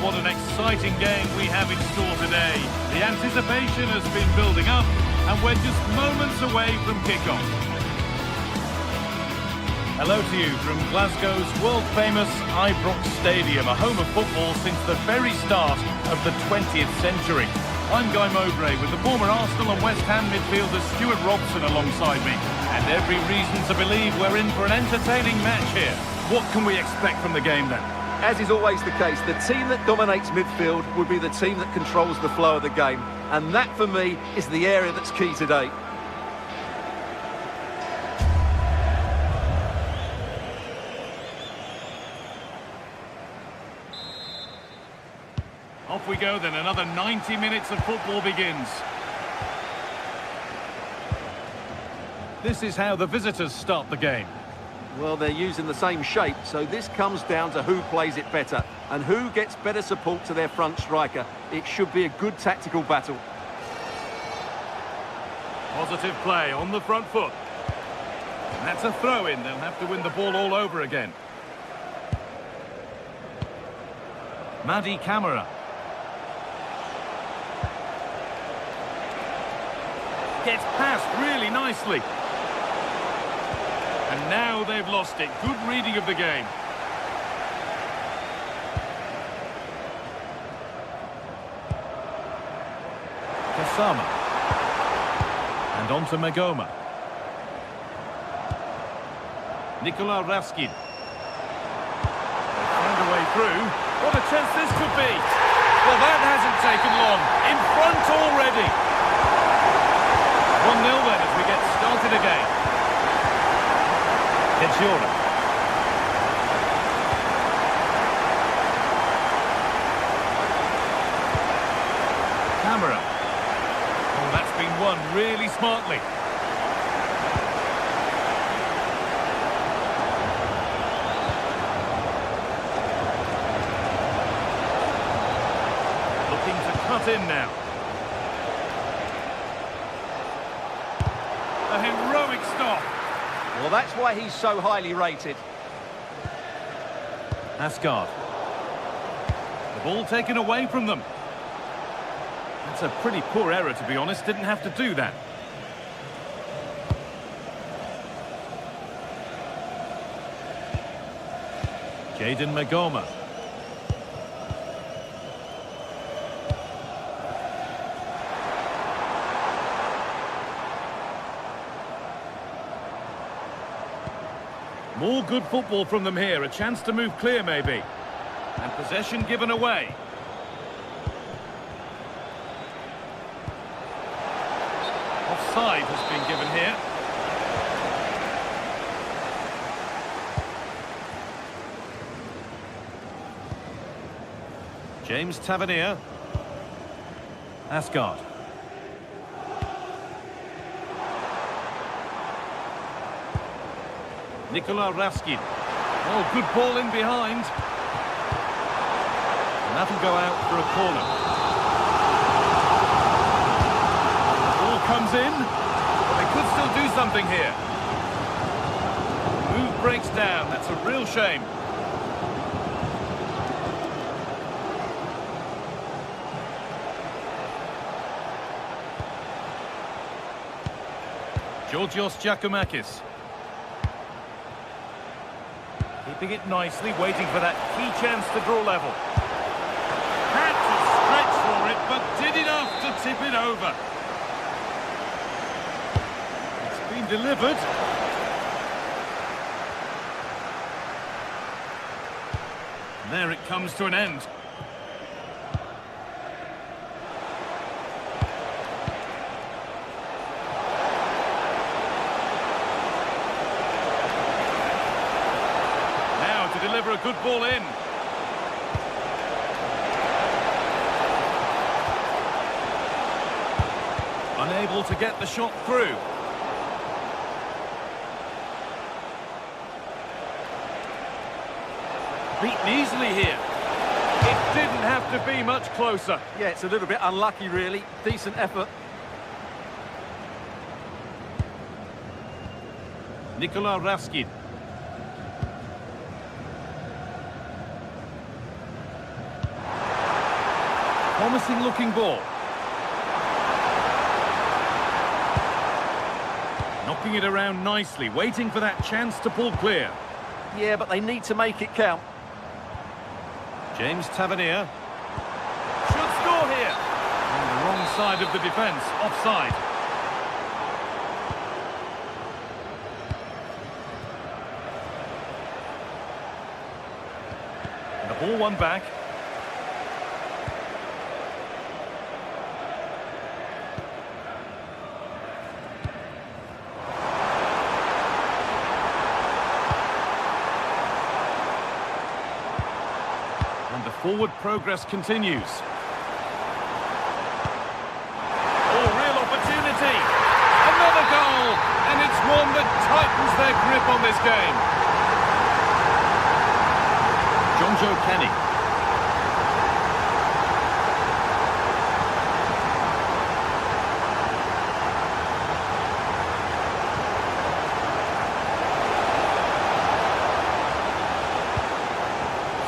what an exciting game we have in store today. The anticipation has been building up, and we're just moments away from kickoff. Hello to you from Glasgow's world-famous Ibrox Stadium, a home of football since the very start of the 20th century. I'm Guy Mowbray with the former Arsenal and West Ham midfielder Stuart Robson alongside me. And every reason to believe we're in for an entertaining match here. What can we expect from the game then? As is always the case, the team that dominates midfield will be the team that controls the flow of the game. And that, for me, is the area that's key today. Off we go then, another 90 minutes of football begins. This is how the visitors start the game. Well, they're using the same shape, so this comes down to who plays it better and who gets better support to their front striker. It should be a good tactical battle. Positive play on the front foot. And that's a throw-in. They'll have to win the ball all over again. Madi Camara. Gets past really nicely. And now they've lost it. Good reading of the game. Kasama. And on to Magoma. Nikola Raskin. They found a way through. What a chance this could be. Well, that hasn't taken long. In front already. 1-0 then as we get started again. Kenshiro. Camera. Oh, that's been won really smartly. Looking to cut in now. A heroic stop. Well, that's why he's so highly rated. Asgard. The ball taken away from them. That's a pretty poor error, to be honest. Didn't have to do that. Jayden Magoma. More good football from them here. A chance to move clear, maybe. And possession given away. Offside has been given here. James Tavernier. Asgard. Nikola Raskin. Oh, good ball in behind. And that'll go out for a corner. The ball comes in. But they could still do something here. Move breaks down. That's a real shame. Georgios Giacomakis. Keeping it nicely, waiting for that key chance to draw level. Had to stretch for it, but did enough to tip it over. It's been delivered. And there it comes to an end. Deliver a good ball in. Unable to get the shot through. Beaten easily here. It didn't have to be much closer. Yeah, it's a little bit unlucky, really. Decent effort. Nikola Raskin. promising looking ball. Knocking it around nicely, waiting for that chance to pull clear. Yeah, but they need to make it count. James Tavernier. Should score here. On the wrong side of the defence, offside. And the ball won back. And the forward progress continues. Oh, real opportunity. Another goal. And it's one that tightens their grip on this game. John Joe Kenny.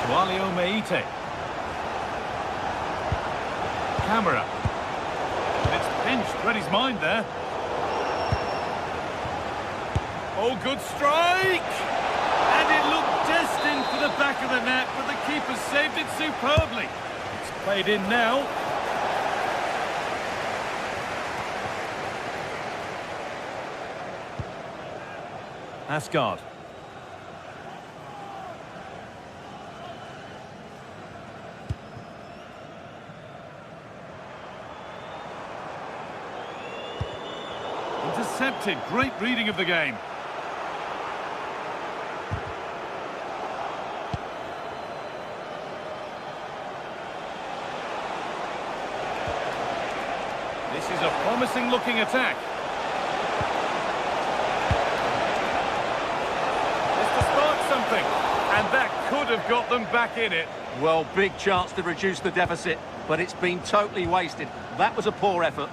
Sualio Meite. Camera. And it's pinched, read his mind there. Oh, good strike! And it looked destined for the back of the net, but the keeper saved it superbly. It's played in now. Asgard. Intercepted. Great reading of the game. This is a promising looking attack. This to spark something. And that could have got them back in it. Well, big chance to reduce the deficit, but it's been totally wasted. That was a poor effort.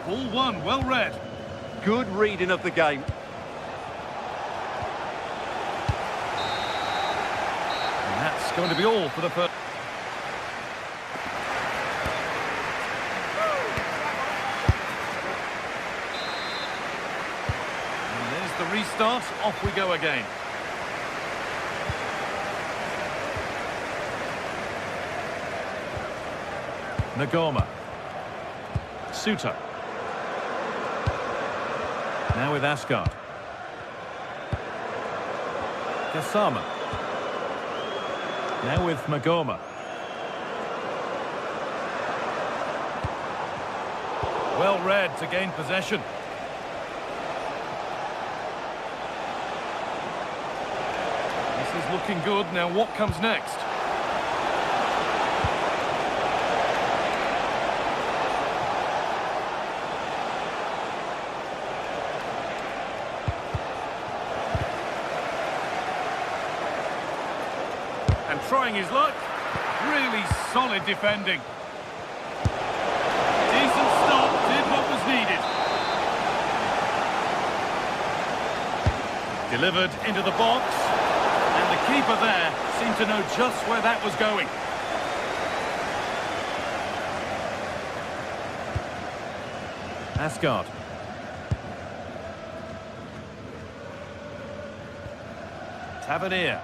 Ball one, well read. Good reading of the game. And that's going to be all for the first. And there's the restart. Off we go again. Nagoma. Suter. Now with Asgard. Kasama. Now with Magoma. Well read to gain possession. This is looking good. Now what comes next? And trying his luck. Really solid defending. Decent stop, did what was needed. Delivered into the box. And the keeper there seemed to know just where that was going. Asgard. Tavernier.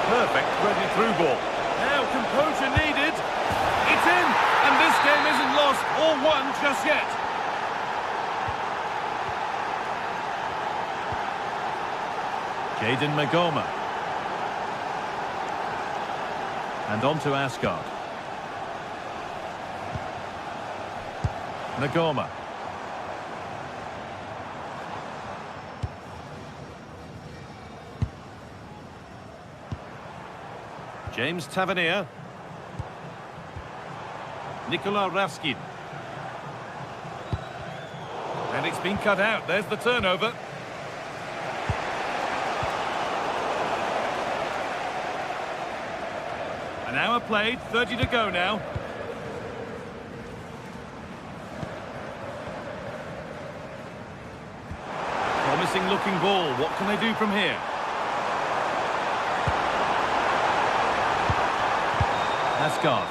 Perfect threaded through ball. Now composure needed. It's in, and this game isn't lost or won just yet. Jaden Magoma. And on to Asgard. Magoma. James Tavernier. Nikola Raskin. And it's been cut out. There's the turnover. An hour played, 30 to go now. promising looking ball. What can they do from here? Asgard.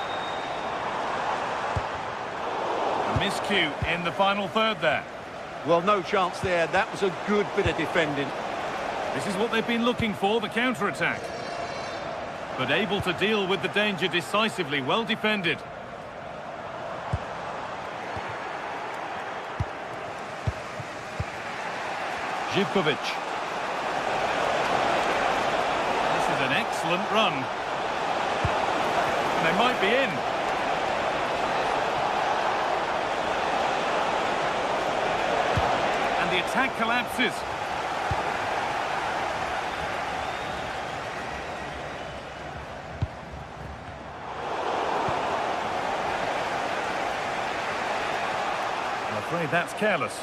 A miscue in the final third there. Well, no chance there. That was a good bit of defending. This is what they've been looking for, the counter-attack. But able to deal with the danger decisively, well defended. Živkovic. This is an excellent run. And they might be in. And the attack collapses. I'm afraid that's careless.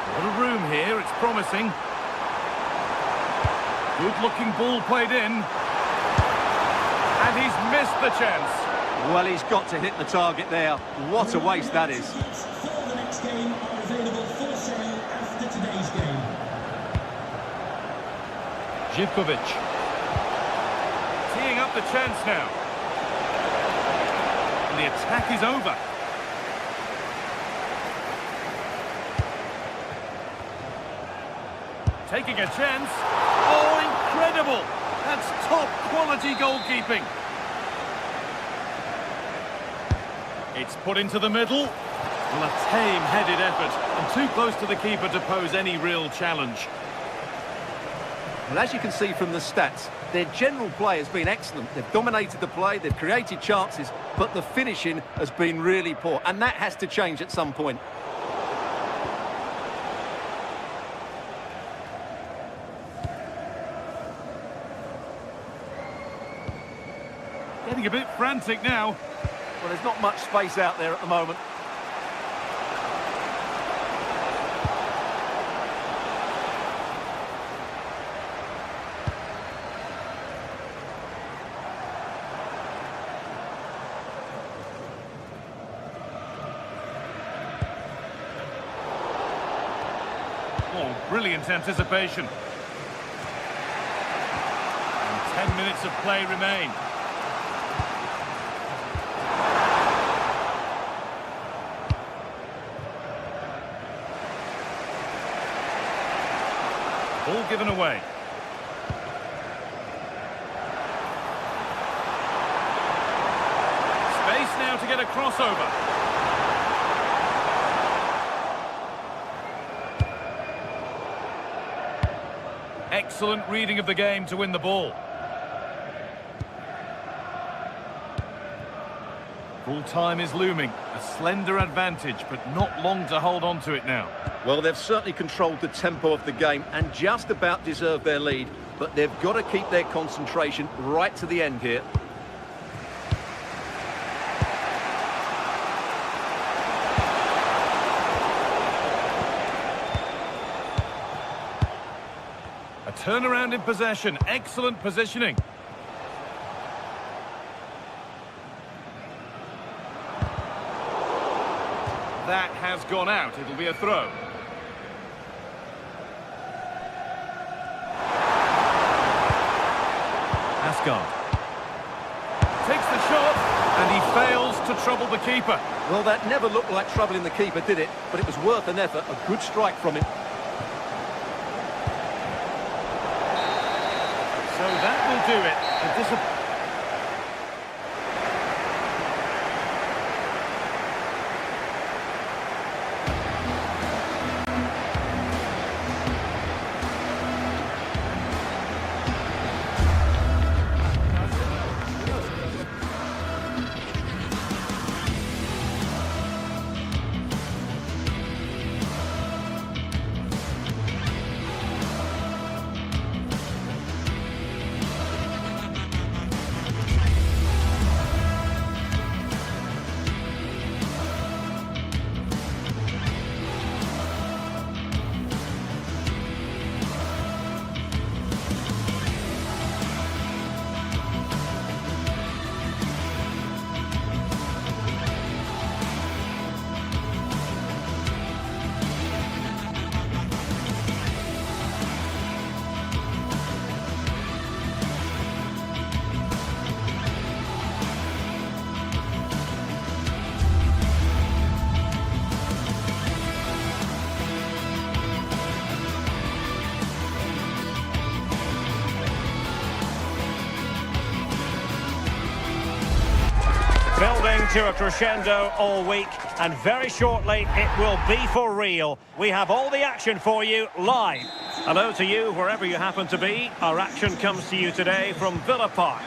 A lot of room here, it's promising. Good-looking ball played in. And he's missed the chance. Well, he's got to hit the target there. What a waste that is. For the next game are available for sale after today's game. Živkovic. Teeing up the chance now. And the attack is over. Taking a chance. Oh, incredible! That's top quality goalkeeping. It's put into the middle. Well, a tame-headed effort and too close to the keeper to pose any real challenge. Well, as you can see from the stats, their general play has been excellent. They've dominated the play, they've created chances, but the finishing has been really poor, and that has to change at some point. Getting a bit frantic now. Well, there's not much space out there at the moment. Oh, brilliant anticipation. And 10 minutes of play remain. Ball given away. Space now to get a crossover. Excellent reading of the game to win the ball. Full time is looming. A slender advantage, but not long to hold on to it now. Well, they've certainly controlled the tempo of the game and just about deserved their lead, but they've got to keep their concentration right to the end here. A turnaround in possession. Excellent positioning. That has gone out. It'll be a throw. Asgard. Takes the shot, and he fails to trouble the keeper. Well, that never looked like troubling the keeper, did it? But it was worth an effort. A good strike from him. So that will do it. to a crescendo all week, and very shortly it will be for real. We have all the action for you live. Hello to you wherever you happen to be. Our action comes to you today from Villa Park.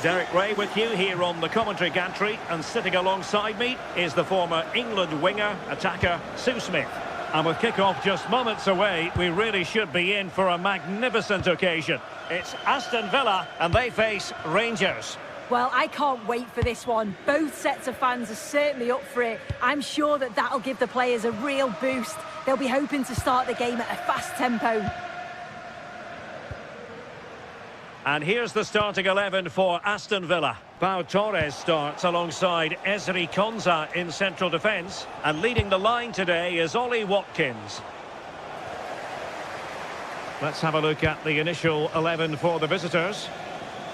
Derek Ray with you here on the commentary gantry, and sitting alongside me is the former England winger, attacker, Sue Smith. And with kick-off just moments away, we really should be in for a magnificent occasion. It's Aston Villa, and they face Rangers. Well, I can't wait for this one. Both sets of fans are certainly up for it. I'm sure that that'll give the players a real boost. They'll be hoping to start the game at a fast tempo. And here's the starting 11 for Aston Villa. Pau Torres starts alongside Ezri Konsa in central defence. And leading the line today is Ollie Watkins. Let's have a look at the initial 11 for the visitors.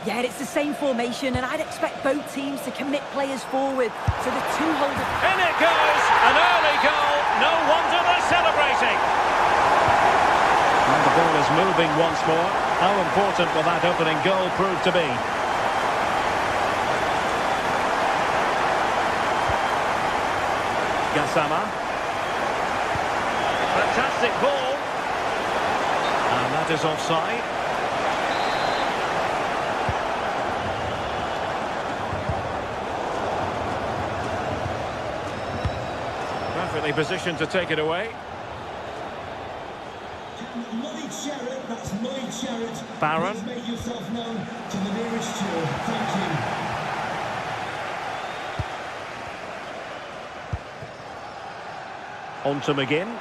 Yeah, it's the same formation, and I'd expect both teams to commit players forward. So the two holders... In it goes! An early goal! No wonder they're celebrating! And the ball is moving once more. How important will that opening goal prove to be? Gassama. Fantastic ball. And that is offside. Perfectly positioned to take it away. Barron. Please make yourself known to the nearest steward. Thank you. On to McGinn.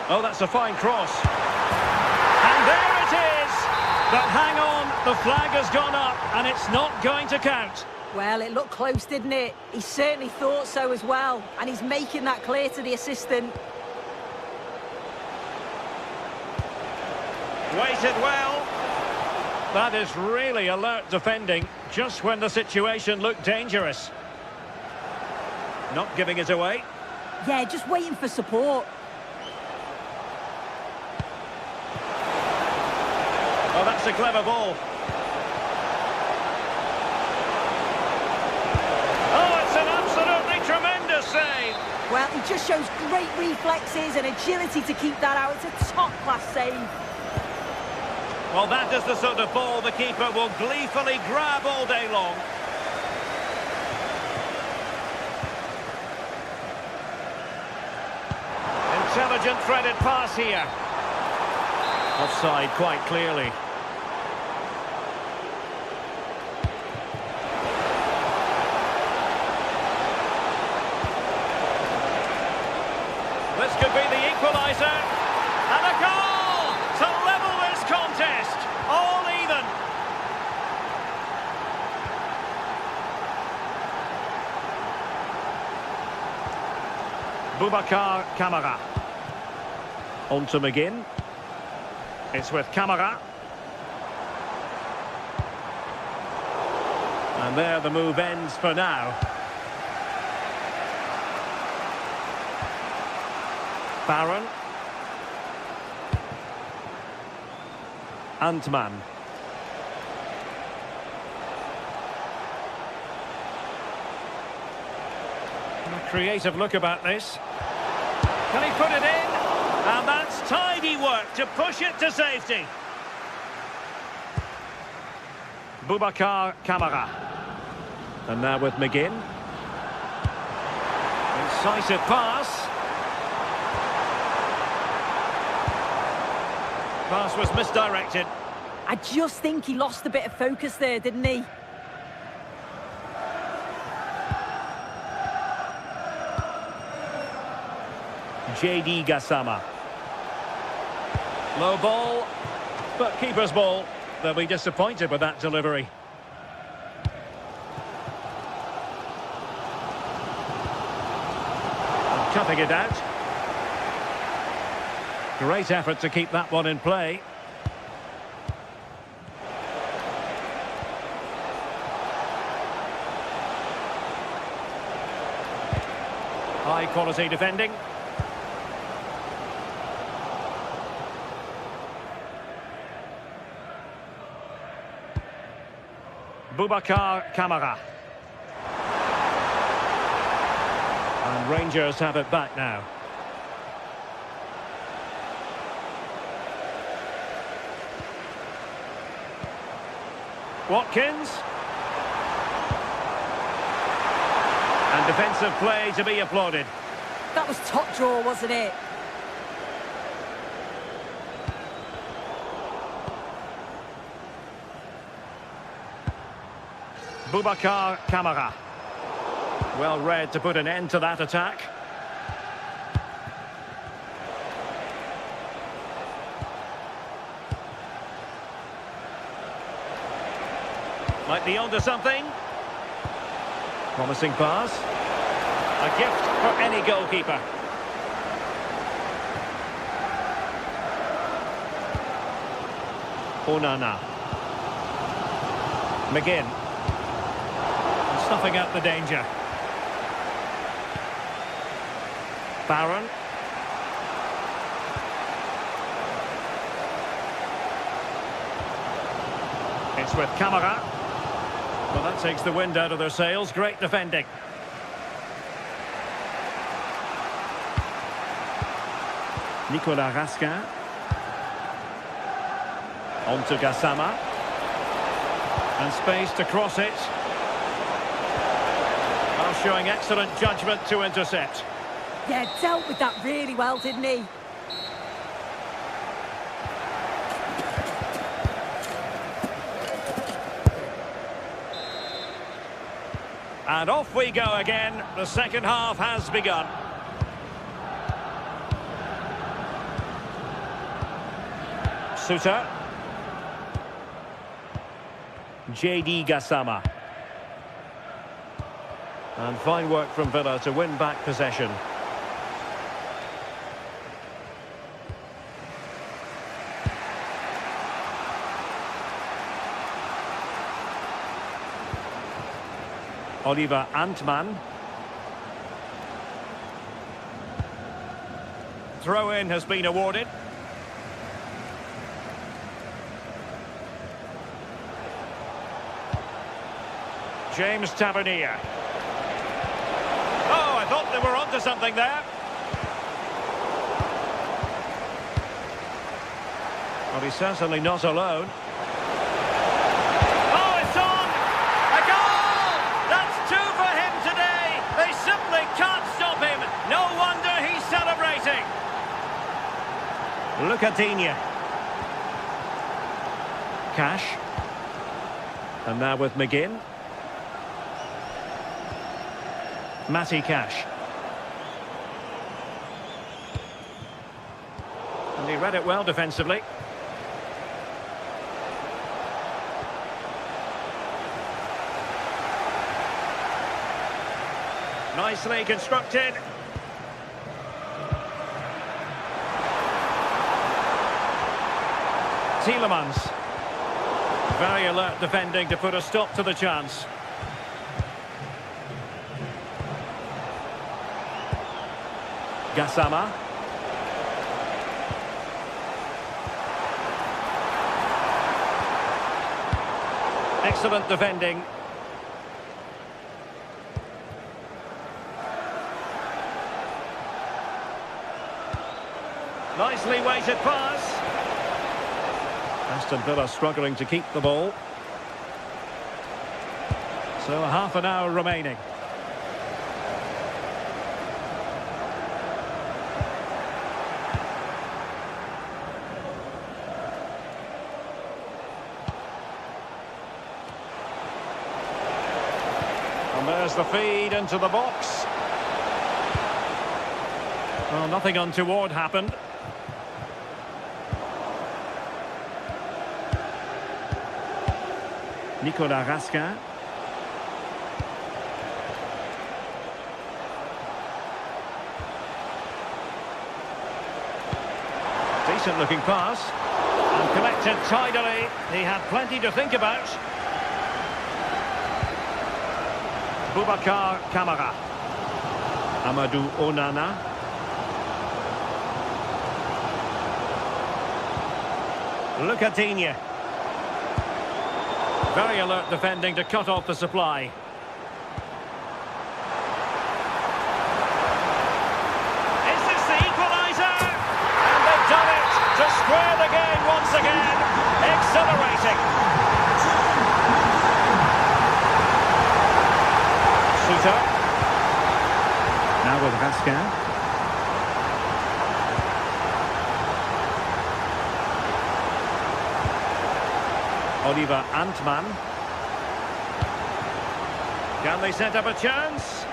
Oh, that's a fine cross. And there it is! But hang on, the flag has gone up and it's not going to count. Well, it looked close, didn't it? He certainly thought so as well. And he's making that clear to the assistant. Waited well. That is really alert defending, just when the situation looked dangerous. Not giving it away. Yeah, just waiting for support. Oh, that's a clever ball. Oh, it's an absolutely tremendous save. Well, he just shows great reflexes and agility to keep that out. It's a top-class save. Well, that is the sort of ball the keeper will gleefully grab all day long. Intelligent threaded pass here. Offside quite clearly. This could be the equaliser. And a goal to level this contest. All even. Boubacar Kamara. On to McGinn. It's with Kamara. And there the move ends for now. Barron. Antman. A creative look about this. Can he put it in? And that's tidy work to push it to safety. Boubacar Kamara. And now with McGinn. Incisive pass. Pass was misdirected. I just think he lost a bit of focus there, didn't he? JD Gassama. Low ball, but keeper's ball. They'll be disappointed with that delivery. And cutting it out. Great effort to keep that one in play. High quality defending. Boubacar Kamara. And Rangers have it back now. Watkins. And defensive play to be applauded. That was top draw, wasn't it? Boubacar Kamara. Well read to put an end to that attack. Might be onto something. Promising pass. A gift for any goalkeeper. Onana. McGinn. Snuffing out the danger. Barron. It's with Kamara. Well, that takes the wind out of their sails. Great defending. Nicolas Raskin. On to Gassama. And space to cross it. Well, showing excellent judgment to intercept. Yeah, dealt with that really well, didn't he? And off we go again. The second half has begun. Suter. JD Gassama. And fine work from Villa to win back possession. Oliver Antman. Throw-in has been awarded. James Tavernier. Oh, I thought they were onto something there. Well, he's certainly not alone. Oh, it's on! A goal! That's two for him today. They simply can't stop him. No wonder he's celebrating. Look at Digne. Cash. And now with McGinn. Matty Cash. And he read it well defensively. Nicely constructed. Tielemans. Very alert defending to put a stop to the chance. Gassama. Excellent defending. Nicely weighted pass. Aston Villa struggling to keep the ball. So half an hour remaining. And there's the feed into the box. Well, nothing untoward happened. Nicolas Raskin. Decent looking pass. And collected tidily. He had plenty to think about. Boubacar Kamara. Amadou Onana. Look at Digne. Very alert defending to cut off the supply. square the game once again. Exhilarating. Suter. Now with Vasquez. Oliver Antman. Can they set up a chance?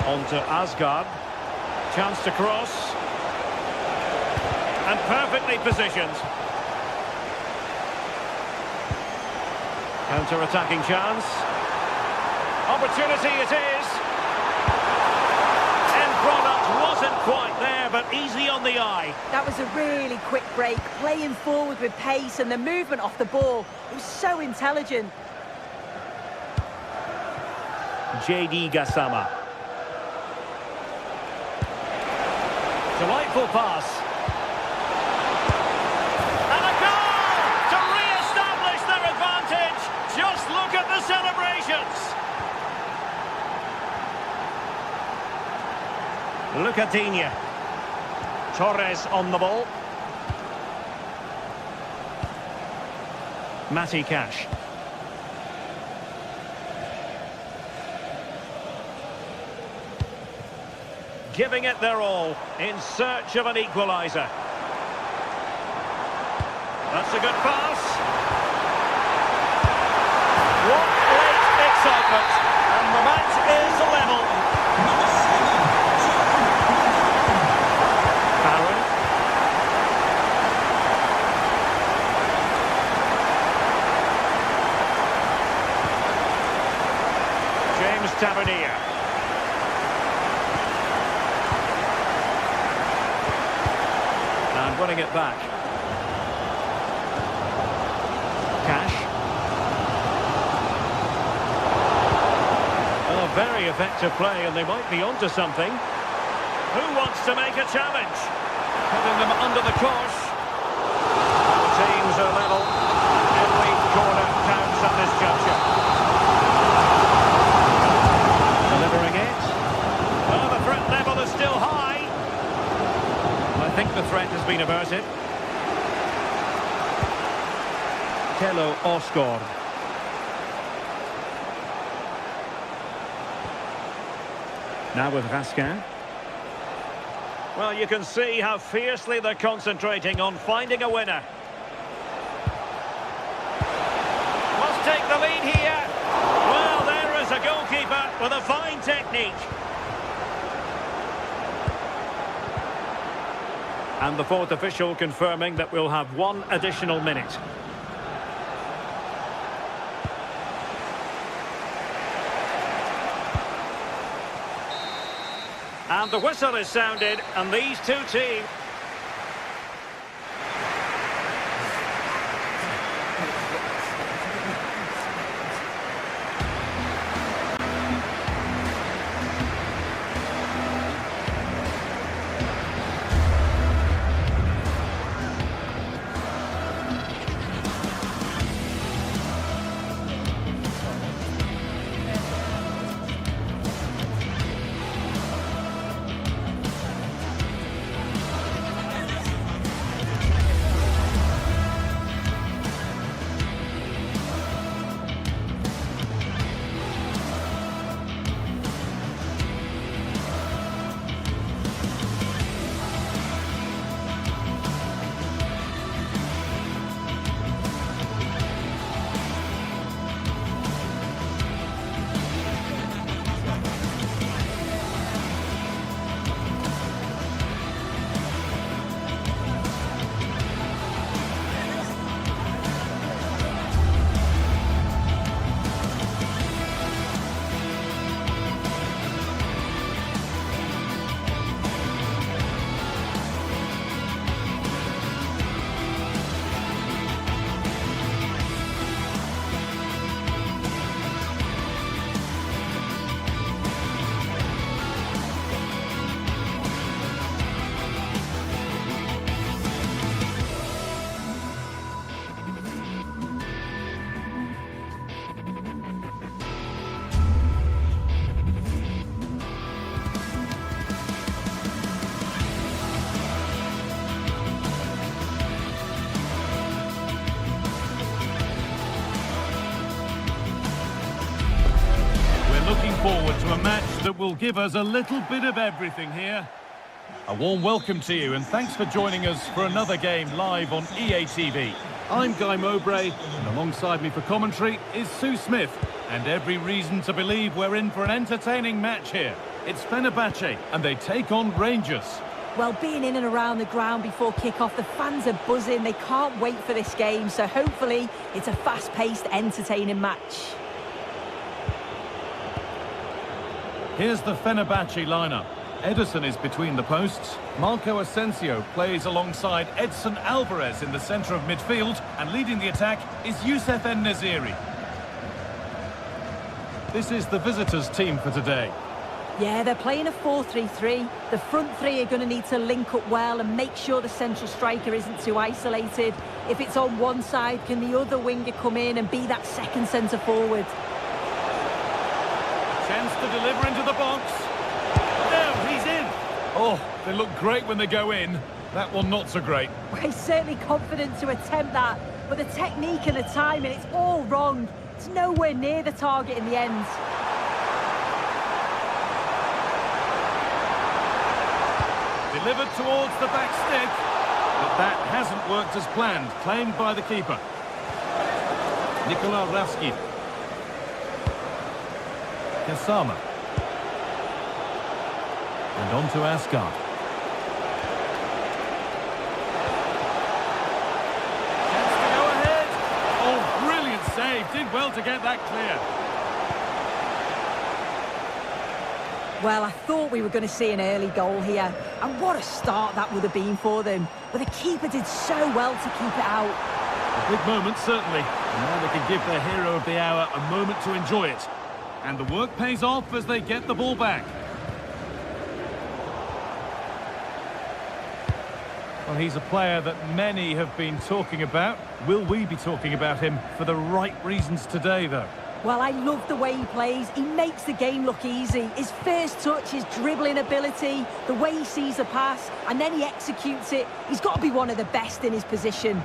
On to Asgard. Chance to cross. And perfectly positioned. Counter-attacking chance. Opportunity it is. End product wasn't quite there, but easy on the eye. That was a really quick break, playing forward with pace and the movement off the ball. It was so intelligent. JD Gassama. Delightful pass. And a goal to re-establish their advantage. Just look at the celebrations. Lucadinha. Torres on the ball. Matty Cash. Giving it their all in search of an equaliser. That's a good pass. What great excitement. And the match is level. Barron. James Tavernier. And winning it back. Cash. Oh, very effective play, and they might be onto something. Who wants to make a challenge? Putting them under the cosh. The teams are level. Every corner counts at this juncture. Delivering it. Oh, the threat level is still high. I think the threat has been averted. Tello Osgård. Now with Vasquez. Well, you can see how fiercely they're concentrating on finding a winner. Must take the lead here. Well, there is a goalkeeper with a fine technique. And the fourth official confirming that we'll have one additional minute. And the whistle is sounded, and these two teams... that will give us a little bit of everything here. A warm welcome to you and thanks for joining us for another game live on EA TV. I'm Guy Mowbray and alongside me for commentary is Sue Smith. And every reason to believe we're in for an entertaining match here. It's Fenerbahce and they take on Rangers. Well, being in and around the ground before kick-off, the fans are buzzing. They can't wait for this game, so hopefully it's a fast-paced, entertaining match. Here's the Fenerbahce lineup. Ederson is between the posts. Marco Asensio plays alongside Edson Alvarez in the centre of midfield. And leading the attack is Youssef En-Nesyri. This is the visitors' team for today. Yeah, they're playing a 4-3-3. The front three are going to need to link up well and make sure the central striker isn't too isolated. If it's on one side, can the other winger come in and be that second centre forward? Chance to deliver into the box. No, he's in. Oh, they look great when they go in. That one not so great. Well, he's certainly confident to attempt that, but the technique and the timing, it's all wrong. It's nowhere near the target in the end. Delivered towards the back stick, but that hasn't worked as planned. Claimed by the keeper. Nikola Ravsky. Kasama. And on to Asgard. Chance to go ahead. Oh, brilliant save. Did well to get that clear. Well, I thought we were going to see an early goal here. And what a start that would have been for them. But the keeper did so well to keep it out. A big moment, certainly. And now they can give their hero of the hour a moment to enjoy it. And the work pays off as they get the ball back. Well, he's a player that many have been talking about. Will we be talking about him for the right reasons today, though? Well, I love the way he plays. He makes the game look easy. His first touch, his dribbling ability, the way he sees a pass, and then he executes it. He's got to be one of the best in his position.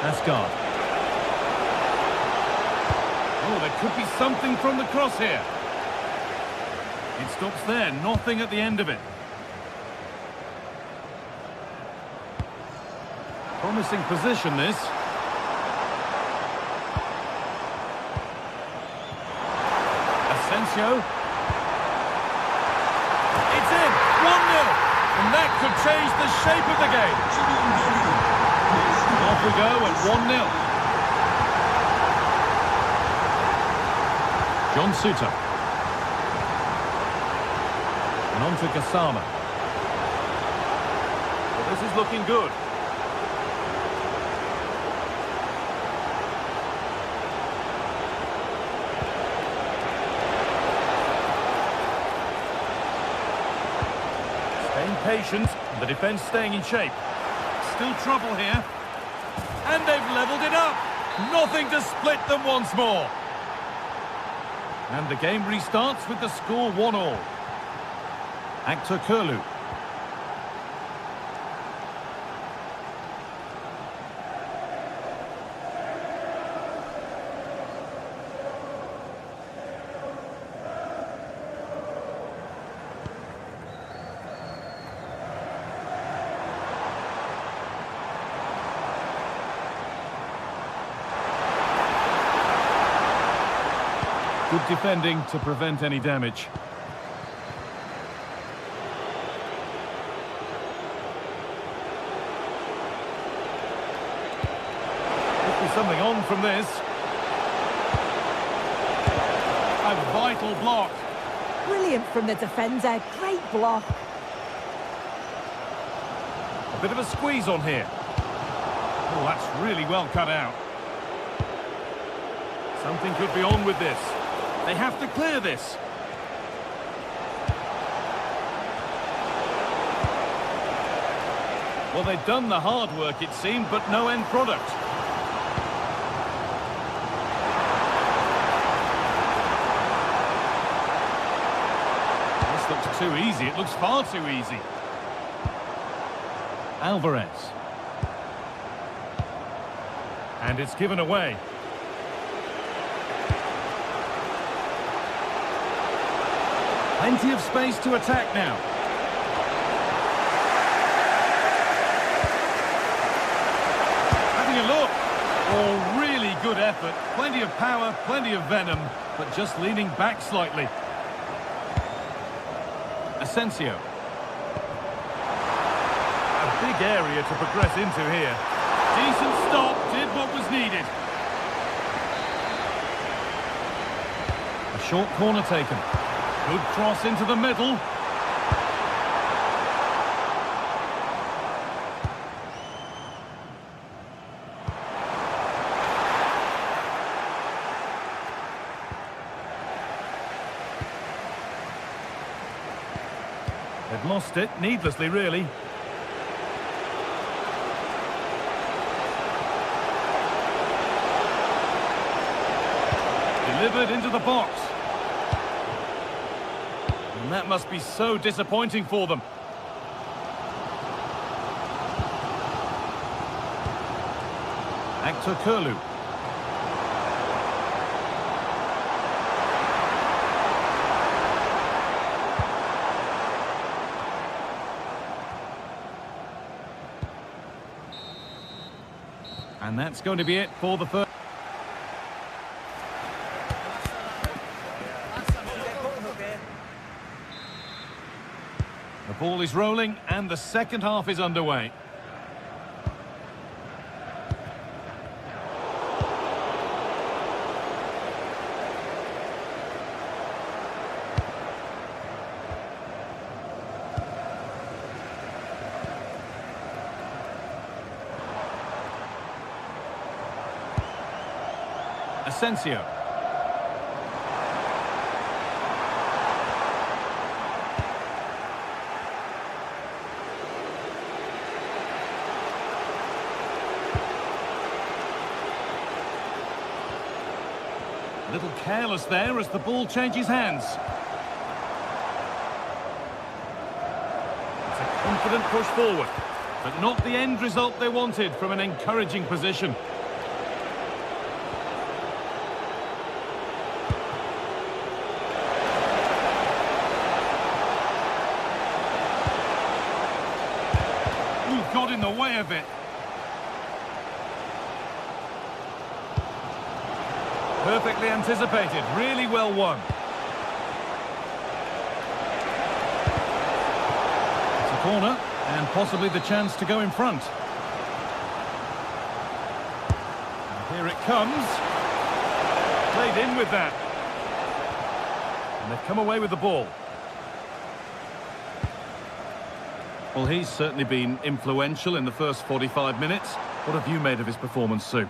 Asgard. Oh, there could be something from the cross here. It stops there, nothing at the end of it. Promising position, this. Asensio. It's in! 1-0! And that could change the shape of the game. Off we go at 1-0. John Suter. And on to Kasama. Well, this is looking good. Patient, the defence staying in shape. Still trouble here. And they've levelled it up. Nothing to split them once more. And the game restarts with the score 1-1. Actor Kurlu. Good defending to prevent any damage. Could be something on from this. A vital block. Brilliant from the defender. Great block. A bit of a squeeze on here. Oh, that's really well cut out. Something could be on with this. They have to clear this. Well, they've done the hard work, it seemed, but no end product. This looks too easy. It looks far too easy. Alvarez. And it's given away. Plenty of space to attack now. Having a look. Oh, really good effort. Plenty of power, plenty of venom, but just leaning back slightly. Asensio. A big area to progress into here. Decent stop, did what was needed. A short corner taken. Good cross into the middle. They've lost it, needlessly really. Delivered into the box. And that must be so disappointing for them. Actor Kurlu. And that's going to be it for the first. The ball is rolling and the second half is underway. Asensio. A little careless there as the ball changes hands. It's a confident push forward, but not the end result they wanted from an encouraging position. Got in the way of it. Perfectly anticipated, really well won. It's a corner, and possibly the chance to go in front. And here it comes. Played in with that. And they've come away with the ball. Well, he's certainly been influential in the first 45 minutes. What have you made of his performance, Sue?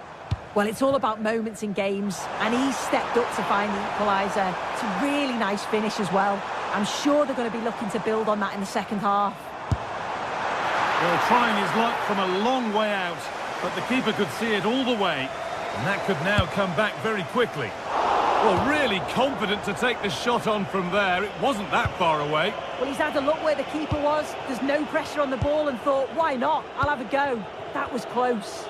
Well, it's all about moments in games, and he's stepped up to find the equaliser. It's a really nice finish as well. I'm sure they're going to be looking to build on that in the second half. Well, trying his luck from a long way out, but the keeper could see it all the way, and that could now come back very quickly. Well, really confident to take the shot on from there. It wasn't that far away. Well, he's had a look where the keeper was. There's no pressure on the ball and thought, why not? I'll have a go. That was close.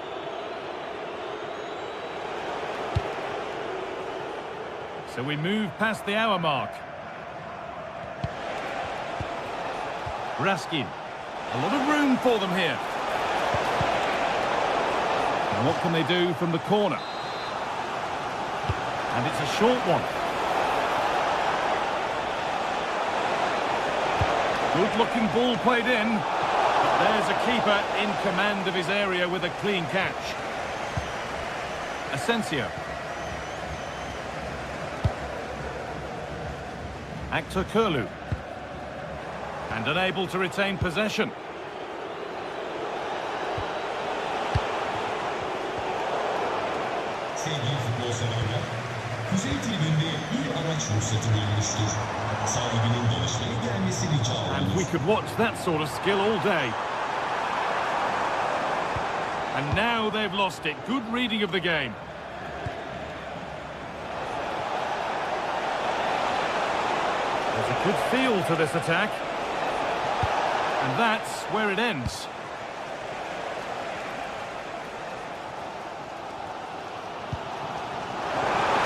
So we move past the hour mark. Raskin. A lot of room for them here. And what can they do from the corner? And it's a short one. Good-looking ball played in. But there's a keeper in command of his area with a clean catch. Asensio. Actor Kurlu. And unable to retain possession. Sevgili futbol severler, Kuzey tribünde bir araç ruhsatı verilmiştir. Sahibinin dolaşmaya gelmesi rica olunur. And we could watch that sort of skill all day. And now they've lost it. Good reading of the game. There's a good feel to this attack. And that's where it ends.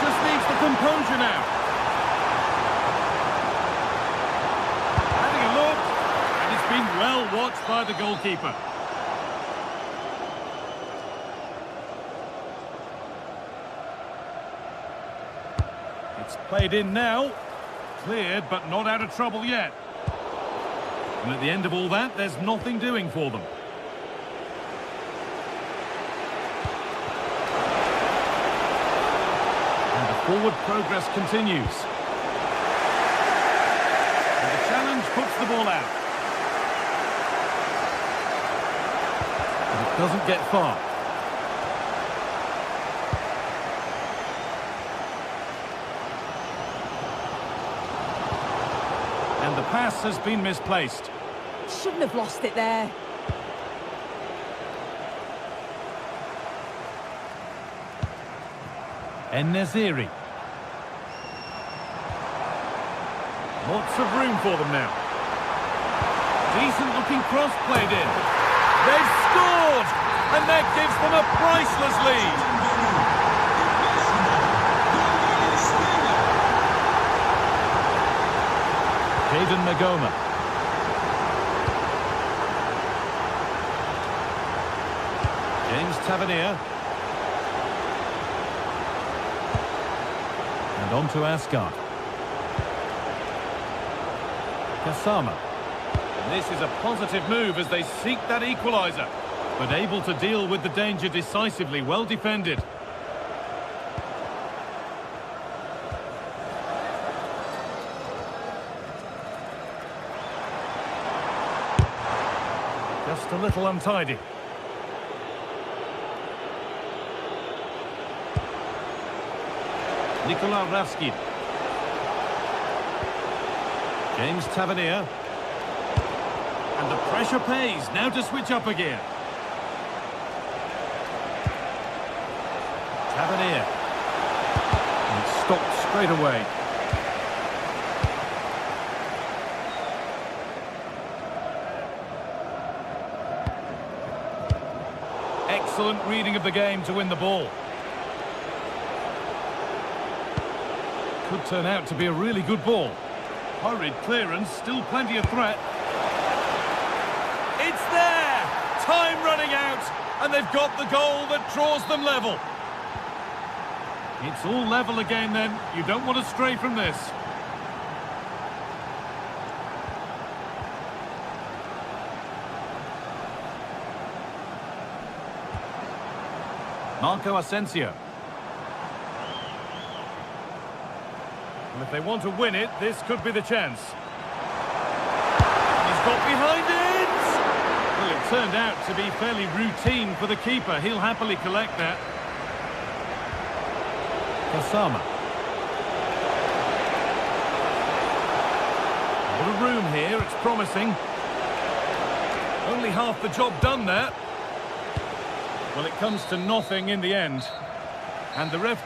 Just needs the composure now. watch by the goalkeeper. It's played in now. Cleared, but not out of trouble yet. And at the end of all that, there's nothing doing for them. And the forward progress continues. And the challenge puts the ball out. But it doesn't get far. And the pass has been misplaced. Shouldn't have lost it there. En-Nesyri. Lots of room for them now. Decent looking cross played in. They've scored! And that gives them a priceless lead. Jayden Magoma. James Tavernier. And on to Asgard. Kasama. This is a positive move as they seek that equaliser, but able to deal with the danger decisively. Well defended. Just a little untidy. Nicolas Raskin. James Tavernier. And the pressure pays. Now to switch up again. Tavernier. And it's stopped straight away. Excellent reading of the game to win the ball. Could turn out to be a really good ball. Hurried clearance, still plenty of threat. It's there! Time running out, and they've got the goal that draws them level. It's all level again then. You don't want to stray from this. Marco Asensio. And if they want to win it, this could be the chance. He's got behind it! Well, it turned out to be fairly routine for the keeper. He'll happily collect that. Kasama. A bit of room here, it's promising. Only half the job done there. Well, it comes to nothing in the end. And the ref...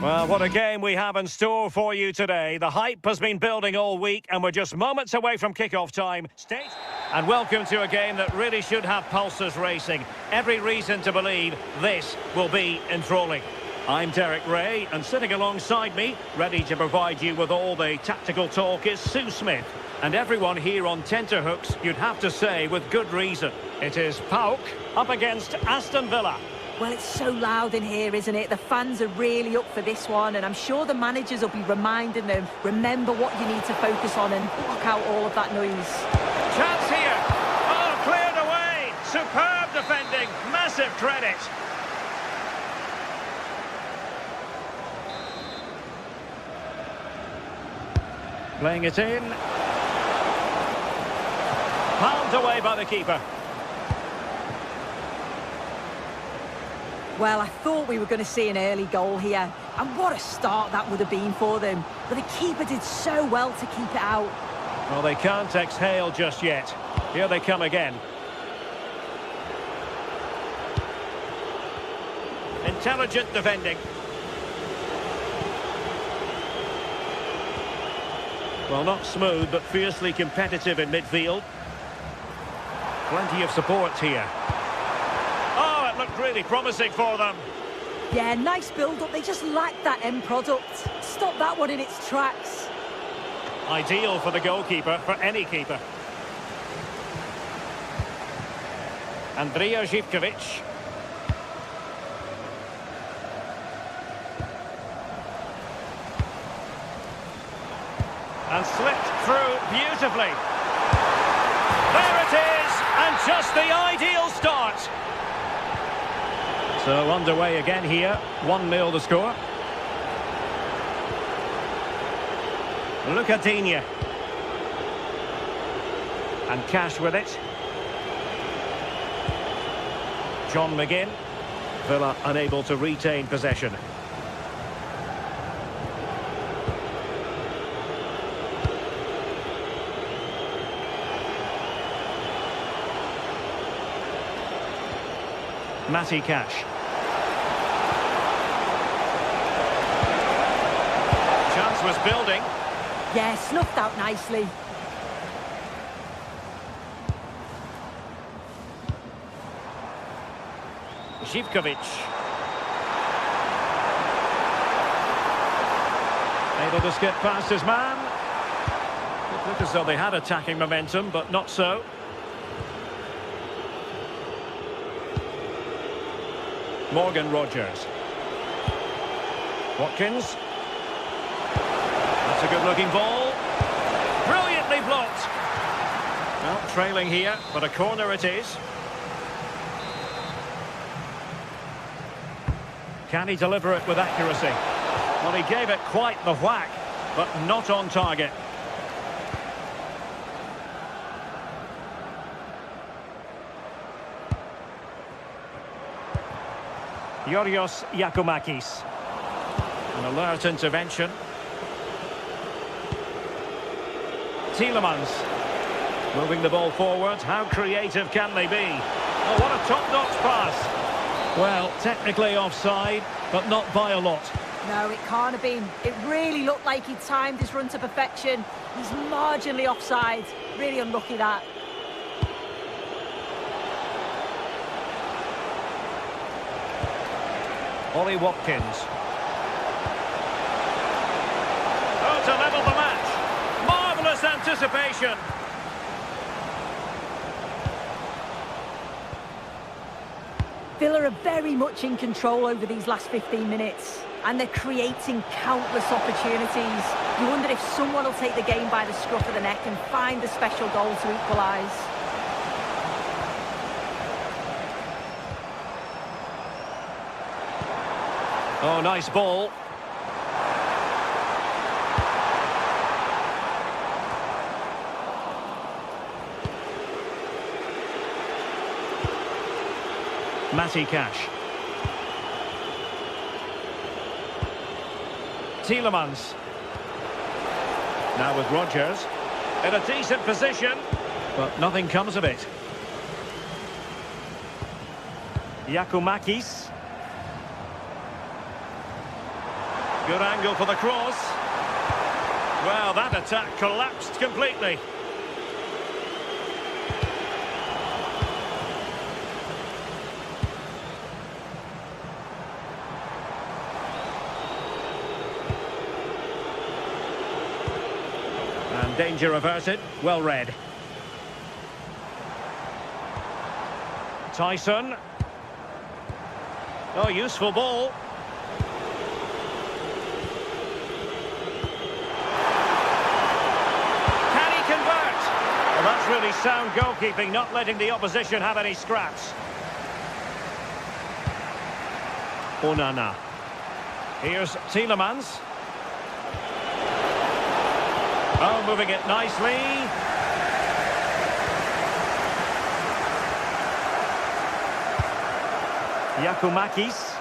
Well, what a game we have in store for you today. The hype has been building all week, and we're just moments away from kick-off time. And welcome to a game that really should have pulses racing. Every reason to believe this will be enthralling. I'm Derek Ray, and sitting alongside me, ready to provide you with all the tactical talk, is Sue Smith. And everyone here on tenterhooks, you'd have to say with good reason. It is PAOK up against Aston Villa. Well, it's so loud in here, isn't it? The fans are really up for this one, and I'm sure the managers will be reminding them, remember what you need to focus on and block out all of that noise. Chance here. Oh, cleared away. Superb defending. Massive credit. Playing it in. Palmed away by the keeper. Well, I thought we were going to see an early goal here. And what a start that would have been for them. But the keeper did so well to keep it out. Well, they can't exhale just yet. Here they come again. Intelligent defending. Well, not smooth, but fiercely competitive in midfield. Plenty of support here. Oh, it looked really promising for them. Yeah, nice build-up. They just lacked that end product. Stop that one in its tracks. Ideal for the goalkeeper, for any keeper. Andrija Živković. And slipped through beautifully. There it is, and just the ideal start. So underway again here, 1-0 the score. Lucadinha. And Cash with it. John McGinn. Villa unable to retain possession. Matty Cash. Chance was building. Yeah, snuffed out nicely. Živković. Able to skip past his man. It looked as though they had attacking momentum, but not so. Morgan Rogers. Watkins. That's a good-looking ball. Brilliantly blocked. Well, trailing here, but a corner it is. Can he deliver it with accuracy? Well, he gave it quite the whack, but not on target. Yorios Yakumakis. An alert intervention. Tielemans. Moving the ball forward. How creative can they be? Oh, what a top-notch pass. Well, technically offside, but not by a lot. No, it can't have been. It really looked like he timed his run to perfection. He's marginally offside. Really unlucky that. Ollie Watkins. Oh, to level the match. Marvellous anticipation. Villa are very much in control over these last 15 minutes. And they're creating countless opportunities. You wonder if someone will take the game by the scruff of the neck and find the special goal to equalise. Oh, nice ball. Matty Cash. Tielemans. Now with Rogers. In a decent position, but nothing comes of it. Good angle for the cross. Well, that attack collapsed completely. And danger averted. Well read. Tyson. Oh, useful ball. Can he convert? Well, that's really sound goalkeeping, not letting the opposition have any scraps. Onana. Here's Tielemans. Oh, moving it nicely. Giacomakis.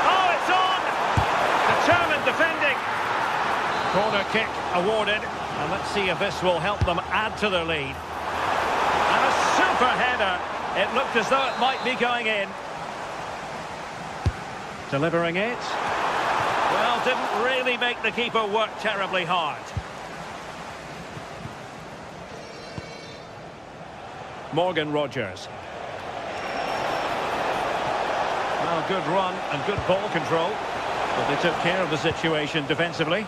Oh, it's on! Determined defending. Corner kick awarded. And let's see if this will help them add to their lead. And a super header. It looked as though it might be going in. Delivering it. Well, didn't really make the keeper work terribly hard. Morgan Rogers. Well, good run and good ball control. But they took care of the situation defensively.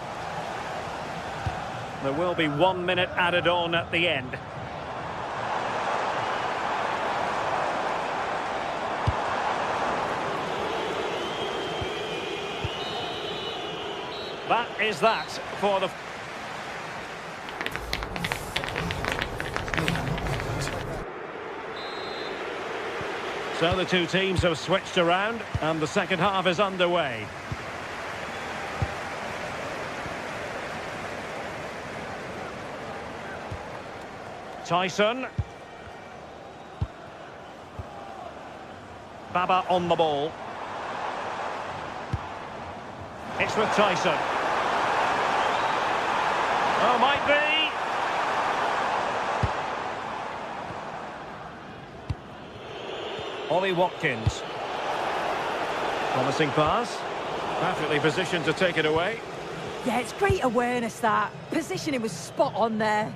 There will be 1 minute added on at the end. That is that for the... So the two teams have switched around and the second half is underway. Tyson. Baba on the ball. It's with Tyson. Oh, might be. Ollie Watkins. Promising pass. Perfectly positioned to take it away. Yeah, it's great awareness, that. Positioning was spot on there.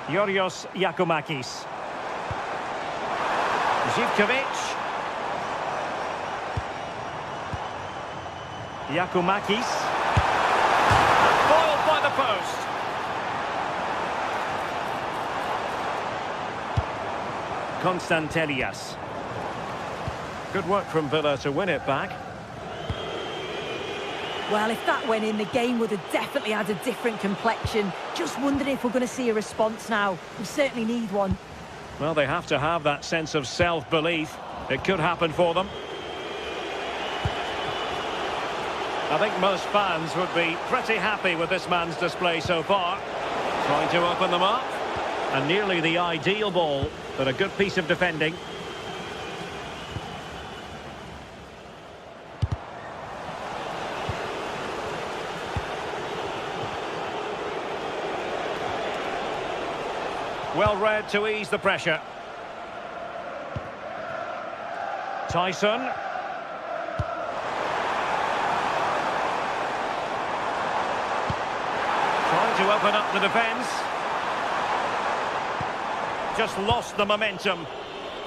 Yorios Giacomakis. Zivkovic. Giacomakis. Foiled by the post. Konstantelias. Good work from Villa to win it back. Well, if that went in, the game would have definitely had a different complexion. Just wondering if we're going to see a response now. We certainly need one. Well, they have to have that sense of self-belief. It could happen for them. I think most fans would be pretty happy with this man's display so far. Trying to open them up. And nearly the ideal ball, but a good piece of defending. Well read to ease the pressure. Tyson. Trying to open up the defence. Just lost the momentum.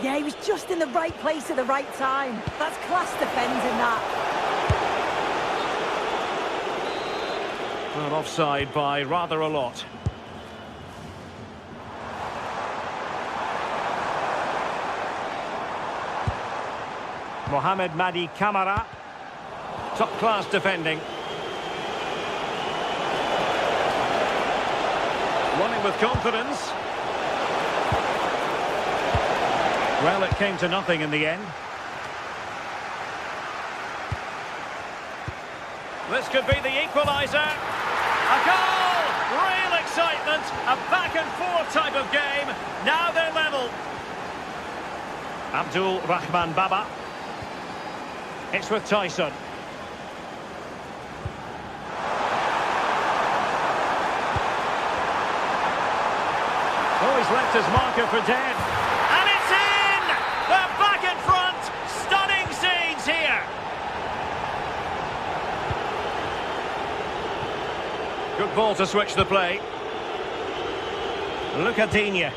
Yeah, he was just in the right place at the right time. That's class defending, that. Well, offside by rather a lot. Mohamed Madi Camara. Top-class defending. Running with confidence. Well, it came to nothing in the end. This could be the equaliser. A goal! Real excitement. A back-and-forth type of game. Now they're level. Abdul Rahman Baba. It's with Tyson. Oh, he's left his marker for dead. And it's in! ball to switch the play. Lucadinha.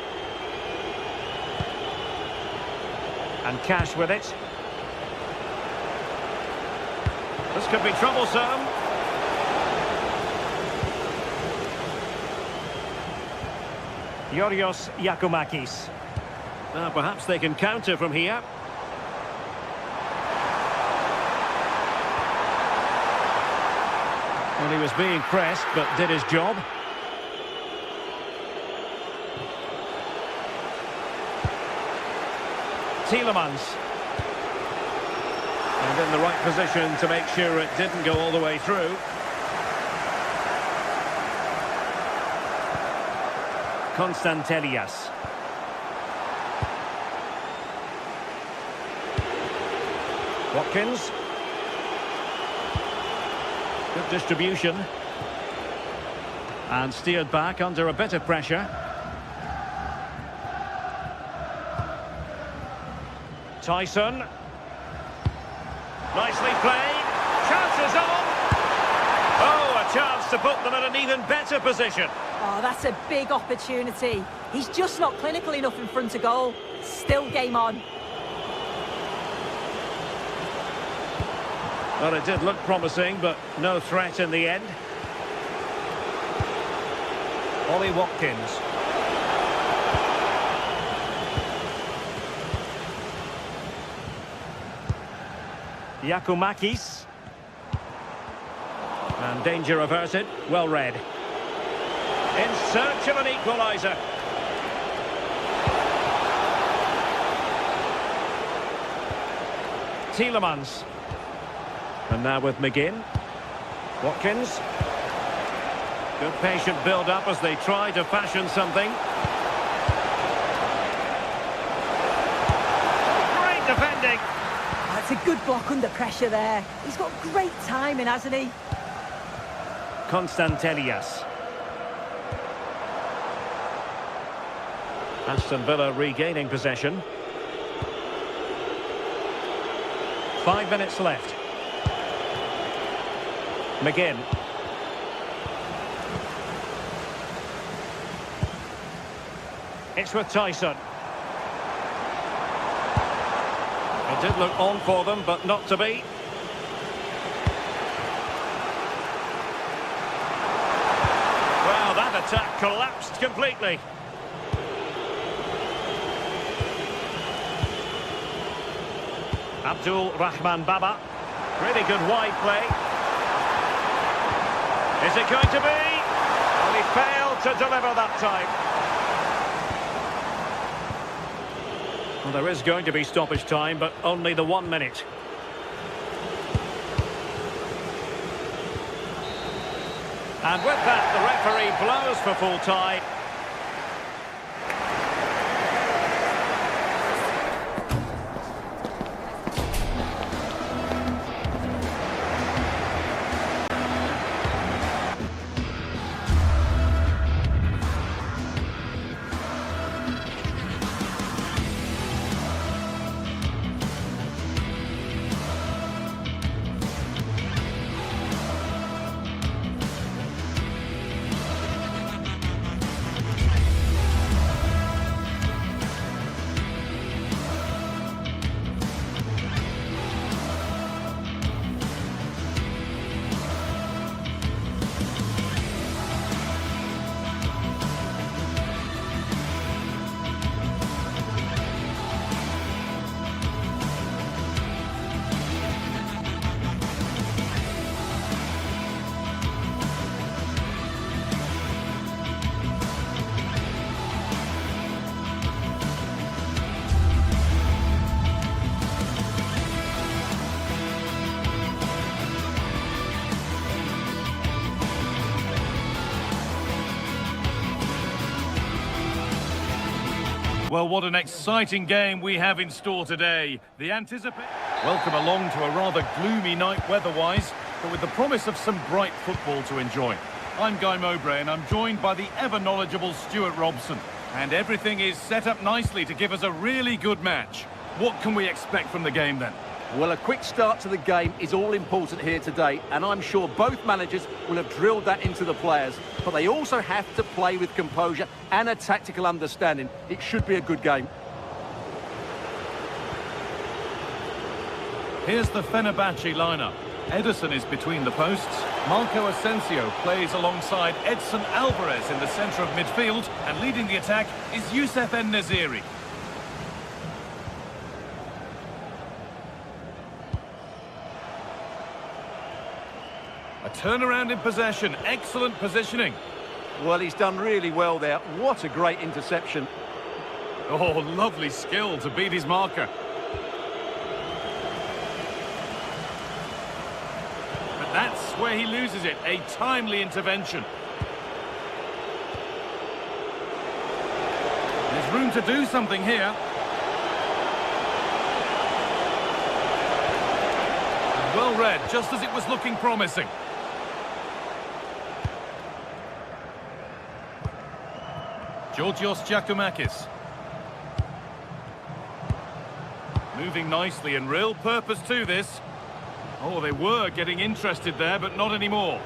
And Cash with it. This could be troublesome. Yorios Yakumakis. Perhaps they can counter from here. Well, he was being pressed, but did his job. Tielemans. And in the right position to make sure it didn't go all the way through. Constantelias. Watkins. Good distribution. And steered back under a bit of pressure. Tyson. Nicely played. Chances on. Oh, a chance to put them in an even better position. Oh, that's a big opportunity. He's just not clinical enough in front of goal. Still game on. Well, it did look promising, but no threat in the end. Ollie Watkins. Yakumakis. And danger averted. Well read. In search of an equaliser. Tielemans. And now with McGinn. Watkins. Good patient build-up as they try to fashion something. Great defending. That's a good block under pressure there. He's got great timing, hasn't he? Constantelias. Aston Villa regaining possession. 5 minutes left. McGinn. It's with Tyson. It did look on for them, but not to be. Well, that attack collapsed completely. Abdul Rahman Baba. Really good wide play. Is it going to be? Well, he failed to deliver that time. Well, there is going to be stoppage time, but only the 1 minute. And with that, the referee blows for full time. Well, what an exciting game we have in store today. The Welcome along to a rather gloomy night weather-wise, but with the promise of some bright football to enjoy. I'm Guy Mowbray and I'm joined by the ever-knowledgeable Stuart Robson. And everything is set up nicely to give us a really good match. What can we expect from the game then? Well, a quick start to the game is all important here today, and I'm sure both managers will have drilled that into the players. But they also have to play with composure and a tactical understanding. It should be a good game. Here's the Fenerbahce lineup. Ederson is between the posts. Marco Asensio plays alongside Edson Alvarez in the centre of midfield, and leading the attack is Youssef En-Nesyri. A turnaround in possession, excellent positioning. Well, he's done really well there. What a great interception. Oh, lovely skill to beat his marker. But that's where he loses it, a timely intervention. There's room to do something here. And well read, just as it was looking promising. Georgios Giacomakis. Moving nicely and real purpose to this. Oh, they were getting interested there, but not anymore.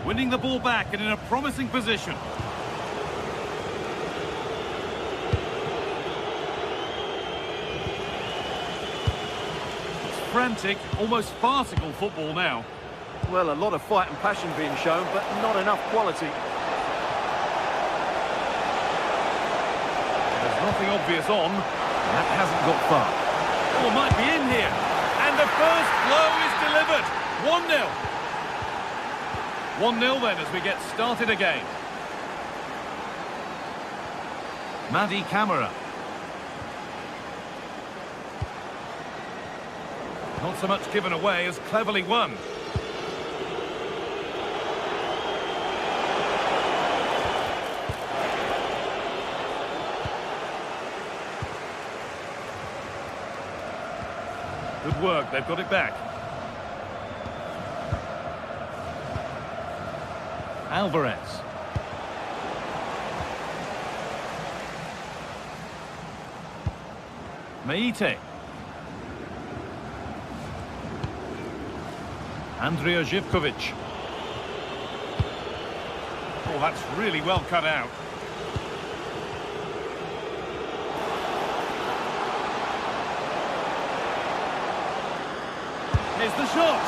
Winning the ball back and in a promising position. Frantic, almost farcical football now. Well, a lot of fight and passion being shown, but not enough quality. There's nothing obvious on. That hasn't got far. Oh, might be in here. And the first blow is delivered. 1-0. 1-0 then as we get started again. Madi Camara. Not so much given away as cleverly won. Good work, they've got it back. Alvarez. Meite. Andrija Živković. Oh, that's really well cut out. Here's the shot.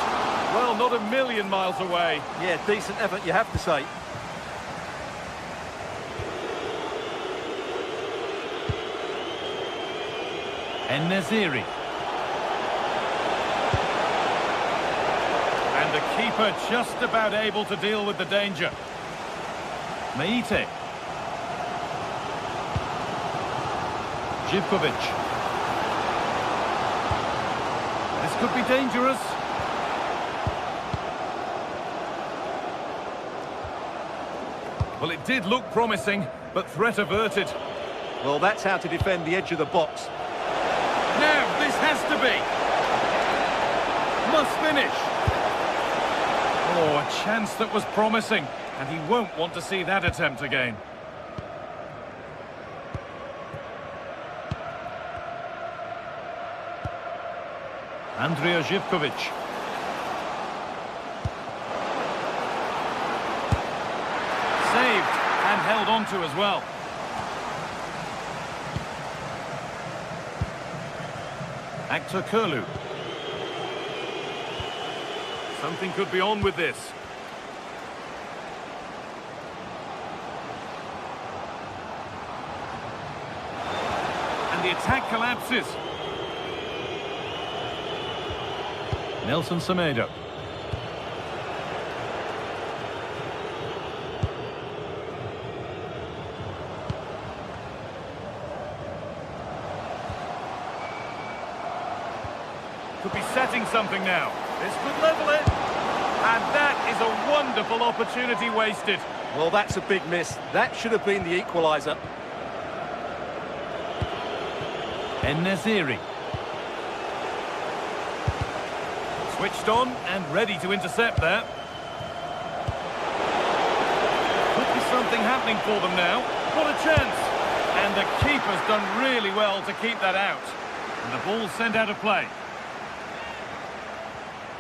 Well, not a million miles away. Yeah, decent effort, you have to say. En-Nesyri. And the keeper just about able to deal with the danger. Meite. Živković. This could be dangerous. Well, it did look promising, but threat averted. Well, that's how to defend the edge of the box. Now, this has to be. Must finish. Oh, a chance that was promising, and he won't want to see that attempt again. Andrija Živković. Saved and held on to as well. Actor Kurlu. Something could be on with this. And the attack collapses. Nelson Semedo. Could be setting something now. This could level it. And that is a wonderful opportunity wasted. Well, that's a big miss. That should have been the equaliser. En-Nesyri. Switched on and ready to intercept there. something happening for them now. What a chance! And the keeper's done really well to keep that out. And the ball's sent out of play.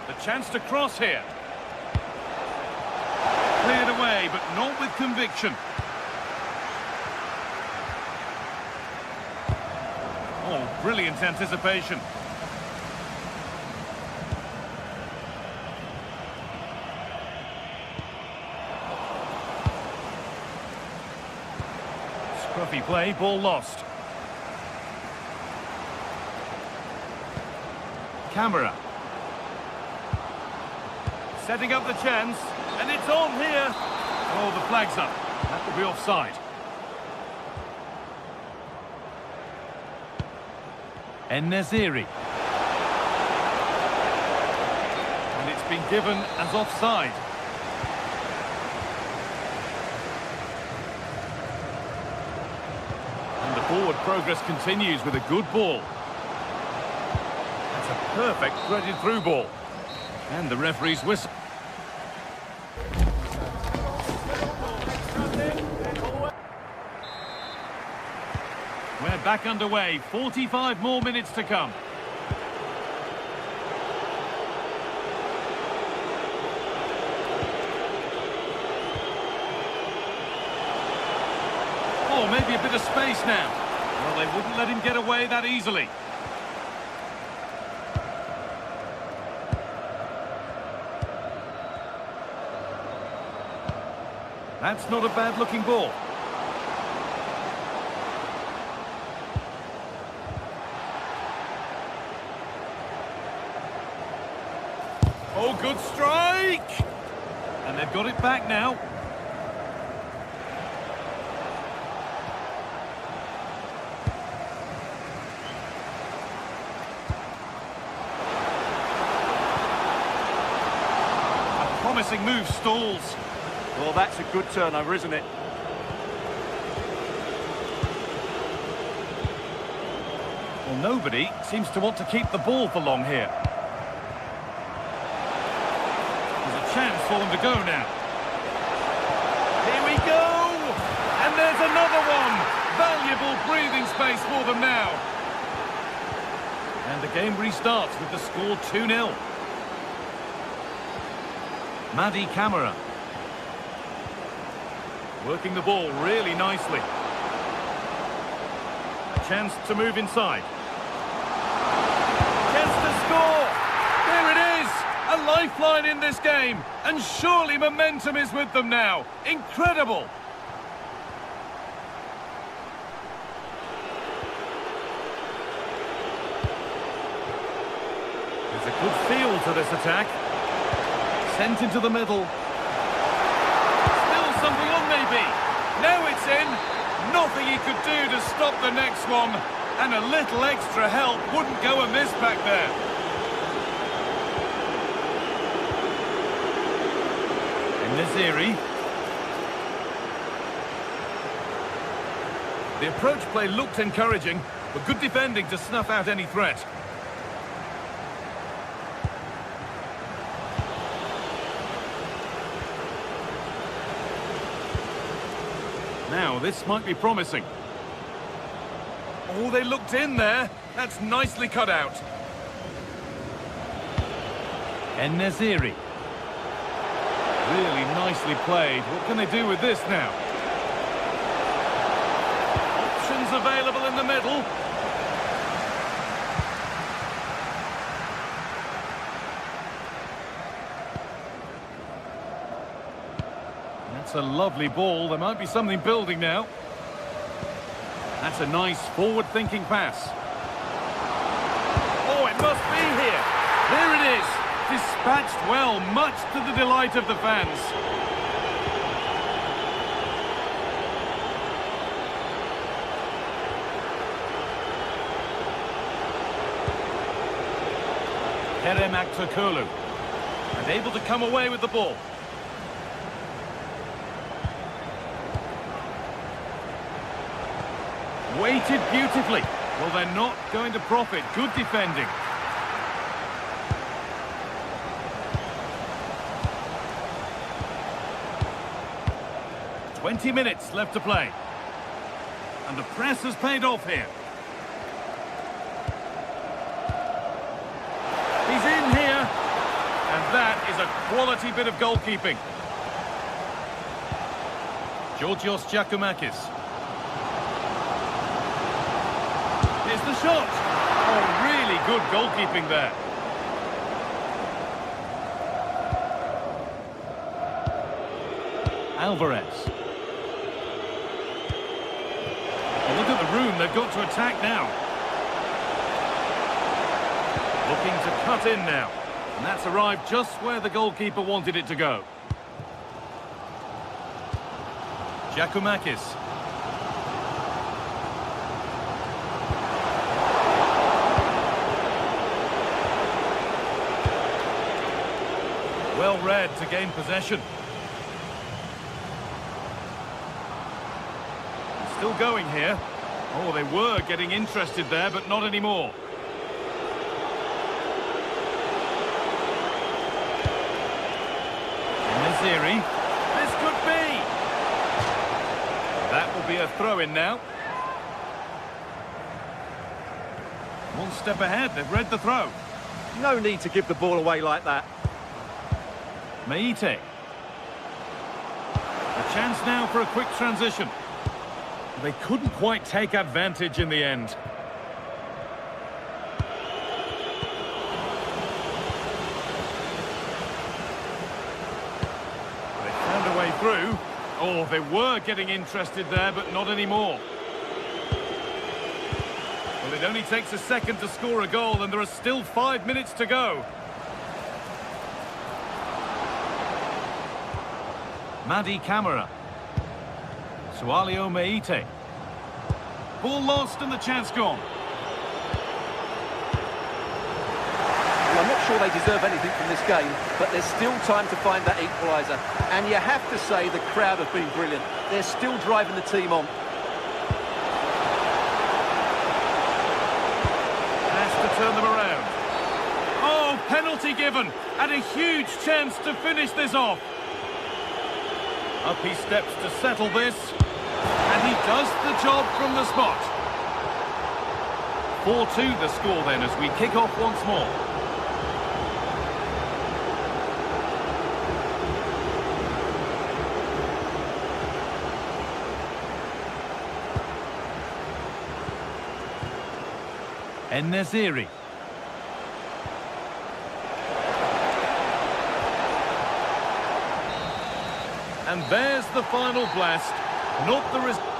The chance to cross here. Cleared away, but not with conviction. Oh, brilliant anticipation. Scruffy play, ball lost. Camera. Setting up the chance, and it's on here. Oh, the flag's up. That will be offside. En-Nesyri. And it's been given as offside. And the forward progress continues with a good ball. That's a perfect threaded through ball. And the referee's whistle. We're back underway. 45 more minutes to come. Oh, maybe a bit of space now. Well, they wouldn't let him get away that easily. That's not a bad-looking ball. Oh, good strike! And they've got it back now. A promising move stalls. Well, that's a good turnover, isn't it? Well, nobody seems to want to keep the ball for long here. There's a chance for them to go now. Here we go! And there's another one! Valuable breathing space for them now. And the game restarts with the score 2-0. Madi Camara. Working the ball really nicely. A chance to move inside. Chance to score! There it is! A lifeline in this game. And surely momentum is with them now. Incredible! There's a good feel to this attack. Sent into the middle. Something on maybe. Now it's in. Nothing he could do to stop the next one. And a little extra help wouldn't go amiss back there. En-Nesyri. The approach play looked encouraging, but good defending to snuff out any threat. Now, this might be promising. Oh, they looked in there. That's nicely cut out. En-Nesyri. Really nicely played. What can they do with this now? Options available in the middle. That's a lovely ball. There might be something building now. That's a nice forward-thinking pass. Oh, it must be here. There it is. Dispatched well, much to the delight of the fans. Kerem Aktürkoğlu. And able to come away with the ball. Weighted beautifully. Well, they're not going to profit. Good defending. 20 minutes left to play. And the press has paid off here. He's in here. And that is a quality bit of goalkeeping. Georgios Giacomakis. Here's the shot. Oh, really good goalkeeping there. Alvarez. Well, look at the room they've got to attack now. Looking to cut in now. And that's arrived just where the goalkeeper wanted it to go. Giacomakis. Well read to gain possession. Still going here. Oh, they were getting interested there, but not anymore. Naziri. This could be. That will be a throw-in now. One step ahead. They've read the throw. No need to give the ball away like that. Meite. A chance now for a quick transition. They couldn't quite take advantage in the end. They found a way through. Oh, they were getting interested there, but not anymore. Well, it only takes a second to score a goal, and there are still 5 minutes to go. Madi Camara. Sualio Meite. Ball lost and the chance gone. Well, I'm not sure they deserve anything from this game, but there's still time to find that equaliser. And you have to say the crowd have been brilliant. They're still driving the team on. Has to turn them around. Oh, penalty given, and a huge chance to finish this off. Up he steps to settle this, and he does the job from the spot. 4-2 the score then as we kick off once more. En-Nesyri. And there's the final blast. Not the result.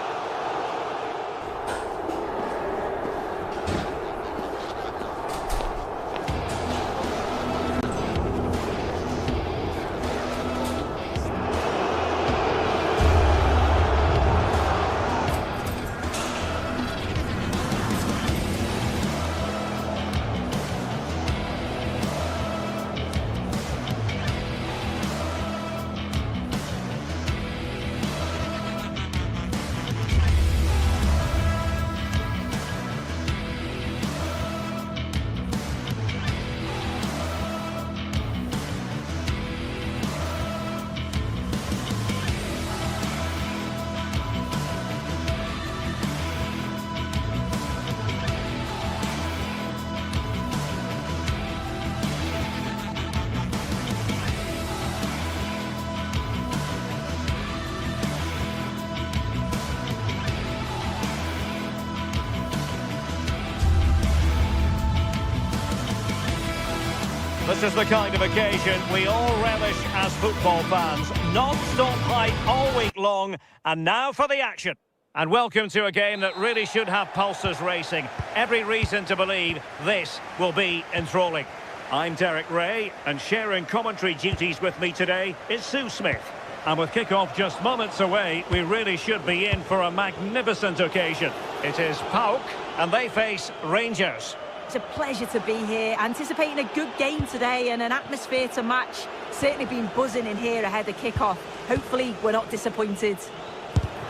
This is the kind of occasion we all relish as football fans. Non-stop hype all week long, and now for the action. And welcome to a game that really should have pulses racing. Every reason to believe this will be enthralling. I'm Derek Ray, and sharing commentary duties with me today is Sue Smith. And with kick-off just moments away, we really should be in for a magnificent occasion. It is PAOK, and they face Rangers. It's a pleasure to be here, anticipating a good game today and an atmosphere to match. Certainly been buzzing in here ahead of kick-off. Hopefully we're not disappointed.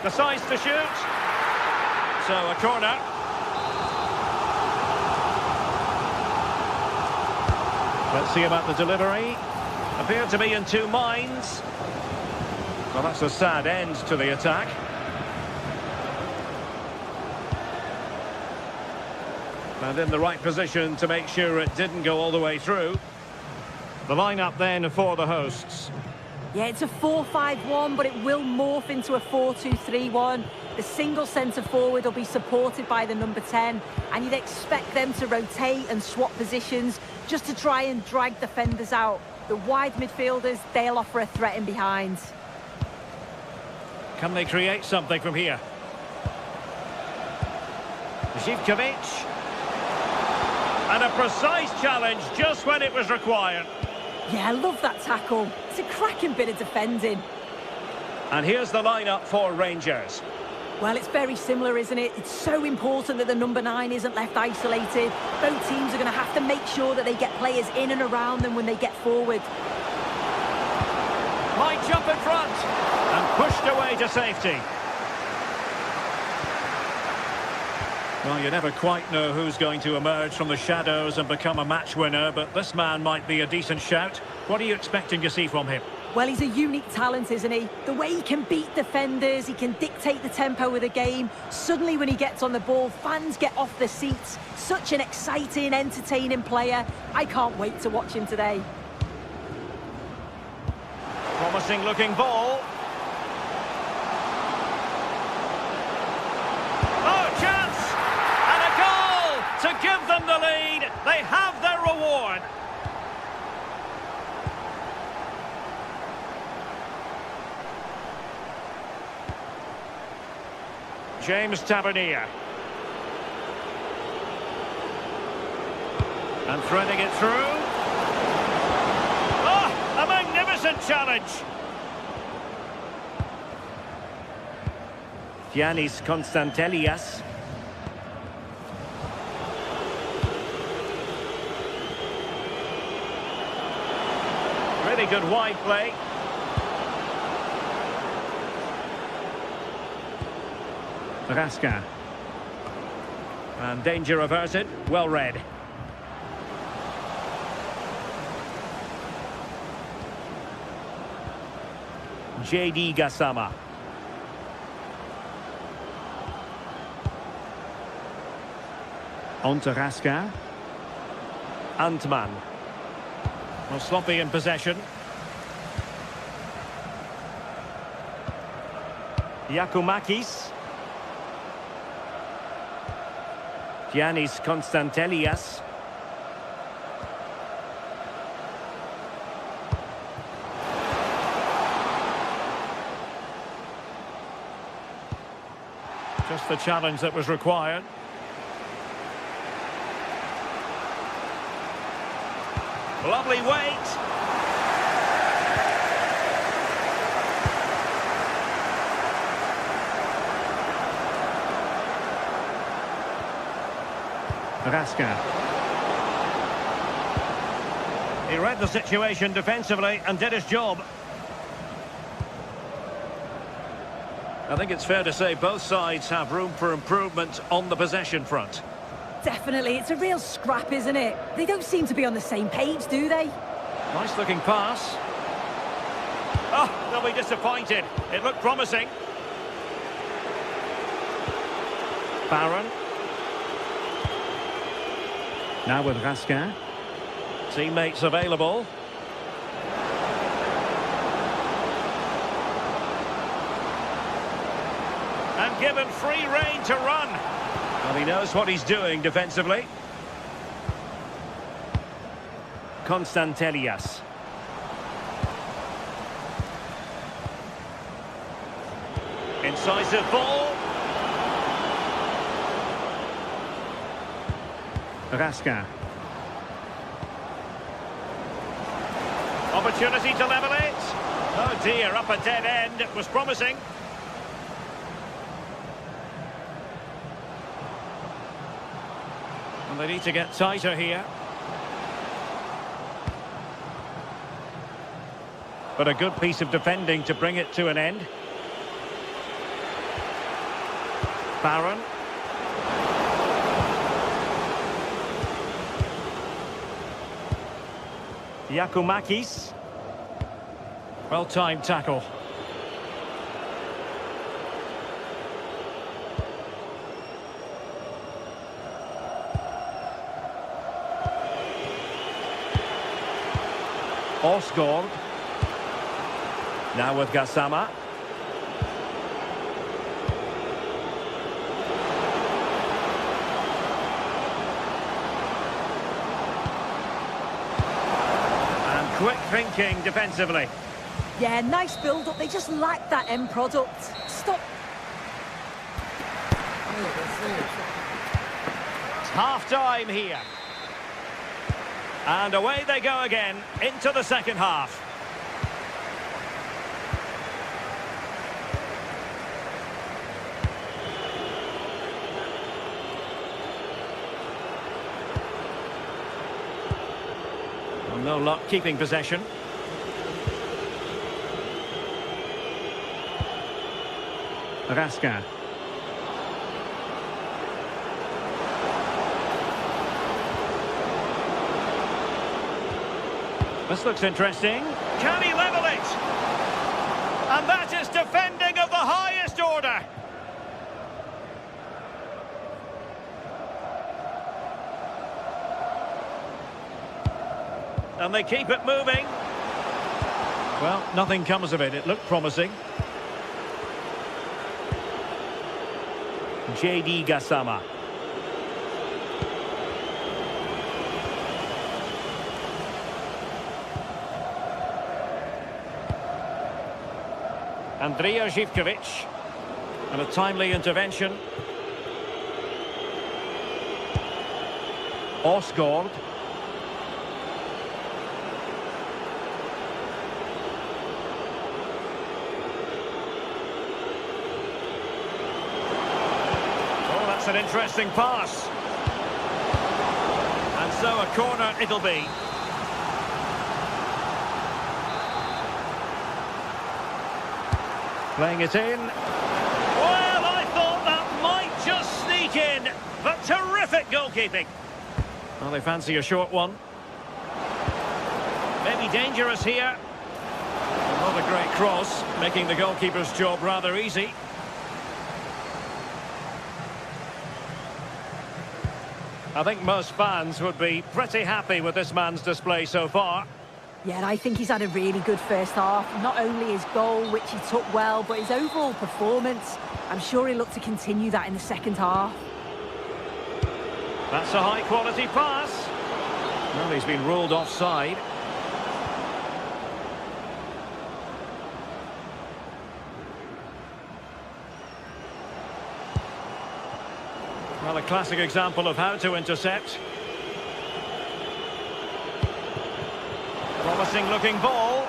Decides to shoot. So a corner. Let's see about the delivery. Appeared to be in two minds. Well, that's a sad end to the attack. And in the right position to make sure it didn't go all the way through. The lineup then for the hosts. Yeah, it's a 4-5-1, but it will morph into a 4-2-3-1. The single centre-forward will be supported by the number 10, and you'd expect them to rotate and swap positions just to try and drag defenders out. The wide midfielders, they'll offer a threat in behind. Can they create something from here? Zivkovic. And a precise challenge just when it was required. Yeah, I love that tackle. It's a cracking bit of defending. And here's the lineup for Rangers. Well, it's very similar, isn't it? It's so important that the number 9 isn't left isolated. Both teams are going to have to make sure that they get players in and around them when they get forward. Might jump in front. And pushed away to safety. Well, you never quite know who's going to emerge from the shadows and become a match winner, but this man might be a decent shout. What are you expecting to see from him? Well, he's a unique talent, isn't he? The way he can beat defenders, he can dictate the tempo of the game. Suddenly, when he gets on the ball, fans get off their seats. Such an exciting, entertaining player. I can't wait to watch him today. Promising looking ball. Oh, chance! And a goal to give them the lead. They have their reward. James Tavernier. And threading it through. Oh, a magnificent challenge. Giannis Konstantelias. Really good wide play. Raskin. And danger averted. Well read. JD Gassama. On to Raskin. Antman. Well, sloppy in possession. Yakumakis. Giannis Konstantelias. Just the challenge that was required. Lovely weight. Raskin. He read the situation defensively and did his job. I think it's fair to say both sides have room for improvement on the possession front. Definitely, it's a real scrap, isn't it? They don't seem to be on the same page, do they? Nice looking pass. Oh, they'll be disappointed. It looked promising. Barron. Now with Raskin. Teammates available. And given free rein to run. Well, he knows what he's doing defensively. Konstantelias. Incisive ball. Raskin. Opportunity to level it. Oh dear, up a dead end. It was promising. And they need to get tighter here. But a good piece of defending to bring it to an end. Barron. Yakumakis. Well-timed tackle. Osgård. Now with Gassama. And quick thinking defensively. Yeah, nice build-up. They just lack that end product. Stop. It's half-time here. And away they go again into the second half. Well, no luck keeping possession. Raskin. This looks interesting. Can he level it? And that is defending of the highest order. And they keep it moving. Well, nothing comes of it. It looked promising. J.D. Gassama. Andrija Živković. And a timely intervention. Osgård. Oh, that's an interesting pass. And so a corner it'll be. Playing it in. Well, I thought that might just sneak in, but terrific goalkeeping. Well, they fancy a short one. Maybe dangerous here. Not a great cross, making the goalkeeper's job rather easy. I think most fans would be pretty happy with this man's display so far. Yeah, and I think he's had a really good first half. Not only his goal, which he took well, but his overall performance. I'm sure he'll look to continue that in the second half. That's a high-quality pass. Well, he's been ruled offside. Well, a classic example of how to intercept. Promising looking ball.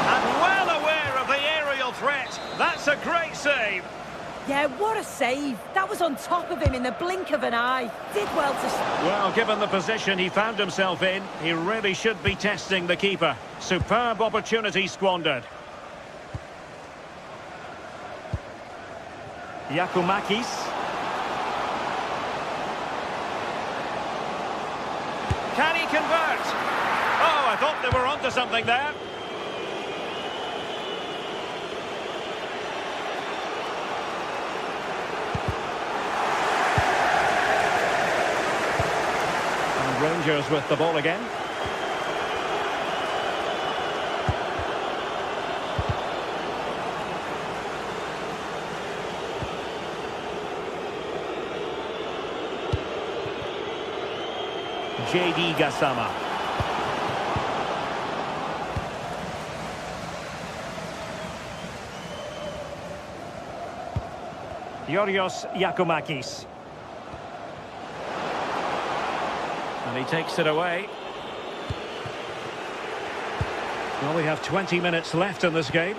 And well aware of the aerial threat. That's a great save. Yeah, what a save. That was on top of him in the blink of an eye. Did well to... Well, given the position he found himself in, he really should be testing the keeper. Superb opportunity squandered. Giacomakis. Can he convert? Oh, I thought they were onto something there. And Rangers with the ball again. J.D. Gassama. Yorios Giacomakis. And he takes it away. Well, we have 20 minutes left in this game.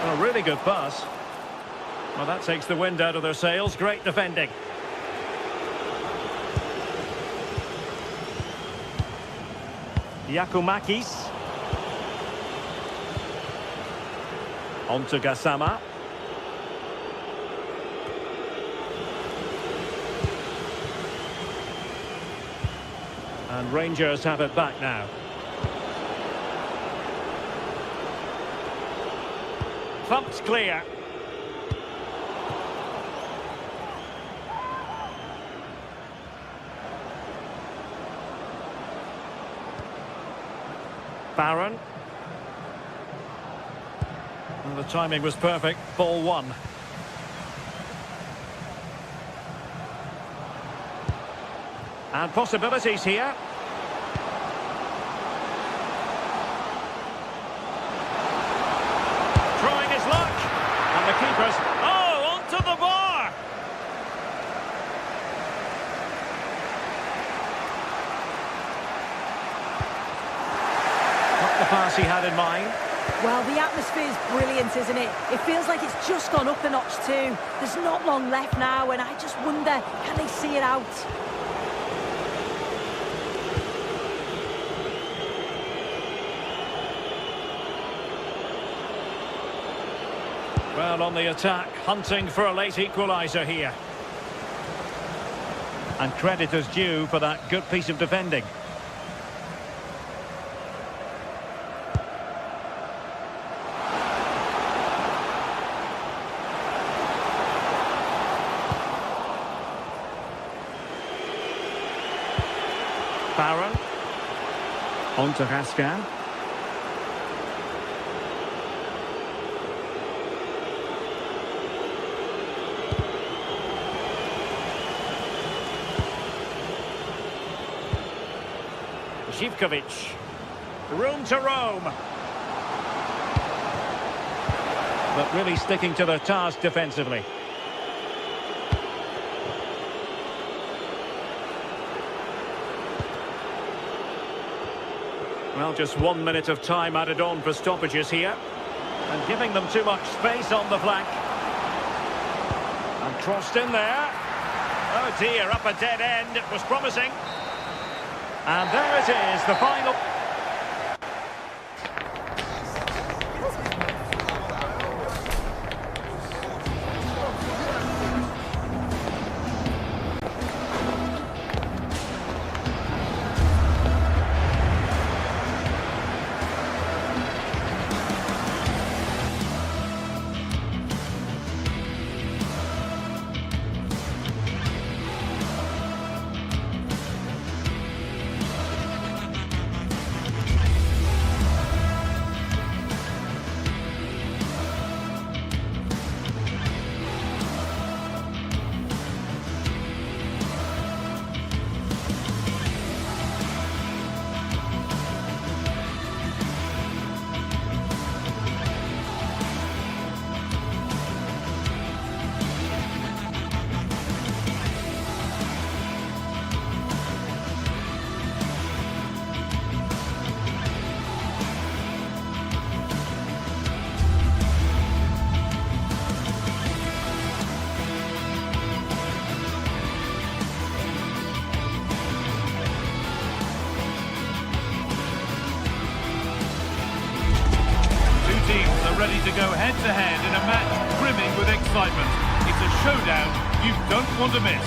A really good pass. Well, that takes the wind out of their sails. Great defending. Giacomakis. On to Gassama. And Rangers have it back now. Thumped clear. Barron. Well, the timing was perfect. Ball one. And possibilities here. Trying his luck. And the keeper's... Oh, onto the bar! Not the pass he had in mind. Well, the atmosphere's brilliant, isn't it? It feels like it's just gone up a notch too. There's not long left now, and I just wonder, can they see it out? Well, on the attack, hunting for a late equaliser here. And credit is due for that good piece of defending. Barron. On to Raskin. Zivkovic. Room to roam. But really sticking to their task defensively. Well, just 1 minute of time added on for stoppages here. And giving them too much space on the flank. And crossed in there. Oh dear, up a dead end. It was promising. And there it is, the final... Ready to go head-to-head in a match brimming with excitement. It's a showdown you don't want to miss.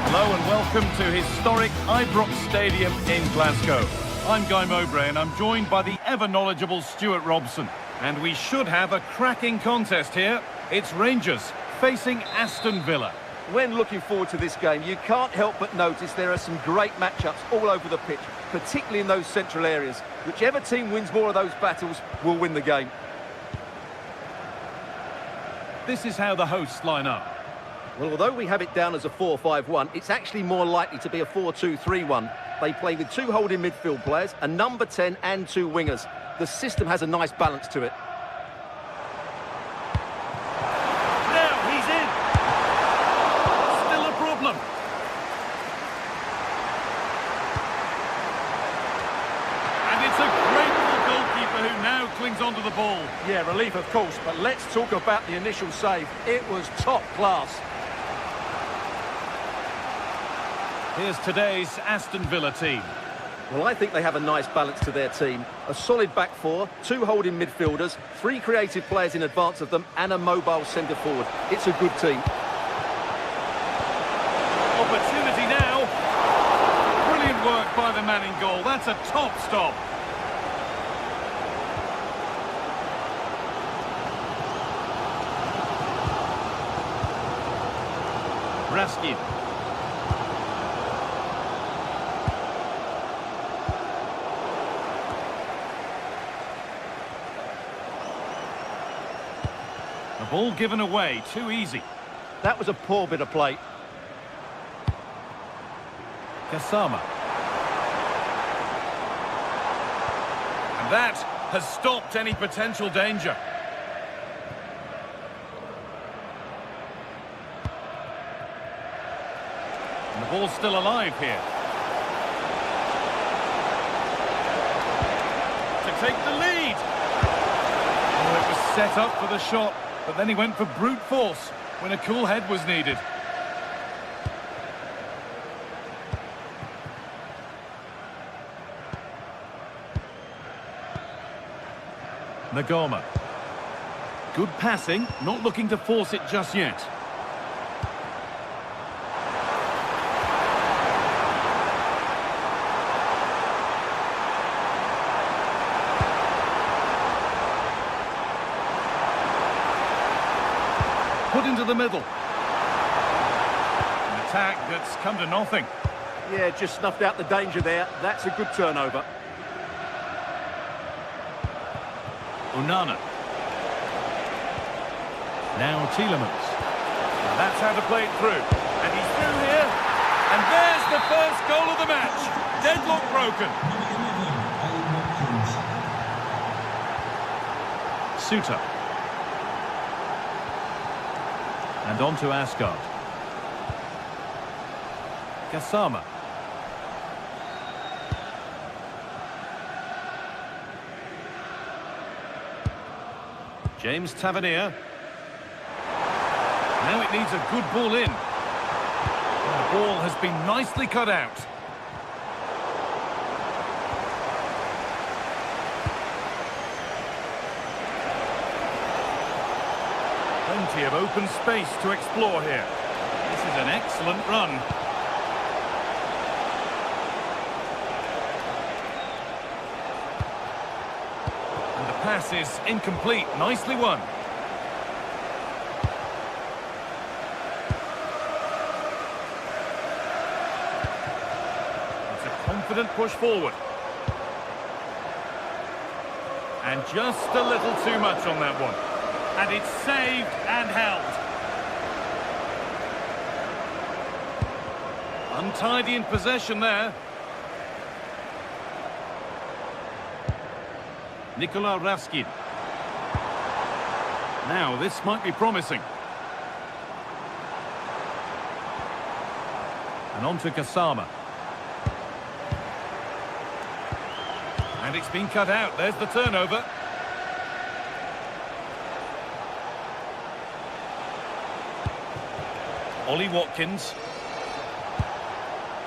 Hello and welcome to historic Ibrox Stadium in Glasgow. I'm Guy Mowbray and I'm joined by the ever-knowledgeable Stuart Robson. And we should have a cracking contest here. It's Rangers facing Aston Villa. When looking forward to this game, you can't help but notice there are some great matchups all over the pitch, particularly in those central areas. Whichever team wins more of those battles will win the game. This is how the hosts line up. Well, although we have it down as a 4-5-1, it's actually more likely to be a 4-2-3-1. They play with two holding midfield players, a number 10 and two wingers. The system has a nice balance to it. Now he's in. Still a problem. And it's a great little goalkeeper who now clings onto the ball. Yeah, relief of course, but let's talk about the initial save. It was top class. Here's today's Aston Villa team. Well, I think they have a nice balance to their team. A solid back four, two holding midfielders, three creative players in advance of them, and a mobile centre-forward. It's a good team. Opportunity now. Brilliant work by the man in goal. That's a top stop. Raskin. The ball given away, too easy. That was a poor bit of play. Kasama. And that has stopped any potential danger. And the ball's still alive here. To take the lead. Oh, it was set up for the shot, but then he went for brute force when a cool head was needed. Nagoma. Good passing, not looking to force it just yet. Put into the middle. An attack that's come to nothing. Yeah, just snuffed out the danger there. That's a good turnover. Onana. Now Tielemans. That's how to play it through. And he's through here. And there's the first goal of the match. Deadlock broken. Suter. And on to Asgard. Kasama. James Tavernier. Now it needs a good ball in. And the ball has been nicely cut out. Plenty of open space to explore here. This is an excellent run. Pass is incomplete. Nicely won. It's a confident push forward. And just a little too much on that one. And it's saved and held. Untidy in possession there. Nikola Raskin. Now, this might be promising. And on to Kasama. And it's been cut out. There's the turnover. Ollie Watkins.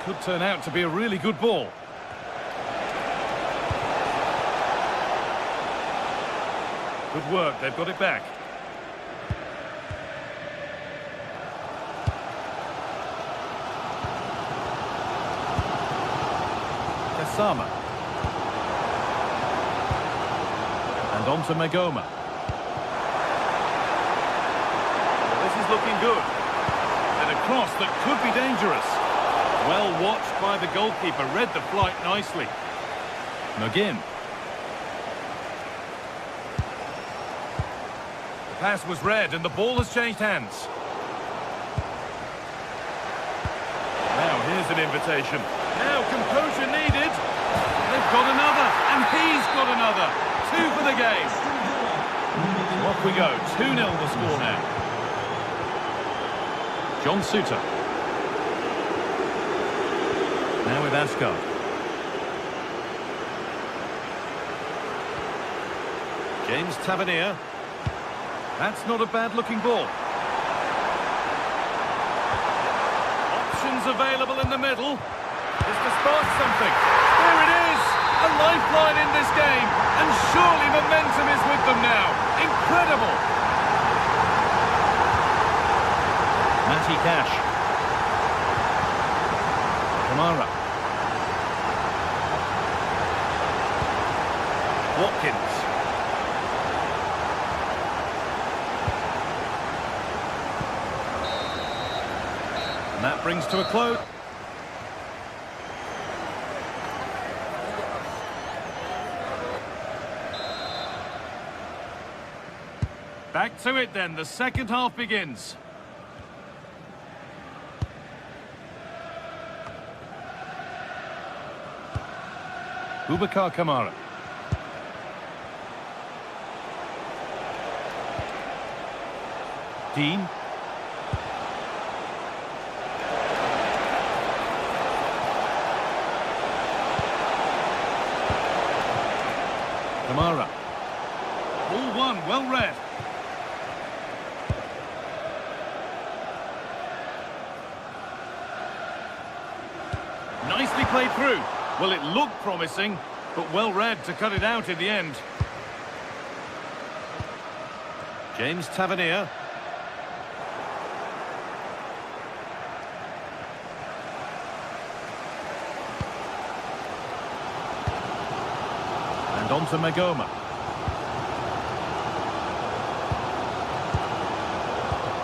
Could turn out to be a really good ball. Good work, they've got it back. Kasama. And on to Magoma. Well, this is looking good. And a cross that could be dangerous. Well watched by the goalkeeper, read the flight nicely. McGinn. Pass was read and the ball has changed hands. Now here's an invitation. Now composure needed. They've got another and he's got another. 2 for the game. Off we go. 2-0 the score now. John Suter. Now with Asgard. James Tavernier. That's not a bad-looking ball. Options available in the middle. Is to spark something. There it is! A lifeline in this game. And surely momentum is with them now. Incredible! Matty Cash. Kamara. Watkins. And that brings to a close. Back to it then, the second half begins. Boubacar Kamara. Dean. Kamara. Ball one, well read. Nicely played through. Well, it looked promising, but well read to cut it out in the end. James Tavernier. And on to Magoma.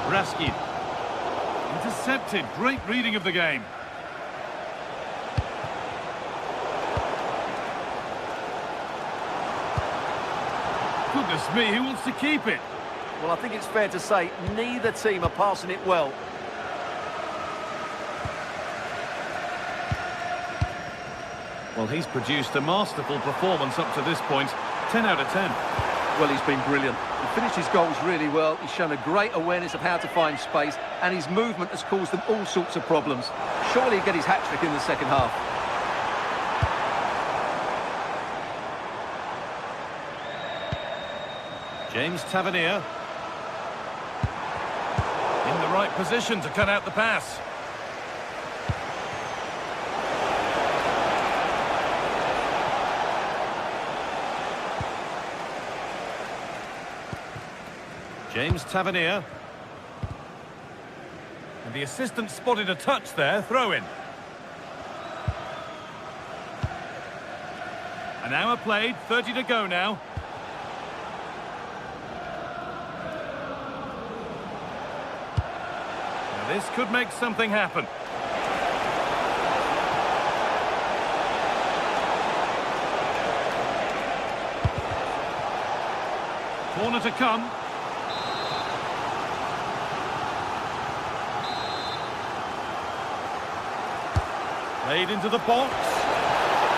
Raskin. Intercepted. Great reading of the game. Goodness me, who wants to keep it? Well, I think it's fair to say neither team are passing it well. Well, he's produced a masterful performance up to this point. 10 out of 10. Well, he's been brilliant. He finished his goals really well. He's shown a great awareness of how to find space, and his movement has caused them all sorts of problems. Surely he'll get his hat-trick in the second half. James Tavernier. In the right position to cut out the pass. James Tavernier. And the assistant spotted a touch there, throw in. An hour played, 30 to go now. Now this could make something happen. Corner to come. Played into the box,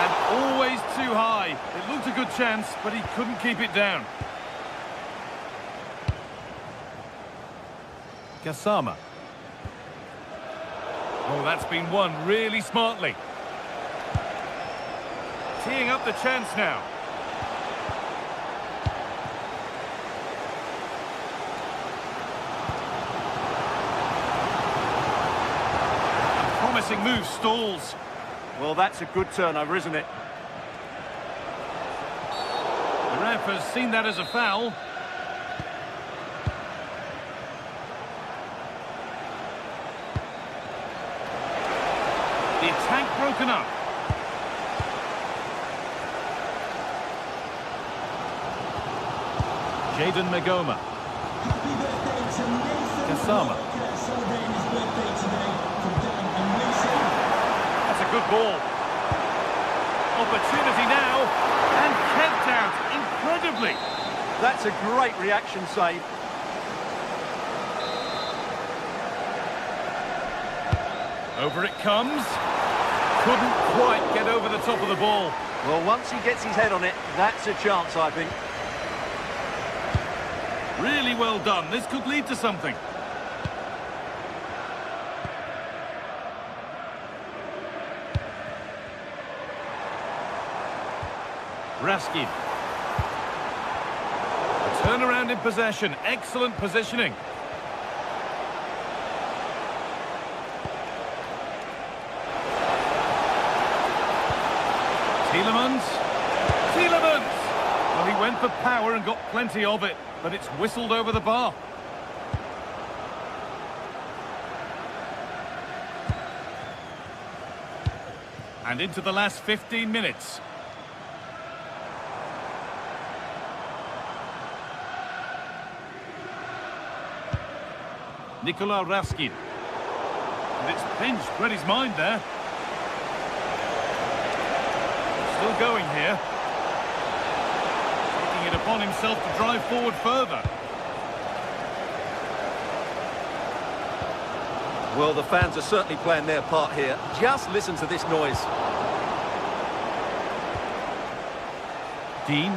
and always too high. It looked a good chance, but he couldn't keep it down. Gassama. Oh, that's been won really smartly. Teeing up the chance now. Promising move stalls. Well, that's a good turnover, isn't it? The ref has seen that as a foul. The attack broken up. Jadon Magoma. Gassama. Good ball. Opportunity now, and kept out incredibly. That's a great reaction save. Over it comes. Couldn't quite get over the top of the ball. Well, once he gets his head on it, that's a chance, I think. Really well done. This could lead to something. Raskin. A turnaround in possession. Excellent positioning. Tielemans. Well, he went for power and got plenty of it, but it's whistled over the bar. And into the last 15 minutes. Nikola Raskin. And it's pinched, read his mind there. Still going here. Taking it upon himself to drive forward further. Well, the fans are certainly playing their part here. Just listen to this noise. Dean.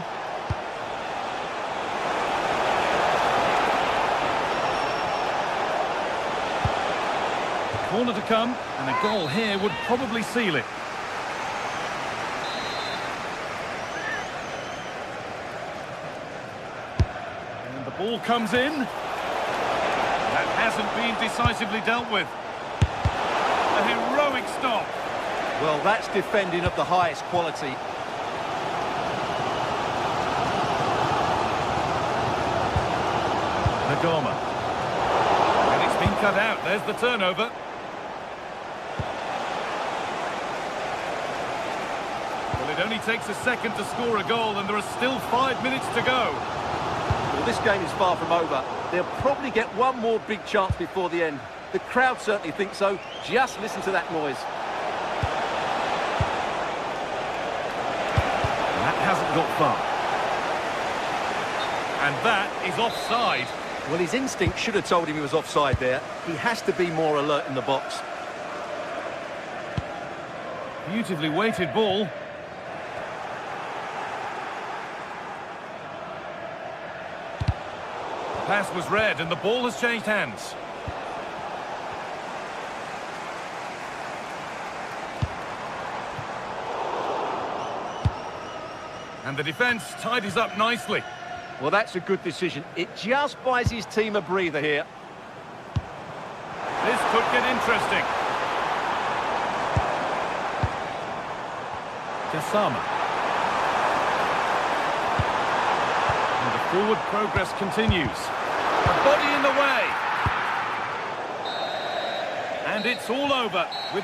Corner to come, and a goal here would probably seal it. And the ball comes in. That hasn't been decisively dealt with. A heroic stop. Well, that's defending of the highest quality. Nagoma. And it's been cut out. There's the turnover. Well, it only takes a second to score a goal, and there are still 5 minutes to go. Well, this game is far from over. They'll probably get one more big chance before the end. The crowd certainly think so. Just listen to that noise. That hasn't got far. And that is offside. Well, his instinct should have told him he was offside there. He has to be more alert in the box. Beautifully weighted ball. The pass was read and the ball has changed hands. And the defence tidies up nicely. Well, that's a good decision. It just buys his team a breather here. This could get interesting. Kasama. And the forward progress continues. A body in the way. And it's all over with...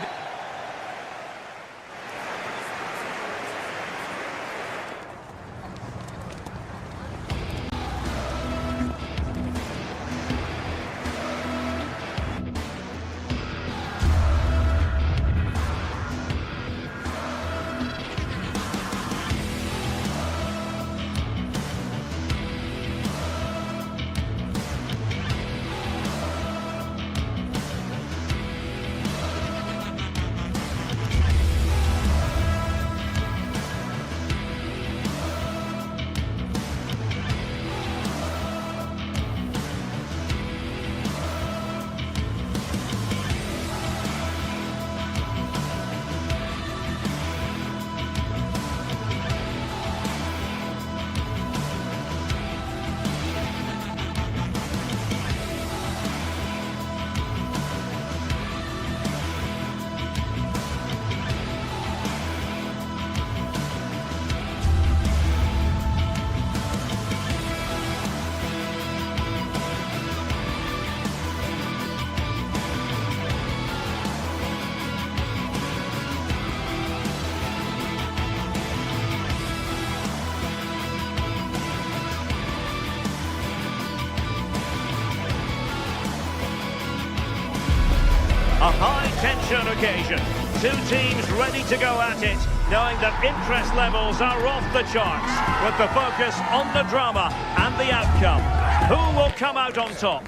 A high-tension occasion. Two teams ready to go at it, knowing that interest levels are off the charts, with the focus on the drama and the outcome. Who will come out on top?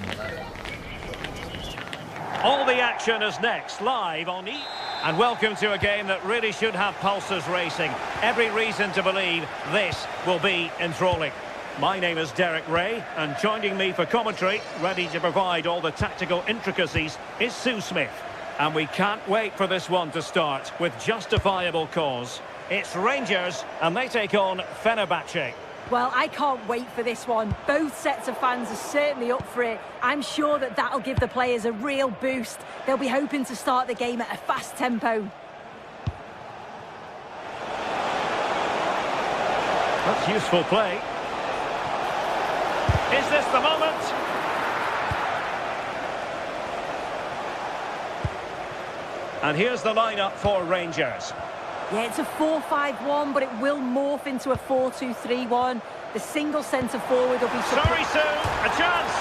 All the action is next, live on E! And welcome to a game that really should have pulses racing. Every reason to believe this will be enthralling. My name is Derek Ray, and joining me for commentary, ready to provide all the tactical intricacies, is Sue Smith. And we can't wait for this one to start with justifiable cause. It's Rangers, and they take on Fenerbahce. Well, I can't wait for this one. Both sets of fans are certainly up for it. I'm sure that that'll give the players a real boost. They'll be hoping to start the game at a fast tempo. That's useful play. Is this the moment? And here's the lineup for Rangers. Yeah, it's a 4-5-1, but it will morph into a 4-2-3-1. The single centre forward will be... Sorry, Sue, a chance!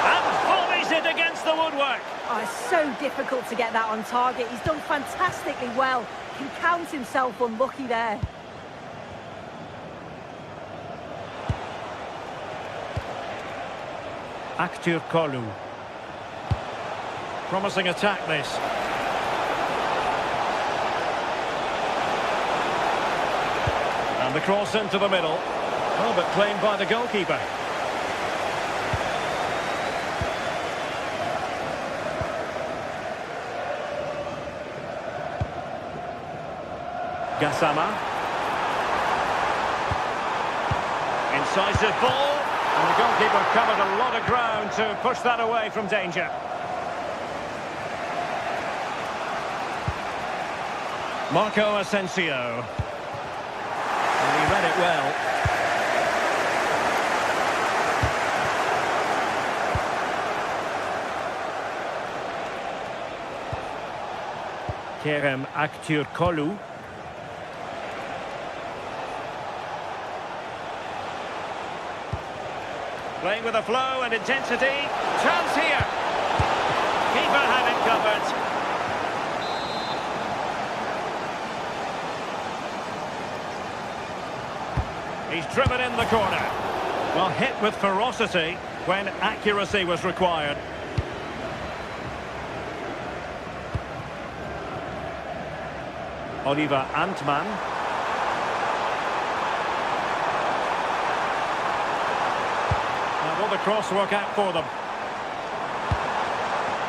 And volleys it against the woodwork. Oh, it's so difficult to get that on target. He's done fantastically well. Can count himself unlucky there. Aktürkoğlu. Promising attack, this. And the cross into the middle. Oh, but claimed by the goalkeeper. Gassama. Incisive ball. And the goalkeeper covered a lot of ground to push that away from danger. Marco Asensio. And he read it well. Kerem Aktürkoğlu. Playing with a flow and intensity. Chance here. Keeper had it covered. He's driven in the corner. Well, hit with ferocity when accuracy was required. Oliver Antman. Now will the cross work out for them?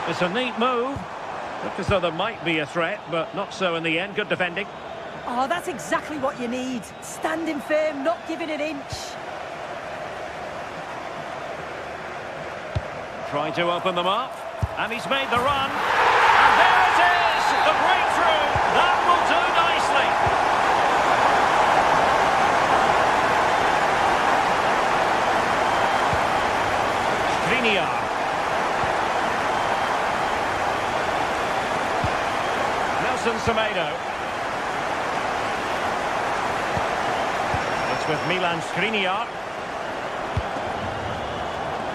It's a neat move. Looked as though there might be a threat, but not so in the end. Good defending. Oh, that's exactly what you need. Standing firm, not giving an inch. Trying to open them up. And he's made the run. And there it is! The breakthrough! That will do nicely. Skriniar. Nelson Semedo. It's with Milan Skriniar.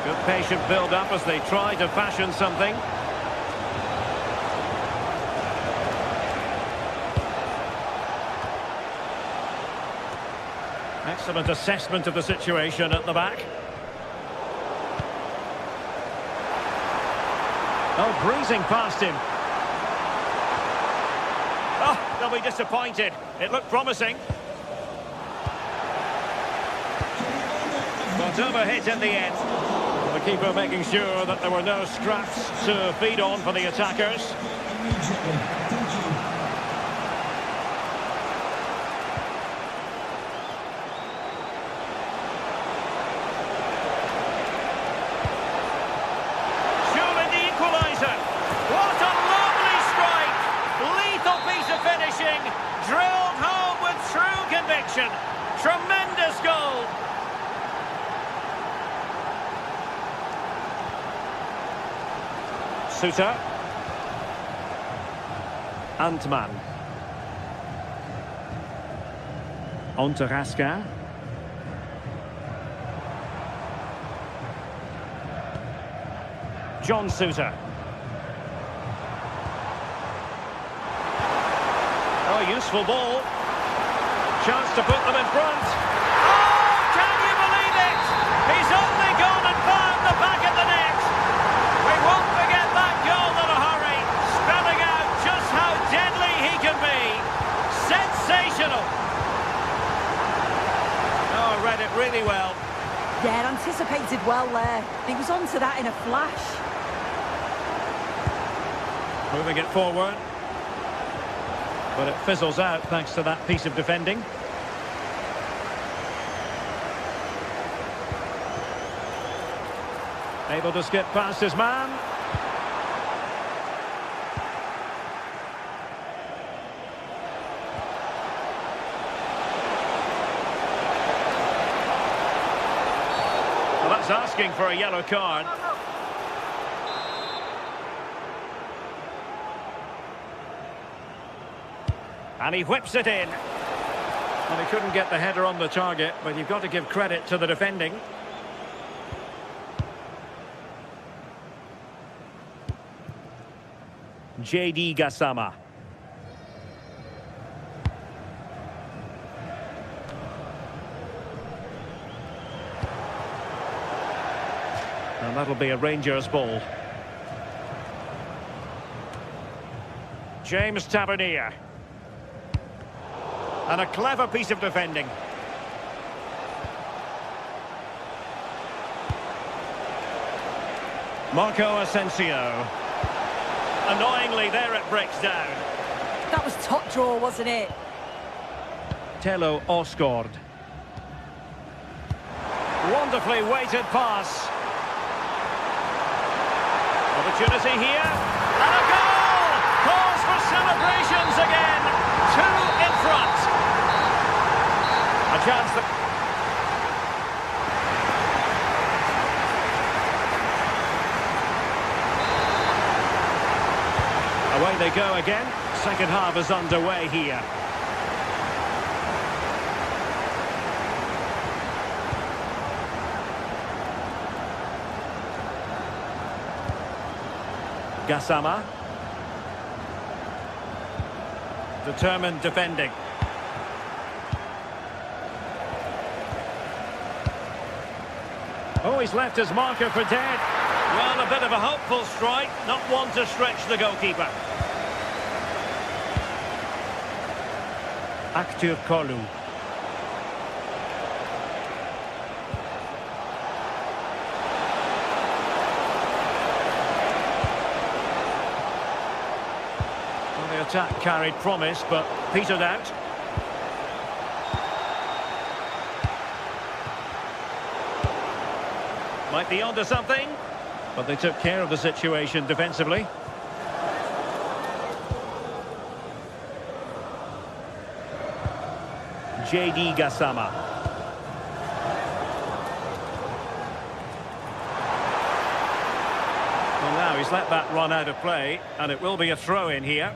Good patient build-up as they try to fashion something. Excellent assessment of the situation at the back. Oh, breezing past him. Oh, they'll be disappointed. It looked promising. But overhit in the end. The keeper making sure that there were no scraps to feed on for the attackers. Surely the equaliser. What a lovely strike! Lethal piece of finishing. Drilled home with true conviction. Tremendous goal. Suter. Antman. On to Raska. John Suter. Oh, useful ball. Chance to put them in front. Oh, can you believe it? He's only gone and found the back of the net. We won't forget that goal in a hurry, spelling out just how deadly he can be. Sensational. Oh, read it really well. Yeah, anticipated well there. He was onto that in a flash. Moving it forward. But it fizzles out thanks to that piece of defending. Able to skip past his man. Well, that's asking for a yellow card. And he whips it in. And he couldn't get the header on the target, but you've got to give credit to the defending. JD Gassama. And that'll be a Rangers ball. James Tavernier. And a clever piece of defending. Marco Asensio. Annoyingly, there it breaks down. That was top draw, wasn't it? Tello Osgård. Wonderfully weighted pass. Opportunity here. And a goal! Cause for celebrations again. 2 in front. A chance that... Away they go again. Second half is underway here. Gassama. Determined defending. Oh, he's left his marker for dead. Well, a bit of a hopeful strike, not one to stretch the goalkeeper. Aktür Kolu. Well, the attack carried promise, but petered out. Might be onto something, but they took care of the situation defensively. JD Gassama. Well, now he's let that run out of play, and it will be a throw-in here.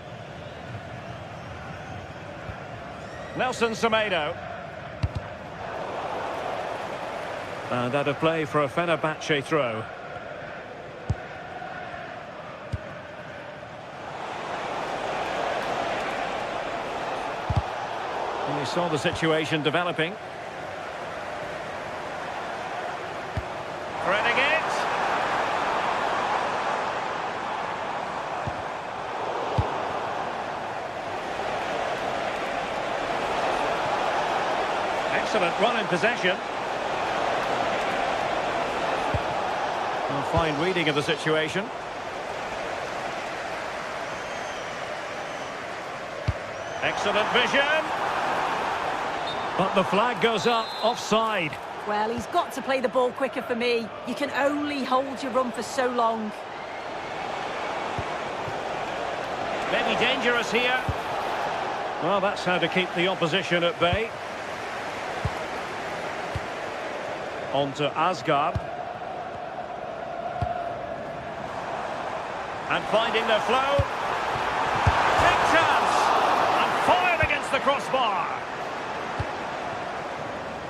Nelson Semedo. And out of play for a Fenerbahce throw. And we saw the situation developing. Threading it. Excellent run in possession. A fine reading of the situation. Excellent vision. But the flag goes up, offside. Well, he's got to play the ball quicker for me. You can only hold your run for so long. Maybe dangerous here. Well, that's how to keep the opposition at bay. On to Asgard. And finding the flow. Big chance. And fired against the crossbar.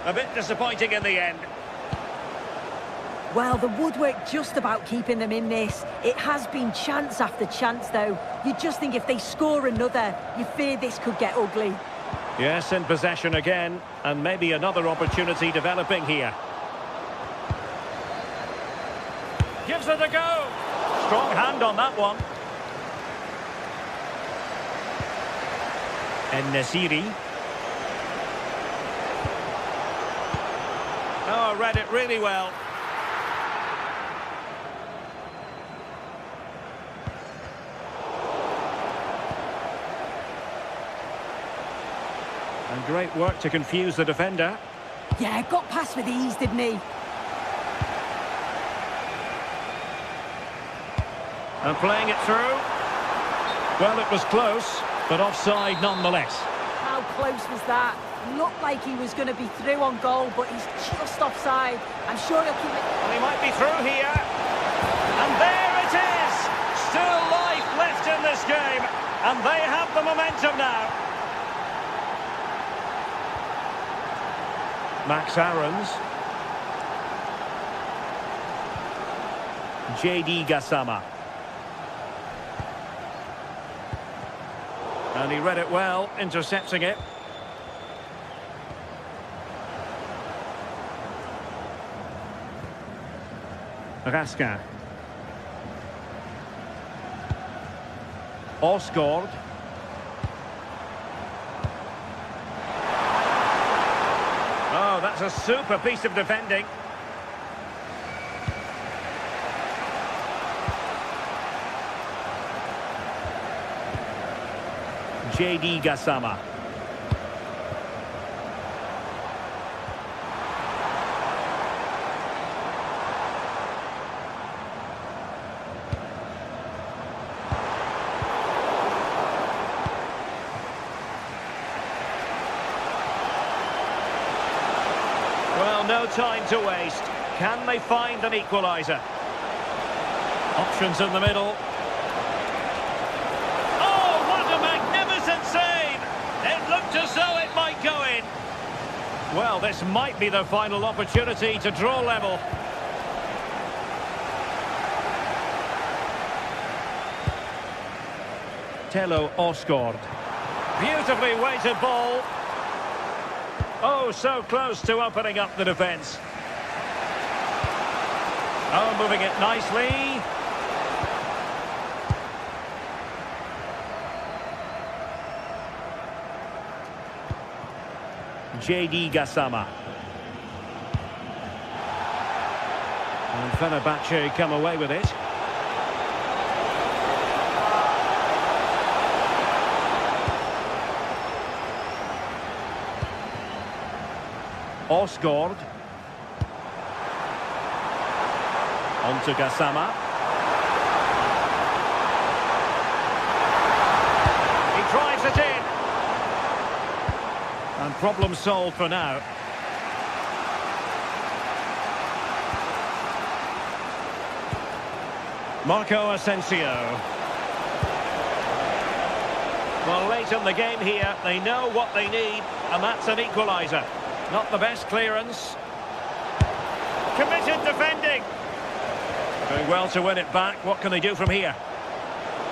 A bit disappointing in the end. Well, the woodwork just about keeping them in this. It has been chance after chance, though. You just think if they score another, you fear this could get ugly. Yes, in possession again. And maybe another opportunity developing here. Gives it a go. Strong hand on that one. En-Nesyri. Oh, read it really well. And great work to confuse the defender. Yeah, got past with ease, didn't he? And playing it through. Well, it was close, but offside nonetheless. How close was that? Looked like he was going to be through on goal, but he's just offside. I'm sure he'll keep it. Well, he might be through here. And there it is! Still life left in this game. And they have the momentum now. Max Aarons. JD Gassama. And he read it well, intercepting it. Raska. Osgård. That's a super piece of defending. JD Gassama. Well, no time to waste. Can they find an equaliser? Options in the middle. Oh, what a magnificent save! It looked as though it might go in. Well, this might be the final opportunity to draw level. Tello Osgård. Beautifully weighted ball. Oh, so close to opening up the defence. Oh, moving it nicely. JD Gassama. And Fenerbahce come away with it. Osgård. On to Gassama. He drives it in. And problem solved for now. Marco Asensio. Well, late in the game here, they know what they need, and that's an equaliser. Not the best clearance. Committed defending. Doing well to win it back. What can they do from here?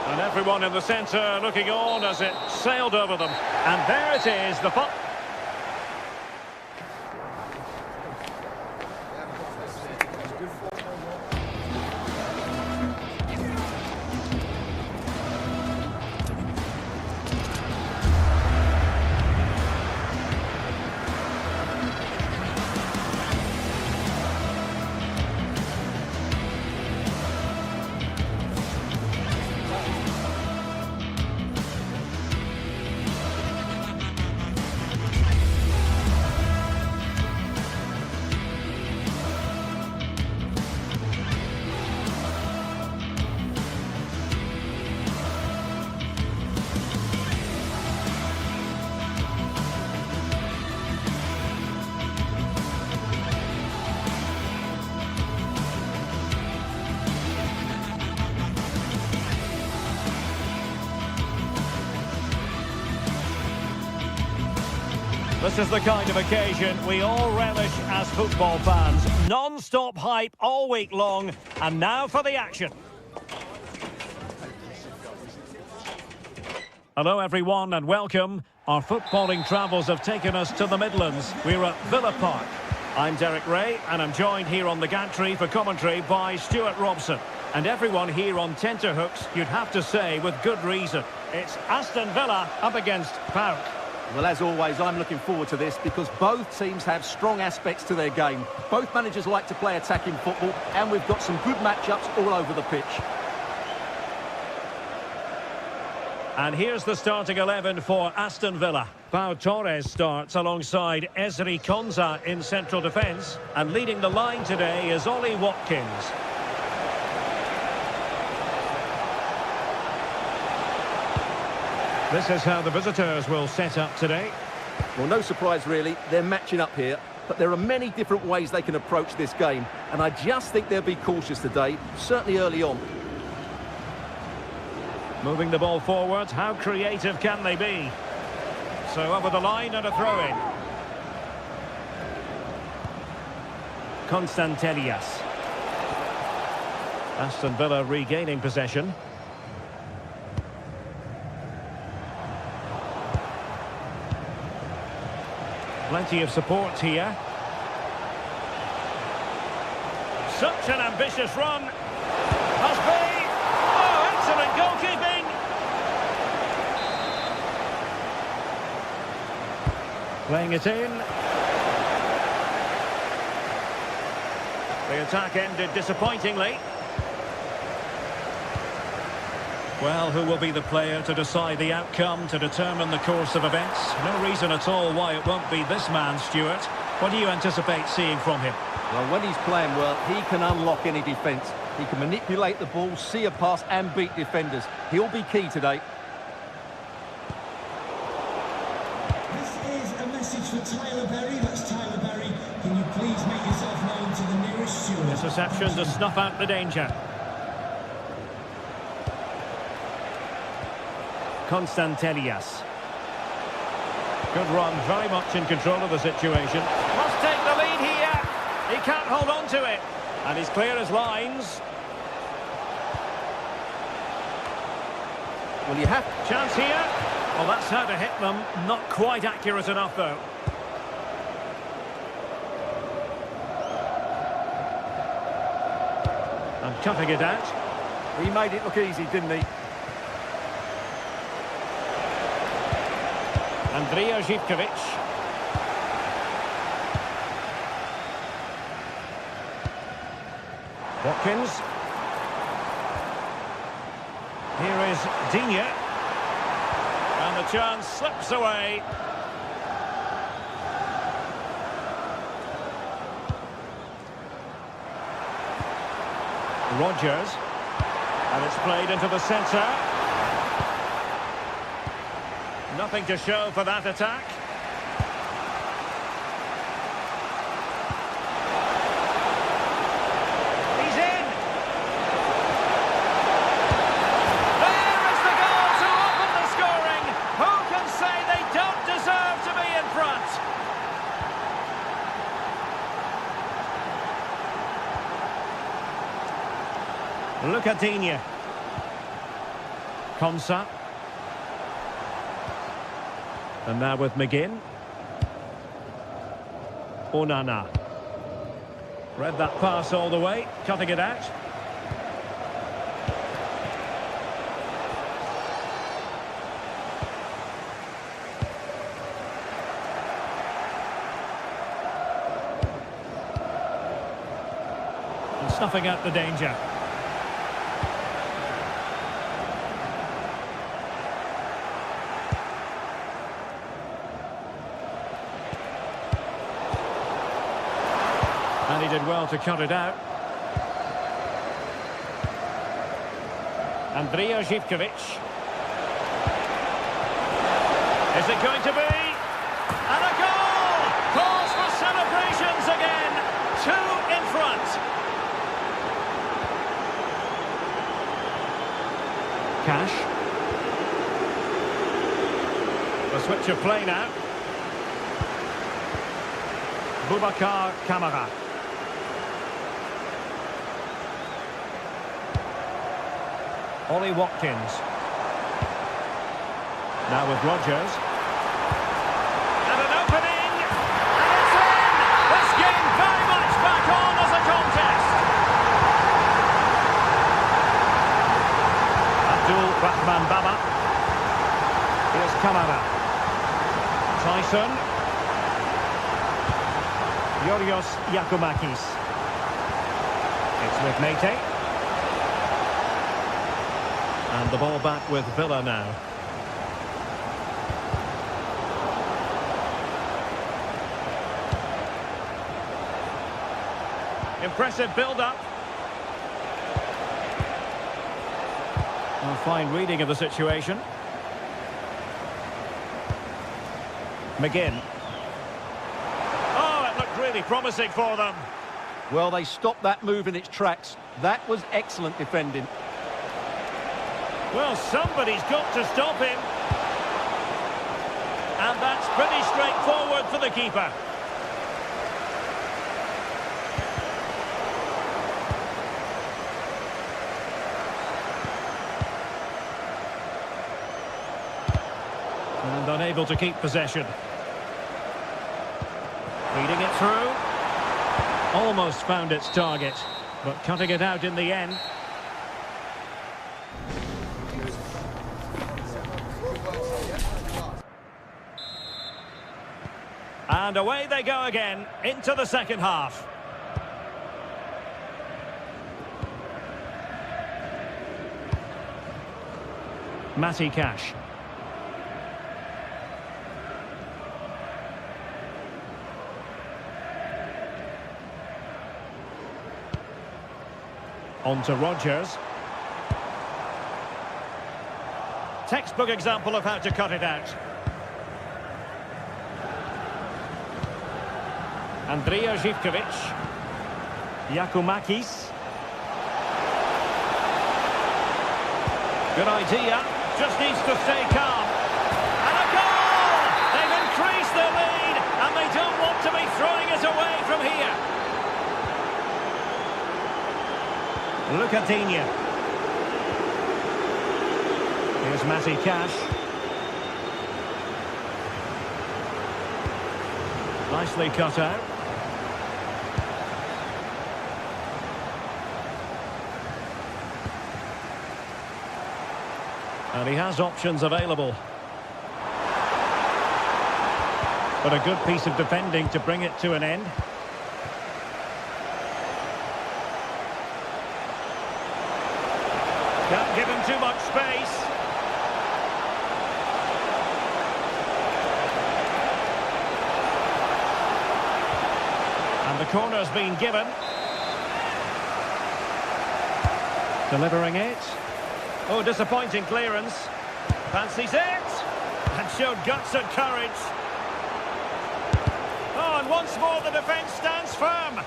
And everyone in the centre looking on as it sailed over them. And there it is, the puck. This is the kind of occasion we all relish as football fans. Non-stop hype all week long, and now for the action. Hello everyone and welcome. Our footballing travels have taken us to the Midlands. We're at Villa Park. I'm Derek Ray and I'm joined here on the gantry for commentary by Stuart Robson. And everyone here on tenterhooks, you'd have to say with good reason. It's Aston Villa up against PAOK. Well, as always, I'm looking forward to this because both teams have strong aspects to their game. Both managers like to play attacking football, and we've got some good matchups all over the pitch. And here's the starting 11 for Aston Villa. Pau Torres starts alongside Ezri Konsa in central defence. And leading the line today is Ollie Watkins. This is how the visitors will set up today. Well, no surprise really, they're matching up here, but there are many different ways they can approach this game, and I just think they'll be cautious today, certainly early on. Moving the ball forward, how creative can they be? So over the line and a throw-in. Constantelias. Aston Villa regaining possession. Plenty of support here. Such an ambitious run. Must be. Oh, excellent goalkeeping. Playing it in. The attack ended disappointingly. Well, who will be the player to decide the outcome, to determine the course of events? No reason at all why it won't be this man, Stuart. What do you anticipate seeing from him? Well, when he's playing well, he can unlock any defence. He can manipulate the ball, see a pass and beat defenders. He'll be key today. This is a message for Tyler Berry. That's Tyler Berry. Can you please make yourself known to the nearest steward? Interception to snuff out the danger. Constantelias. Good run, very much in control of the situation. Must take the lead here. He can't hold on to it. And he's clear as lines. Well, you have... Chance here. Well, that's how to hit them. Not quite accurate enough, though. And cutting it out. He made it look easy, didn't he? Andrija Živković. Watkins. Here is Digne. And the chance slips away. Rodgers. And it's played into the centre. Nothing to show for that attack. He's in. There is the goal to open the scoring. Who can say they don't deserve to be in front? Look at Digne. Konsa. And now with McGinn. Onana. Read that pass all the way, cutting it out. And snuffing out the danger. And he did well to cut it out. Andrija Živković. Is it going to be? And a goal! Calls for celebrations again. 2 in front. Cash. The switch of play now. Boubacar Kamara. Ollie Watkins. Now with Rodgers. And an opening! And it's in! This game very much back on as a contest! Abdul Rahman Baba. Here's Kamara. Tyson. Yorios Yakumakis. It's with Mate. And the ball back with Villa now. Impressive build-up. A fine reading of the situation. McGinn. Oh, it looked really promising for them. Well, they stopped that move in its tracks. That was excellent defending. Well, somebody's got to stop him. And that's pretty straightforward for the keeper. And unable to keep possession. Feeding it through. Almost found its target, but cutting it out in the end. And away they go again, into the second half. Matty Cash. On to Rodgers. Textbook example of how to cut it out. Andrija Zivkovic. Giacomakis. Good idea. Just needs to stay calm. And a goal! They've increased their lead, and they don't want to be throwing it away from here. Lucatinha. Here's Matty Cash. Nicely cut out. And he has options available. But a good piece of defending to bring it to an end. Can't give him too much space. And the corner's been given. Delivering it. Oh, disappointing clearance. Fancies it. And showed guts and courage. Oh, and once more the defence stands firm.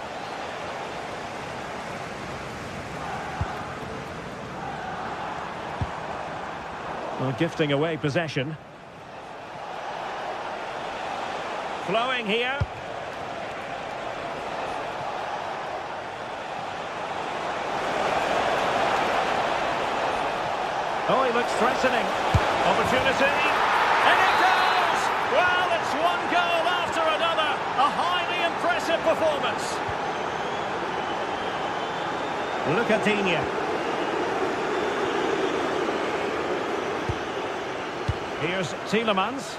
Well, gifting away possession. Flowing here. Oh, he looks threatening. Opportunity. And it goes! Well, it's one goal after another. A highly impressive performance. Lucatinha. Here's Tielemans.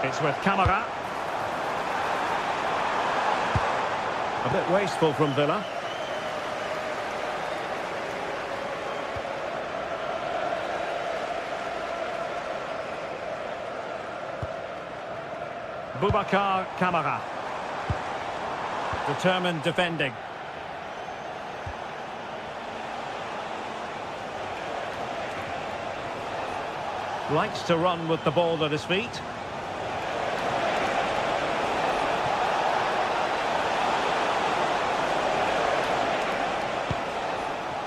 It's with Camara. A bit wasteful from Villa. Boubacar Camara. Determined defending. Likes to run with the ball at his feet.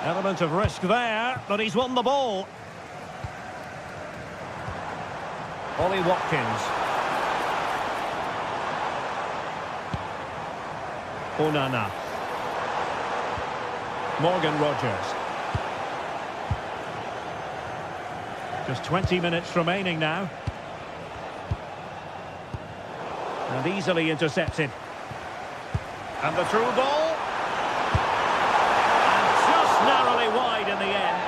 Element of risk there, but he's won the ball. Ollie Watkins. Onana. Morgan Rogers. Just 20 minutes remaining now. And easily intercepted. And the through ball. Narrowly wide in the end.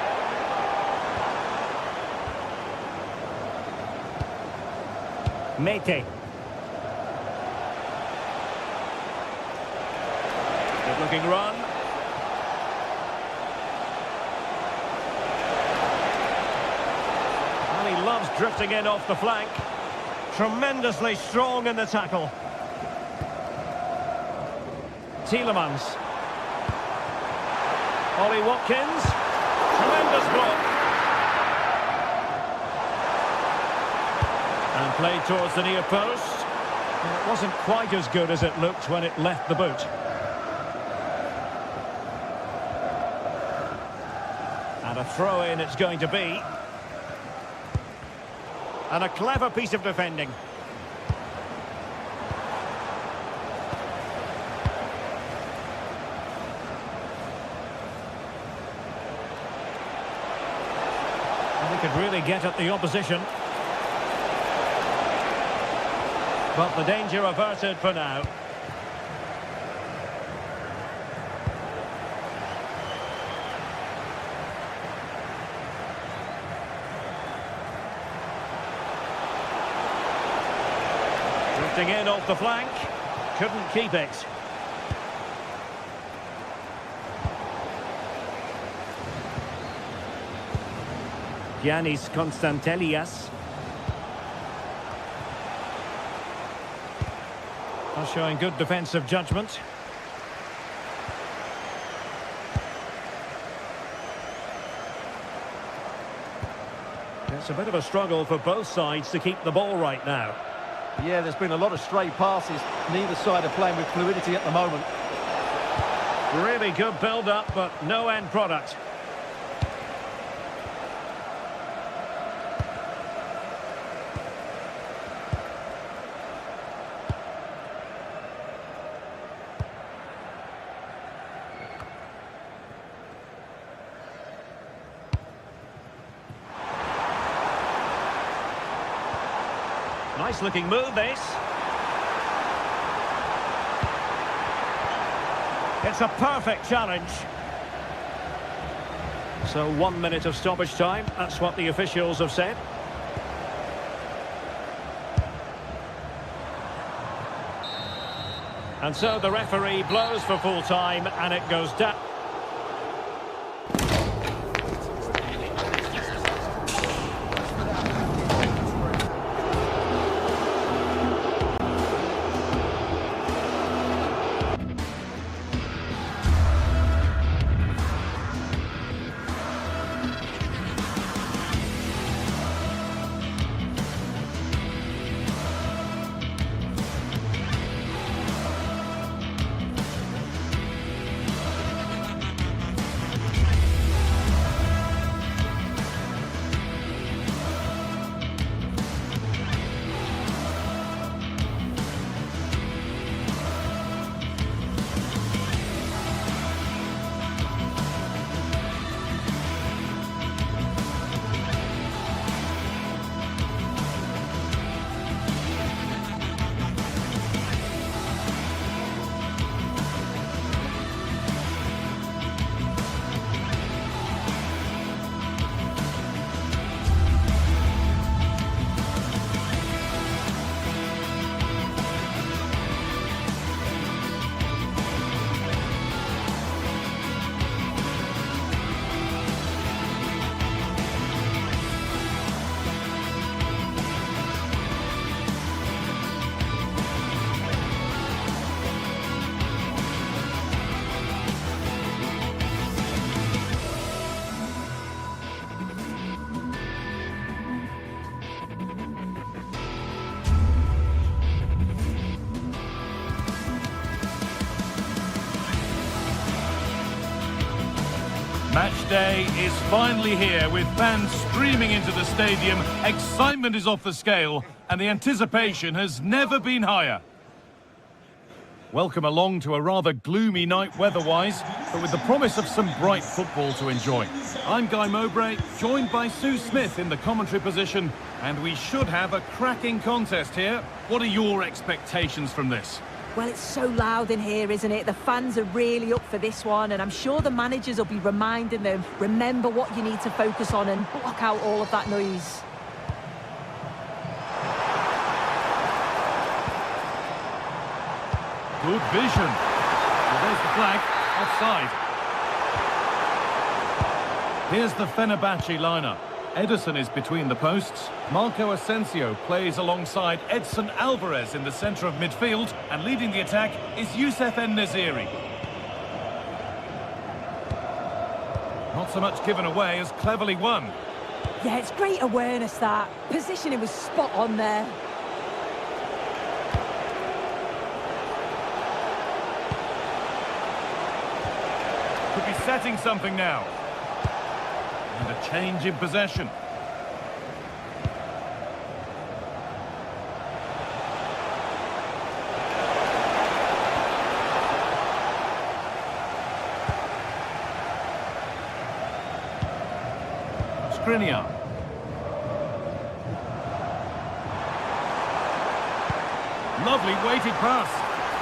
Mete. Good looking run. And he loves drifting in off the flank. Tremendously strong in the tackle. Tielemans. Ollie Watkins, tremendous block. And played towards the near post. And it wasn't quite as good as it looked when it left the boot. And a throw-in it's going to be. And a clever piece of defending. Could really get at the opposition. But the danger averted for now. Drifting in off the flank. Couldn't keep it. Giannis Konstantelias. Showing good defensive judgment. It's a bit of a struggle for both sides to keep the ball right now. Yeah, there's been a lot of stray passes. Neither side are playing with fluidity at the moment. Really good build-up, but no end product. Nice looking move, this. It's a perfect challenge. So 1 minute of stoppage time. That's what the officials have said. And so the referee blows for full time and it goes down. Match day is finally here with fans streaming into the stadium. Excitement is off the scale and the anticipation has never been higher. Welcome along to a rather gloomy night weather-wise, but with the promise of some bright football to enjoy. I'm Guy Mowbray, joined by Sue Smith in the commentary position, and we should have a cracking contest here. What are your expectations from this? Well, it's so loud in here, isn't it? The fans are really up for this one, and I'm sure the managers will be reminding them, remember what you need to focus on and block out all of that noise. Good vision. Well, there's the flag. Offside. Here's the Fenerbahce lineup. Ederson is between the posts. Marco Asensio plays alongside Edson Alvarez in the centre of midfield, and leading the attack is Youssef En-Nesyri. Not so much given away as cleverly won. Yeah, it's great awareness, that. Positioning was spot on there. Could be setting something now. And a change in possession. Skriniar. Lovely weighted pass,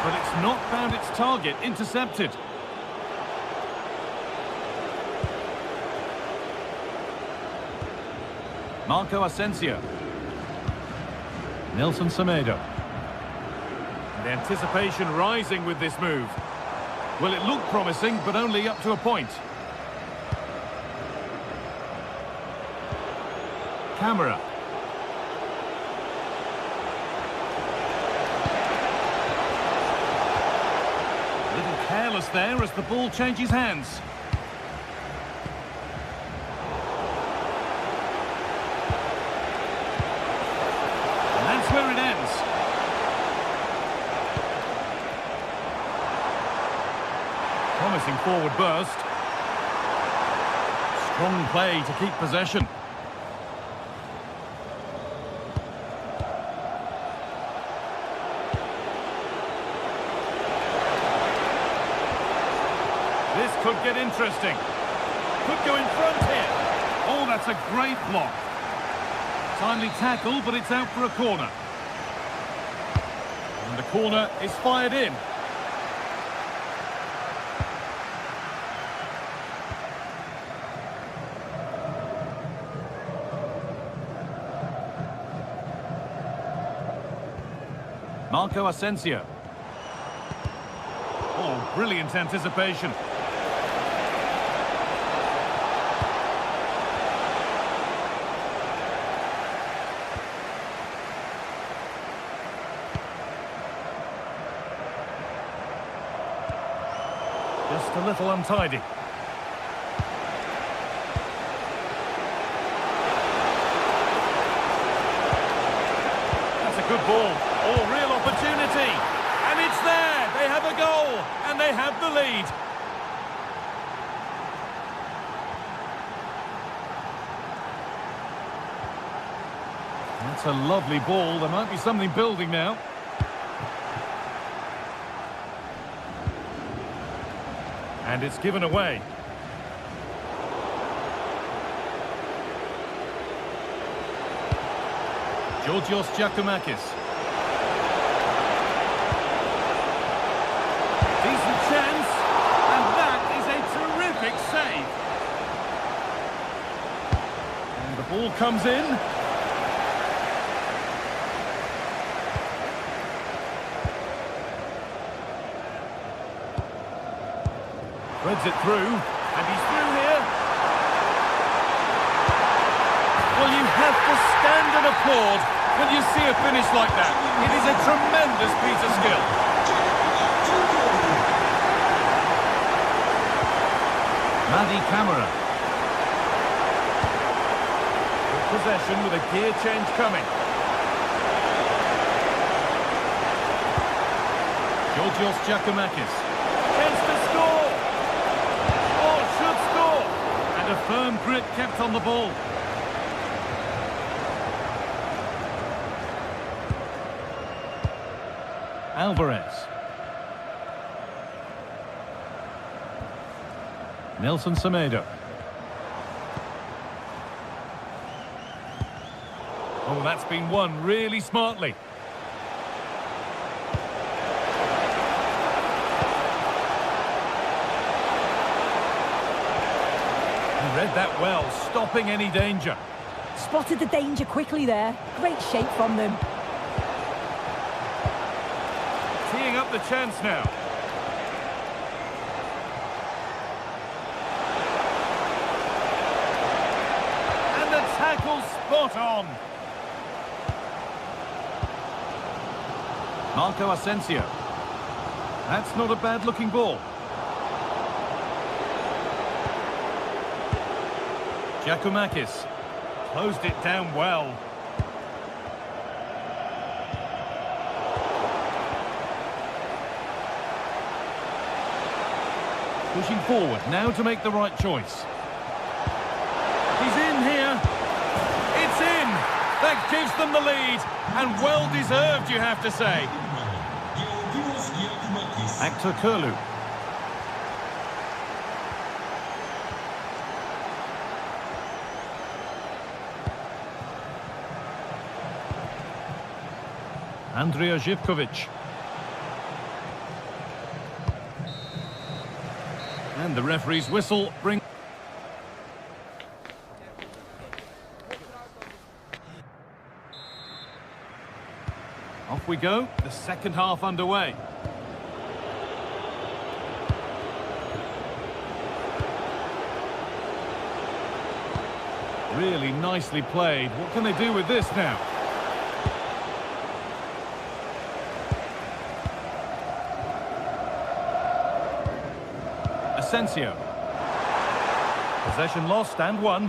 but it's not found its target. Intercepted. Marco Asensio. Nelson Semedo. The anticipation rising with this move. Well, it looked promising, but only up to a point. Camera. A little careless there as the ball changes hands. And that's where it ends. Promising forward burst. Strong play to keep possession. This could get interesting. Could go in front here. Oh, that's a great block. Timely tackle, but it's out for a corner. And the corner is fired in. Marco Asensio. Oh, brilliant anticipation. Just a little untidy. That's a good ball. Oh, real opportunity. And it's there. They have a goal. And they have the lead. That's a lovely ball. There might be something building now. And it's given away. Georgios Giacomakis. Decent chance, and that is a terrific save. And the ball comes in. Threads it through, and he's through here. Well, you have to stand and applaud when you see a finish like that. It is a tremendous piece of skill. Madi Camera. Possession with a gear change coming. Georgios Giacomakis. Chance to score. Oh, should score. And a firm grip kept on the ball. Alvarez. Nelson Semedo. Oh, that's been won really smartly. He read that well, stopping any danger. Spotted the danger quickly there. Great shape from them. Teeing up the chance now. And the tackle spot on. Marco Asensio. That's not a bad looking ball. Giacomakis closed it down well. Pushing forward, now to make the right choice. He's in here. It's in. That gives them the lead. And well-deserved, you have to say. Actor Kurlu. Andrija Živković. And the referee's whistle brings... Off we go, the second half underway. Really nicely played. What can they do with this now? Asensio. Possession lost and won.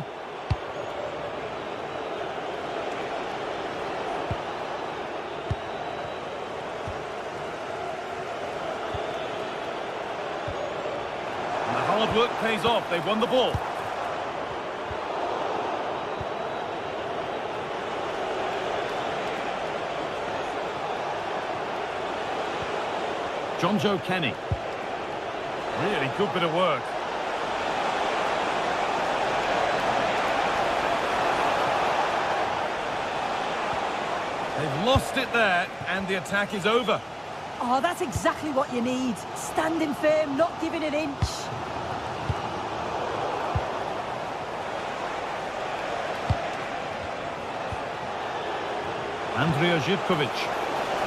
And the hard work pays off. They've won the ball. Joe Kenny. Really good bit of work. They've lost it there, and the attack is over. Oh, that's exactly what you need. Standing firm, not giving an inch. Andrija Živković.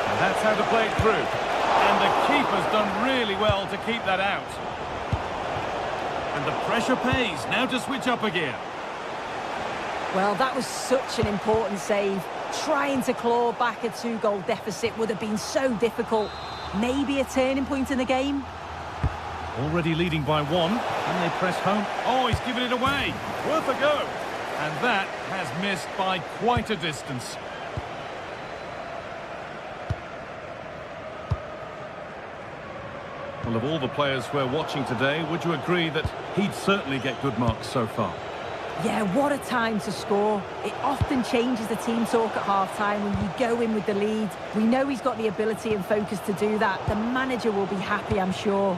And that's how to play it through. And the keeper's done really well to keep that out. And the pressure pays. Now to switch up a gear. Well, that was such an important save. Trying to claw back a 2-goal deficit would have been so difficult. Maybe a turning point in the game. Already leading by 1. Can they press home? Oh, he's given it away. Worth a go. And that has missed by quite a distance. Well, of all the players we're watching today, would you agree that he'd certainly get good marks so far? Yeah, what a time to score. It often changes the team talk at half-time when you go in with the lead. We know he's got the ability and focus to do that. The manager will be happy, I'm sure.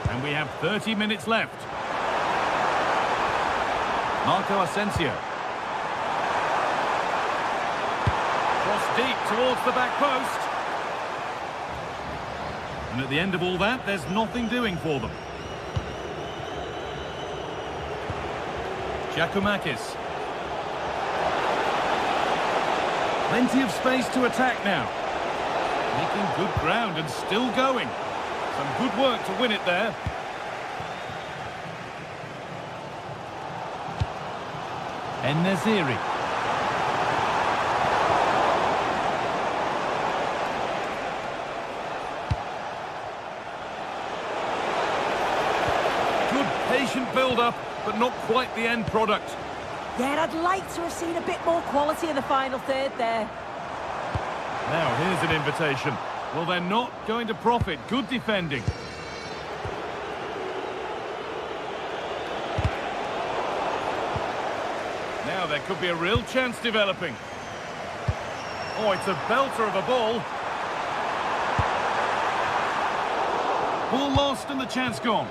And we have 30 minutes left. Marco Asensio. Cross deep towards the back post. And at the end of all that, there's nothing doing for them. Giacomakis. Plenty of space to attack now. Making good ground and still going. Some good work to win it there. En-Nesyri. Good patient build-up, but not quite the end product. Yeah, I'd like to have seen a bit more quality in the final third there. Now, here's an invitation. Well, they're not going to profit. Good defending. Now, there could be a real chance developing. Oh, it's a belter of a ball. Ball lost and the chance gone.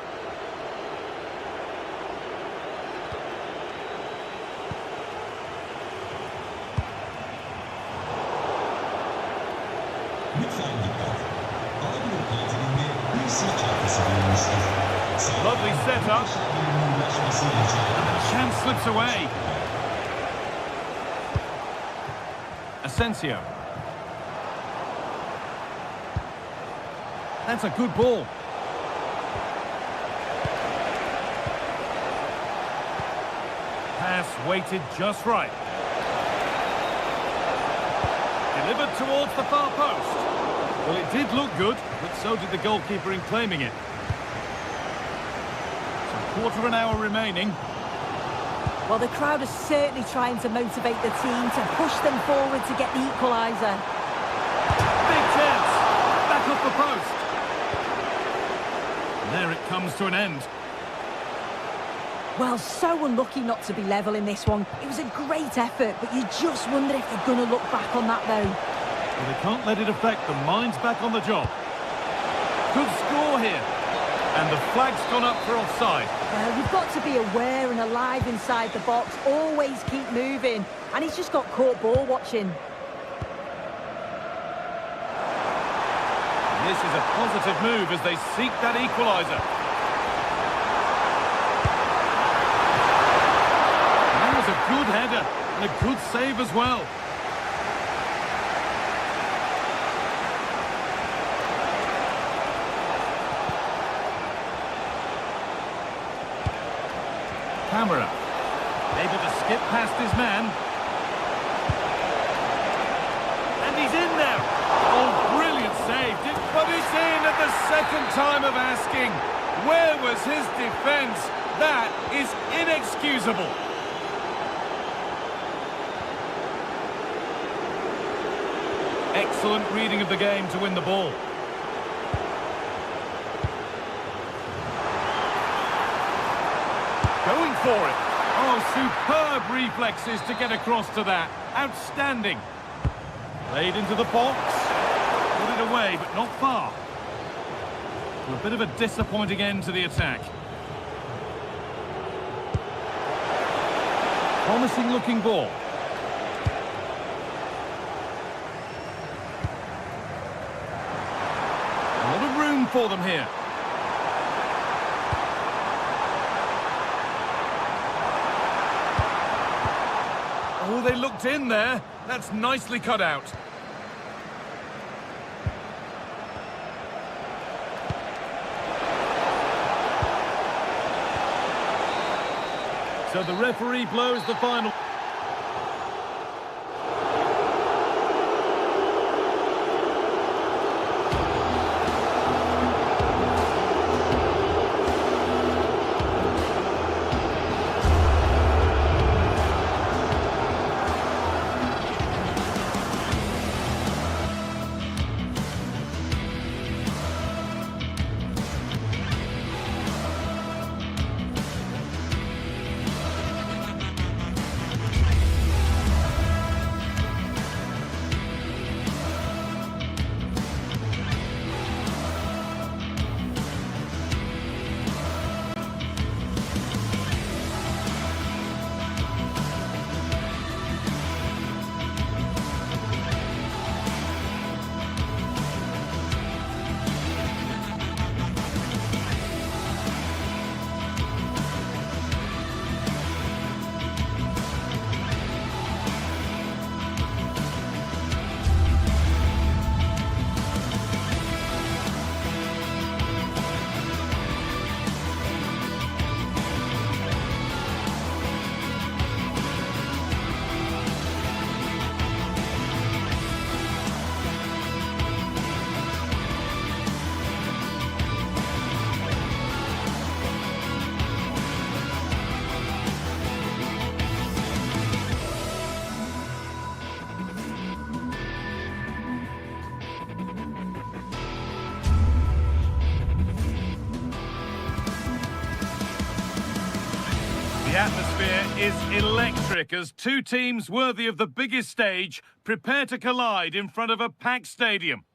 Lütfen dikkat. Ağabey tatilinde bir sırt çantası bulunmuştur. Lovely setup. Ulaşması için. The chance slips away. Asensio. That's a good ball. Pass weighted just right. Delivered towards the far post. Well, it did look good, but so did the goalkeeper in claiming it. So quarter of an hour remaining. Well, the crowd is certainly trying to motivate the team to push them forward to get the equaliser. Big chance. Back off the post. And there it comes to an end. Well, so unlucky not to be level in this one. It was a great effort, but you just wonder if they're going to look back on that, though. Well, they can't let it affect them. Mind's back on the job. Good score here. And the flag's gone up for offside. You've got to be aware and alive inside the box. Always keep moving. And he's just got caught ball watching. This is a positive move as they seek that equaliser. That was a good header and a good save as well. camera. Able to skip past his man. And he's in there. Oh, brilliant save. But it's in at the second time of asking. Where was his defence? That is inexcusable. Excellent reading of the game to win the ball. Going for it. Oh, superb reflexes to get across to that. Outstanding. Played into the box. Put it away, but not far. A bit of a disappointing end to the attack. Promising looking ball. A lot of room for them here. Oh, they looked in there. That's nicely cut out. So the referee blows the final. The atmosphere is electric as two teams worthy of the biggest stage prepare to collide in front of a packed stadium.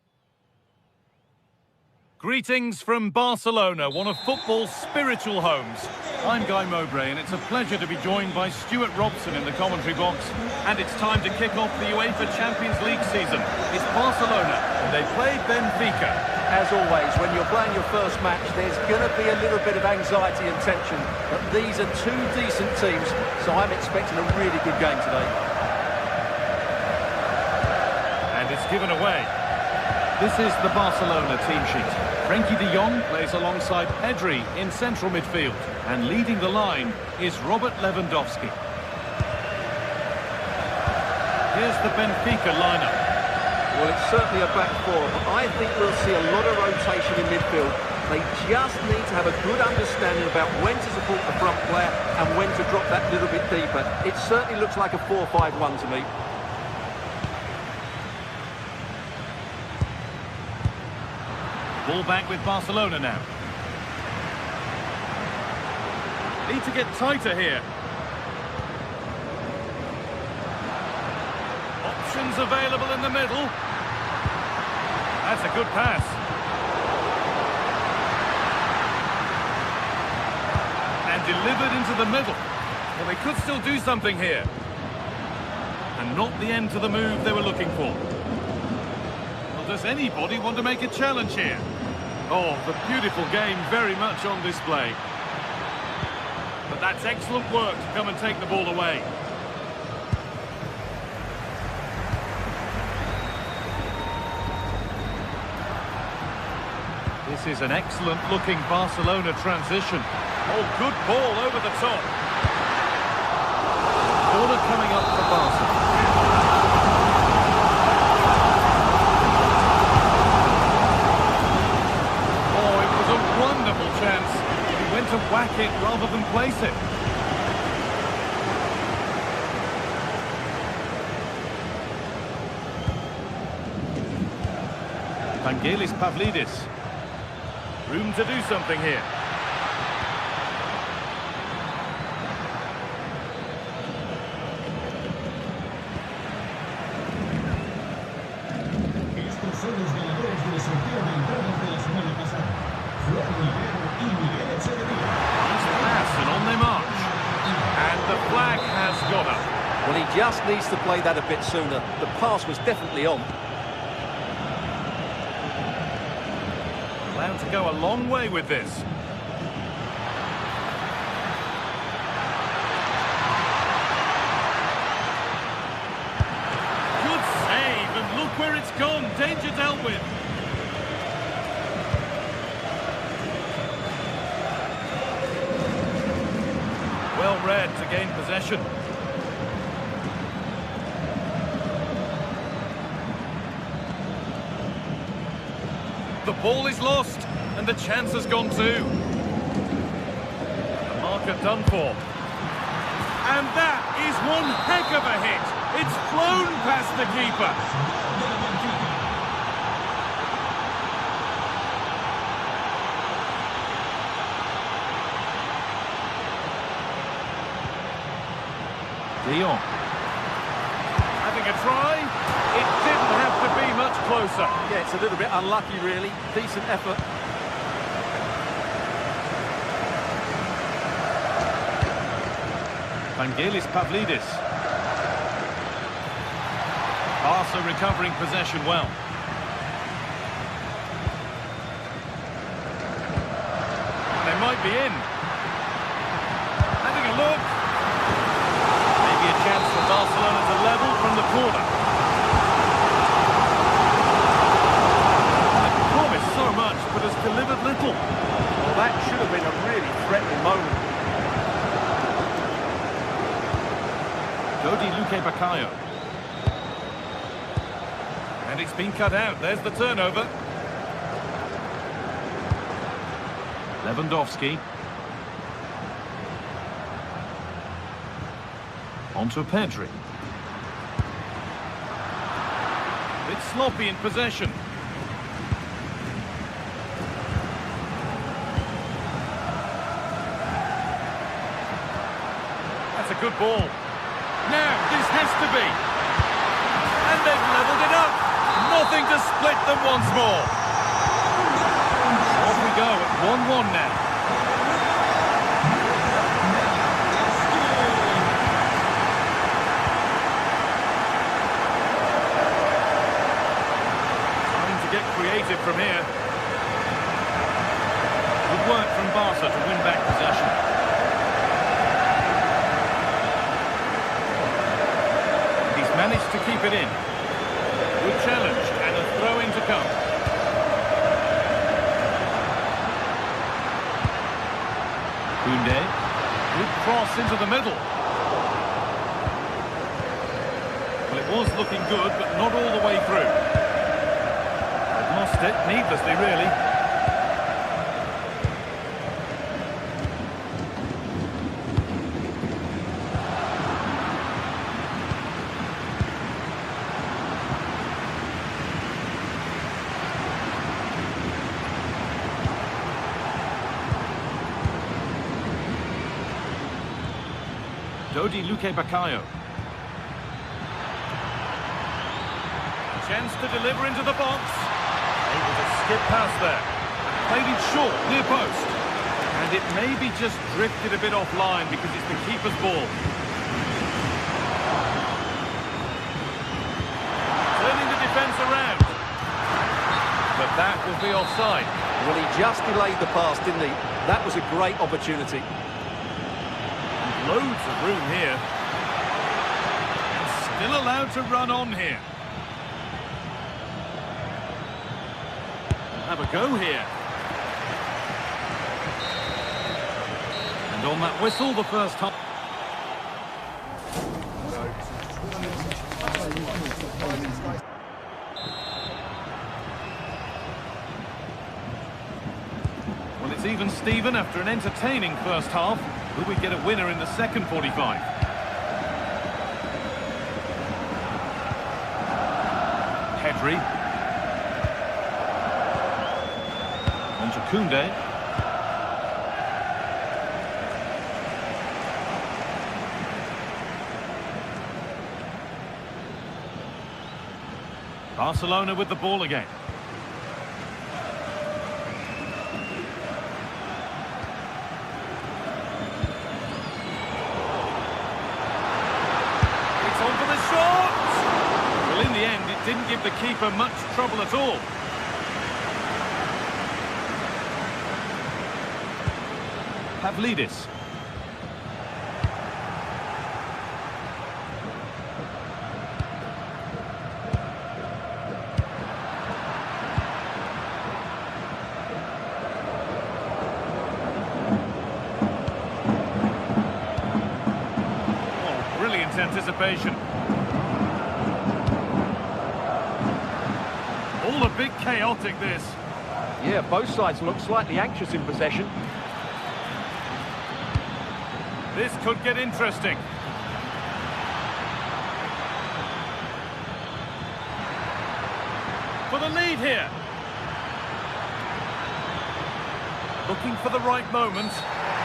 Greetings from Barcelona, one of football's spiritual homes. I'm Guy Mowbray, and it's a pleasure to be joined by Stuart Robson in the commentary box. And it's time to kick off the UEFA Champions League season. It's Barcelona, and they play Benfica. As always, when you're playing your first match, there's going to be a little bit of anxiety and tension. But these are two decent teams, so I'm expecting a really good game today. And it's given away. This is the Barcelona team sheet. Frenkie de Jong plays alongside Pedri in central midfield. And leading the line is Robert Lewandowski. Here's the Benfica lineup. Well, it's certainly a back four, but I think we'll see a lot of rotation in midfield. They just need to have a good understanding about when to support the front player and when to drop that little bit deeper. It certainly looks like a 4-5-1 to me. Ball back with Barcelona now. Need to get tighter here. Options available in the middle. That's a good pass. And delivered into the middle. Well, they could still do something here. And not the end to the move they were looking for. Well, does anybody want to make a challenge here? Oh, the beautiful game very much on display. But that's excellent work to come and take the ball away. This is an excellent-looking Barcelona transition. Oh, good ball over the top. Corner coming up for Barca. Oh, it was a wonderful chance. He went to whack it rather than place it. Vangelis Pavlidis. Room to do something here. Estos son los ganadores del sorteo de entradas de la semana pasada. Juan Rivero y Miguel Echeverría. Nice pass and on they march. And the flag has gone up. Well, he just needs to play that a bit sooner. The pass was definitely on. Allowed to go a long way with this. Good save, and look where it's gone. Danger dealt with. Well read to gain possession. The ball is lost, and the chance has gone too. The marker done for. And that is one heck of a hit. It's flown past the keeper. De Jong. Having a try. It didn't have to be much closer. Yeah, it's a little bit unlucky, really. Decent effort. Vangelis Pavlidis. Barca recovering possession well. They might be in. Having a look. Maybe a chance for Barcelona to level from the corner. They promised so much, but has delivered little. Well, that should have been a really threatening moment. Dodi Luque Baccaio. And it's been cut out. There's the turnover. Lewandowski. Onto Pedri. Bit sloppy in possession. That's a good ball. Now, this has to be. And they've levelled it up. Nothing to split them once more. Off we go at 1-1 now. Trying to get creative from here. Good work from Barca to win back possession. Managed to keep it in. Good challenge and a throw-in to come. Koundé. Good cross into the middle. Well, it was looking good, but not all the way through. They've lost it needlessly, really. Dodi Luque Baccaio. Chance to deliver into the box. Able to skip past there. Played it short, near post. And it maybe just drifted a bit offline because it's the keeper's ball. Turning the defence around. But that will be offside. Well, he just delayed the pass, didn't he? That was a great opportunity. Loads of room here. And still allowed to run on here. Have a go here. And on that whistle, the first half. It's even Steven after an entertaining first half. Will we get a winner in the second 45? Pedri. On to Koundé. Barcelona with the ball again. It's on for the shot! Well, in the end, it didn't give the keeper much trouble at all. Pavlidis. Anticipation. All a bit chaotic, this. Yeah, both sides look slightly anxious in possession. This could get interesting. For the lead here. Looking for the right moment.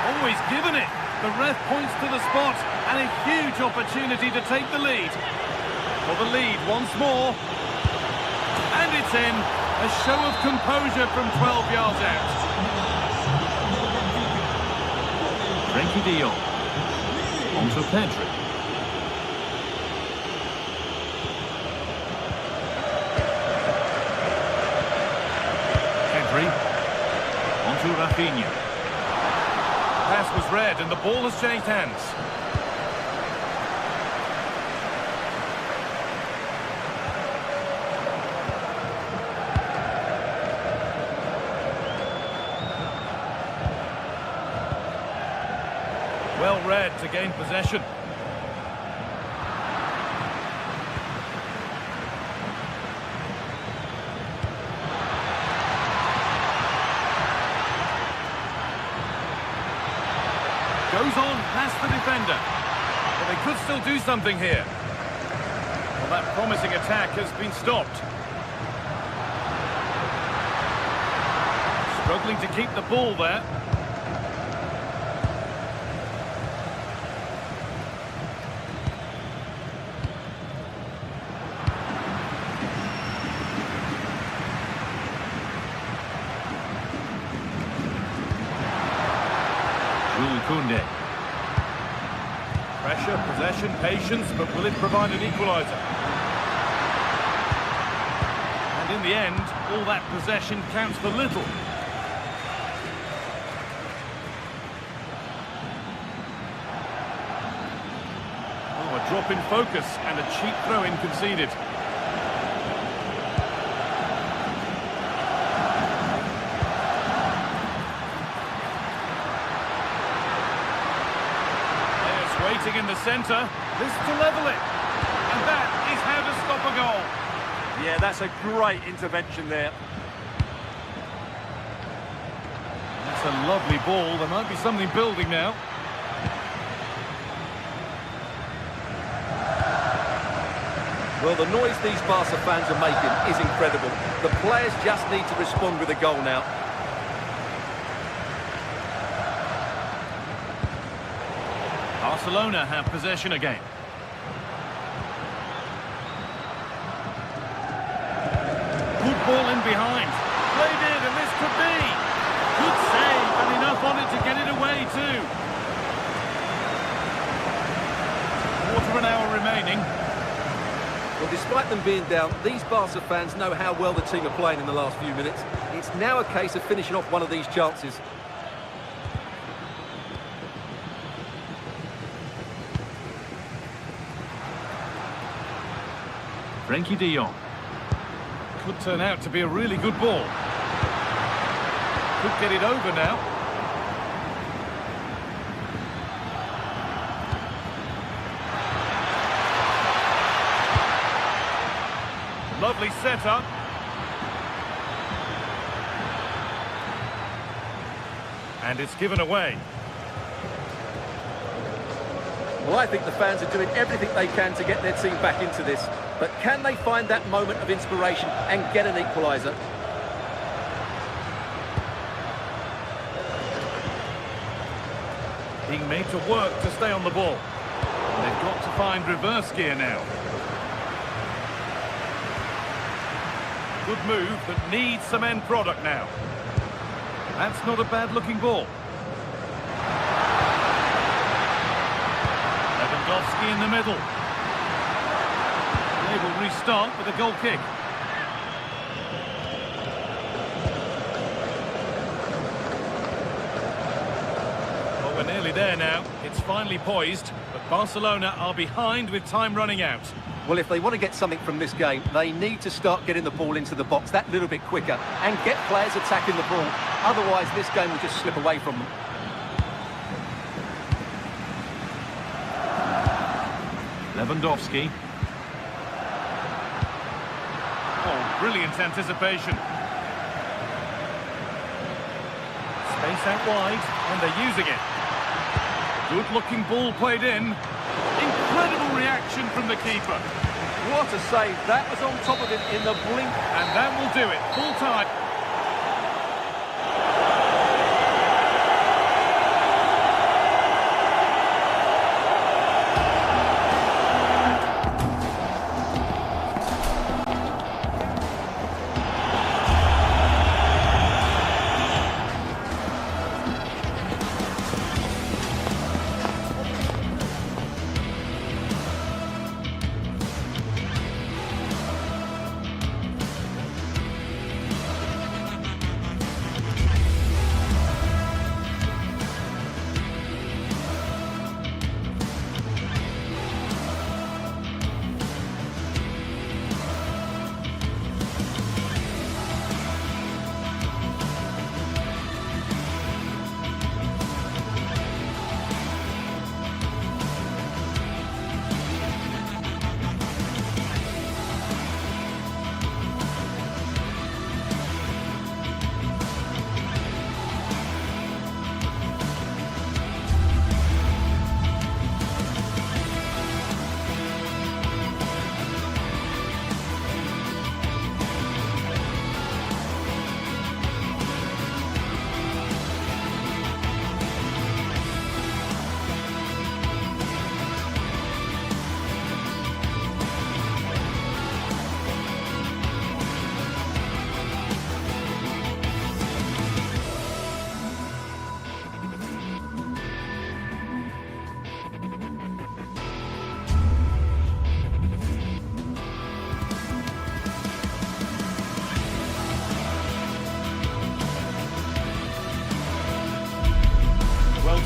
Always given it. The ref points to the spot, and a huge opportunity to take the lead. For the lead once more. And it's in. A show of composure from 12 yards out. Frenkie de Jong. On to Pedri. Pedri. On to Rafinha. Pass was read and the ball has changed hands. Well read to gain possession. Goes on past the defender. But they could still do something here. Well, that promising attack has been stopped. Struggling to keep the ball there. Koundé. Pressure, possession, patience, but will it provide an equaliser? And in the end, all that possession counts for little. Oh, a drop in focus and a cheap throw-in conceded. Waiting in the centre, this to level it, and that is how to stop a goal. Yeah, that's a great intervention there. That's a lovely ball, there might be something building now. Well, the noise these Barca fans are making is incredible. The players just need to respond with a goal now. Barcelona have possession again. Good ball in behind. Played in, and this could be. Good save, and enough on it to get it away too. Quarter of an hour remaining. Well, despite them being down, these Barca fans know how well the team are playing in the last few minutes. It's now a case of finishing off one of these chances. Frenkie de Jong. Could turn out to be a really good ball. Could get it over now. Lovely setup. And it's given away. Well, I think the fans are doing everything they can to get their team back into this. But can they find that moment of inspiration and get an equaliser? Being made to work to stay on the ball. And they've got to find reverse gear now. Good move that needs some end product now. That's not a bad looking ball. Lewandowski in the middle. They will restart with a goal kick. Well, we're nearly there now. It's finally poised, but Barcelona are behind with time running out. Well, if they want to get something from this game, they need to start getting the ball into the box that little bit quicker and get players attacking the ball. Otherwise, this game will just slip away from them. Lewandowski. Oh, brilliant anticipation. Space out wide, and they're using it. Good-looking ball played in. Incredible reaction from the keeper. What a save. That was on top of him in the blink. And that will do it. Full time.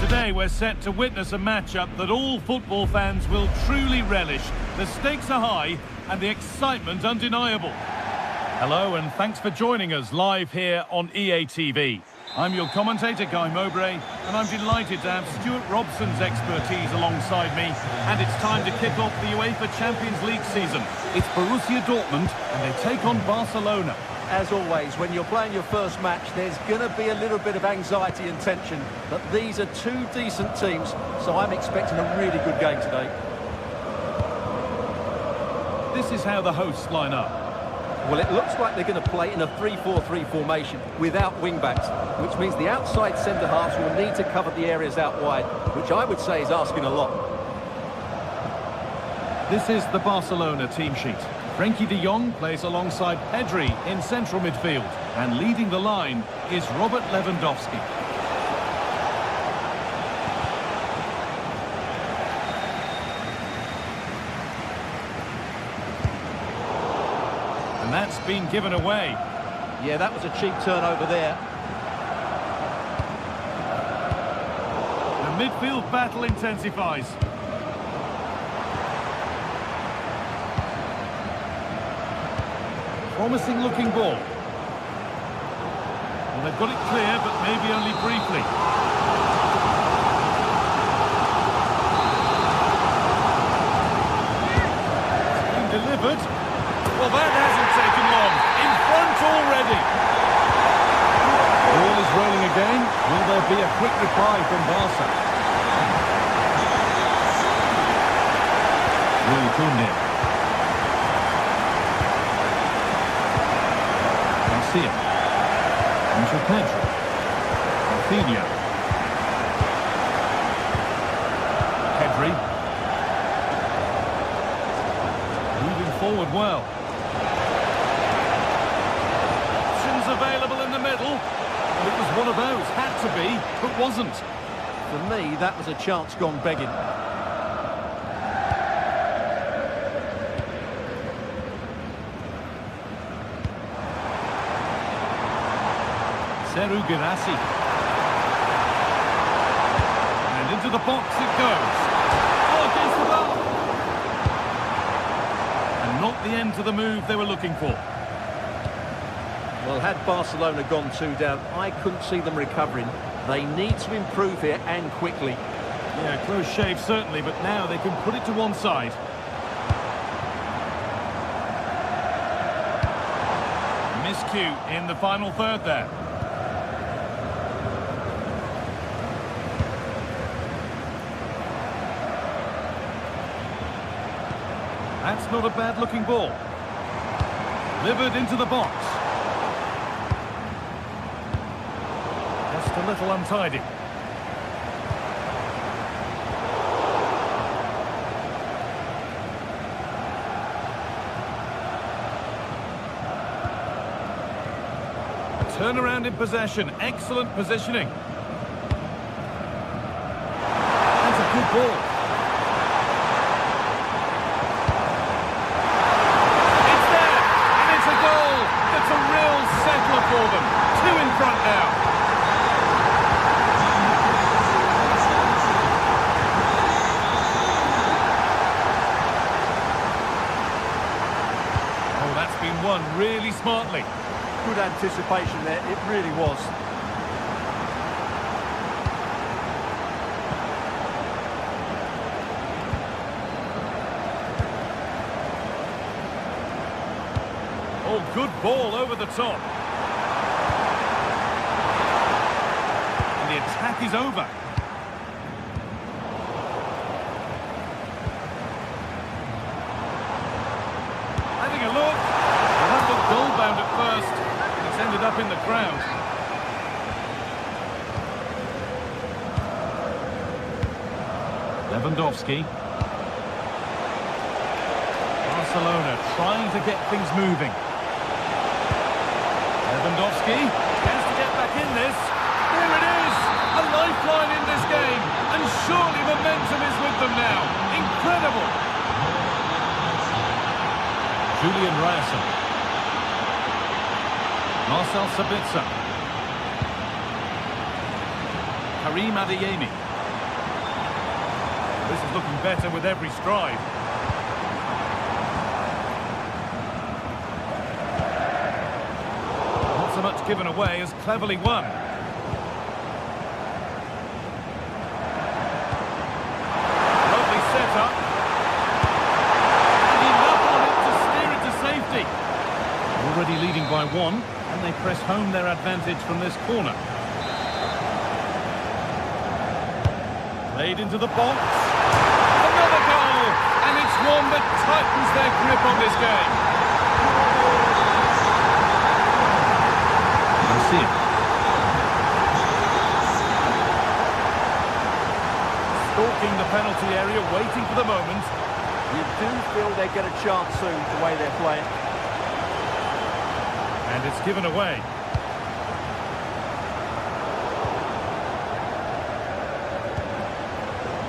Today we're set to witness a matchup that all football fans will truly relish. The stakes are high and the excitement undeniable. Hello and thanks for joining us live here on EA TV. I'm your commentator, Guy Mowbray, and I'm delighted to have Stuart Robson's expertise alongside me. And it's time to kick off the UEFA Champions League season. It's Borussia Dortmund and they take on Barcelona. As always, when you're playing your first match, there's going to be a little bit of anxiety and tension. But these are two decent teams, so I'm expecting a really good game today. This is how the hosts line up. Well, it looks like they're going to play in a 3-4-3 formation without wing-backs, which means the outside centre-halves will need to cover the areas out wide, which I would say is asking a lot. This is the Barcelona team sheet. Frenkie de Jong plays alongside Pedri in central midfield. And leading the line is Robert Lewandowski. And that's been given away. Yeah, that was a cheap turnover there. The midfield battle intensifies. Promising looking ball. Well, they've got it clear, but maybe only briefly. It's been delivered. Well, that hasn't taken long. In front already. Ball is rolling again. Will there to be a quick reply from Barca. Really tuned in. Garcia. Into Pedro. Rafinha. Pedri. Moving forward well. Options available in the middle. It was one of those, had to be, but wasn't. For me, that was a chance gone begging. Seru Girassi. And into the box it goes. Oh, against the bar. And not the end to the move they were looking for. Well, had Barcelona gone 2 down, I couldn't see them recovering. They need to improve here, and quickly. Yeah, close shave certainly, but now they can put it to one side. Miscue in the final third there. That's not a bad-looking ball. Delivered into the box. Just a little untidy. A turnaround in possession. Excellent positioning. That's a good ball. For them. 2 in front now. Oh, that's been won really smartly. Good anticipation there, it really was. Oh, good ball over the top. The attack is over. Having a look. Well, that looked goal-bound at first. It's ended up in the crowd. Lewandowski. Barcelona trying to get things moving. Lewandowski has to get back in this. There it is! A lifeline in this game, and surely momentum is with them now. Incredible! Julian Ryerson. Marcel Sabitzer. Karim Adeyemi. This is looking better with every stride. Not so much given away as cleverly won. Already leading by 1, and they press home their advantage from this corner. Played into the box. Another goal! And it's one that tightens their grip on this game. Garcia. Stalking the penalty area, waiting for the moment. You do feel they get a chance soon, the way they're playing. And it's given away.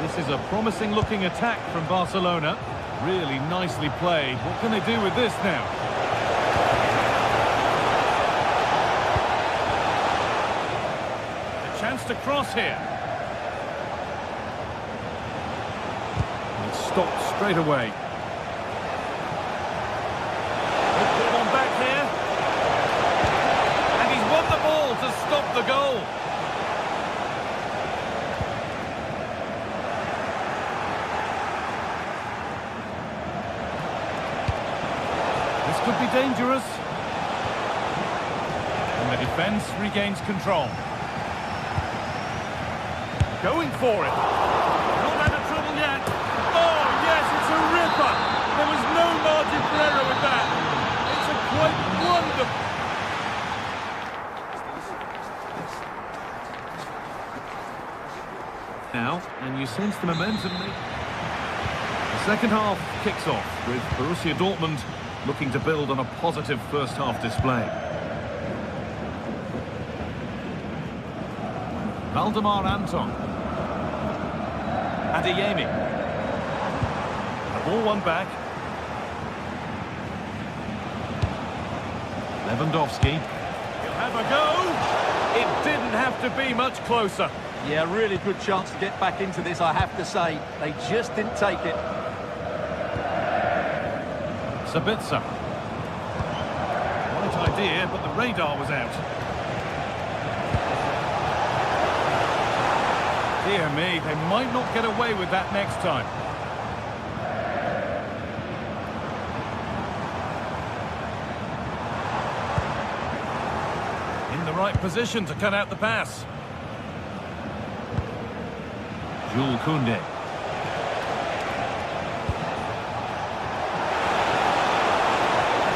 This is a promising looking attack from Barcelona. Really nicely played. What can they do with this now? A chance to cross here. And it's stopped straight away. To stop the goal. This could be dangerous. And the defence regains control. going for it. Not out of trouble yet. Oh, yes, it's a ripper. There was no margin for error with that. It's a quite wonderful... Now, and you sense the momentum. The second half kicks off with Borussia Dortmund looking to build on a positive first half display. Valdemar Anton. Adeyemi. The ball won back. Lewandowski. He'll have a go. It didn't have to be much closer. Yeah, really good chance to get back into this, I have to say. They just didn't take it. Sabitzer. Right idea, but the radar was out. Dear me, they might not get away with that next time. In the right position to cut out the pass. Jules Koundé.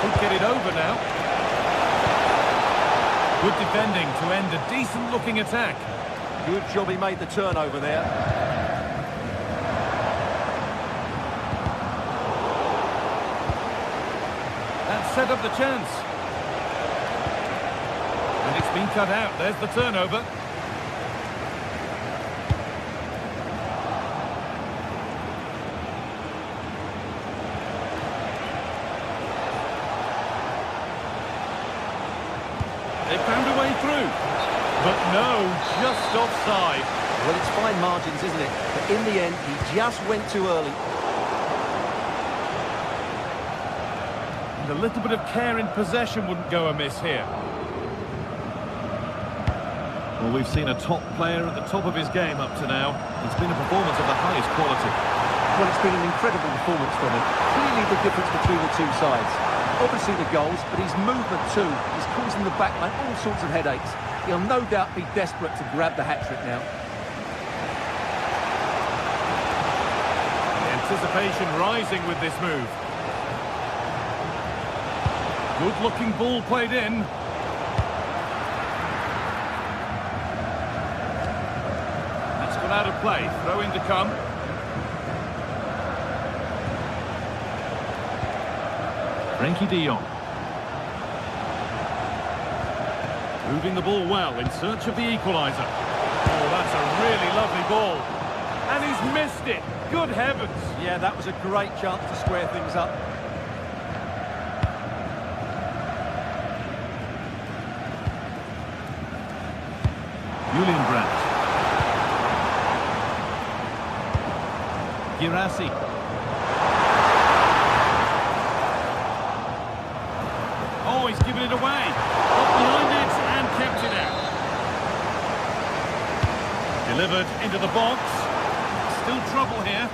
Could get it over now. Good defending to end a decent-looking attack. Good job he made the turnover there. That set up the chance. And it's been cut out. There's the turnover. They found a way through. But no, just offside. Well, it's fine margins, isn't it? But in the end, he just went too early. And a little bit of care in possession wouldn't go amiss here. Well, we've seen a top player at the top of his game up to now. It's been a performance of the highest quality. Well, it's been an incredible performance from him. Clearly the difference between the two sides. Obviously the goals, but his movement too is causing the backline all sorts of headaches. He'll no doubt be desperate to grab the hat-trick now. The anticipation rising with this move. Good-looking ball played in. That's gone out of play. Throw-in to come. Frankie de Jong. Moving the ball well in search of the equaliser. Oh, that's a really lovely ball. And he's missed it. Good heavens. Yeah, that was a great chance to square things up. Julian Brandt. Girassi. Oh, he's given it away. Got behind it and kept it out. Delivered into the box. Still trouble here.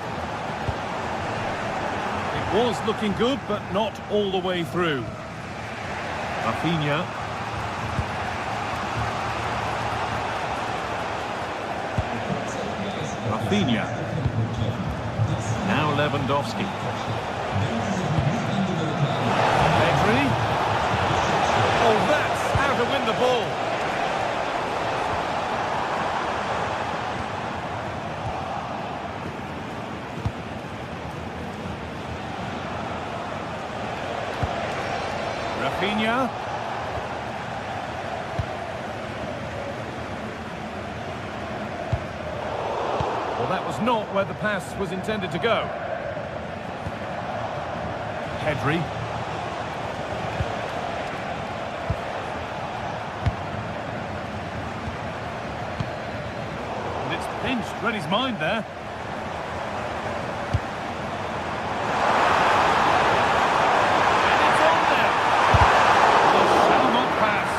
It was looking good, but not all the way through. Rafinha. Rafinha. Now Lewandowski. Pedri. Oh, that's how to win the ball. Rafinha. Well, that was not where the pass was intended to go. Pedri. Pinched, read his mind there. And it's on there. It shall not pass.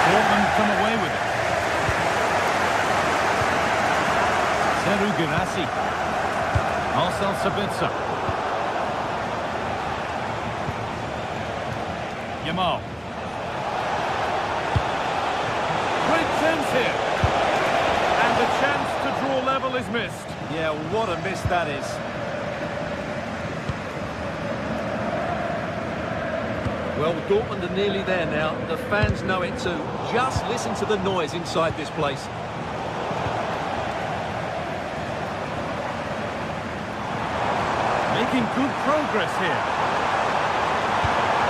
Dortmund come away with it. Serhou Guirassy. Marcel Sabitzer. Yamal. Great chance here. And the chance to draw level is missed. Yeah, what a miss that is. Well, Dortmund are nearly there now. The fans know it too. Just listen to the noise inside this place. Making good progress here.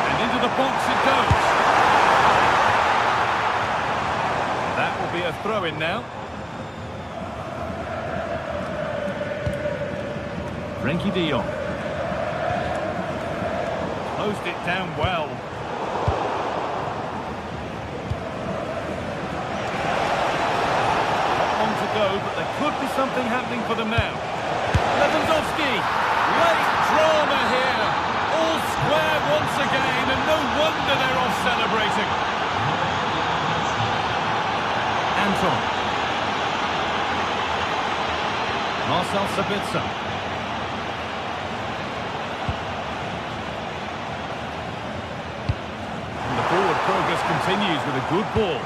And into the box it goes. That will be a throw-in now. Frenkie de Jong. Closed it down well. Not long to go, but there could be something happening for them now. Lewandowski. Late drama here. All square once again, and no wonder they're off celebrating. Anton. Marcel Sabitzer. And the forward progress continues with a good ball.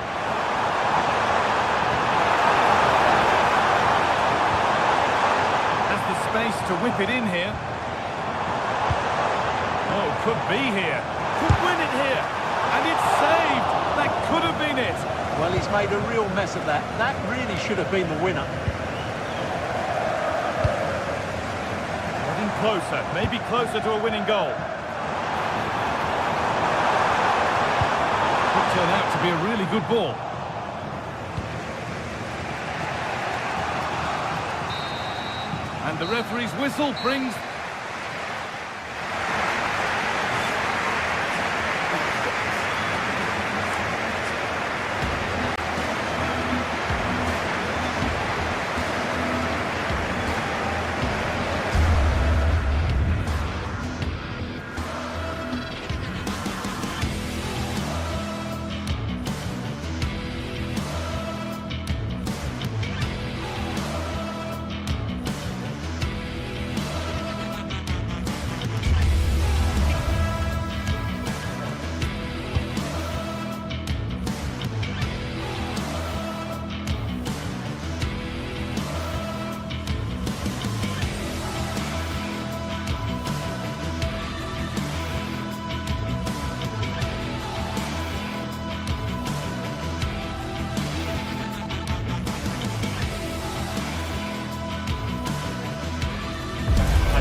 Has the space to whip it in here. Oh, could be here. Could win it here. And it's saved. That could have been it. Well, he's made a real mess of that. That really should have been the winner. Getting closer. Maybe closer to a winning goal. Could turn out to be a really good ball. And the referee's whistle brings...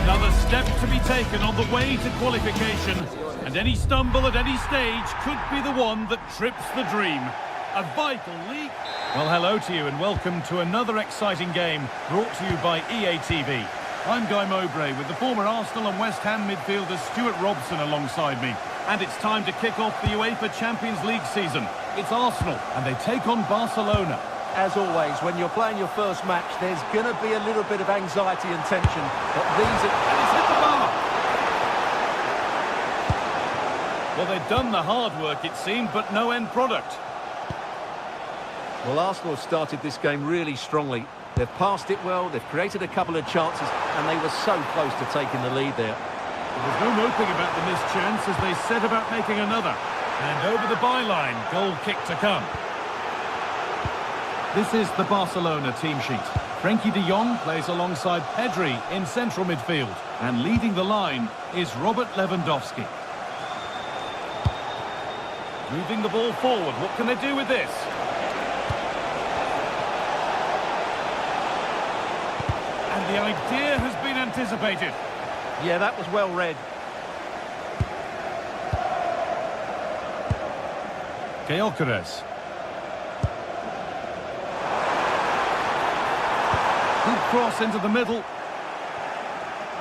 Another step to be taken on the way to qualification, and any stumble at any stage could be the one that trips the dream. A vital league. Well, hello to you and welcome to another exciting game brought to you by EA TV. I'm Guy Mowbray with the former Arsenal and West Ham midfielder Stuart Robson alongside me. And it's time to kick off the UEFA Champions League season. It's Arsenal and they take on Barcelona. As always, when you're playing your first match, there's going to be a little bit of anxiety and tension. But these are... And it's hit the bar! Well, they've done the hard work, it seemed, but no end product. Well, Arsenal have started this game really strongly. They've passed it well, they've created a couple of chances, and they were so close to taking the lead there. There's no moping about the missed chance as they set about making another. And over the byline, goal kick to come. This is the Barcelona team sheet. Frenkie de Jong plays alongside Pedri in central midfield. And leading the line is Robert Lewandowski. Moving the ball forward. What can they do with this? And the idea has been anticipated. Yeah, that was well read. Gyökeres. Good cross into the middle.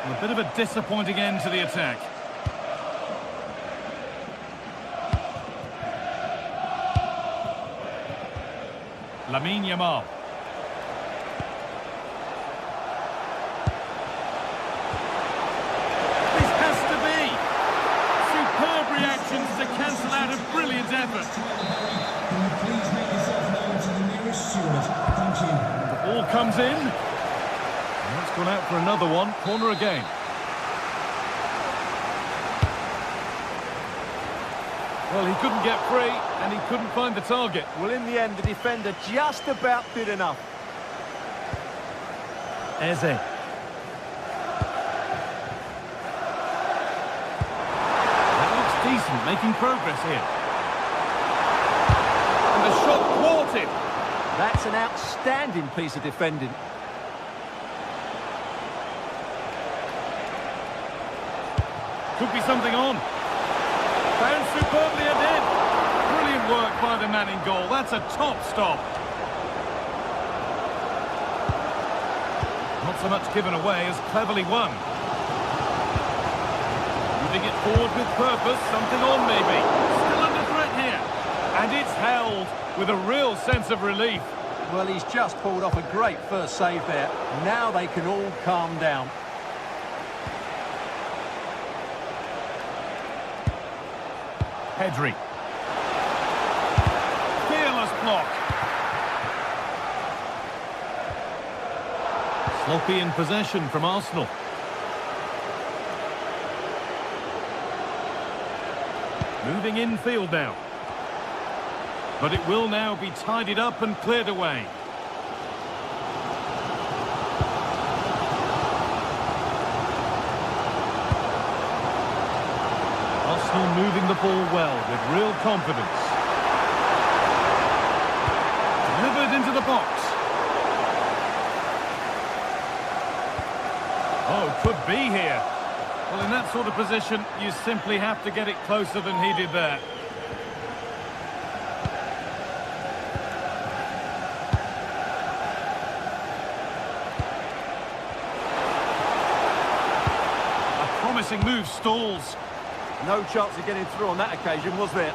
And a bit of a disappointing end to the attack. Lamine Yamal. This has to be. Superb reactions to cancel out a brilliant effort. Can you please make yourself known to the nearest steward? Thank you. The ball comes in. And that's gone out for another one. Corner again. Well, he couldn't get free, and he couldn't find the target. Well, in the end, the defender just about did enough. Eze. That looks decent, making progress here. And the shot thwarted. That's an outstanding piece of defending. Could be something on. Found superbly ahead. Brilliant work by the man in goal. That's a top stop. Not so much given away as cleverly won. Moving it forward with purpose. Something on maybe. Still under threat here. And it's held with a real sense of relief. Well, he's just pulled off a great first save there. Now they can all calm down. Pedri. Fearless block. Sloppy in possession from Arsenal. Moving infield now. But it will now be tidied up and cleared away. Arsenal moving the ball well with real confidence. Delivered into the box. Oh, could be here. Well, in that sort of position, you simply have to get it closer than he did there. A promising move stalls. No chance of getting through on that occasion, was there?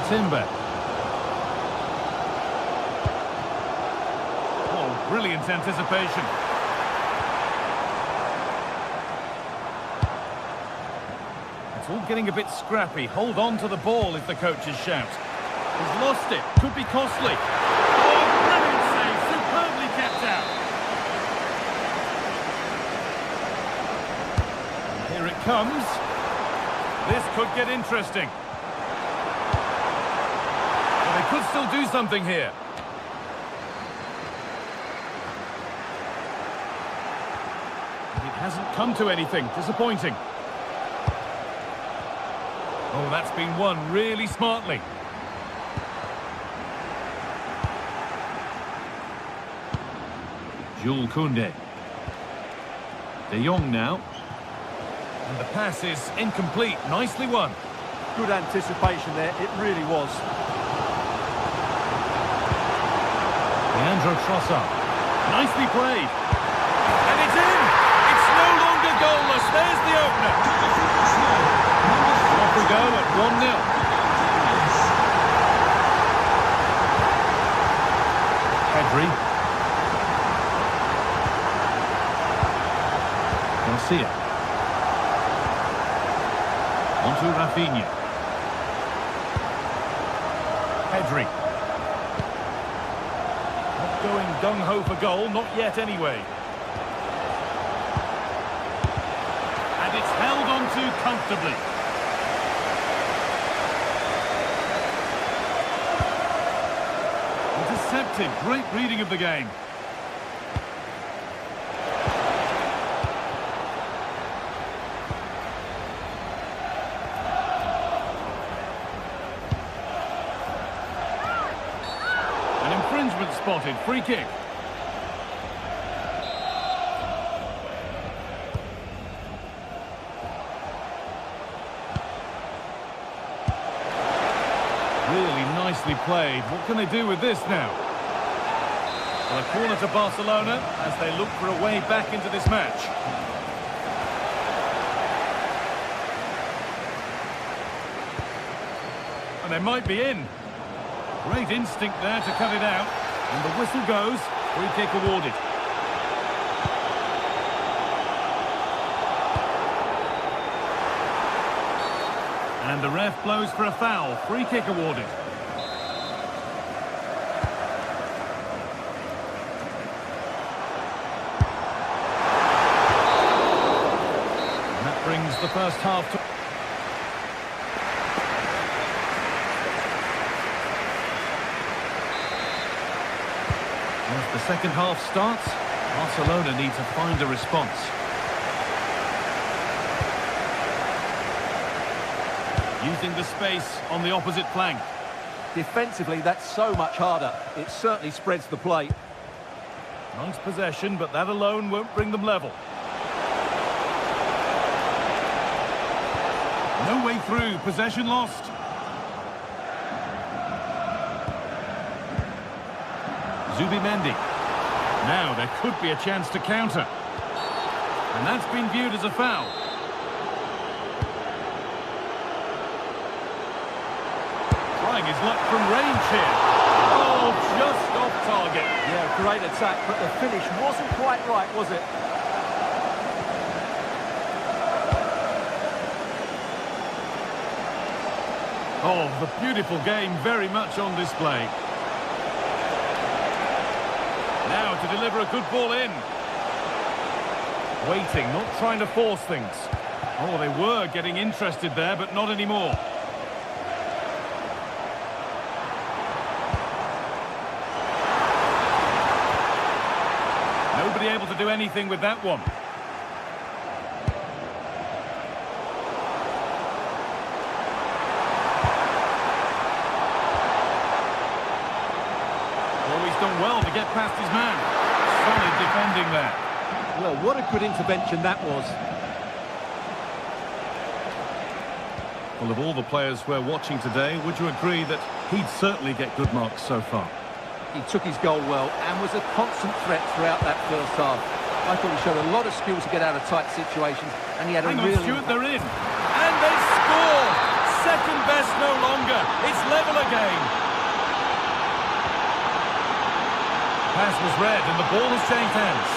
Timber. Oh, brilliant anticipation. It's all getting a bit scrappy. Hold on to the ball is the coach's shout. He's lost it. Could be costly. Oh, brilliant save. Superbly kept out. Here it comes. This could get interesting. Well, they could still do something here. It hasn't come to anything. Disappointing. Oh, that's been won really smartly. Jules Koundé. De Jong now. And the pass is incomplete. Nicely won. Good anticipation there, it really was. Leandro Trossard. Nicely played. And it's in! It's no longer goalless. There's the opener. Off we go at 1-0. Pedri. Garcia. Onto Rafinha. Pedri. Not going gung-ho for goal, not yet anyway. And it's held onto comfortably. Intercepted, great reading of the game. Infringement spotted, free kick. Really nicely played. What can they do with this now? Well, a corner to Barcelona as they look for a way back into this match. And they might be in. Great instinct there to cut it out. And the whistle goes. Free kick awarded. And the ref blows for a foul. Free kick awarded. first half. As the second half starts, Barcelona need to find a response. Using the space on the opposite flank. Defensively, that's so much harder. It certainly spreads the play. Nice possession, but that alone won't bring them level. No way through, possession lost. Zubimendi. Now there could be a chance to counter. And that's been viewed as a foul. Trying his luck from range here. Oh, just off target. Yeah, great attack, but the finish wasn't quite right, was it? Oh, the beautiful game very much on display. Now to deliver a good ball in. Waiting, not trying to force things. Oh, they were getting interested there, but not anymore. Nobody able to do anything with that one. Done well to get past his man. Solid defending there. Well, what a good intervention that was. Well, of all the players we're watching today, would you agree that he'd certainly get good marks so far? He took his goal well and was a constant threat throughout that first half. I thought he showed a lot of skills to get out of tight situations, and he had Hang a on, real... Stuart, they're in. And they score! Second best no longer. It's level again. Pass was read and the ball has changed hands.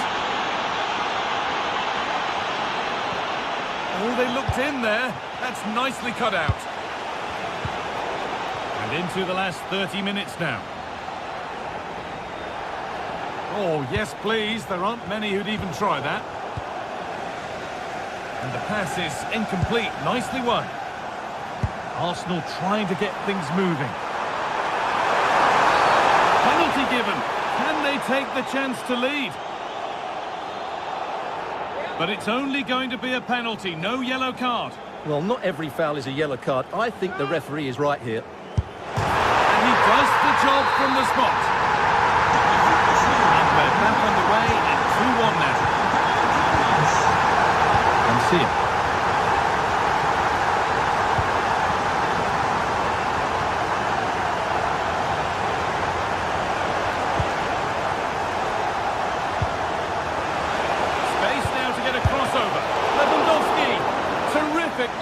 Oh, they looked in there. That's nicely cut out. And into the last 30 minutes now. Oh, yes, please. There aren't many who'd even try that. And the pass is incomplete. Nicely won. Arsenal trying to get things moving. Penalty given. Can they take the chance to lead? But it's only going to be a penalty, no yellow card. Well, not every foul is a yellow card. I think the referee is right here. And he does the job from the spot. And we're back on the way and 2-1 now. And see it.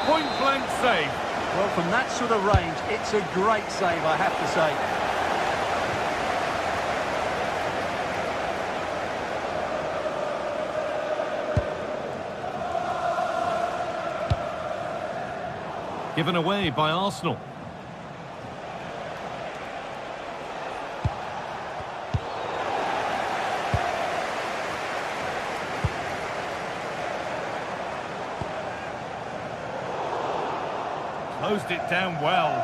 Point-blank save. Well, from that sort of range, it's a great save, I have to say. Given away by Arsenal. Closed it down well.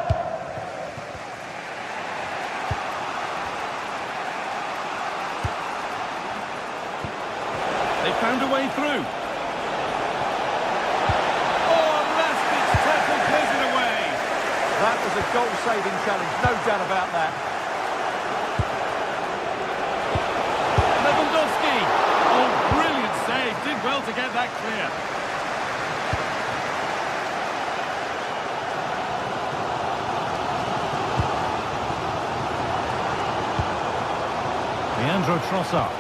They found a way through. Oh, last-ditch tackle clears it away. That was a goal-saving challenge, no doubt about that. Lewandowski. Oh, brilliant save. Did well to get that clear. Leandro Trossard.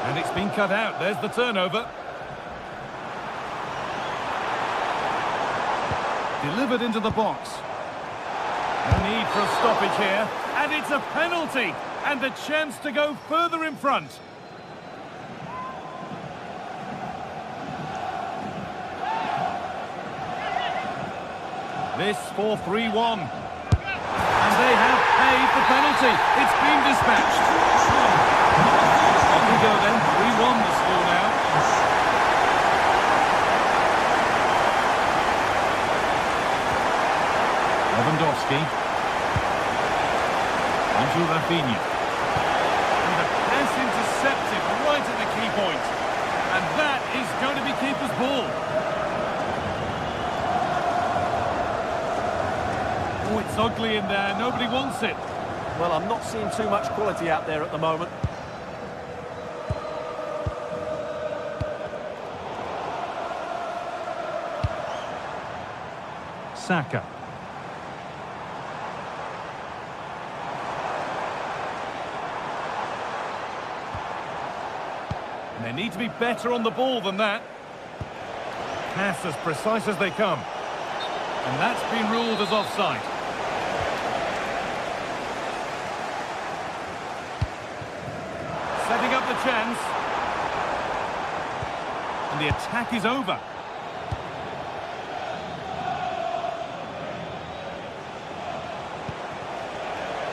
And it's been cut out. There's the turnover. Delivered into the box. No need for a stoppage here. And it's a penalty. And a chance to go further in front. This for 3-1. And they have paid the penalty. It's been dispatched. Off we go then. 3-1 the score now. Lewandowski. Onto Rafinha. And the pass intercepted right at the key point. And that is going to be keeper's ball. Oh, it's ugly in there. Nobody wants it. Well, I'm not seeing too much quality out there at the moment. Saka. And they need to be better on the ball than that. Pass as precise as they come. And that's been ruled as offside. Setting up the chance. And the attack is over.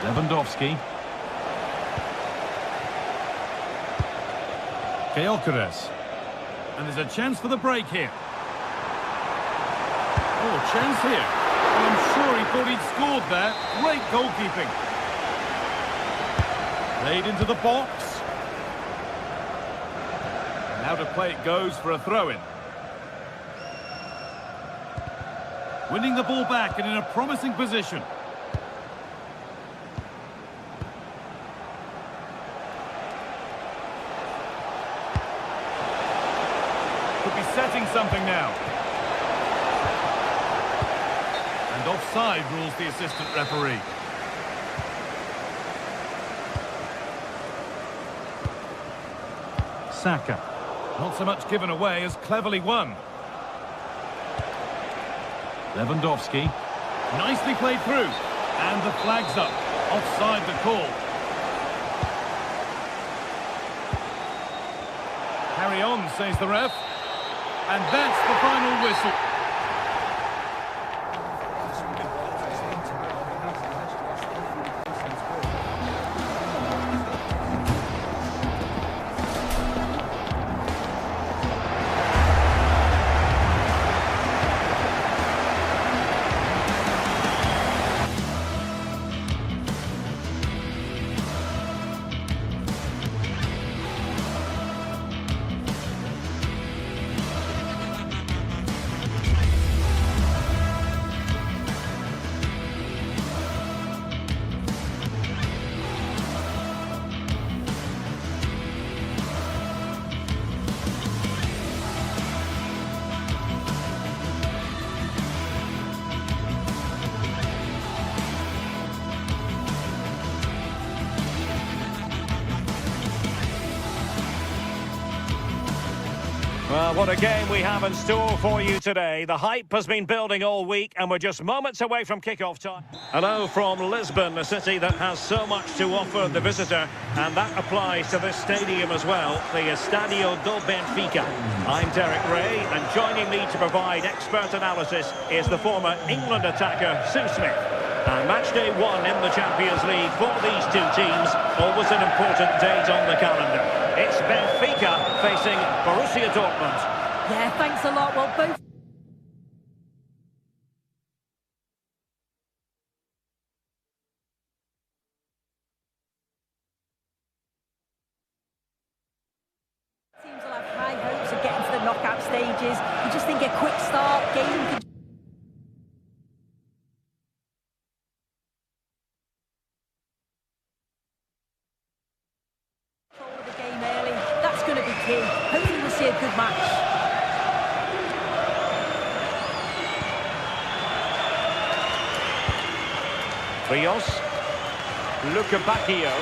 Lewandowski. Gyökeres. And there's a chance for the break here. Oh, chance here. Well, I'm sure he thought he'd scored there. Great goalkeeping. Played into the box. And now to play it goes for a throw-in. Winning the ball back and in a promising position. Could be setting something now. And offside rules the assistant referee. Saka. Not so much given away as cleverly won. Lewandowski. Nicely played through. And the flag's up. Offside the call. Carry on, says the ref. And that's the final whistle. Well, what a game we have in store for you today. The hype has been building all week and we're just moments away from kick-off time. Hello from Lisbon, a city that has so much to offer the visitor, and that applies to this stadium as well, the Estadio do Benfica. I'm Derek Ray, and joining me to provide expert analysis is the former England attacker, Sue Smith. And match day 1 in the Champions League for these two teams, always an important date on the calendar. It's Benfica facing Borussia Dortmund. Yeah, thanks a lot. Well, both teams will have high hopes of getting to the knockout stages. You just think a quick start, game could... Hopefully we'll see a good match. Rios. Luca Bacchio.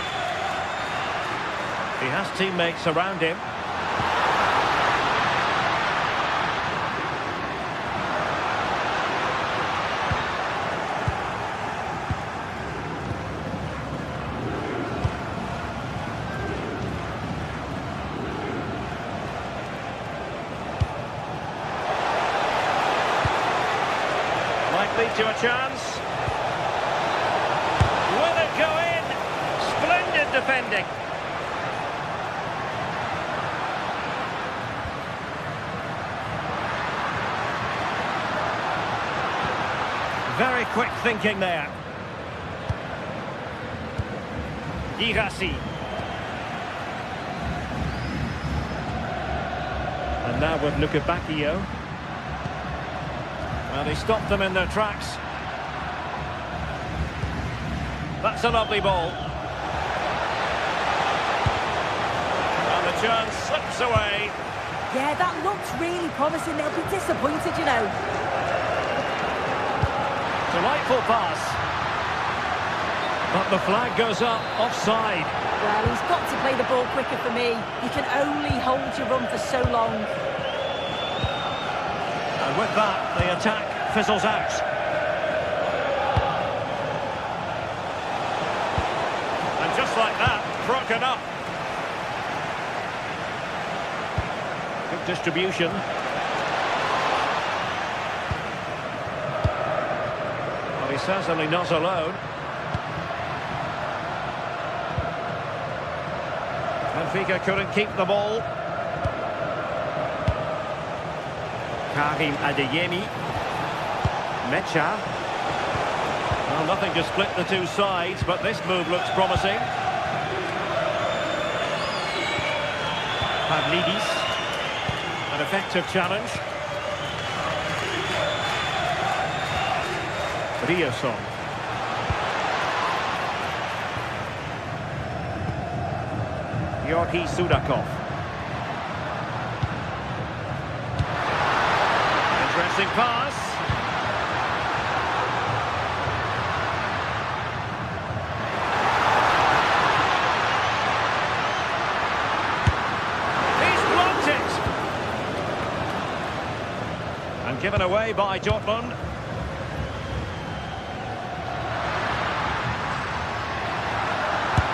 He has teammates around him. To a chance. Will it go in? Splendid defending. Very quick thinking there. Girassi. And now with Lukebakio. Well, he stopped them in their tracks. That's a lovely ball. And the chance slips away. Yeah, that looks really promising. They'll be disappointed, you know. Delightful pass. But the flag goes up, offside. Well, he's got to play the ball quicker for me. You can only hold your run for so long. And with that, the attack fizzles out. And just like that, broken up. Good distribution. Well, he's certainly not alone. Benfica couldn't keep the ball. Karim Adeyemi. Mecha. Well, nothing to split the two sides, but this move looks promising. Pavlidis. An effective challenge. Rioson. Georgi Sudakov. Interesting pass. He's blocked it. And given away by Dortmund.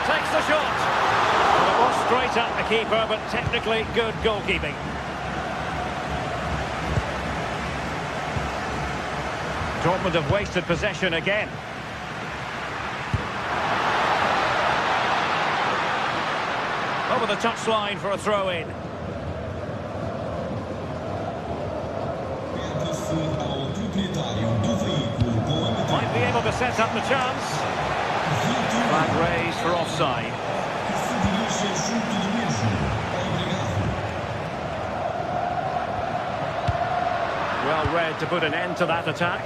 Takes the shot. Straight at the keeper, but technically good goalkeeping. Dortmund have wasted possession again. Over the touchline for a throw-in. Might be able to set up the chance. Flag raised for offside. Well read to put an end to that attack.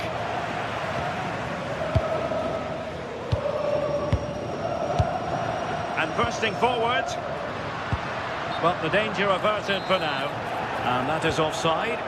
And bursting forward. But the danger averted for now. And that is offside.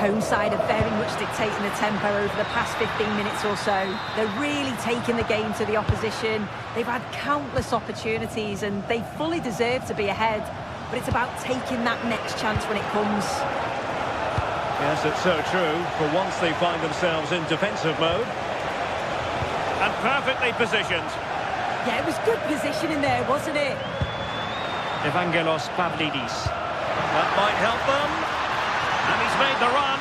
Home side are very much dictating the tempo over the past 15 minutes or so. They're really taking the game to the opposition. They've had countless opportunities and they fully deserve to be ahead. But it's about taking that next chance when it comes. Yes, it's so true. For once they find themselves in defensive mode. And perfectly positioned. Yeah, it was good positioning there, wasn't it? Evangelos Pavlidis. That might help them. And he's made the run.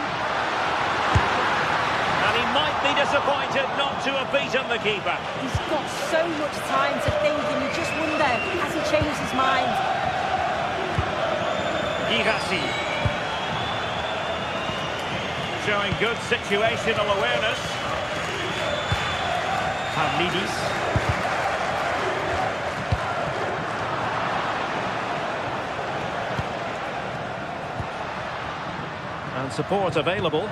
And he might be disappointed not to have beaten the keeper. He's got so much time to think and you just wonder, has he changed his mind? Girassi. Showing good situational awareness. Pavlidis. And support available.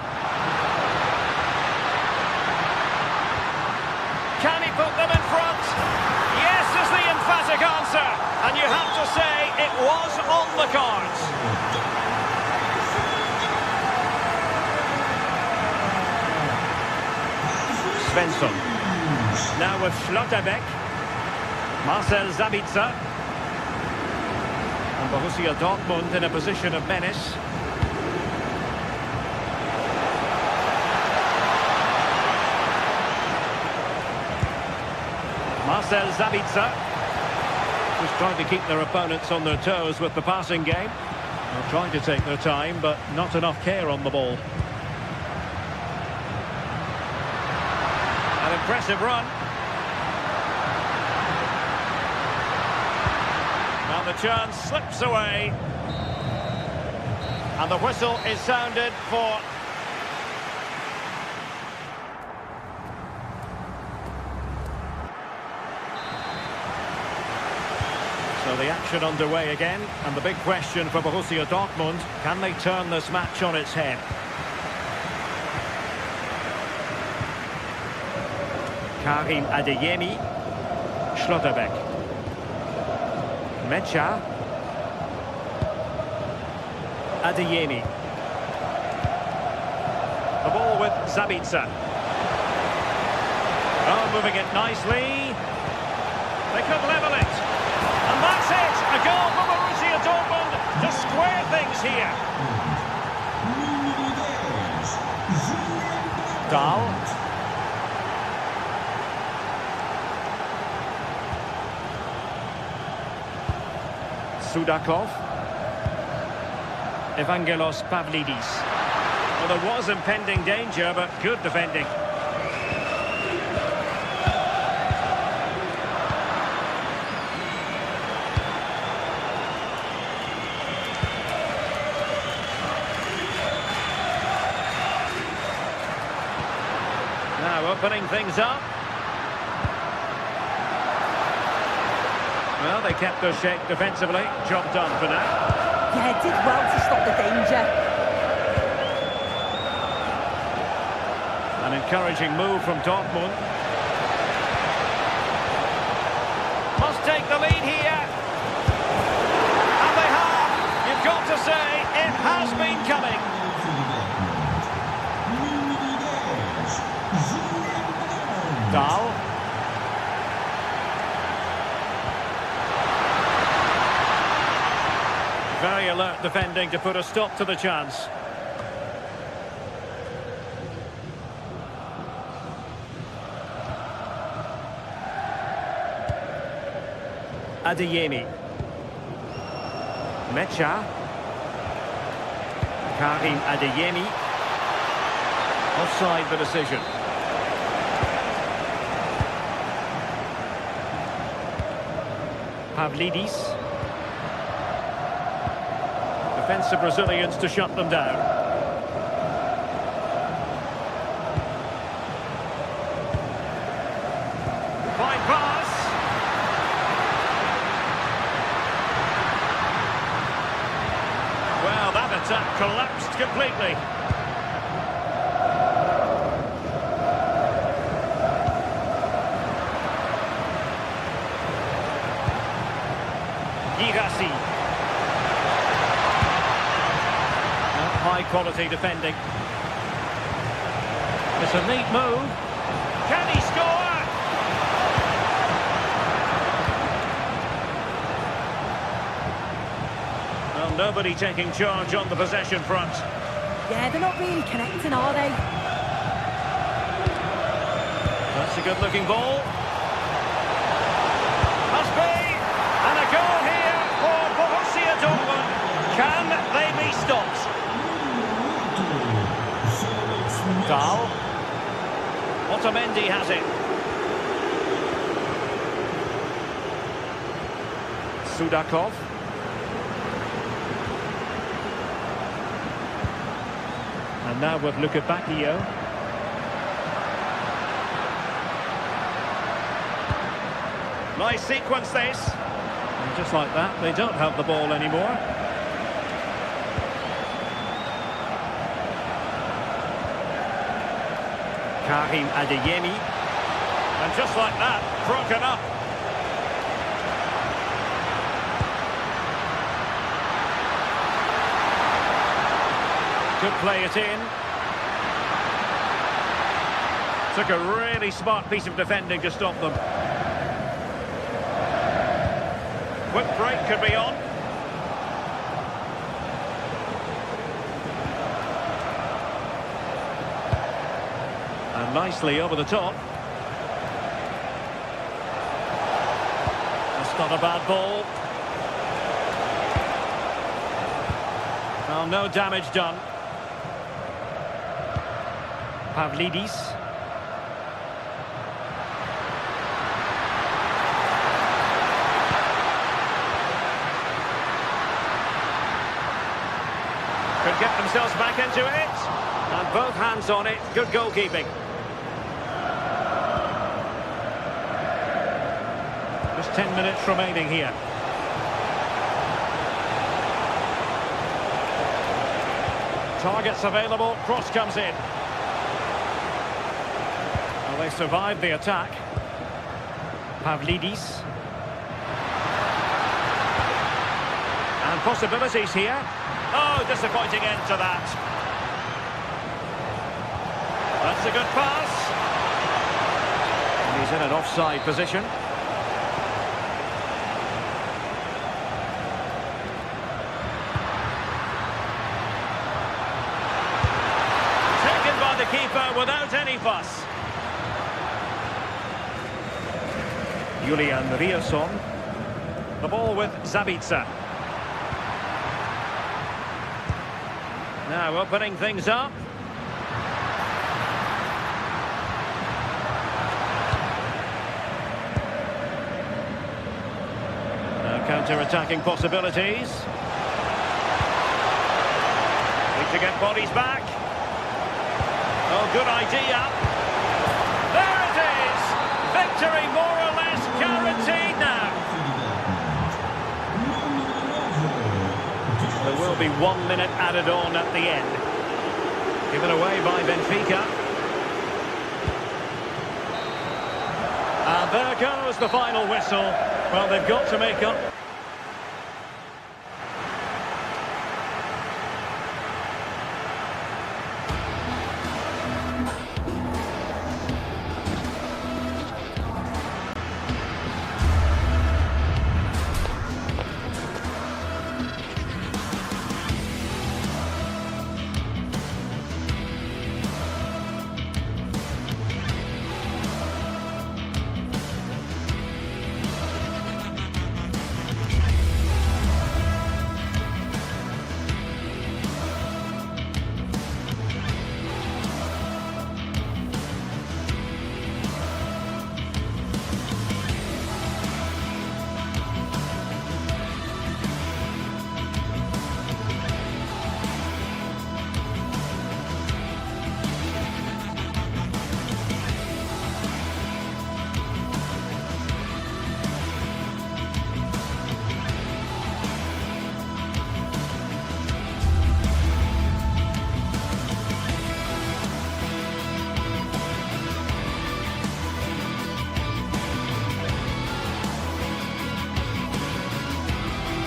Can he put them in front? Yes is the emphatic answer. And you have to say it was on the cards. Svensson. Now with Schlotterbeck. Marcel Sabitzer. And Borussia Dortmund in a position of menace. Marcel Sabitzer, who's trying to keep their opponents on their toes with the passing game. They're trying to take their time, but not enough care on the ball. An impressive run. Now the chance slips away. And the whistle is sounded for... So the action underway again, and the big question for Borussia Dortmund, can they turn this match on its head? Karim Adeyemi, Schlotterbeck, Mecha, Adeyemi. The ball with Zabitzer. Oh, moving it nicely. They could level it. And that's it! A goal for Borussia Dortmund to square things here. Dahl. Sudakov. Evangelos Pavlidis. Well, there was impending danger, but good defending. Now opening things up. Well, they kept their shape defensively. Job done for now. Yeah, did well to stop the danger. An encouraging move from Dortmund. Must take the lead here. And they have. You've got to say, it has been coming. Dahl. Very alert defending to put a stop to the chance. Adeyemi. Mecha. Karim Adeyemi. Offside the decision. Pavlidis. Defensive Brazilians to shut them down. Fine pass. Well, that attack collapsed completely. Girassi. High-quality defending. It's a neat move. Can he score? Well, nobody taking charge on the possession front. Yeah, they're not really connecting, are they? That's a good-looking ball. Must be! And a goal here for Borussia Dortmund. Can they be stopped? Dahl. Otamendi has it. Sudakov. And now with Luka Bacchio. Nice sequence this. And just like that, they don't have the ball anymore. Karim Adeyemi. And just like that, broken up. Could play it in. Took a really smart piece of defending to stop them. Quick break could be on. And nicely over the top. That's not a bad ball. Well, no damage done. Pavlidis. Could get themselves back into it. And both hands on it. Good goalkeeping. Just 10 minutes remaining here. Targets available. Cross comes in. Well, they survived the attack. Pavlidis. And possibilities here. Oh, disappointing end to that. That's a good pass. And he's in an offside position. Taken by the keeper without any fuss. Julian Rierson. The ball with Zabitzer. Now opening things up. Now counter-attacking possibilities. Need to get bodies back. Oh, good idea. There it is! Victory more or less guaranteed now. There will be 1 minute added on at the end. Given away by Benfica. And there goes the final whistle. Well, they've got to make up.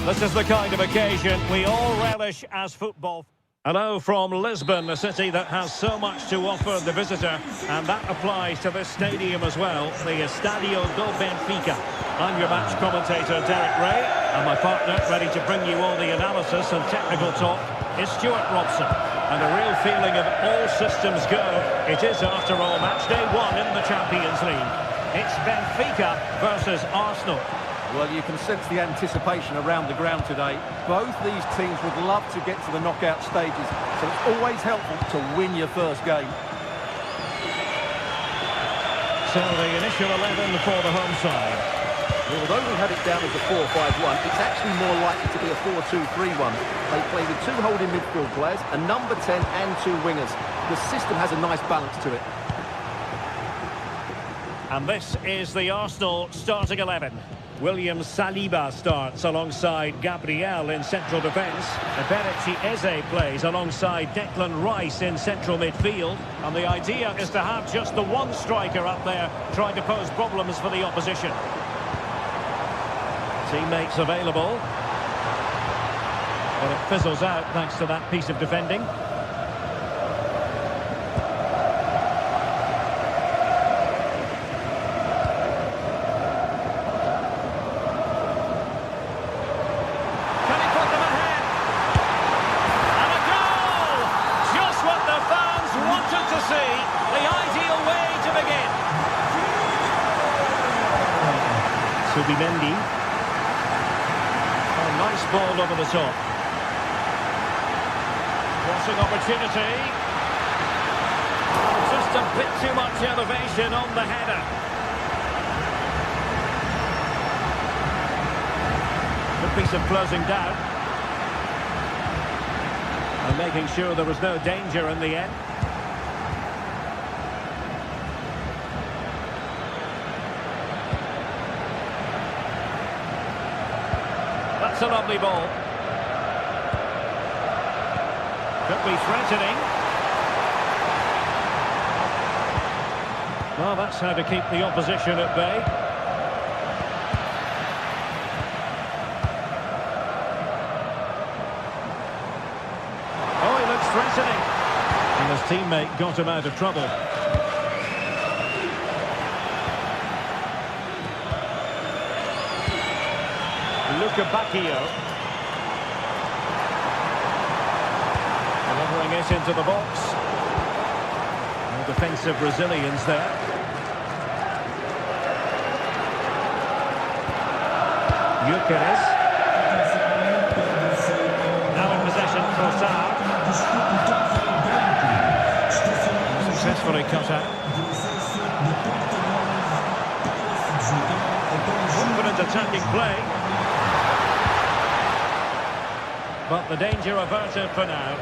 This is the kind of occasion we all relish as football. Hello from Lisbon, a city that has so much to offer the visitor, and that applies to this stadium as well, the Estadio do Benfica. I'm your match commentator, Derek Ray, and my partner, ready to bring you all the analysis and technical talk, is Stuart Robson. And a real feeling of all systems go. It is, after all, match day 1 in the Champions League. It's Benfica versus Arsenal. Well, you can sense the anticipation around the ground today. Both these teams would love to get to the knockout stages, so it's always helpful to win your first game. So the initial 11 for the home side. Well, although we had it down as a 4-5-1, it's actually more likely to be a 4-2-3-1. They play with 2 holding midfield players, a number 10 and 2 wingers. The system has a nice balance to it. And this is the Arsenal starting 11. William Saliba starts alongside Gabriel in central defence. Eberechi Eze plays alongside Declan Rice in central midfield. And the idea is to have just the one striker up there trying to pose problems for the opposition. Teammates available. But it fizzles out thanks to that piece of defending. Subimendi. Oh, nice ball over the top. Crossing opportunity. Oh, just a bit too much elevation on the header. Good piece of closing down. And making sure there was no danger in the end. That's a lovely ball. Could be threatening. Well, that's how to keep the opposition at bay. Oh, he looks threatening. And his teammate got him out of trouble. Bacchio. Delivering it into the box. No defensive resilience there. Gyökeres. Now in possession for Saar. Successfully cut out. Confident attacking play. But the danger averted for now.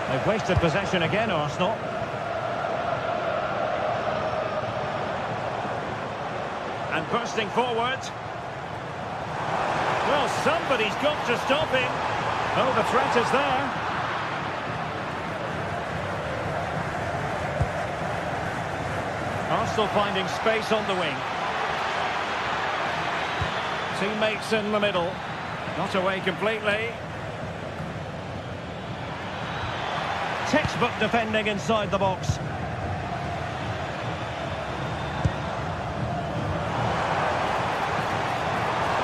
They've wasted possession again, Arsenal. And bursting forward. Well, somebody's got to stop him. Oh, the threat is there. Arsenal finding space on the wing. Teammates in the middle. Not away completely. Textbook defending inside the box.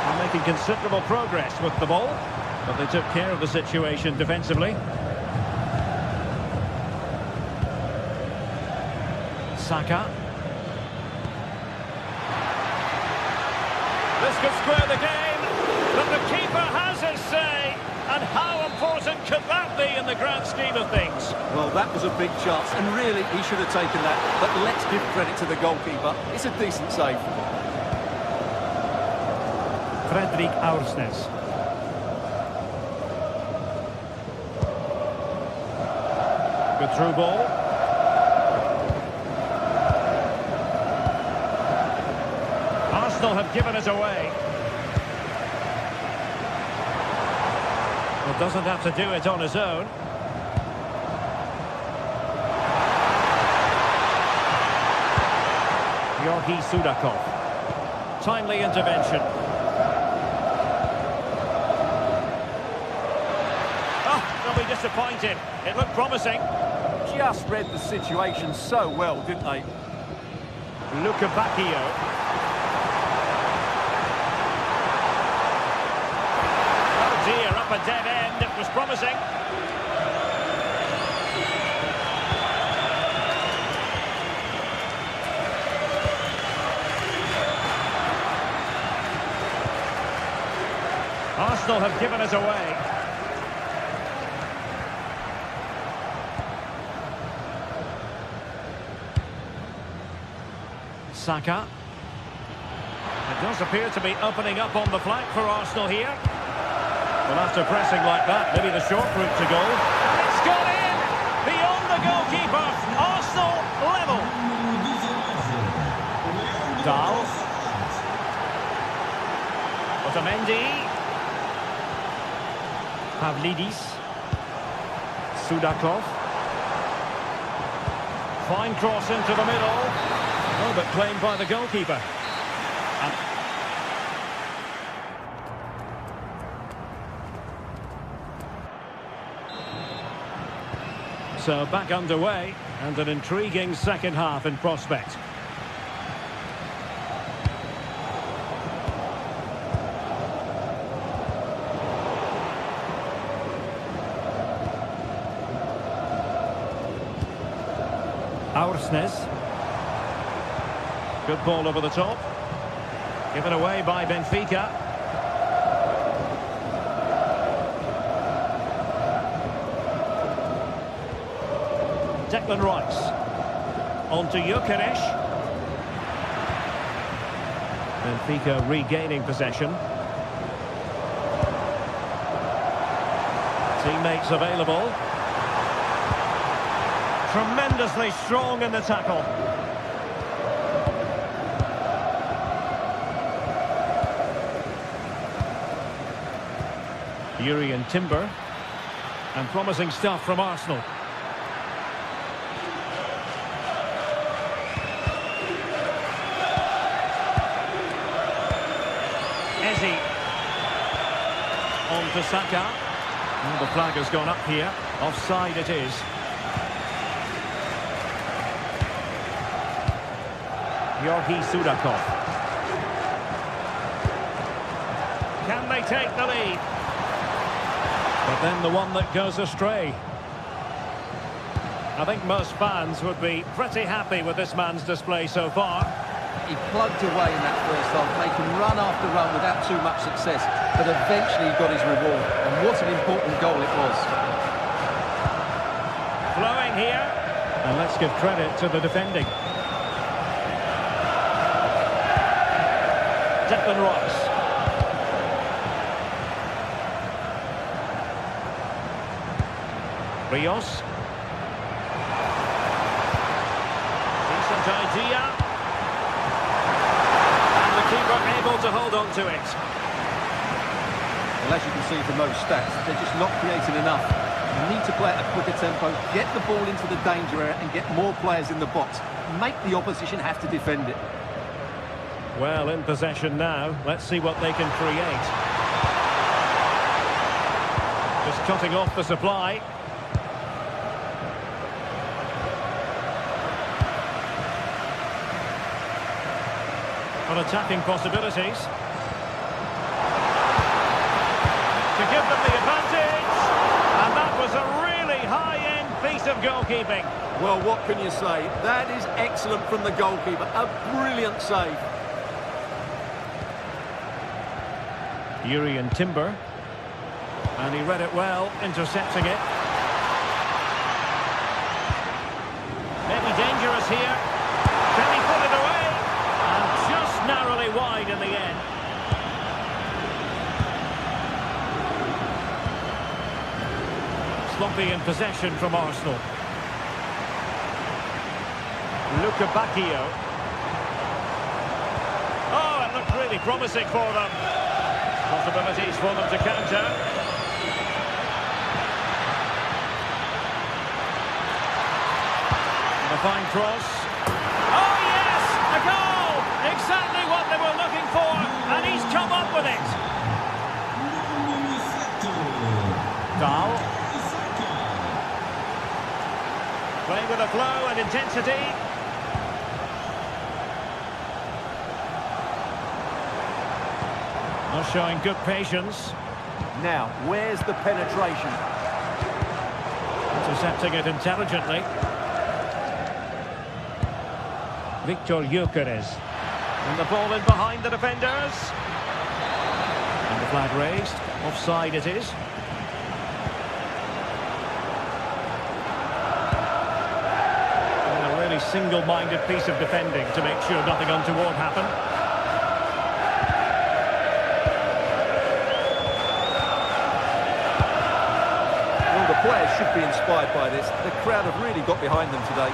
They're making considerable progress with the ball. But they took care of the situation defensively. Saka. This could square the game, but the keeper has his say. And how important could that be in the grand scheme of things? Well, that was a big chance, and really, he should have taken that. But let's give credit to the goalkeeper. It's a decent save. Fredrik Aursnes. Good through ball. Arsenal have given it away. Well, doesn't have to do it on his own. Georgi Sudakov. Timely intervention. Oh, they'll be disappointed. It looked promising. Just read the situation so well, didn't they? Bacchio. Oh dear, up a dead end. It was promising. Arsenal have given it away. Saka. It does appear to be opening up on the flank for Arsenal here. Well, after pressing like that, maybe the short route to goal. It's gone in! Beyond the goalkeeper. Arsenal level. Dahl. Otamendi. Pavlidis. Sudakov. Fine cross into the middle. Oh, but claimed by the goalkeeper. So back underway, and an intriguing second half in prospect. Aursnes. Good ball over the top. Given away by Benfica. Declan Rice. On to Gyökeres. Benfica regaining possession. Teammates available. Tremendously strong in the tackle. Jurriën Timber. And promising stuff from Arsenal. Eze. On to Saka. And the flag has gone up here. Offside it is. Georgi Sudakov. Can they take the lead? But then the one that goes astray. I think most fans would be pretty happy with this man's display so far. He plugged away in that first half, making run after run without too much success, but eventually he got his reward, and what an important goal it was. Flowing here, and let's give credit to the defending. Declan Rice. Rios. Decent idea. And the keeper able to hold on to it. Well, as you can see from those stats, they're just not creating enough. You need to play at a quicker tempo, get the ball into the danger area and get more players in the box. Make the opposition have to defend it. Well, in possession now. Let's see what they can create. Just cutting off the supply. On attacking possibilities. To give them the advantage. And that was a really high-end piece of goalkeeping. Well, what can you say? That is excellent from the goalkeeper. A brilliant save. Jurriën Timber. And he read it well, intercepting it. Maybe dangerous here. Can he put it away? And just narrowly wide in the end. Sloppy in possession from Arsenal. Luca Bacchio. Oh, it looked really promising for them. Possibilities for them to counter. And a fine cross. Oh yes! A goal! Exactly what they were looking for, and he's come up with it. Dahl. Playing with a flow and intensity. Showing good patience. Now, where's the penetration? Intercepting it intelligently. Viktor Gyökeres. And the ball in behind the defenders. And the flag raised. Offside it is. And a really single-minded piece of defending to make sure nothing untoward happened. Players should be inspired by this. The crowd have really got behind them today.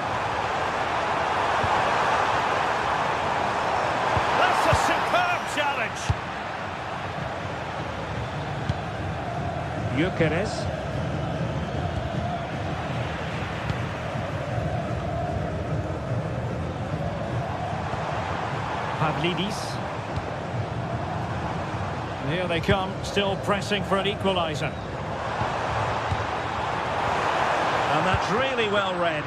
That's a superb challenge. Gyökeres. Pavlidis. And here they come, still pressing for an equaliser. And that's really well read.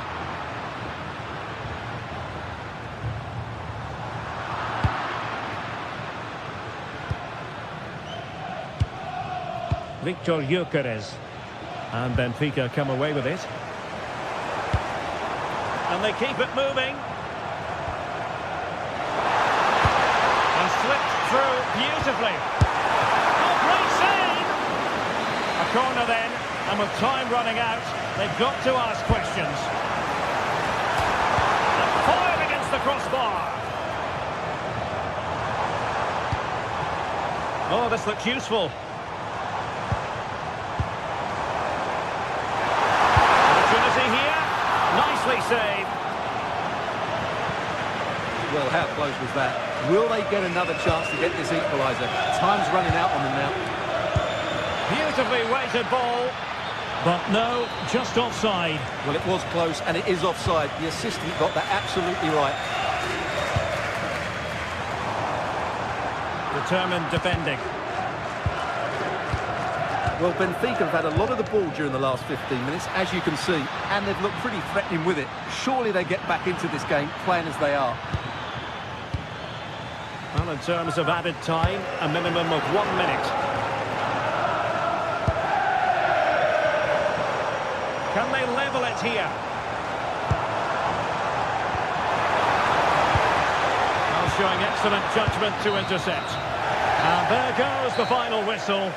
Viktor Gyökeres. And Benfica come away with it. And they keep it moving. And slipped through beautifully. Oh, great save! A corner then, and with time running out, they've got to ask questions. towards the crossbar. Oh, this looks useful. Opportunity here. Nicely saved. Well, how close was that? Will they get another chance to get this equaliser? Time's running out on them now. Beautifully weighted ball. But no, just offside. Well, it was close, and it is offside. The assistant got that absolutely right. Determined defending. Well, Benfica have had a lot of the ball during the last 15 minutes, as you can see, and they've looked pretty threatening with it. Surely they get back into this game playing as they are. Well, in terms of added time, a minimum of 1 minute. Can they level it here? Well, showing excellent judgment to intercept. And there goes the final whistle.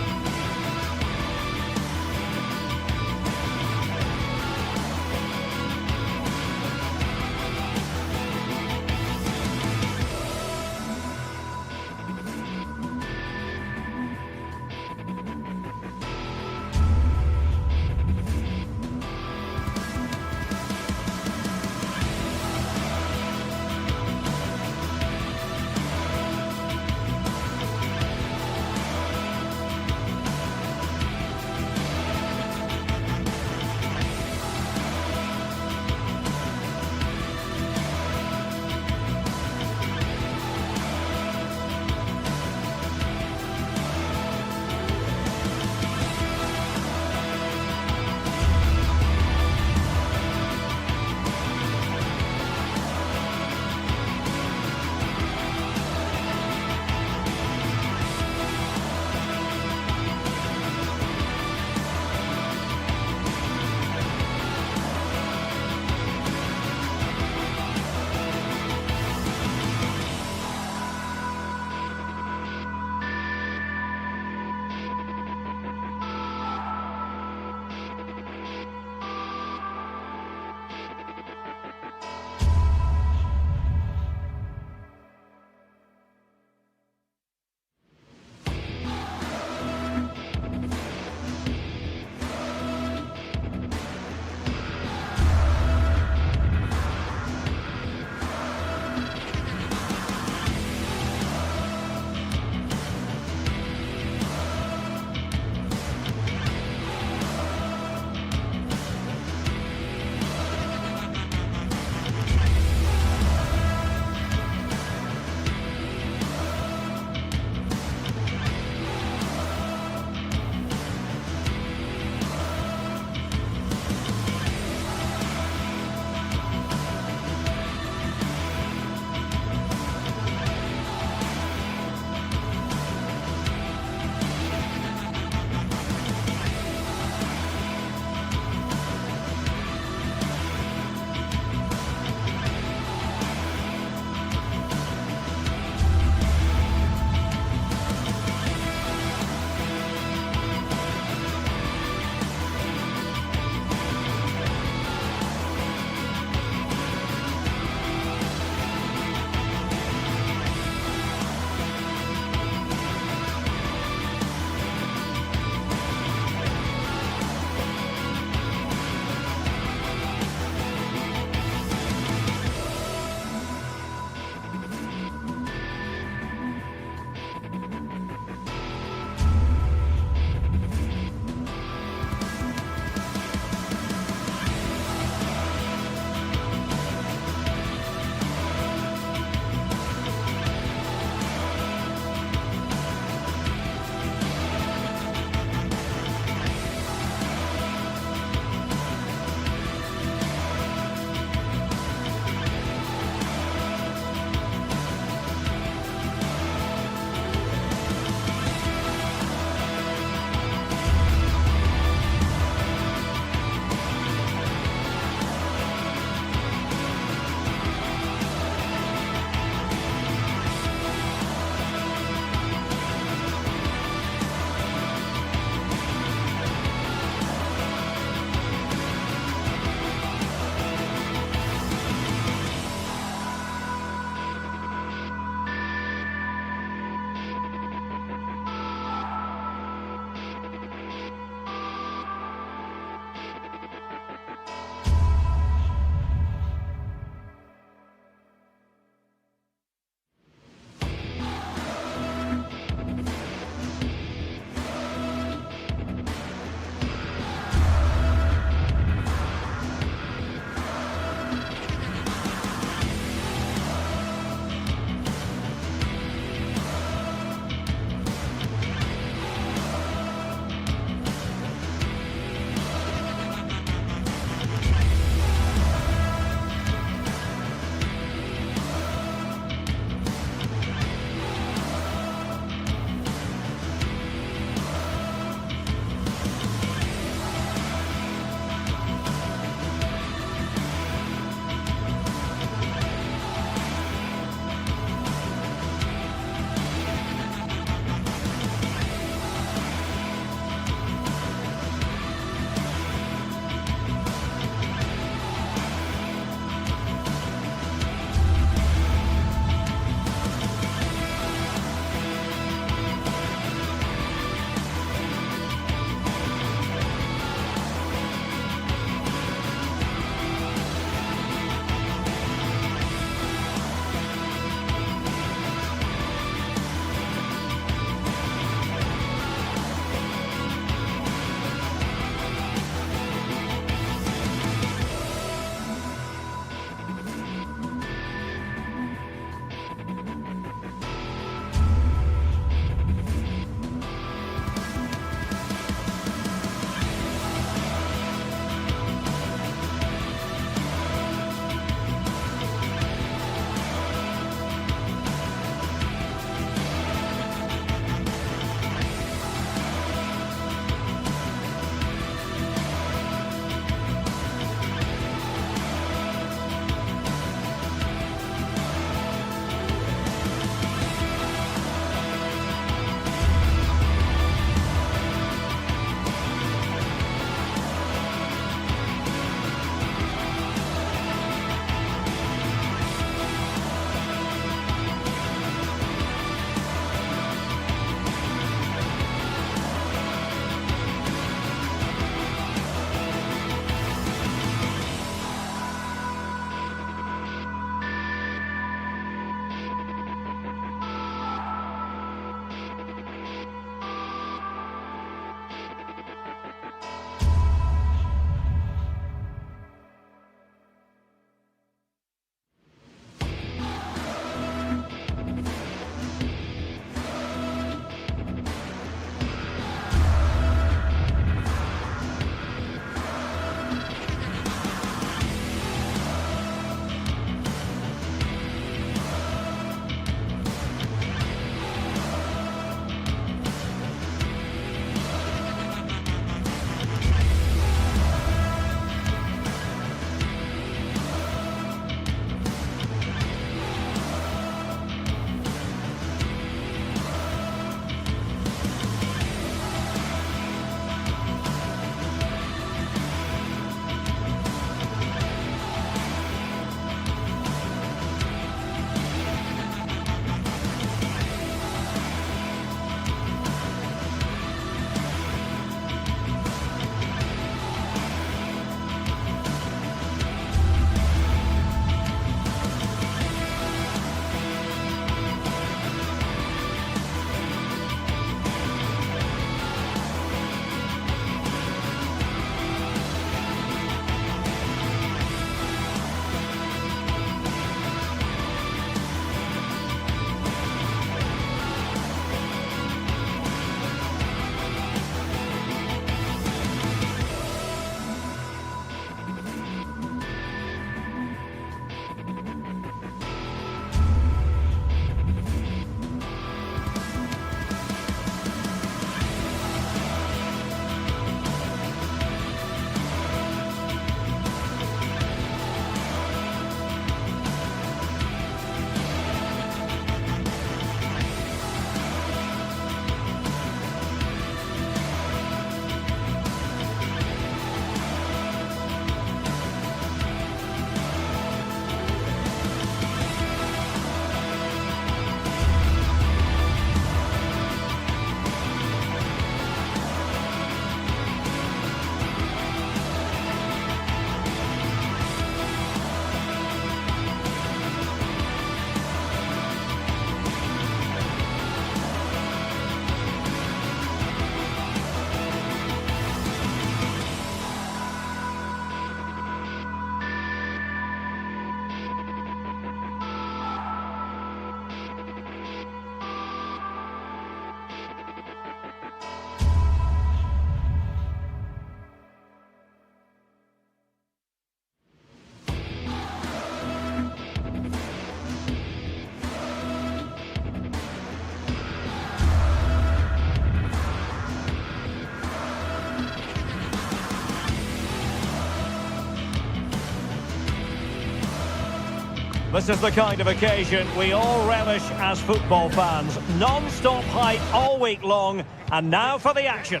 This is the kind of occasion we all relish as football fans. Non-stop hype all week long, and now for the action.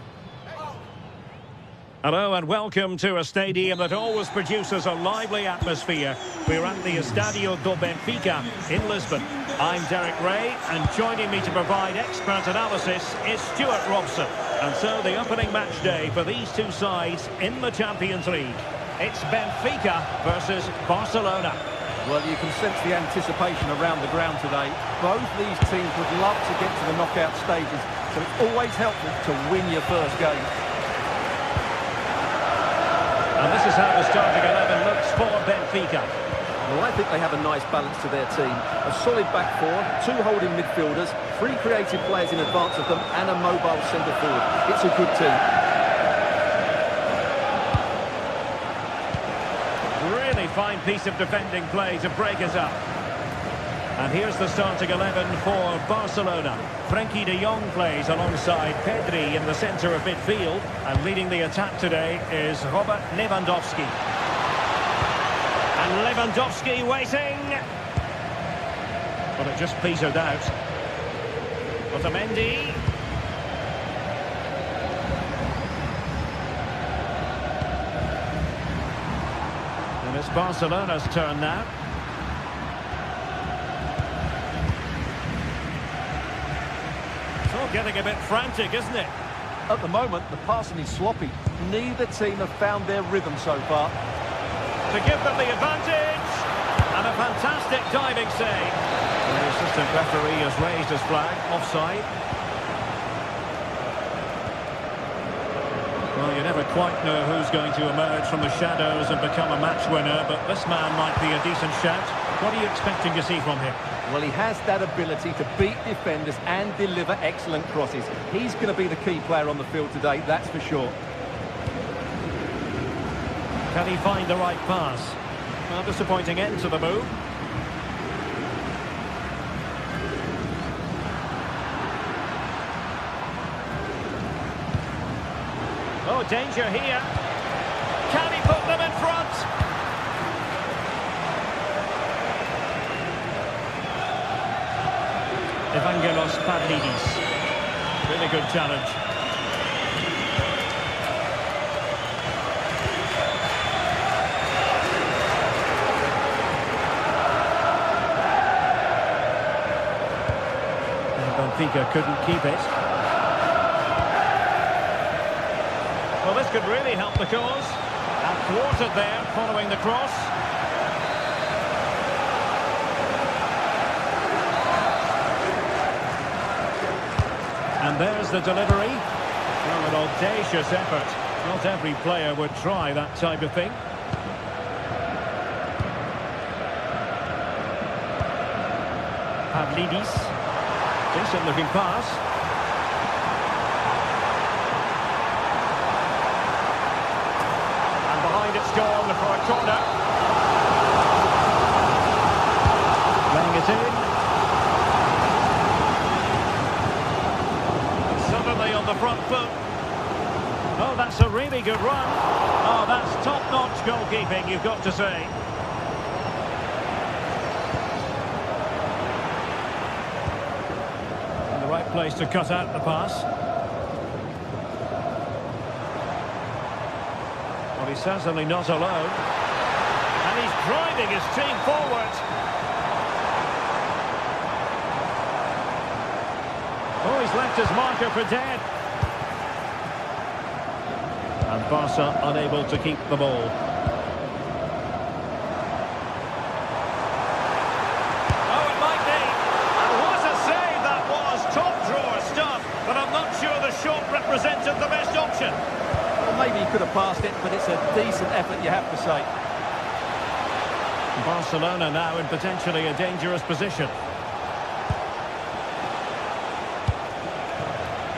Hello and welcome to a stadium that always produces a lively atmosphere. We're at the Estadio do Benfica in Lisbon. I'm Derek Ray, and joining me to provide expert analysis is Stuart Robson. And so the opening match day for these two sides in the Champions League. It's Benfica versus Barcelona. Well, you can sense the anticipation around the ground today. Both these teams would love to get to the knockout stages, so it's always helpful to win your first game. And this is how the starting 11 looks for Benfica. Well, I think they have a nice balance to their team. A solid back four, two holding midfielders, three creative players in advance of them, and a mobile centre-forward. It's a good team. Really fine piece of defending play to break us up. And here's the starting 11 for Barcelona. Frenkie de Jong plays alongside Pedri in the centre of midfield. And leading the attack today is Robert Lewandowski. And Lewandowski waiting. But it just petered out. Otamendi. And it's Barcelona's turn now. It's all getting a bit frantic, isn't it? At the moment, the passing is sloppy. Neither team have found their rhythm so far. To give them the advantage. And a fantastic diving save. The assistant referee has raised his flag. Offside. Well, you never quite know who's going to emerge from the shadows and become a match winner, but this man might be a decent shout. What are you expecting to see from him? Well, he has that ability to beat defenders and deliver excellent crosses. He's going to be the key player on the field today, that's for sure. Can he find the right pass? Well, disappointing end to the move. Oh, danger here. Can he put them in front? Evangelos Pavlidis. Really good challenge. And Benfica couldn't keep it. Well, this could really help the cause. And thwarted there, following the cross. And there's the delivery. Well, an audacious effort. Not every player would try that type of thing. Pavlidis. Decent looking pass. It's gone for a corner. Laying it in. Suddenly on the front foot. Oh, that's a really good run. Oh, that's top-notch goalkeeping, you've got to say. In the right place to cut out the pass. He's certainly not alone. And he's driving his team forward. Oh, he's left his marker for dead. And Barca unable to keep the ball. Oh, it might be. And what a save that was. Top drawer stuff. But I'm not sure the shot represented the best option. Maybe he could have passed it, but it's a decent effort, you have to say. Barcelona now in potentially a dangerous position.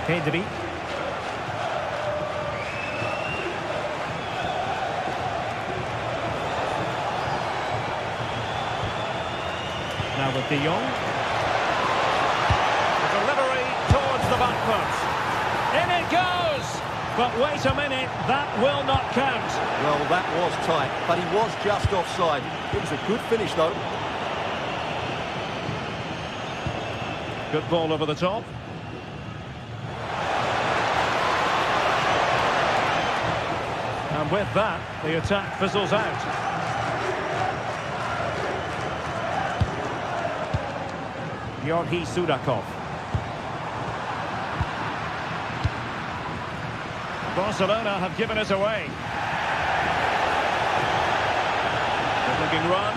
Pedri. Now with De Jong. The delivery towards the back post. In it goes! But wait a minute, that will not count. Well, that was tight, but he was just offside. It was a good finish, though. Good ball over the top. And with that, the attack fizzles out. Georgi Sudakov. Barcelona have given us away. Good-looking run.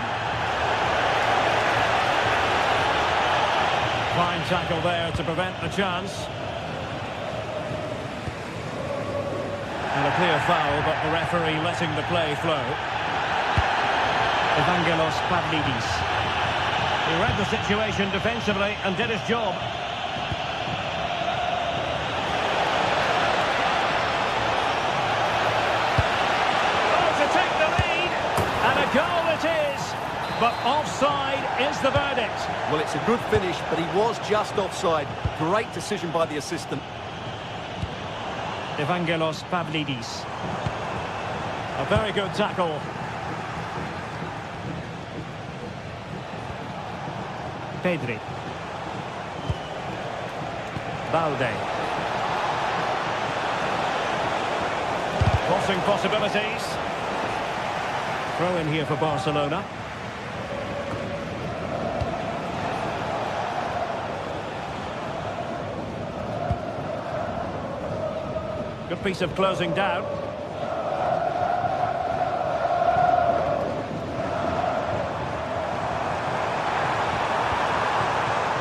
Fine tackle there to prevent the chance. And a clear foul, but the referee letting the play flow. Evangelos Pavlidis. He read the situation defensively and did his job. Oh, to take the lead. And a goal it is. But offside is the verdict. Well, it's a good finish, but he was just offside. Great decision by the assistant. Evangelos Pavlidis. A very good tackle. Pedri. Balde. Crossing possibilities. Throw in here for Barcelona. Good piece of closing down.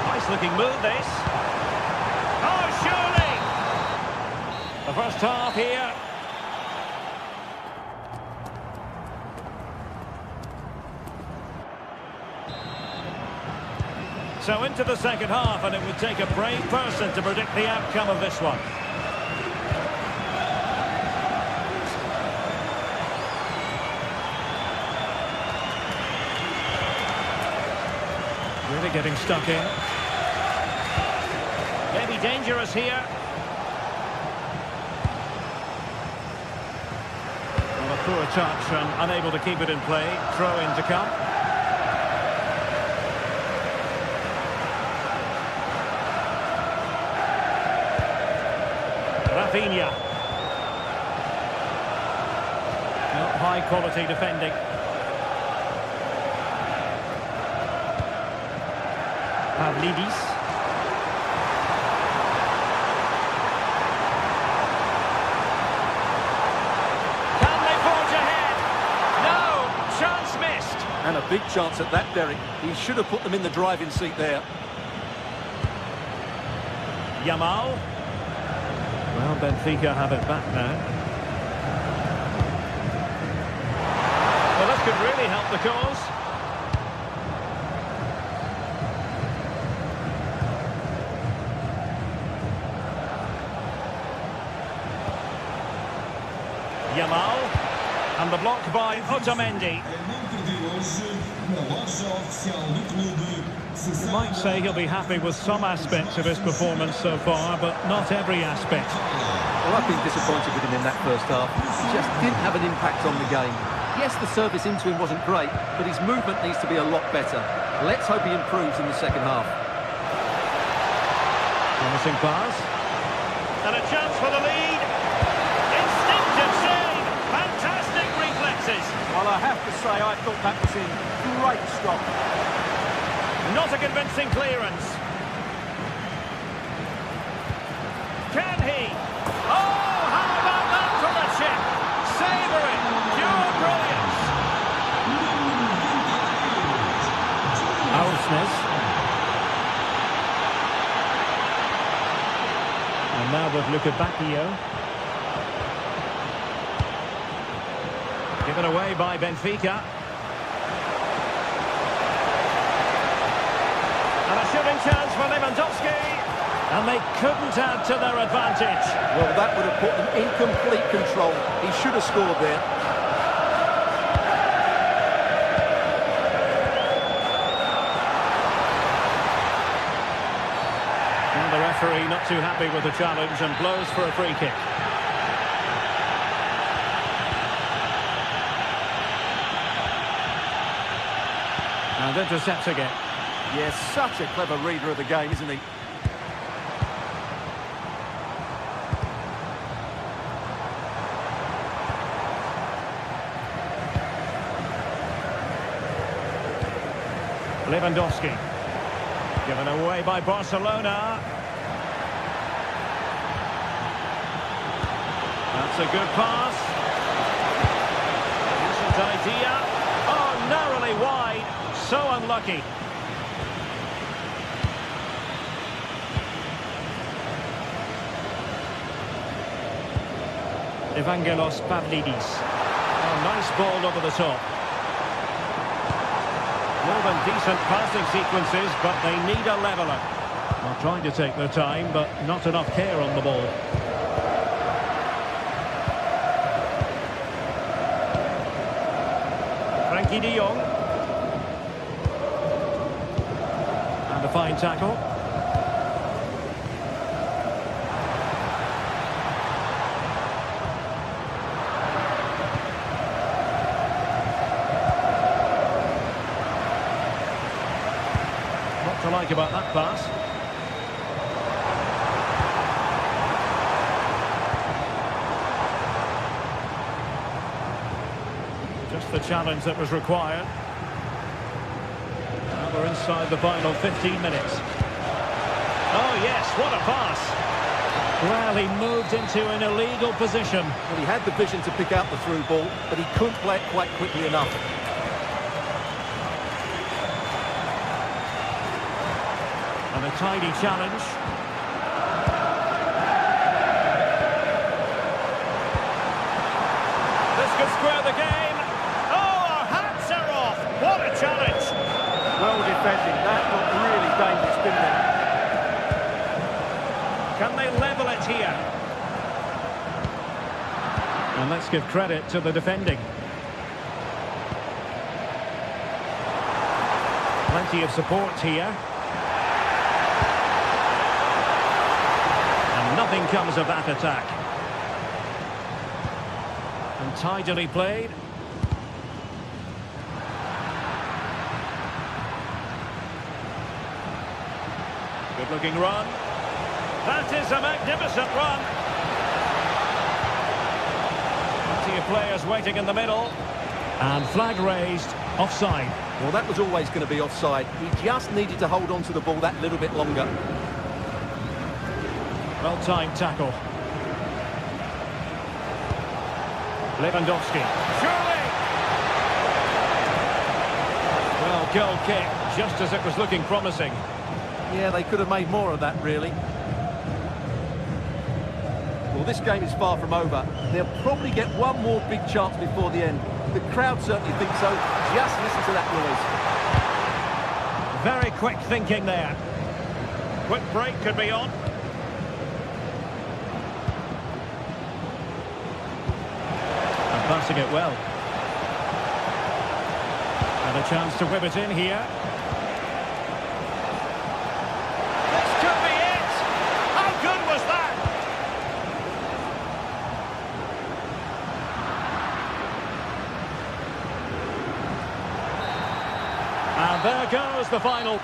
Nice looking move this. Oh, surely! The first half here. So into the second half, and it would take a brave person to predict the outcome of this one. Really getting stuck in. Maybe dangerous here. Well, a poor touch and unable to keep it in play. Throw in to come. Rafinha. Not high quality defending. Pavlidis. Can they forge ahead? No! Chance missed! And a big chance at that, Derek. He should have put them in the driving seat there. Yamal. Well, Benfica have it back now. Well, this could really help the cause. Yamal, and the block by Otamendi. You might say he'll be happy with some aspects of his performance so far, but not every aspect. Well, I've been disappointed with him in that first half. He just didn't have an impact on the game. Yes, the service into him wasn't great, but his movement needs to be a lot better. Let's hope he improves in the second half. Promising pass. And a chance for the lead. Instinctive save. Fantastic reflexes. Well, I have to say, I thought that was in great stop. Not a convincing clearance. Can he? Oh, how about that for the chip? Savouring, pure brilliance. Ausnes. And now with Luca Bacchio. Given away by Benfica. And a shooting chance for Lewandowski. And they couldn't add to their advantage. Well, that would have put them in complete control. He should have scored there. And the referee not too happy with the challenge and blows for a free kick. And intercepts again. Yes, such a clever reader of the game, isn't he? Lewandowski. Given away by Barcelona. That's a good pass. Decent idea. Oh, narrowly wide. So unlucky. Evangelos Pavlidis. Oh, nice ball over the top. More than decent passing sequences, but they need a leveller. Well, trying to take their time, but not enough care on the ball. Frankie de Jong. And a fine tackle. What to like about that pass? Just the challenge that was required. Now we're inside the final 15 minutes. Oh yes, what a pass! Well, he moved into an illegal position. Well, he had the vision to pick out the through ball, but he couldn't play it quite quickly enough. And a tidy challenge. This could square the game. Oh, our hats are off. What a challenge. Well defended. That looked really dangerous, didn't it? Can they level it here? And let's give credit to the defending. Plenty of support here. And nothing comes of that attack. And tidily played. Good looking run. That is a magnificent run. Plenty of players waiting in the middle. And flag raised, offside. Well, that was always going to be offside. He just needed to hold on to the ball that little bit longer. Well-timed tackle. Lewandowski. Surely! Well, goal kick, just as it was looking promising. Yeah, they could have made more of that, really. Well, this game is far from over. They'll probably get one more big chance before the end. The crowd certainly think so. Just listen to that noise. Very quick thinking there. Quick break could be on. And passing it well. And a chance to whip it in here. This could be it! How good was that? And there goes the final.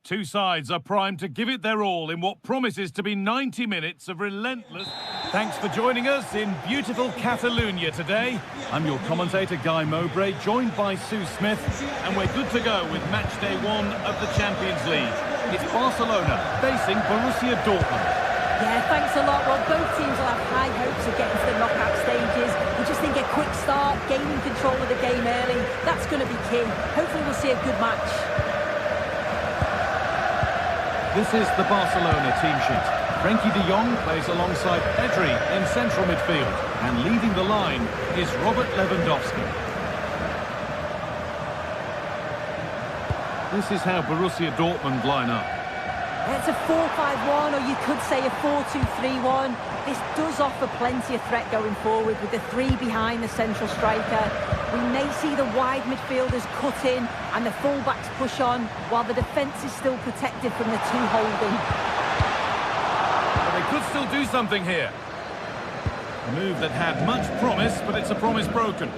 Two sides are primed to give it their all in what promises to be 90 minutes of relentless... Thanks for joining us in beautiful Catalonia today. I'm your commentator, Guy Mowbray, joined by Sue Smith, and we're good to go with match day 1 of the Champions League. It's Barcelona facing Borussia Dortmund. Yeah, thanks a lot. Well, both teams will have high hopes of getting to the knockout stages. We just think a quick start, gaining control of the game early, that's going to be key. Hopefully we'll see a good match. This is the Barcelona team sheet. Frenkie de Jong plays alongside Pedri in central midfield, and leading the line is Robert Lewandowski. This is how Borussia Dortmund line up. It's a 4-5-1, or you could say a 4-2-3-1. This does offer plenty of threat going forward with the 3 behind the central striker. We may see the wide midfielders cut in and the full-backs push on, while the defence is still protected from the 2 holding. They could still do something here. A move that had much promise, but it's a promise broken.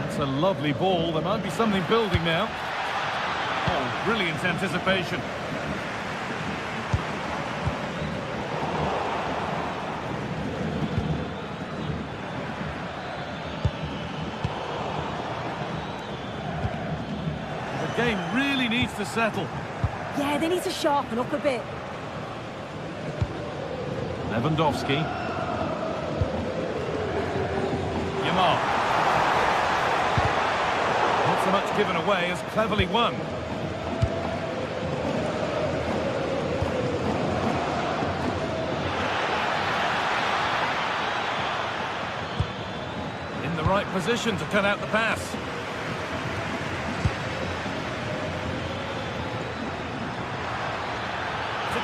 That's a lovely ball. There might be something building now. Oh, brilliant anticipation. The game really needs to settle. Yeah, they need to sharpen up a bit. Lewandowski. Yamal. Not so much given away as cleverly won. In the right position to cut out the pass.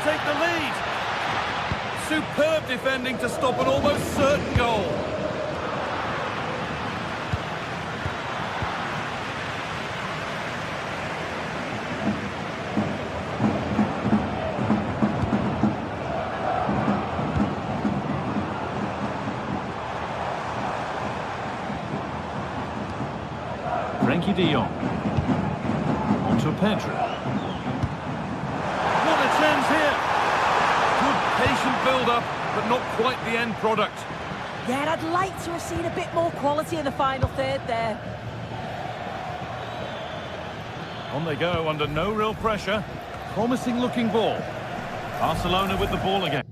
Take the lead. Superb defending to stop an almost certain goal. Frenkie de Jong. Onto Pedri. What a chance here. Good patient build-up, but not quite the end product. Yeah, and I'd like to have seen a bit more quality in the final third there. On they go under no real pressure. Promising looking ball. Barcelona with the ball again.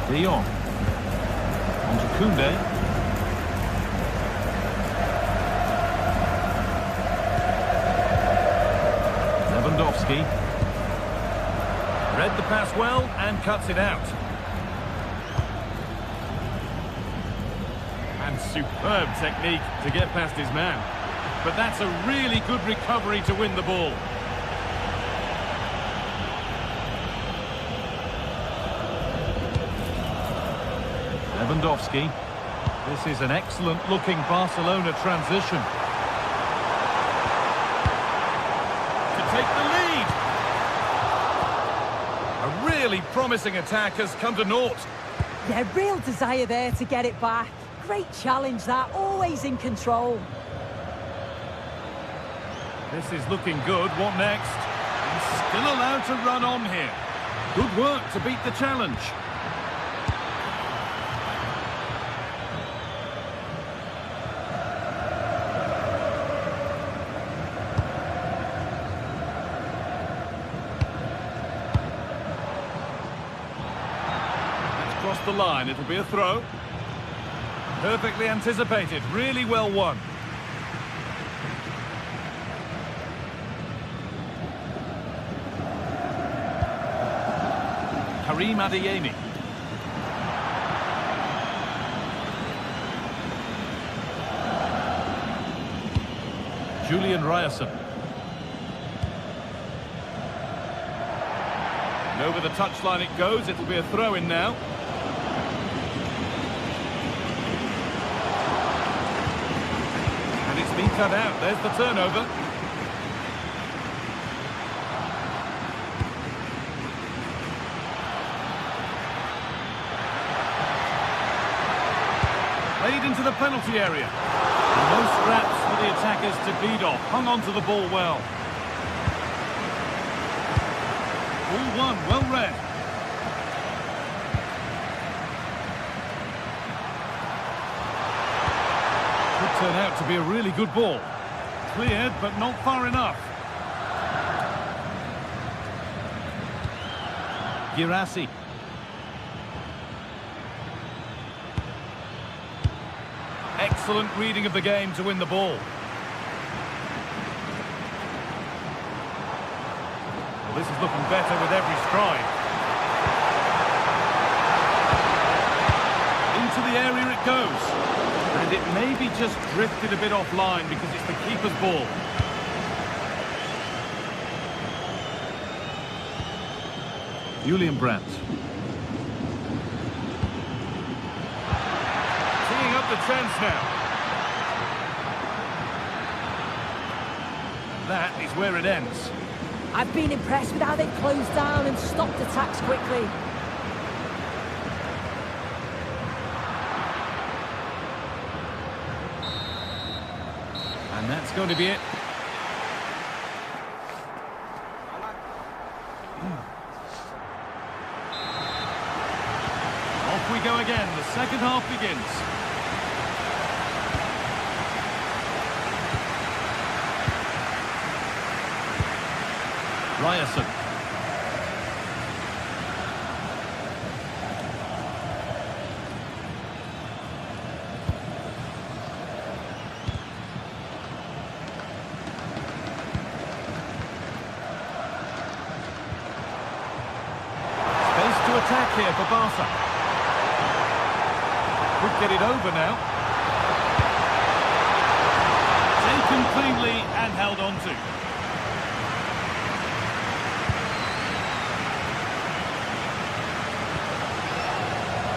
De Jong. Onto Koundé. Lewandowski. Read the pass well and cuts it out. And superb technique to get past his man. But that's a really good recovery to win the ball. Lewandowski. This is an excellent-looking Barcelona transition. To take the lead. A really promising attack has come to naught. Yeah, real desire there to get it back. Great challenge that, always in control. This is looking good. What next? He's still allowed to run on here. Good work to beat the challenge. the line. It'll be a throw. Perfectly anticipated. Really well won. Karim Adeyemi. Julian Ryerson. And over the touchline it goes. It'll be a throw-in now. And it's been cut out. There's the turnover. Played into the penalty area. And no scraps for the attackers to beat off. Hung on to the ball well. Ball one, well read. Could turn out to be a really good ball. Cleared, but not far enough. Girassi. Excellent reading of the game to win the ball. Well, this is looking better with every stride. Into the area it goes. And it maybe just drifted a bit offline because it's the keeper's ball. Julian Brandt. Teeing up the chance now. That is where it ends. I've been impressed with how they've closed down and stopped attacks quickly. And that's going to be it. Off we go again. The second half begins. Ryerson. Space to attack here for Barca. Could get it over now. Taken cleanly and held on to.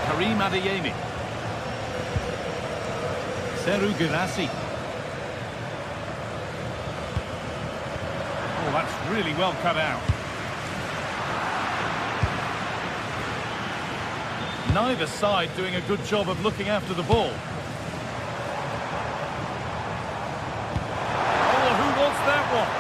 Karim Adeyemi. Serhou Guirassy. Oh, that's really well cut out. Neither side doing a good job of looking after the ball. Oh, who wants that one?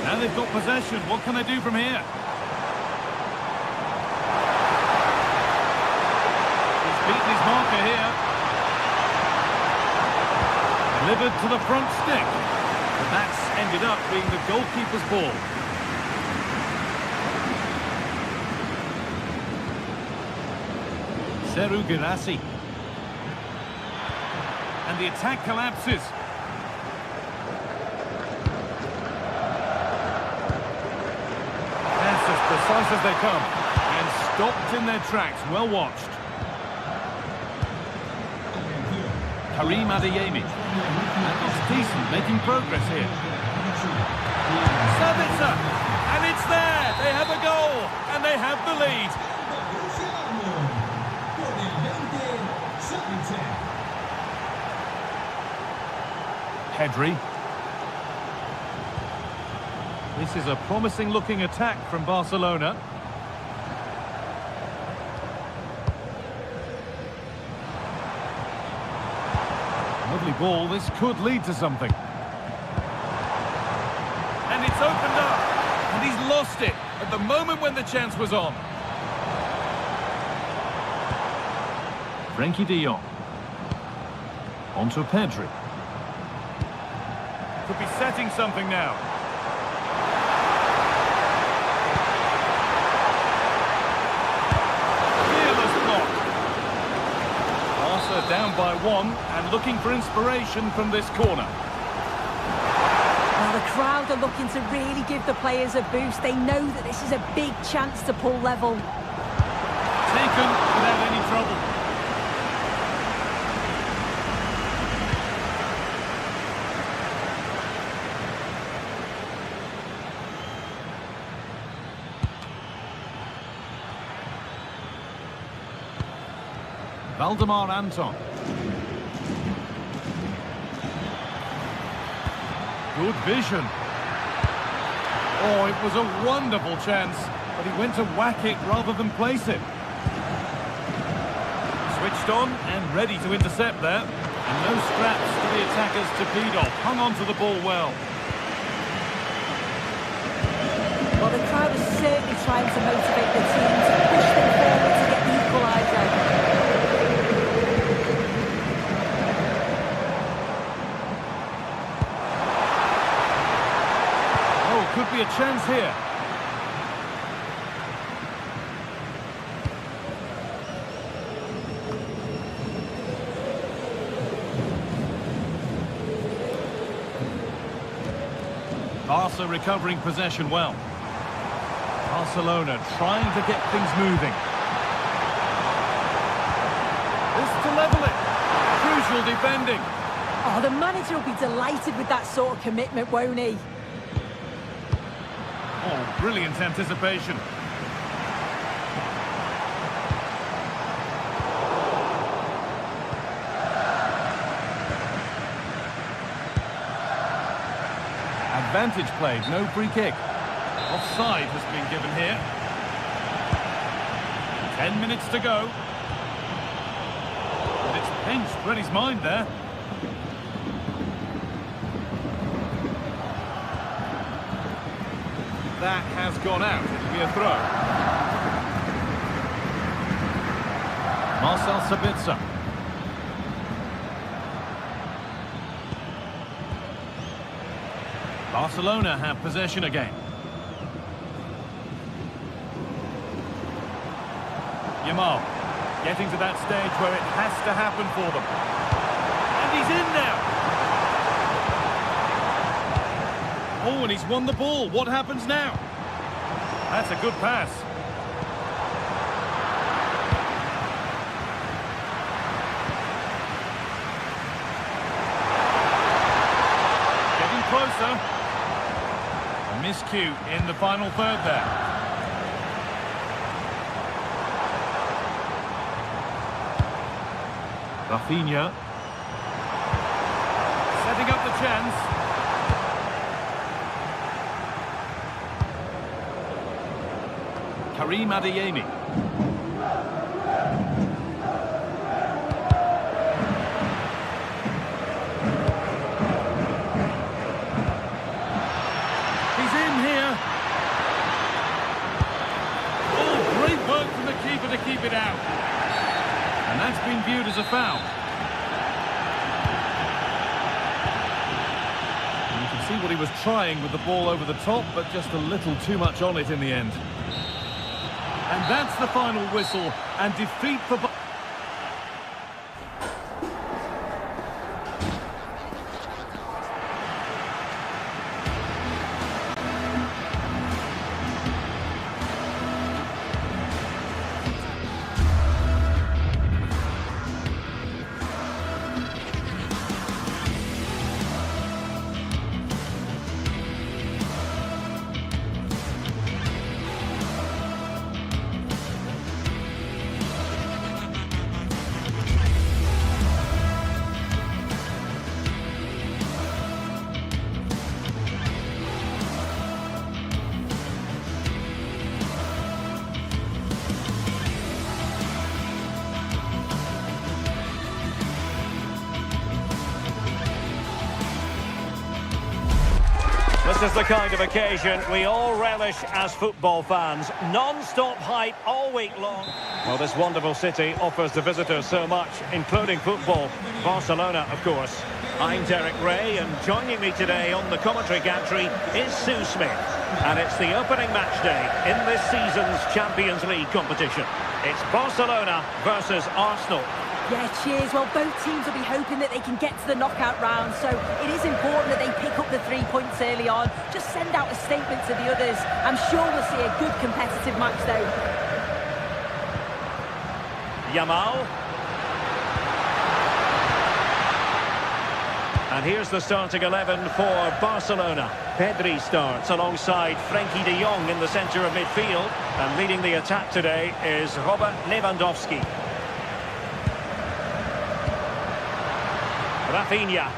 Now they've got possession. What can they do from here? He's beaten his marker here. Delivered to the front stick. But that's ended up being the goalkeeper's ball. Serhou Guirassy. And the attack collapses. Precise as they come, and stopped in their tracks. Well watched. Karim Adeyemi. That looks decent, making progress here. Sabitzer, and it's there. They have a goal, and they have the lead. Pedri. This is a promising-looking attack from Barcelona. Lovely ball. This could lead to something. And it's opened up. And he's lost it at the moment when the chance was on. Frenkie de Jong. On to Pedri. Could be setting something now. Fearless block. Barca down by 1 and looking for inspiration from this corner. Well, the crowd are looking to really give the players a boost. They know that this is a big chance to pull level. Taken without any trouble. Valdemar Anton. Good vision. Oh, it was a wonderful chance, but he went to whack it rather than place it. Switched on and ready to intercept there. And no scraps to the attackers to feed off. Hung on to the ball well. Well, the crowd is certainly trying to motivate the team to push them forward to get the equaliser. Could be a chance here. Barca recovering possession well. Barcelona trying to get things moving. This to level it. Crucial defending. Oh, the manager will be delighted with that sort of commitment, won't he? Oh, brilliant anticipation. Advantage played, no free kick. Offside has been given here. 10 minutes to go. But it's pinched Rennie's mind there. That has gone out. It'll be a throw. Marcel Sabitzer. Barcelona have possession again. Yamal getting to that stage where it has to happen for them. And he's in now. Oh, and he's won the ball. What happens now? That's a good pass. Getting closer. A miscue in the final third there. Rafinha. Setting up the chance. Karim Adeyemi. He's in here. Oh, great work from the keeper to keep it out. And that's been viewed as a foul. And you can see what he was trying with the ball over the top, but just a little too much on it in the end. And that's the final whistle, and defeat for... This is the kind of occasion we all relish as football fans. Non-stop hype all week long. Well, this wonderful city offers the visitors so much, including football. Barcelona, of course. I'm Derek Ray, and joining me today on the commentary gantry is Sue Smith. And it's the opening match day in this season's Champions League competition. It's Barcelona versus Arsenal. Yeah, cheers. Well, both teams will be hoping that they can get to the knockout round, so it is important that they pick up the 3 points early on. Just send out a statement to the others. I'm sure we'll see a good competitive match, though. Yamal. And here's the starting 11 for Barcelona. Pedri starts alongside Frenkie de Jong in the centre of midfield. And leading the attack today is Robert Lewandowski. Rafinha.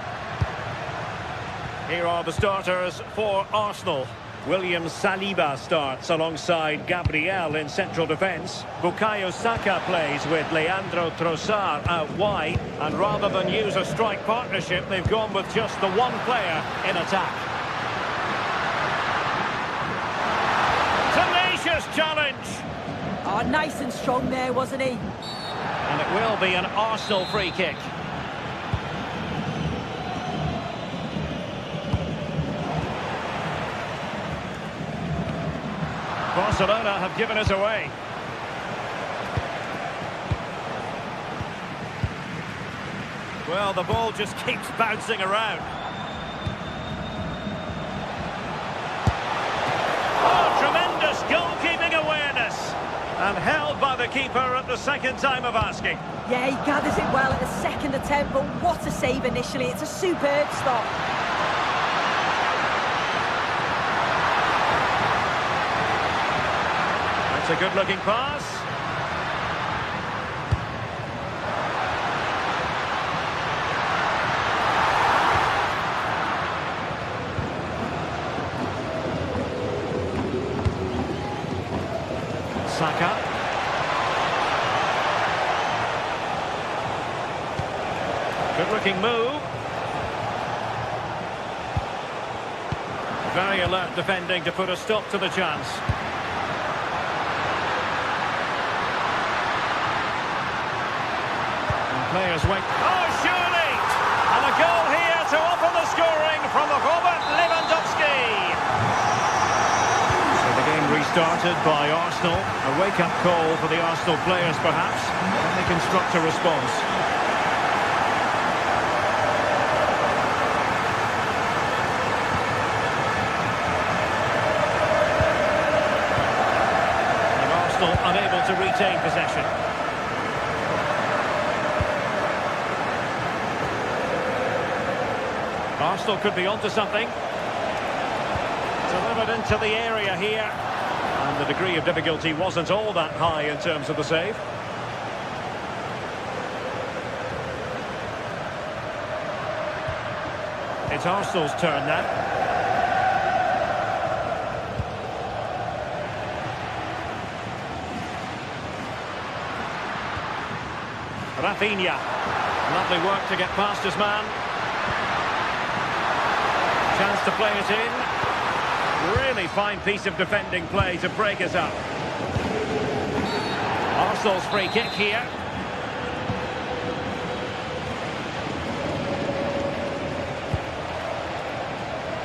Here are the starters for Arsenal. William Saliba starts alongside Gabriel in central defence. Bukayo Saka plays with Leandro Trossard out wide. And rather than use a strike partnership, they've gone with just the one player in attack. Tenacious challenge! Oh, nice and strong there, wasn't he? And it will be an Arsenal free kick. Barcelona have given us away. Well, the ball just keeps bouncing around. Oh, tremendous goalkeeping awareness. And held by the keeper at the second time of asking. Yeah, he gathers it well at the second attempt, but what a save initially. It's a superb stop. It's a good-looking pass. Saka. Good-looking move. Very alert defending to put a stop to the chance. Players wait. Oh, surely! And a goal here to open the scoring from Robert Lewandowski. So the game restarted by Arsenal. A wake-up call for the Arsenal players, perhaps. Can they construct a response? And Arsenal unable to retain possession. Arsenal could be onto something. Delivered into the area here. And the degree of difficulty wasn't all that high in terms of the save. It's Arsenal's turn now. Rafinha. Lovely work to get past his man. Chance to play it in. Really fine piece of defending play to break us up. Arsenal's free kick here.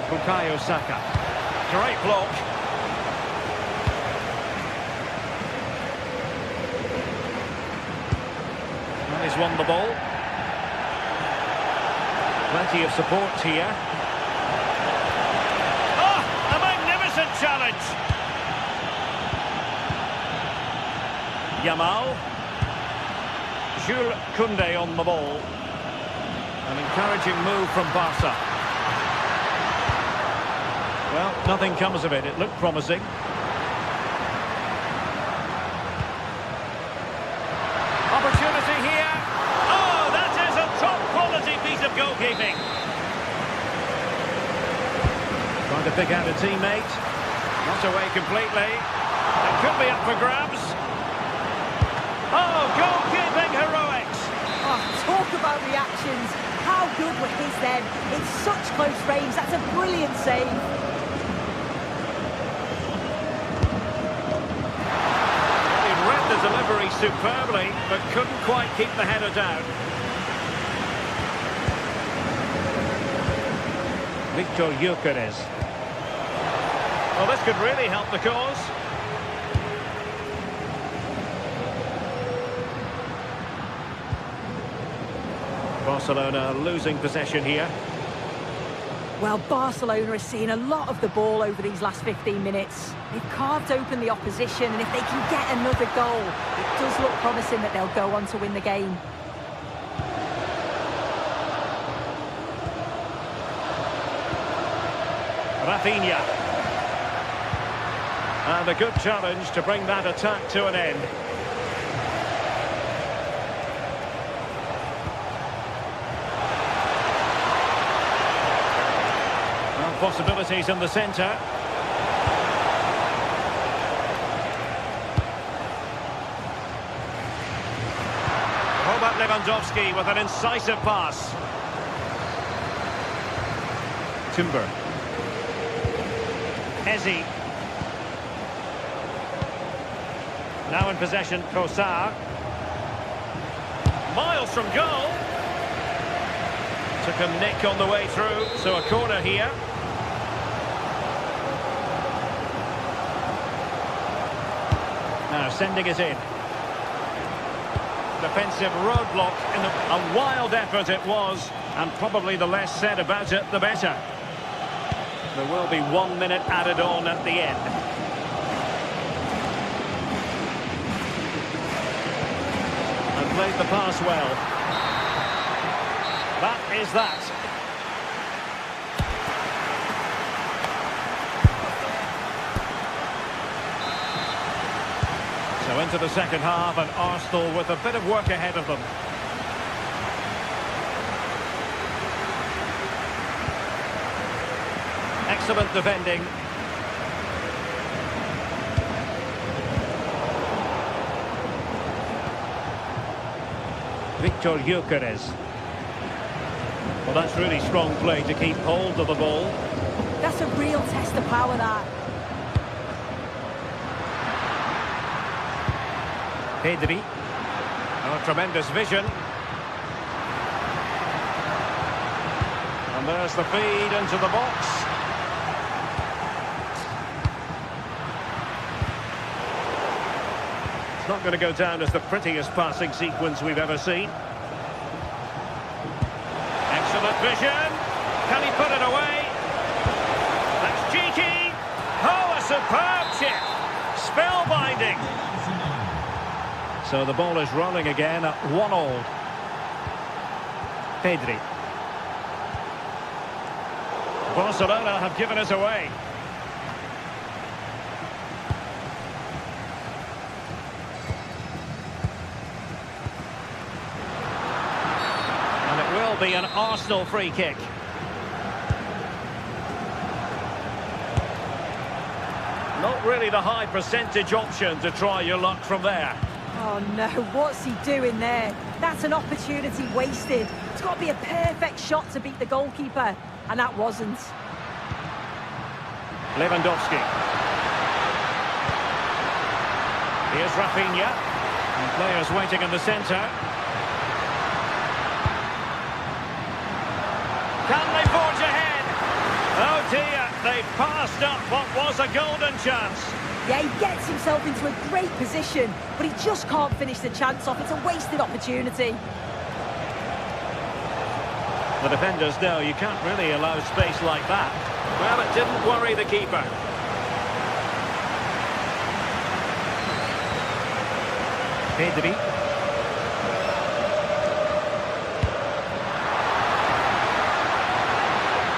Bukayo Saka. Great block. And he's won the ball. Plenty of support here. Challenge. Yamal. Jules Koundé on the ball. An encouraging move from Barca. Well, nothing comes of it. It looked promising. Opportunity here. Oh, that is a top-quality piece of goalkeeping. Trying to pick out a teammate. Not away completely. It could be up for grabs. Oh, goalkeeping heroics. Oh, talk about reactions. How good were his then? In such close range, that's a brilliant save. superbly, but couldn't quite keep the header down. Victor Gyökeres. Well, this could really help the cause. Barcelona losing possession here. Well, Barcelona is seeing a lot of the ball over these last 15 minutes. They've carved open the opposition, and if they can get another goal, it does look promising that they'll go on to win the game. Rafinha. And a good challenge to bring that attack to an end. Well, possibilities in the centre. How about Lewandowski with an incisive pass? Timber. Ezzi. Now in possession, Kosar. Miles from goal. Took a nick on the way through, so a corner here. Now sending it in. Defensive roadblock. A wild effort it was, and probably the less said about it, the better. There will be 1 minute added on at the end. And played the pass well. That is that. So into the second half, and Arsenal with a bit of work ahead of them. Excellent defending. Victor Gyökeres. Well, that's really strong play to keep hold of the ball. That's a real test of power, that. Pedri. Oh, tremendous vision. And there's the feed into the box. It's not going to go down as the prettiest passing sequence we've ever seen. Excellent vision. Can he put it away? That's GT. Oh, a superb chip. Spellbinding. So the ball is rolling again at 1-1. Pedri. Barcelona have given us away. And it will be an Arsenal free kick. Not really the high percentage option to try your luck from there. Oh no, what's he doing there? That's an opportunity wasted. It's got to be a perfect shot to beat the goalkeeper, and that wasn't. Lewandowski. Here's Rafinha. And players waiting in the centre. Can they forge ahead? Oh dear, they passed up what was a golden chance. Yeah, he gets himself into a great position, but he just can't finish the chance off. It's a wasted opportunity. The defenders know you can't really allow space like that. Well, it didn't worry the keeper. Pedri.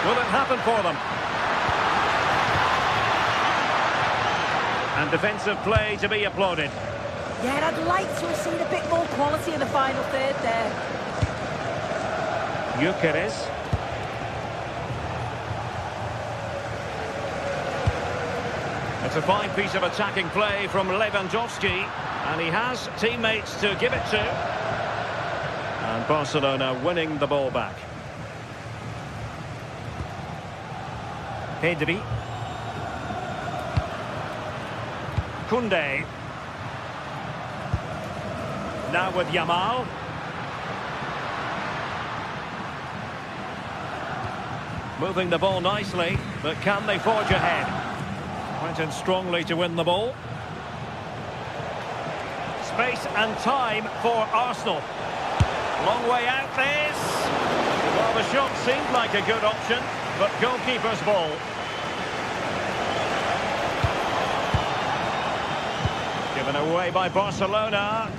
Will it happen for them? And defensive play to be applauded. Yeah, I'd like to have seen a bit more quality in the final third there. Gyökeres. It's a fine piece of attacking play from Lewandowski, and he has teammates to give it to. And Barcelona winning the ball back. Pedri. Koundé. Now with Yamal. Moving the ball nicely, but can they forge ahead? Went in strongly to win the ball. Space and time for Arsenal. Long way out this. Well, the shot seemed like a good option, but goalkeeper's ball. Given away by Barcelona.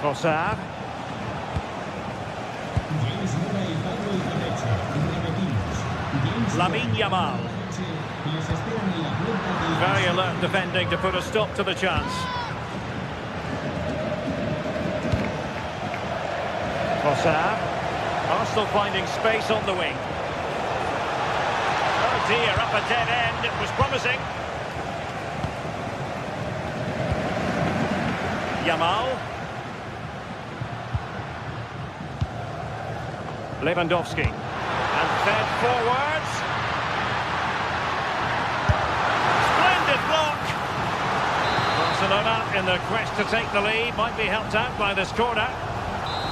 Trossard. Lamine Yamal. Very alert defending to put a stop to the chance. Trossard. Arsenal finding space on the wing. Oh dear, up a dead end. It was promising. Yamal. Lewandowski. And fed forwards. Splendid block. Barcelona in their quest to take the lead might be helped out by this corner.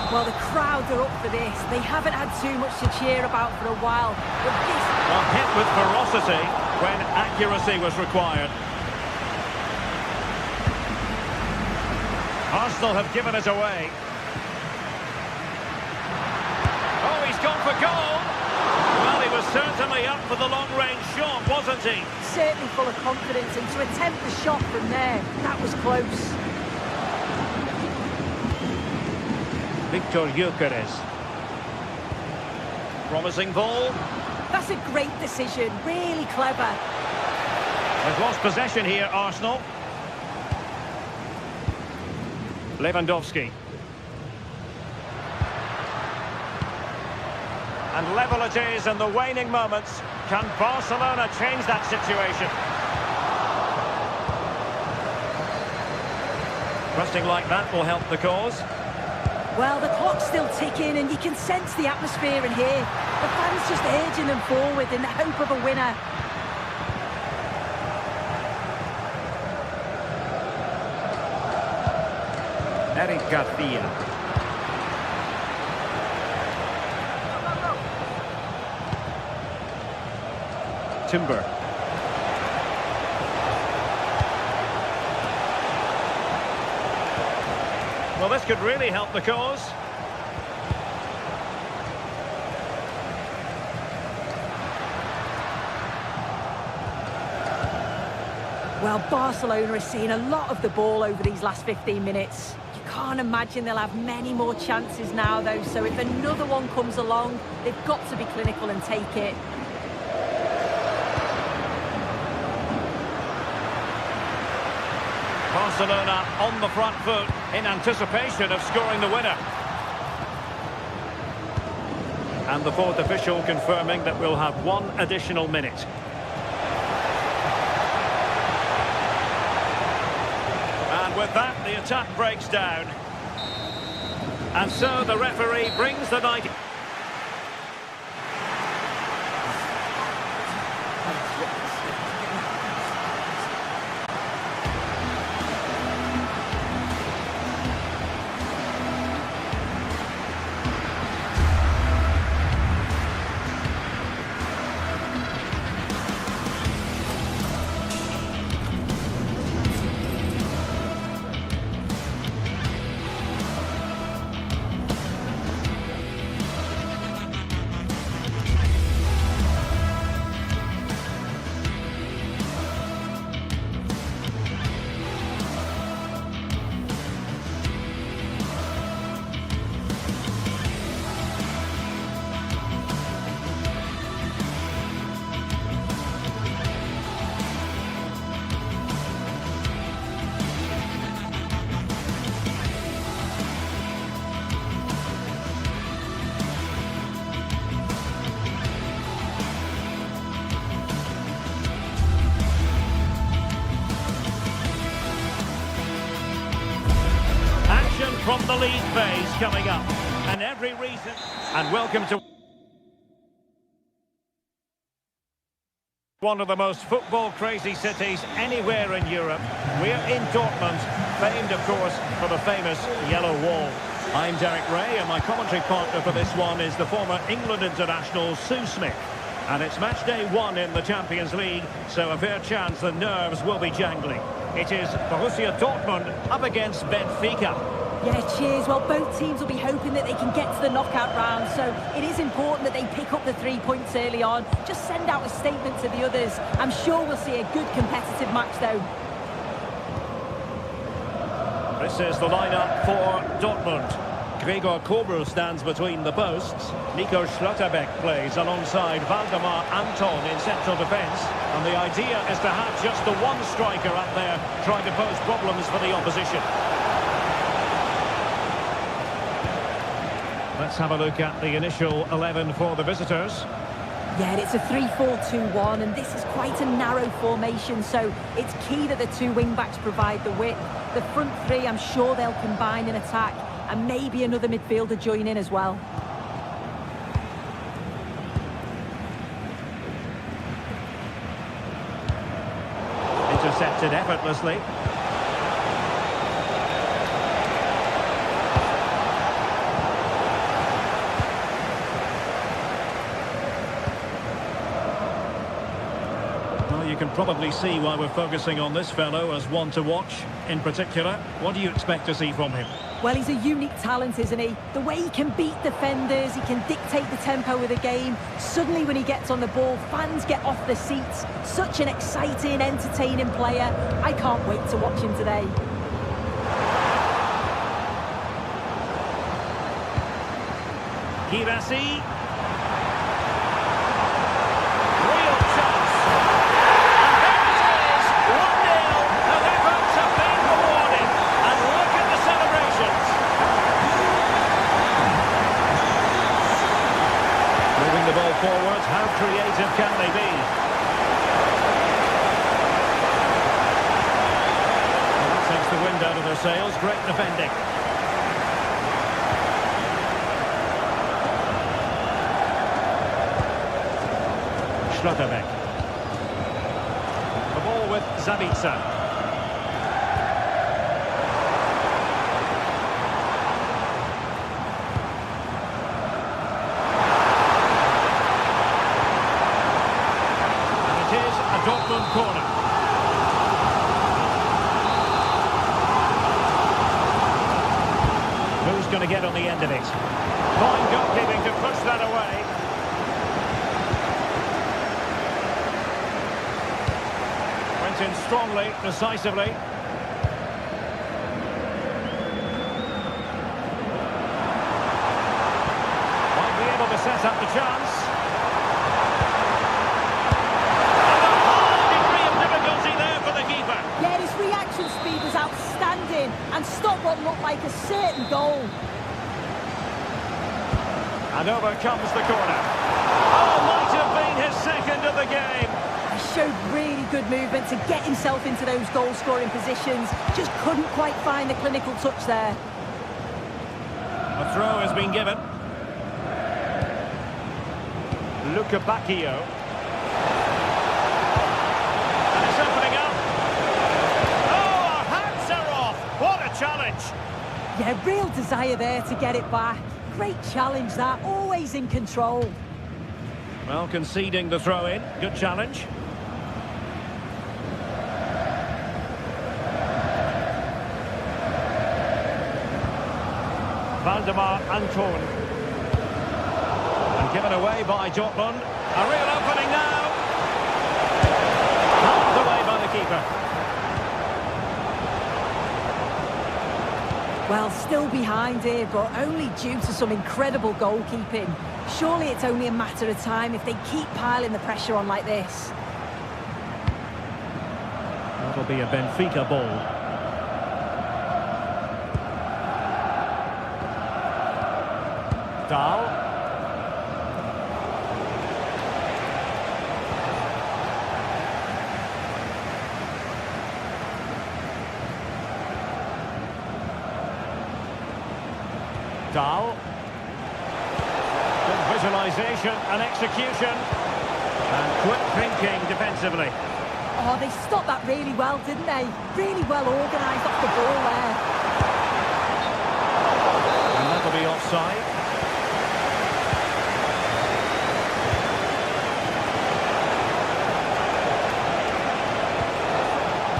Well, the crowd are up for this. They haven't had too much to cheer about for a while. But this... Well, hit with ferocity when accuracy was required. Arsenal have given it away. Oh, he's gone for goal. Well, he was certainly up for the long-range shot, wasn't he? Certainly full of confidence, and to attempt the shot from there, that was close. Victor Gyökeres. Promising ball. That's a great decision, really clever. They've lost possession here, Arsenal. Lewandowski. And level it is in the waning moments. Can Barcelona change that situation? Thrusting like that will help the cause. Well, the clock's still ticking and you can sense the atmosphere in here. The fans just urging them forward in the hope of a winner. Eric Garcia. Timber. Well, this could really help the cause. Well, Barcelona is seeing a lot of the ball over these last 15 minutes. You can't imagine they'll have many more chances now, though, so if another one comes along, they've got to be clinical and take it. Barcelona on the front foot in anticipation of scoring the winner. And the fourth official confirming that we'll have one additional minute. And with that, the attack breaks down. And so the referee brings the night... From the league phase coming up, and every reason. And welcome to one of the most football crazy cities anywhere in Europe. We're in Dortmund. famed, of course, for the famous yellow wall. I'm Derek Ray, and my commentary partner for this one is the former England international Sue Smith. And it's match day 1 in the Champions League, so a fair chance the nerves will be jangling. It is Borussia Dortmund up against Benfica. Yeah, cheers. Well, both teams will be hoping that they can get to the knockout round, so it is important that they pick up the 3 points early on. Just send out a statement to the others. I'm sure we'll see a good competitive match, though. This is the lineup for Dortmund. Gregor Kobel stands between the posts. Nico Schlotterbeck plays alongside Waldemar Anton in central defence. And the idea is to have just the one striker up there trying to pose problems for the opposition. Let's have a look at the initial 11 for the visitors. Yeah, it's a 3-4-2-1, and this is quite a narrow formation, so it's key that the two wing-backs provide the width. The front three, I'm sure they'll combine in attack, and maybe another midfielder join in as well. Intercepted effortlessly. You can probably see why we're focusing on this fellow as one to watch. In particular, what do you expect to see from him? Well, he's a unique talent, isn't he? The way he can beat defenders, he can dictate the tempo of the game. Suddenly, when he gets on the ball, fans get off their seats. Such an exciting, entertaining player. I can't wait to watch him today. Girassi. The ball forward, how creative can they be? Well, that takes the wind out of their sails. Great defending. Schlotterbeck. The ball with Zabitzer. Dortmund corner. Who's going to get on the end of it? Fine goalkeeping to push that away. Went in strongly, decisively. Might be able to set up the chance. Speed was outstanding and stopped what looked like a certain goal. And over comes the corner. Oh, might have been his second of the game. He showed really good movement to get himself into those goal-scoring positions. Just couldn't quite find the clinical touch there. A throw has been given. Luca Bacchio. And it's opening up. Challenge. Yeah, real desire there to get it back. Great challenge that, always in control. Well, conceding the throw-in. Good challenge. Waldemar Anton. And given away by Dortmund. A real opening now. Knocked away by the keeper. Well, still behind here, but only due to some incredible goalkeeping. Surely it's only a matter of time if they keep piling the pressure on like this. That'll be a Benfica ball. Dahl. Dahl. Good visualisation and execution. And quick thinking defensively. Oh, they stopped that really well, didn't they? Really well organised off the ball there. And that'll be offside.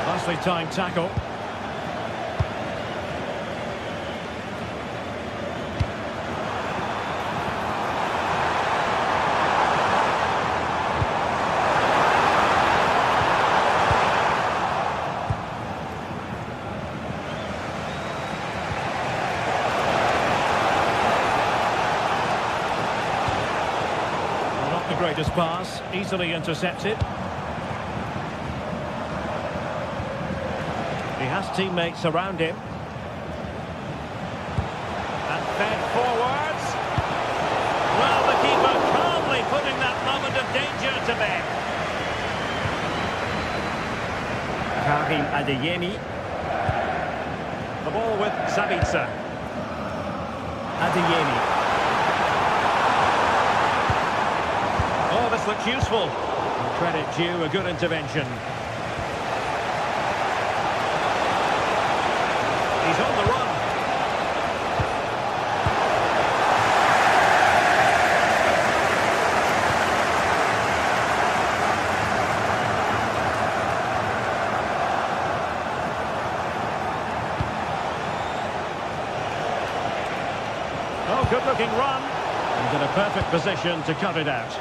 Nicely timed tackle. Greatest pass, easily intercepted. He has teammates around him. And fed forwards. Well, the keeper calmly putting that moment of danger to bed. Karim Adeyemi. The ball with Sabitzer. Adeyemi. Oh, this looks useful. Credit due, a good intervention. He's on the run. Oh, good-looking run. He's in a perfect position to cut it out.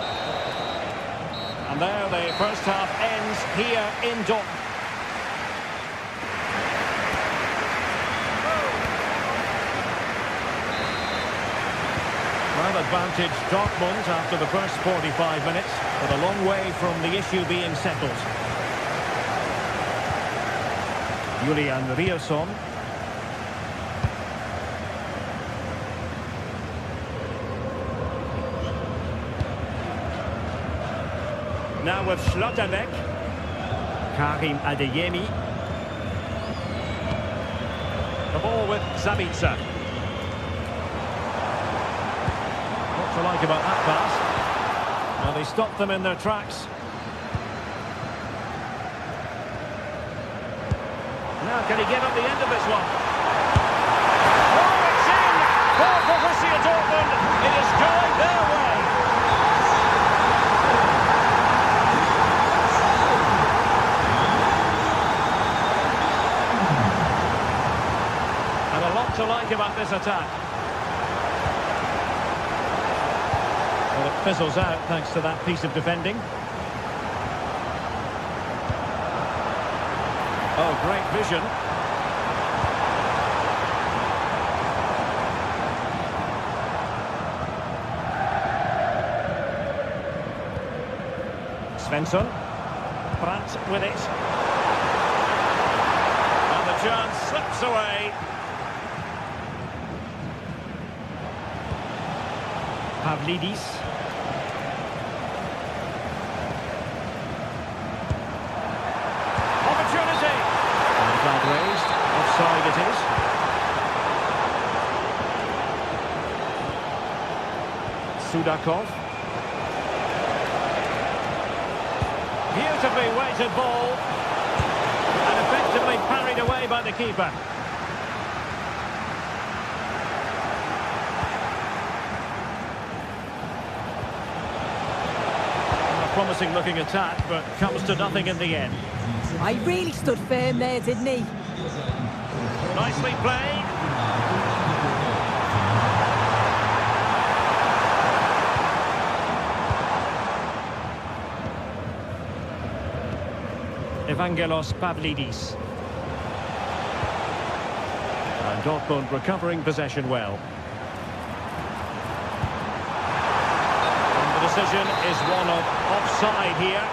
And there the first half ends here in Dortmund. Well, advantage Dortmund after the first 45 minutes, but a long way from the issue being settled. Julian Rierson. Now with Schlotterbeck. Karim Adeyemi. The ball with Sabitzer. What to like about that pass? Well, they stopped them in their tracks. Now can he get up the end of this one? Oh, it's in! For Borussia Dortmund, it is going their way. To like about this attack. Well, it fizzles out thanks to that piece of defending. Oh, great vision. Svensson. Brandt with it. And the chance slips away. Pavlidis. Opportunity. And the flag raised. Offside it is. Sudakov. Beautifully weighted ball. And effectively parried away by the keeper. Promising looking attack, but comes to nothing in the end. I really stood firm there, didn't he? Nicely played. Evangelos Pavlidis. And Dortmund recovering possession well. The decision is one of offside here.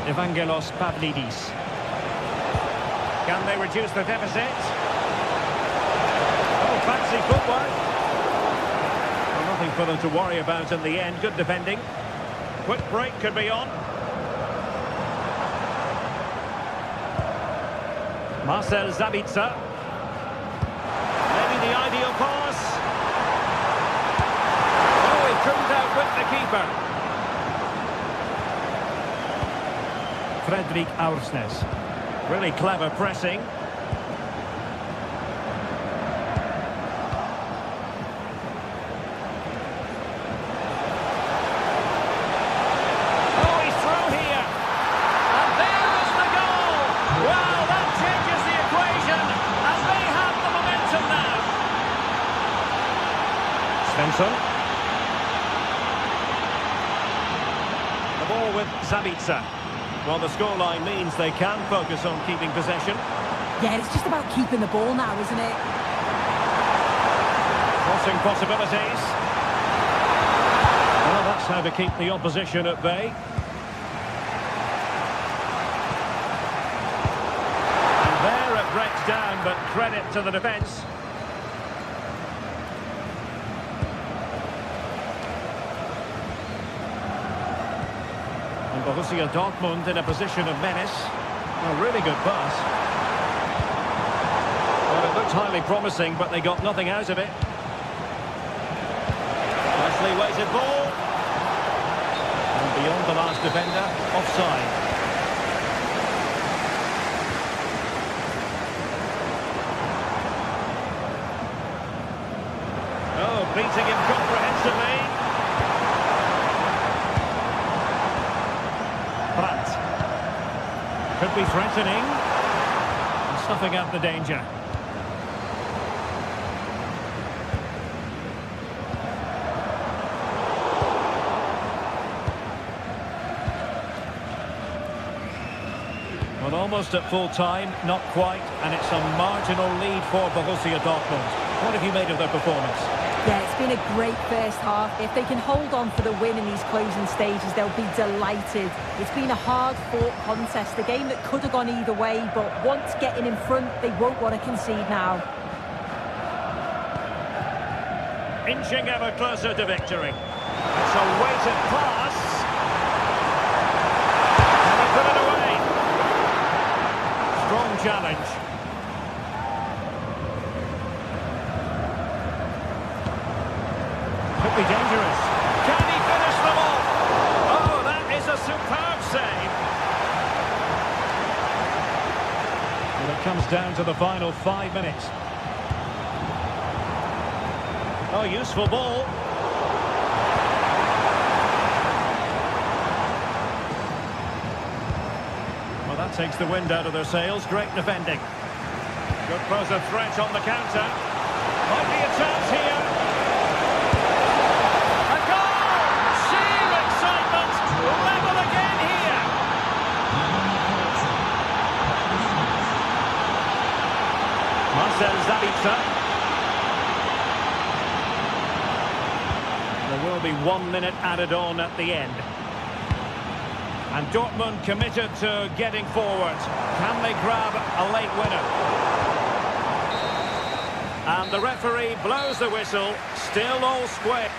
Evangelos Pavlidis. Can they reduce the deficit? Oh, fancy footwork. Well, nothing for them to worry about in the end. Good defending. Quick break could be on. Marcel Sabitzer. Maybe the ideal pass. couldn't outwit the keeper. Fredrik Aursnes. Really clever pressing. Oh, he's through here. And there is the goal. Well, that changes the equation as they have the momentum now. Svensson. The ball with Zabitsa. Well, the scoreline means they can focus on keeping possession. Yeah, it's just about keeping the ball now, isn't it? Crossing possibilities. Well, that's how to keep the opposition at bay. And there it breaks down, but credit to the defence. And Borussia Dortmund in a position of menace. A really good pass. Well, it looked highly promising, but they got nothing out of it. Nicely weighted ball. And beyond the last defender, offside. Oh, beating him comprehensively. Brandt. Could be threatening. And snuffing out the danger. Well, almost at full time, not quite, and it's a marginal lead for Borussia Dortmund. What have you made of their performance? Yeah, it's been a great first half. If they can hold on for the win in these closing stages, they'll be delighted. It's been a hard-fought contest, a game that could have gone either way, but once getting in front, they won't want to concede now. Inching ever closer to victory. It's a weighted pass. And he put it away. Strong challenge. Could be dangerous. Can he finish them off? Oh, that is a superb save. Well, it comes down to the final 5 minutes. Oh, useful ball. Well, that takes the wind out of their sails. Great defending. Could pose a threat on the counter. Might be a chance here. A goal! Sheer excitement! Level again here. Marcel Zabitsa. There will be 1 minute added on at the end. And Dortmund committed to getting forward. Can they grab a late winner? And the referee blows the whistle. Still all square.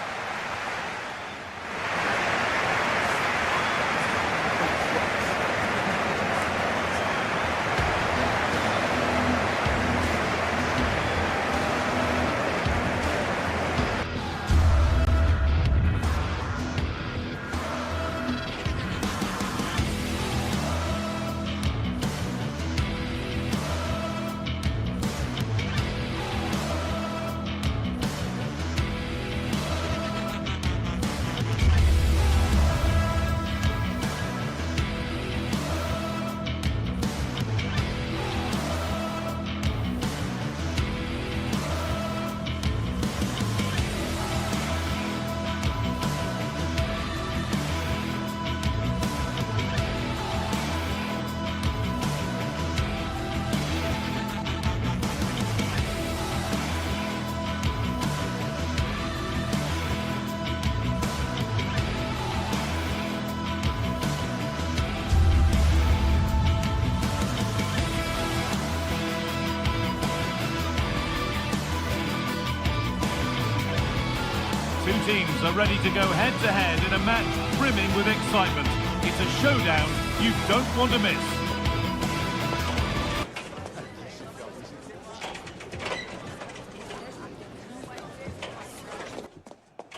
Two teams are ready to go head-to-head in a match brimming with excitement. It's a showdown you don't want to miss.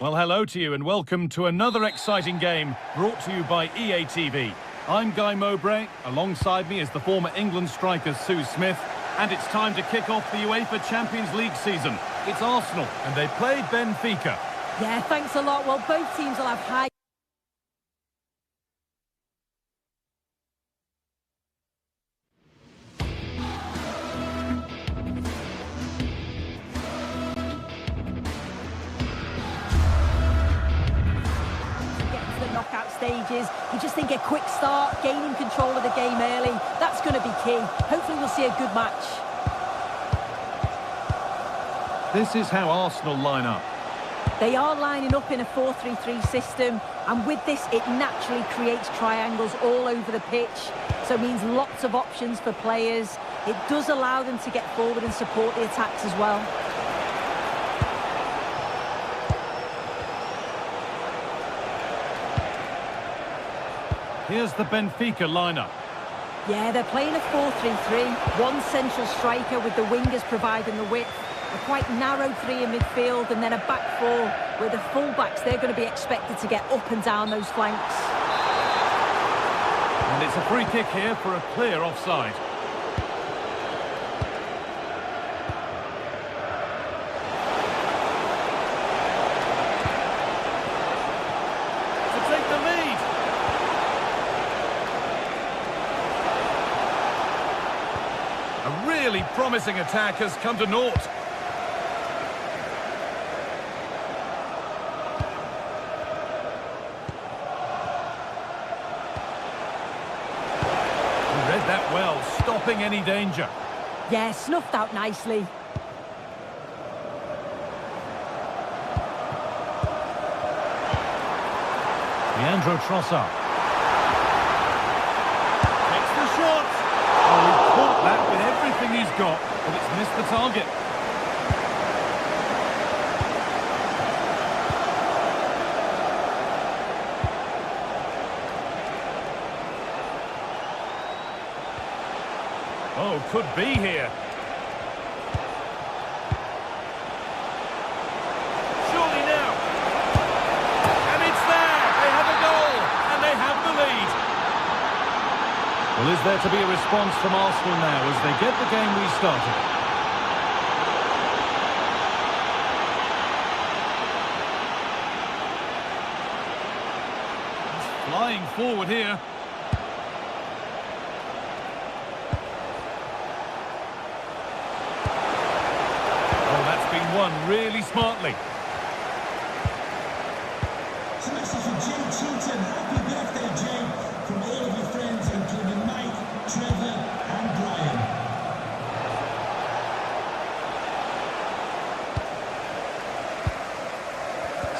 Well, hello to you and welcome to another exciting game brought to you by EA TV. I'm Guy Mowbray. Alongside me is the former England striker Sue Smith. And it's time to kick off the UEFA Champions League season. It's Arsenal and they play Benfica. Yeah, thanks a lot. Well, both teams will have high... knockout stages. You just think a quick start, gaining control of the game early, that's going to be key. Hopefully we'll see a good match. This is how Arsenal line up. They are lining up in a 4-3-3 system, and with this it naturally creates triangles all over the pitch, so it means lots of options for players. It does allow them to get forward and support the attacks as well. Here's the Benfica lineup. Yeah, they're playing a 4-3-3. One central striker with the wingers providing the width. A quite narrow three in midfield and then a back four where the full-backs, they're going to be expected to get up and down those flanks. And it's a free kick here for a clear offside. To take the lead. A really promising attack has come to naught. He read that well, stopping any danger. Yeah, snuffed out nicely. Leandro Trossard. Takes the shot. Oh, he caught that with everything he's got, but it's missed the target. Oh, could be here. Surely now. And it's there. They have a goal, and they have the lead. Well, is there to be a response from Arsenal now as they get the game restarted? He's flying forward here. Oh, that's been won really smartly. So this is for Jay Cheaton. Happy birthday, Jay. From all of your friends, including Mike, Trevor and Brian.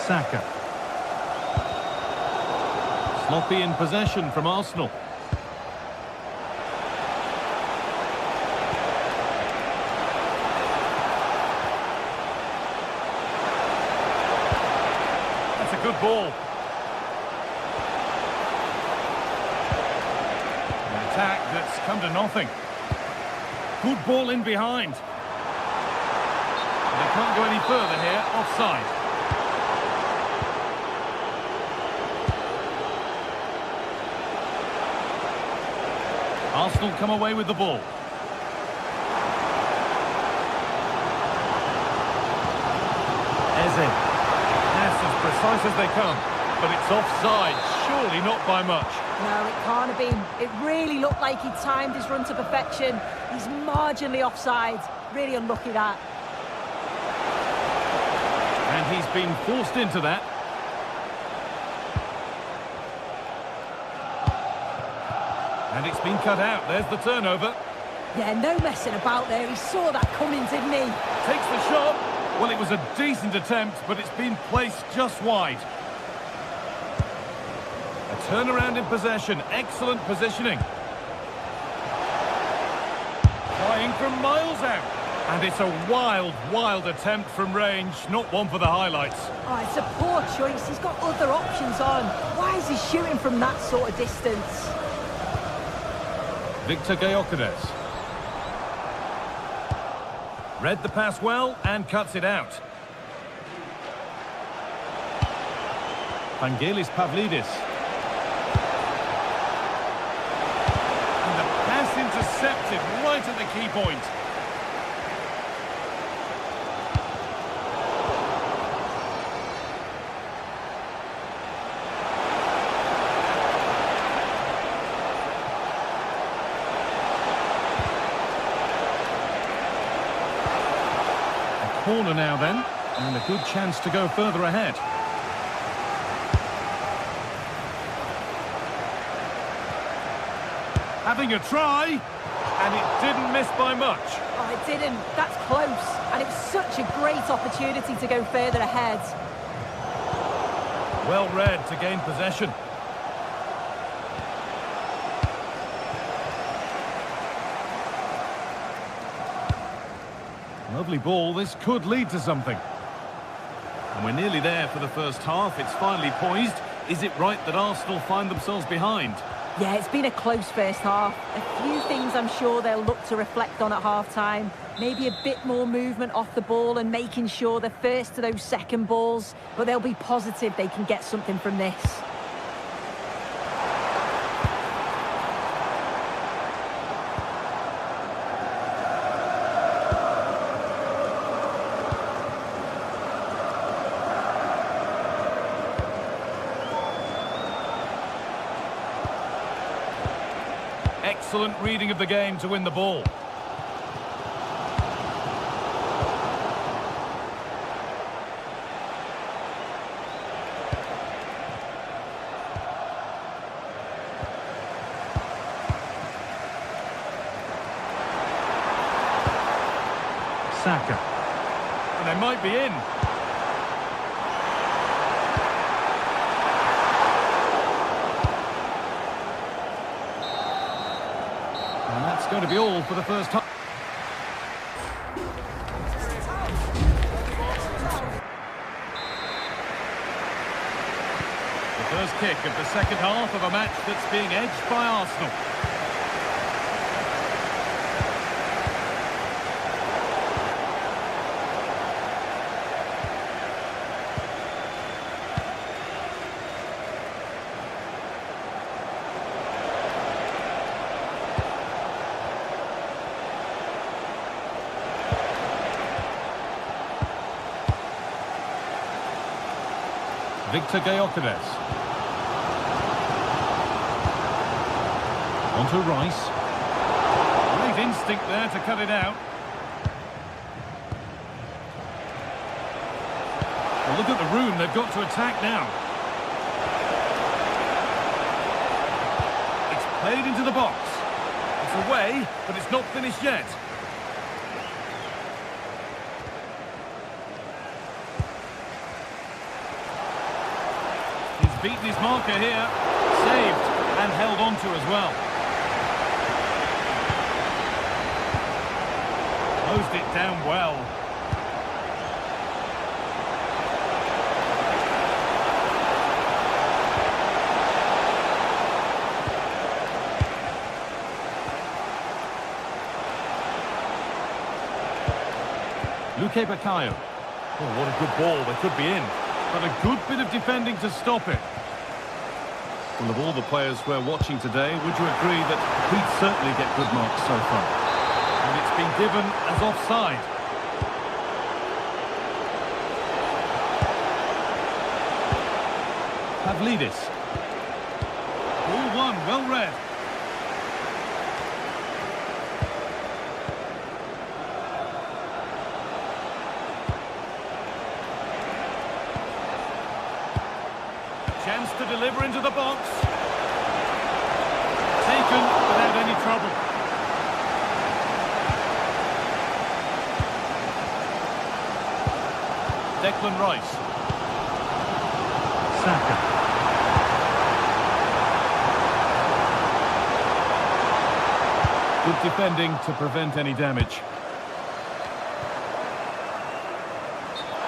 Saka. Sloppy in possession from Arsenal. That's a good ball. Attack that's come to nothing. Good ball in behind. They can't go any further here. Offside. Arsenal come away with the ball. Eze. That's as precise as they come. But it's offside. Surely not by much. No, it can't have been. It really looked like he timed his run to perfection. He's marginally offside. Really unlucky that. And he's been forced into that. And it's been cut out. There's the turnover. Yeah, no messing about there. He saw that coming, didn't he? Takes the shot. Well, it was a decent attempt, but it's been placed just wide. A turnaround in possession. Excellent positioning. Flying from miles out. And it's a wild, wild attempt from range. Not one for the highlights. Oh, it's a poor choice. He's got other options on. Why is he shooting from that sort of distance? Victor Gyökeres. Read the pass well and cuts it out. Vangelis Pavlidis. And the pass intercepted right at the key point. Corner now then, and a good chance to go further ahead. Having a try, and it didn't miss by much. Oh, it didn't. That's close. And it was such a great opportunity to go further ahead. Well read to gain possession. Lovely ball, this could lead to something. And we're nearly there for the first half, it's finally poised. Is it right that Arsenal find themselves behind? Yeah, it's been a close first half. A few things I'm sure they'll look to reflect on at half-time. Maybe a bit more movement off the ball and making sure they're first to those second balls. But they'll be positive they can get something from this. Excellent reading of the game to win the ball. Saka. And they might be in. And that's going to be all for the first half. The first kick of the second half of a match that's being edged by Arsenal. Victor Gyökeres. Onto Rice. Great instinct there to cut it out. Well, look at the room they've got to attack now. It's played into the box. It's away, but it's not finished yet. Beaten his marker here, saved and held on to as well. Closed it down well. Luque Baccaio. Oh, what a good ball, they could be in. But a good bit of defending to stop it. Well, of all the players we're watching today, would you agree that he'd certainly get good marks so far? And it's been given as offside. Pavlidis. Ball one, well read. Chance to deliver into the box. Taken without any trouble. Declan Rice. Saka. Good defending to prevent any damage.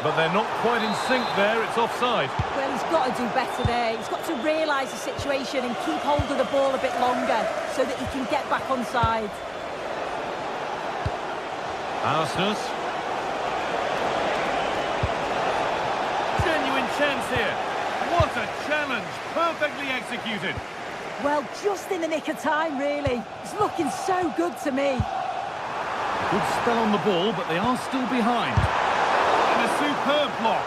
But they're not quite in sync there, it's offside. Well, he's got to do better there. He's got to realise the situation and keep hold of the ball a bit longer so that he can get back on side. Arsenal. Genuine chance here. What What a challenge, perfectly executed. Well, just in the nick of time, really. It's looking so good to me. Good spell on the ball, but they are still behind. And a superb block.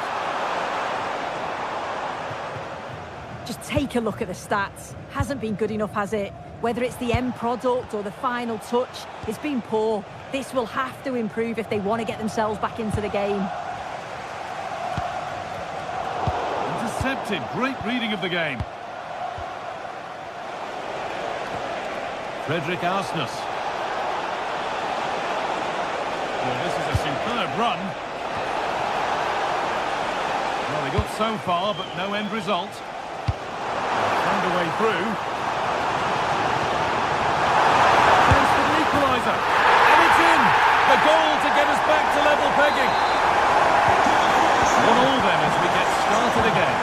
Just take a look at the stats. Hasn't been good enough, has it? Whether it's the end product or the final touch, it's been poor. This will have to improve if they want to get themselves back into the game. Intercepted, great reading of the game. Frederick Arsnus. Well, this is a superb run. Well, they got so far, but no end result. Found a way through. Chance for the equaliser. And it's in! The goal to get us back to level pegging. 1-1 then as we get started again.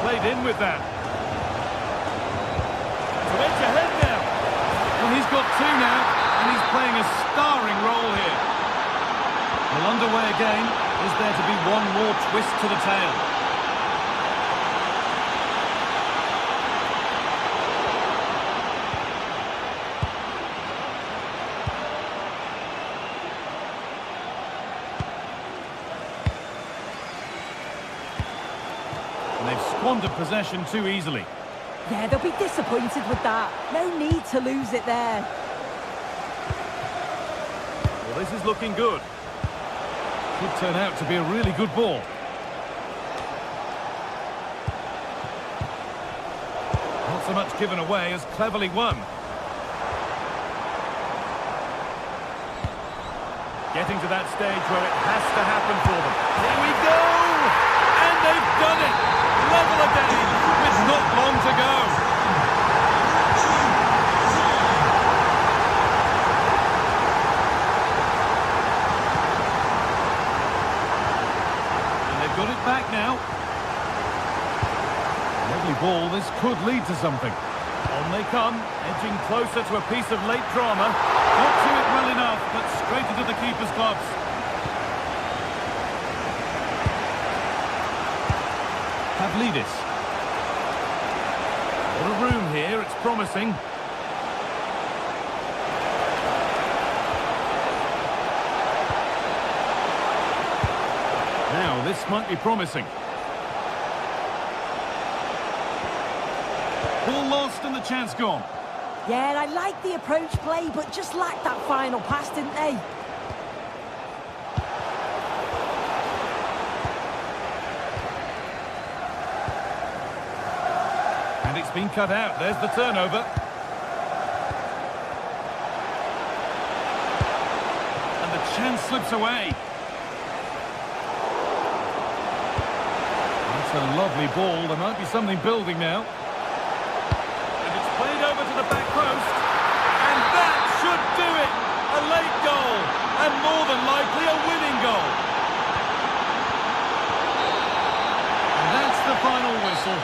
Played in with that. To edge ahead now. Well, he's got two now, and he's playing a starring role here. Well, underway again. Is there to be one more twist to the tail? Squandered possession too easily. Yeah, they'll be disappointed with that. No need to lose it there. Well, this is looking good. Could turn out to be a really good ball. Not so much given away as cleverly won. Getting to that stage where it has to happen for them. Here we go! And they've done it! Level again, with not long to go. And they've got it back now. Lovely ball, this could lead to something. On they come, edging closer to a piece of late drama. Not to it well enough, but straight into the keeper's gloves. Pavlidis. What a room here, it's promising. Now, this might be promising. Ball lost and the chance gone. Yeah, I like the approach play, but just lacked that final pass, didn't they? And it's been cut out. There's the turnover. And the chance slips away. That's a lovely ball. There might be something building now. And it's played over to the back post. And that should do it. A late goal. And more than likely a winning goal. And that's the final whistle.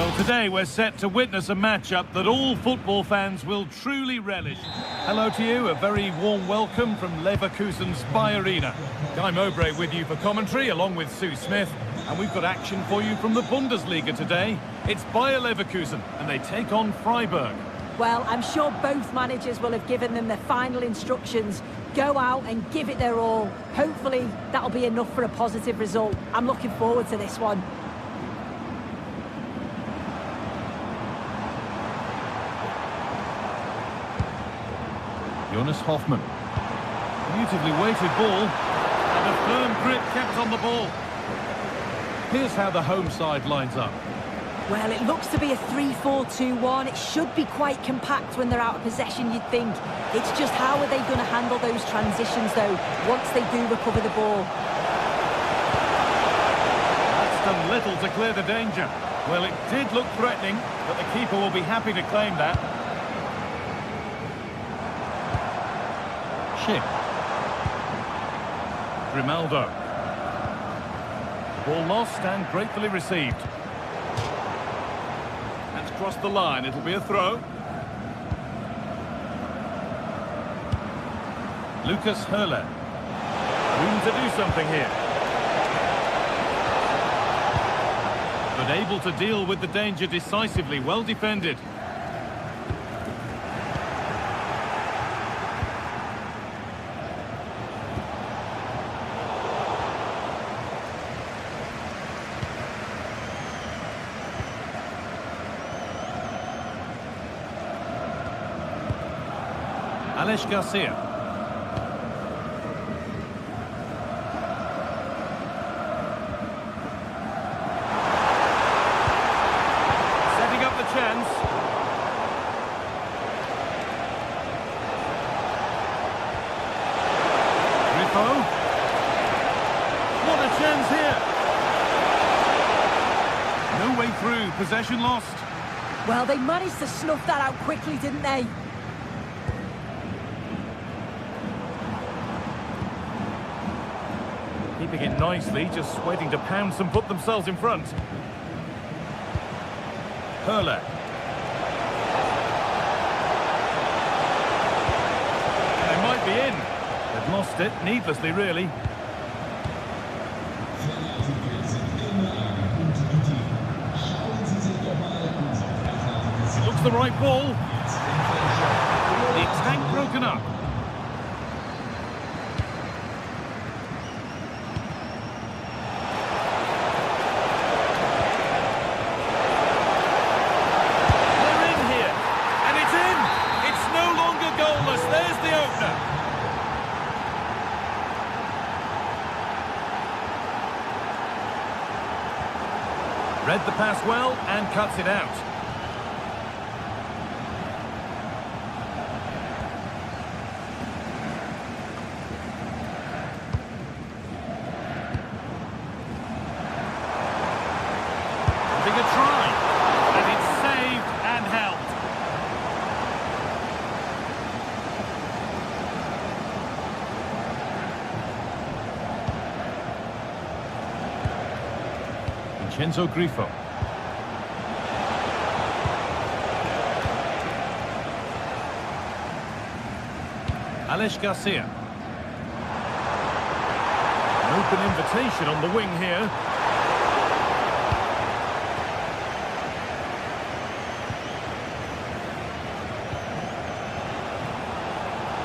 Well, today we're set to witness a matchup that all football fans will truly relish. Hello to you, a very warm welcome from Leverkusen's Bayer Arena. Guy Mowbray with you for commentary, along with Sue Smith. And we've got action for you from the Bundesliga today. It's Bayer Leverkusen, and they take on Freiburg. Well, I'm sure both managers will have given them their final instructions. Go out and give it their all. Hopefully, that'll be enough for a positive result. I'm looking forward to this one. Jonas Hoffmann. Beautifully weighted ball, and a firm grip kept on the ball. Here's how the home side lines up. Well, it looks to be a 3-4-2-1. It should be quite compact when they're out of possession, you'd think. It's just how are they going to handle those transitions, though, once they do recover the ball? That's done little to clear the danger. Well, it did look threatening, but the keeper will be happy to claim that. Schick. Grimaldo. Ball lost and gratefully received. That's crossed the line. It'll be a throw. Lucas Höhler. Room to do something here. But able to deal with the danger decisively. Well defended. Alex Garcia. Setting up the chance. Grifo. What a chance here. No way through. Possession lost. Well, they managed to snuff that out quickly, didn't they? Keeping it nicely, just waiting to pounce and put themselves in front. Höhler. They might be in. They've lost it, needlessly really. Looks the right ball. The attack broken up. Read the pass well and cuts it out. Having a try, and it's saved and held. Vincenzo Grifo. Alex Garcia. An open invitation on the wing here.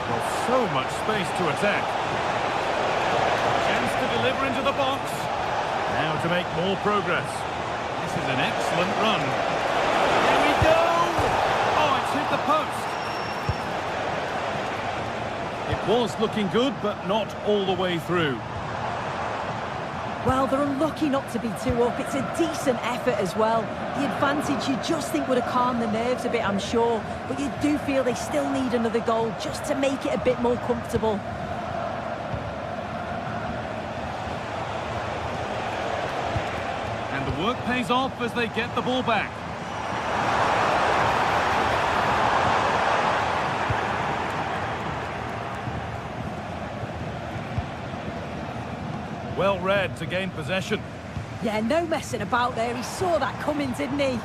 Well, so much space to attack. Chance to deliver into the box. Now to make more progress. This is an excellent run. Here we go! Oh, it's hit the post. It was looking good, but not all the way through. Well, they're unlucky not to be 2 up. It's a decent effort as well. The advantage you just think would have calmed the nerves a bit, I'm sure. But you do feel they still need another goal just to make it a bit more comfortable. And the work pays off as they get the ball back. Well read to gain possession. Yeah, no messing about there. He saw that coming, didn't he?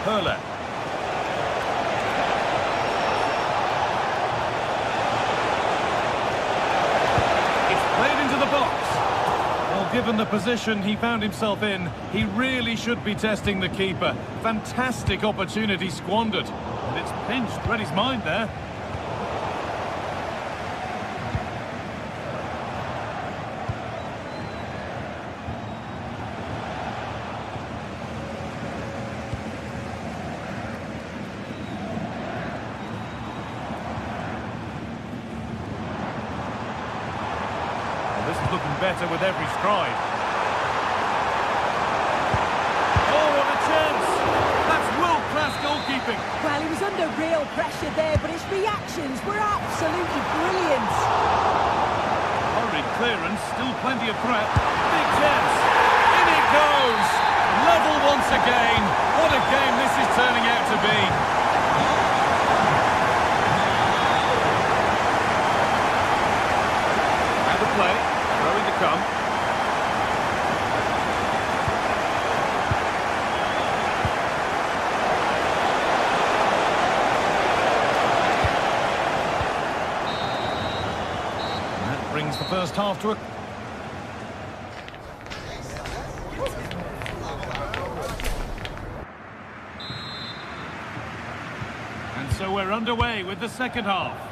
Hurler. It's played into the box. Well, given the position he found himself in, he really should be testing the keeper. Fantastic opportunity squandered. And it's pinched Reddy's mind there. This is looking better with every stride. Oh, what a chance! That's world-class goalkeeping. Well, he was under real pressure there, but his reactions were absolutely brilliant. Hurried clearance, still plenty of threat. Big chance. In it goes! Level once again. What a game this is turning out to be. Now the play. Throwing to come. And that brings the first half to a... And so we're underway with the second half.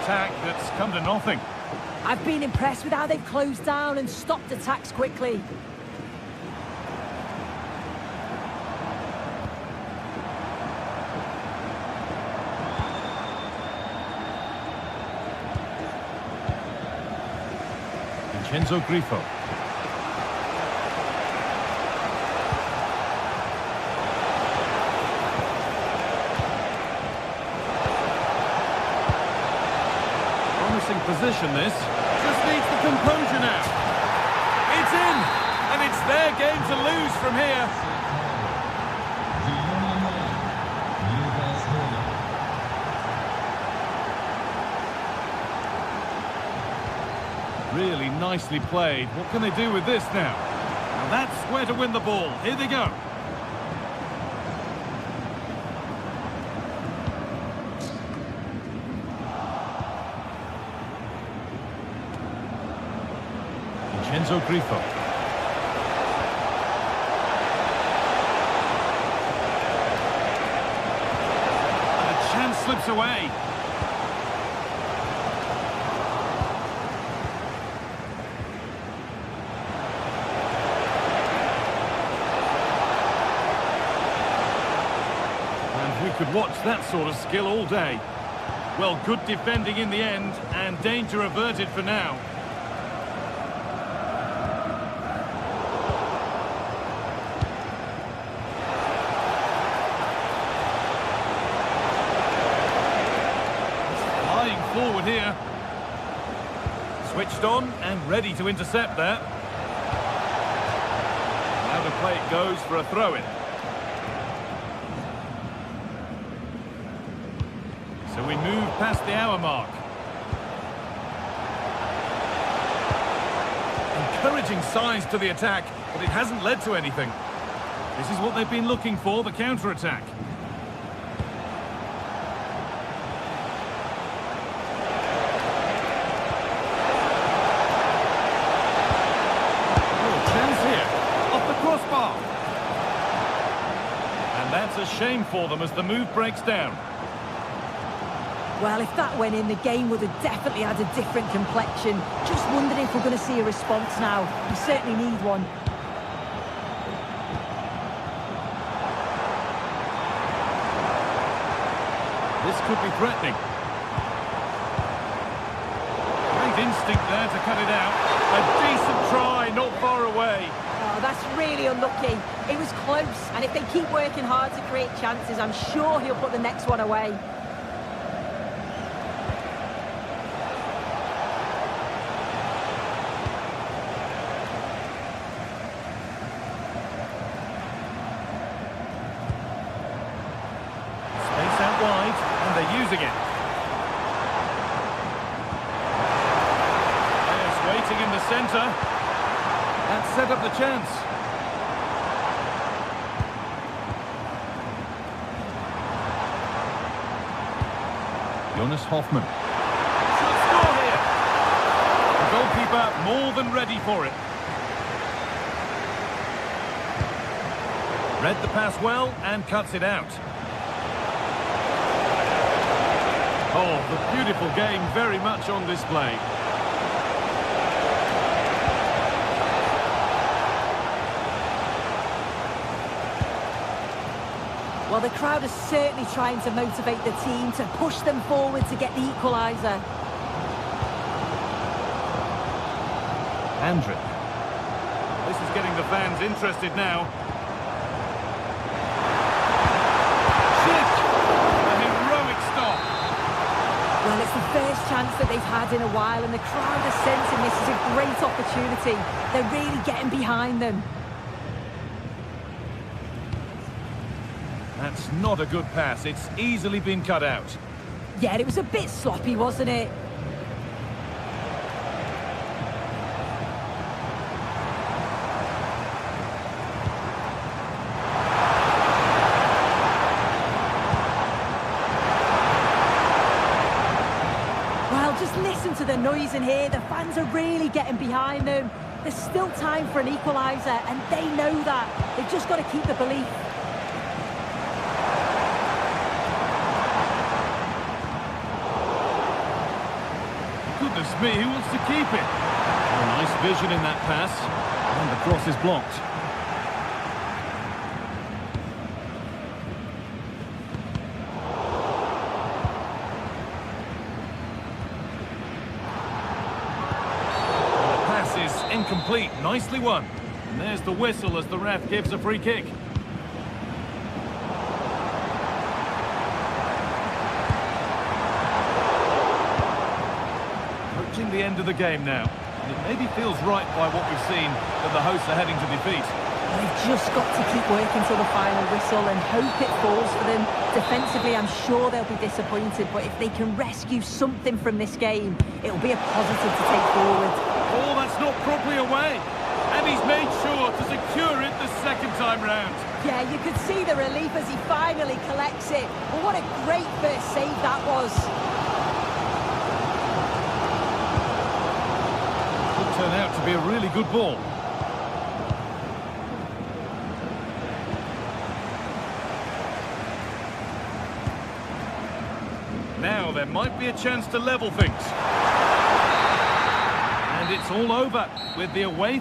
Attack that's come to nothing. I've been impressed with how they've closed down and stopped attacks quickly. Vincenzo Grifo. Position this. Just needs the composure now. It's in! And it's their game to lose from here. Really nicely played. What can they do with this now? Now that's where to win the ball. Here they go. Vincenzo Grifo. And a chance slips away. And who could watch that sort of skill all day? Well, good defending in the end, and danger averted for now. Forward here. Switched on and ready to intercept there. Now the play it goes for a throw-in. So we move past the hour mark. Encouraging signs to the attack, but it hasn't led to anything. This is what they've been looking for, the counter-attack. Crossbar. And that's a shame for them as the move breaks down. Well, if that went in, the game would have definitely had a different complexion. Just wondering if we're going to see a response now. We certainly need one. This could be threatening. Great instinct there to cut it out. A decent try, not far away. Oh, that's really unlucky. It was close, and if they keep working hard to create chances, I'm sure he'll put the next one away. Space out wide, and they're using it. centre. That set up the chance. Jonas Hoffmann. Should score here. The goalkeeper more than ready for it. Read the pass well and cuts it out. Oh, the beautiful game very much on display. Well, the crowd is certainly trying to motivate the team to push them forward to get the equaliser. Andrick. This is getting the fans interested now. Shit! A heroic stop. Well, it's the first chance that they've had in a while, and the crowd are sensing this is a great opportunity. They're really getting behind them. That's not a good pass. It's easily been cut out. Yeah, it was a bit sloppy, wasn't it? Well, just listen to the noise in here. The fans are really getting behind them. There's still time for an equaliser, and they know that. They've just got to keep the belief. Goodness me, who wants to keep it? Oh, nice vision in that pass. And the cross is blocked. The pass is incomplete. Nicely won. And there's the whistle as the ref gives a free kick. The end of the game now, and it maybe feels right by what we've seen that the hosts are heading to defeat. They've just got to keep working till the final whistle and hope it falls for them. Defensively, I'm sure they'll be disappointed, but if they can rescue something from this game, it'll be a positive to take forward. Oh, that's not properly away, and he's made sure to secure it the second time round. Yeah, you could see the relief as he finally collects it. But what a great first save that was. Turn out to be a really good ball. Now there might be a chance to level things. And it's all over with the away.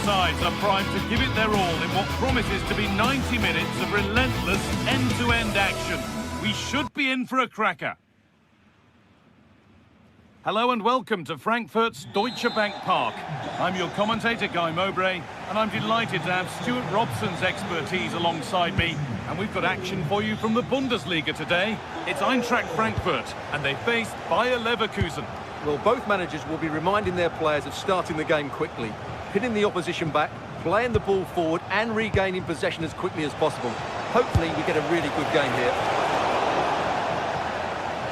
Sides are primed to give it their all in what promises to be 90 minutes of relentless end-to-end action. We should be in for a cracker. Hello and welcome to Frankfurt's Deutsche Bank Park. I'm your commentator, Guy Mowbray, and I'm delighted to have Stuart Robson's expertise alongside me. And we've got action for you from the Bundesliga today. It's Eintracht Frankfurt, and they face Bayer Leverkusen. Well, both managers will be reminding their players of starting the game quickly. pinning the opposition back, playing the ball forward and regaining possession as quickly as possible. Hopefully we get a really good game here.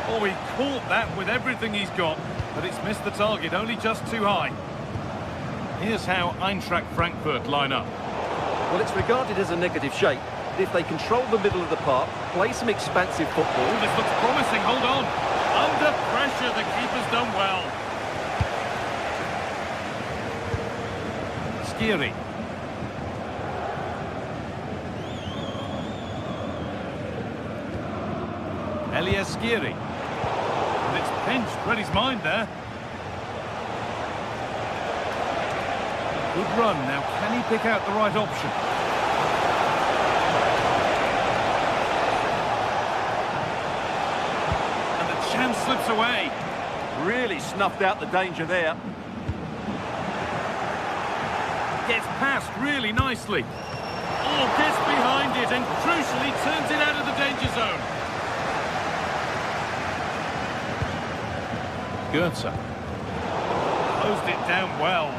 Oh, he caught that with everything he's got, but it's missed the target, only just too high. Here's how Eintracht Frankfurt line up. Well, it's regarded as a negative shape. If they control the middle of the park, play some expansive football... Oh, this looks promising, hold on. Under pressure, the keeper's done well. Skiri. Elias Skiri. And it's pinched, read his mind there. Good run, now can he pick out the right option? And the chance slips away. Really snuffed out the danger there. Gets past really nicely. Oh, gets behind it and crucially turns it out of the danger zone. Goetze. Closed it down well.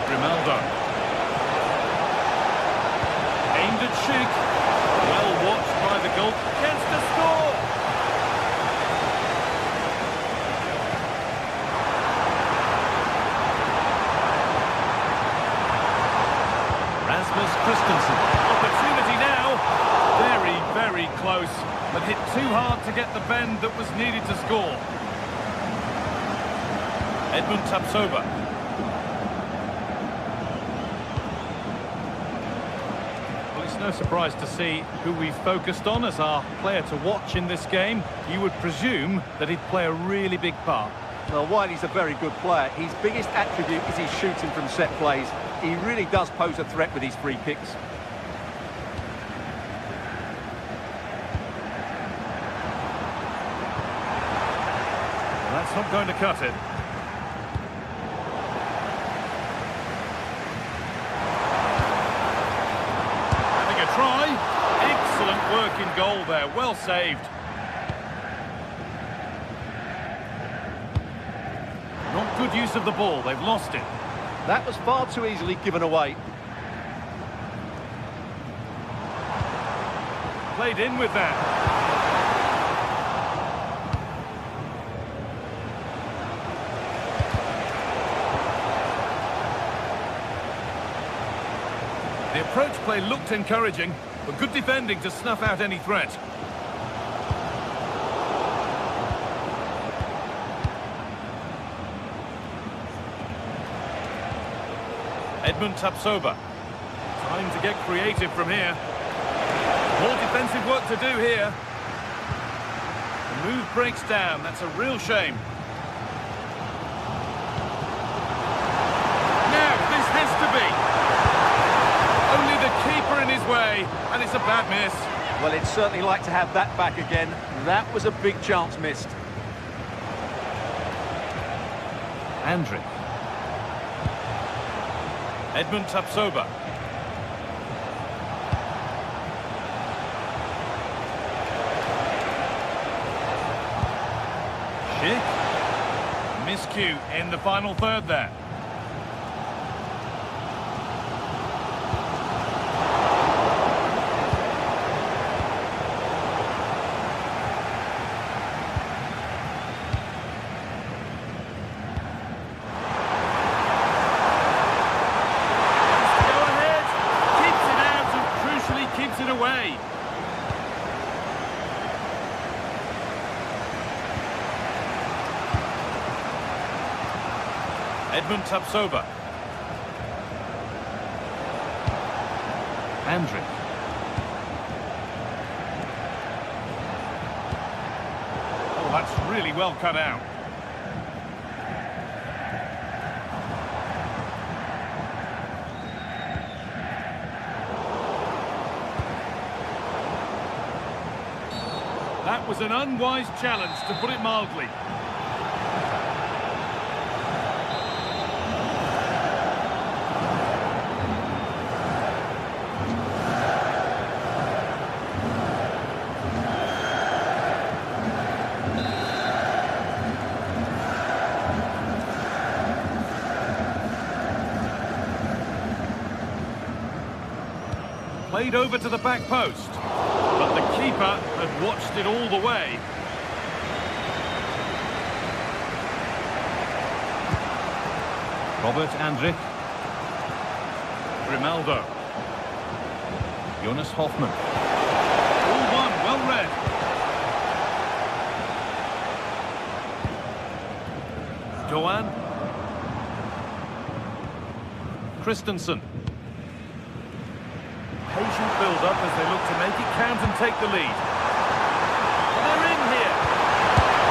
Grimaldo. Aimed at Schick. Well watched by the goal. Chance to score. Rasmus Christensen. Opportunity now. Very, very close, but hit too hard to get the bend that was needed to score. Edmund Tapsoba. No surprise to see who we focused on as our player to watch in this game. You would presume that he'd play a really big part. Well, while he's a very good player, his biggest attribute is his shooting from set plays. He really does pose a threat with his free kicks. That's not going to cut it. Try. Excellent work in goal there. Well saved. Not good use of the ball. They've lost it. That was far too easily given away. Played in with that. The approach play looked encouraging, but good defending to snuff out any threat. Edmund Tapsoba. Time to get creative from here. More defensive work to do here. The move breaks down. That's a real shame. Now, this has to be. Only the keeper in his way, and it's a bad miss. Well, he'd certainly like to have that back again. That was a big chance missed. Andrić. Edmund Tapsoba. Schick. Miscue in the final third there. Away. Edmund Tapsoba. Andrić. Oh, that's really well cut out. That was an unwise challenge, to put it mildly. Played over to the back post. But the keeper had watched it all the way. Robert Andrich. Grimaldo. Jonas Hoffmann. All one, well read. Doan. Christensen. Patient build-up as they look to make it count and take the lead. They're in here.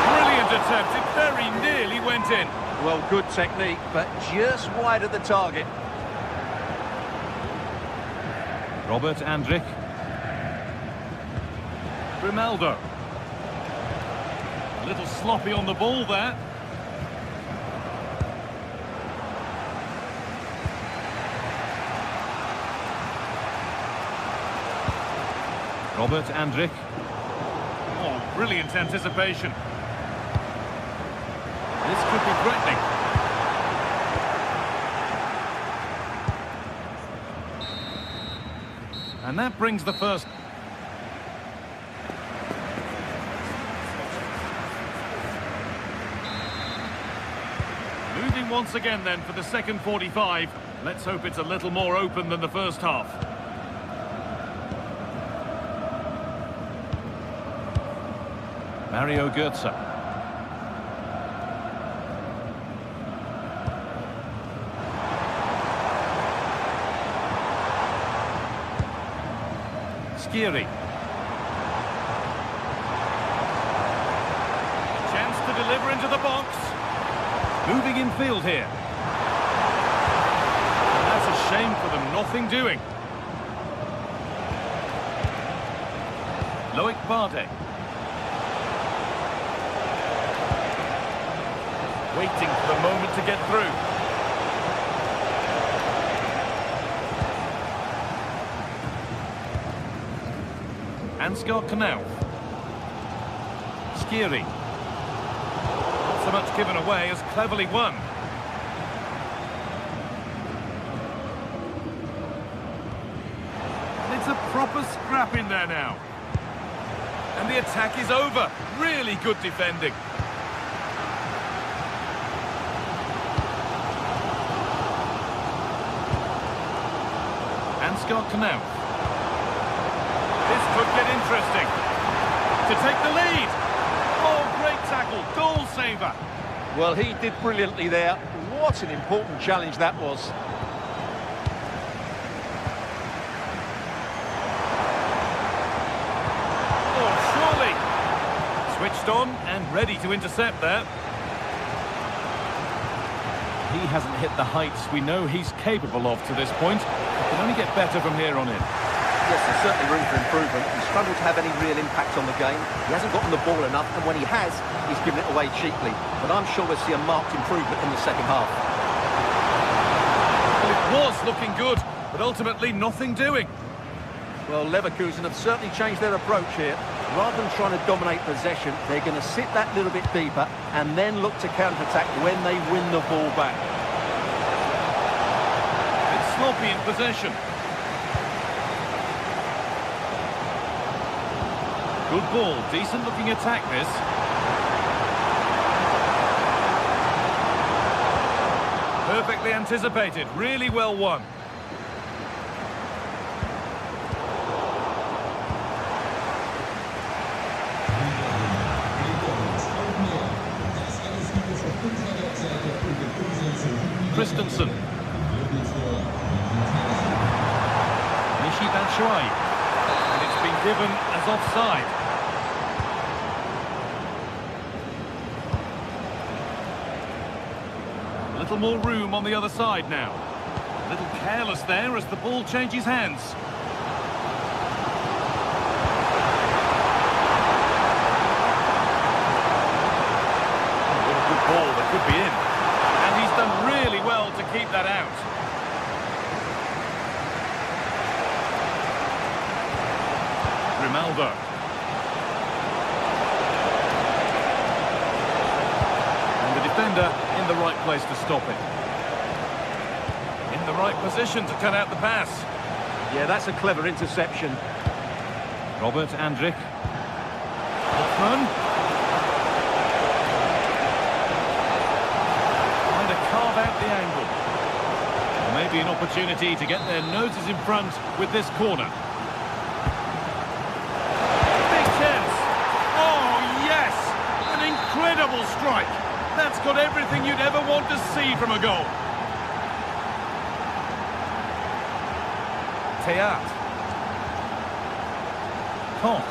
Brilliant attempt. It very nearly went in. Well, good technique, but just wide of the target. Robert Andrich. Grimaldo. A little sloppy on the ball there. Robert Andrich. Oh, brilliant anticipation. This could be threatening. And that brings the first. Moving once again then for the second 45. Let's hope it's a little more open than the first half. Mario Götze. Skiri. Chance to deliver into the box. Moving in field here. And that's a shame for them, nothing doing. Loic Bardet. Waiting for the moment to get through. Ansgar Knauf. Skiri. Not so much given away as cleverly won. And it's a proper scrap in there now. And the attack is over. Really good defending. Ansgar Knauf. This could get interesting. To take the lead. Oh, great tackle. Goal saver. Well, he did brilliantly there. What an important challenge that was. Oh, surely. Switched on and ready to intercept there. He hasn't hit the heights we know he's capable of to this point. It can only get better from here on in. Yes, there's certainly room for improvement. He's struggled to have any real impact on the game. He hasn't gotten the ball enough, and when he has, he's given it away cheaply. But I'm sure we'll see a marked improvement in the second half. Well, it was looking good, but ultimately nothing doing. Well, Leverkusen have certainly changed their approach here. Rather than trying to dominate possession, they're going to sit that little bit deeper and then look to counter-attack when they win the ball back. It's sloppy in possession. Good ball, decent looking attack this. Perfectly anticipated, really well won. Christensen. Michy Batshuayi. And it's been given as offside. A little more room on the other side now. A little careless there as the ball changes hands. Oh, what a good ball that could be in. And he's done really well to keep that out. Grimaldo. And the defender in the right place to stop it. In the right position to cut out the pass. Yeah, that's a clever interception. Robert Andrich. Hoffman. Trying to carve out the angle. Maybe an opportunity to get their noses in front with this corner. Big chance. Oh, yes! An incredible strike. That's got everything you'd ever want to see from a goal. Teat. Con.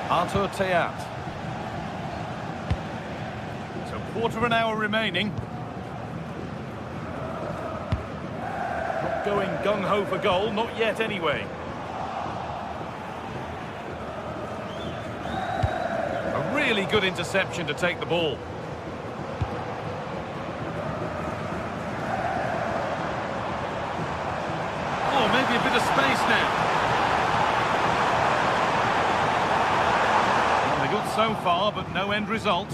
Artur Teat. So quarter of an hour remaining. Not going gung-ho for goal, not yet anyway. A really good interception to take the ball. Oh, maybe a bit of space now. Well, they're good so far, but no end result.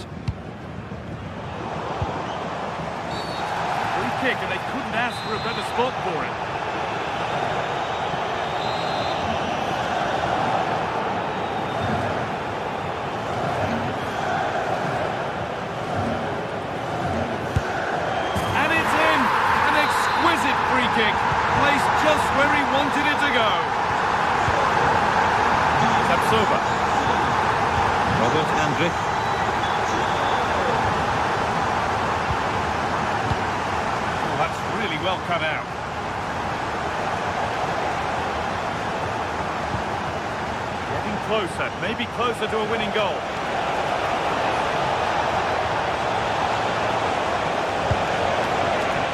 Free kick, and they couldn't ask for a better spot for it. And it's in! An exquisite free kick. Placed just where he wanted it to go. Tapsoba. Robert Andrich. Oh, that's really well cut out. Getting closer, maybe closer to a winning goal.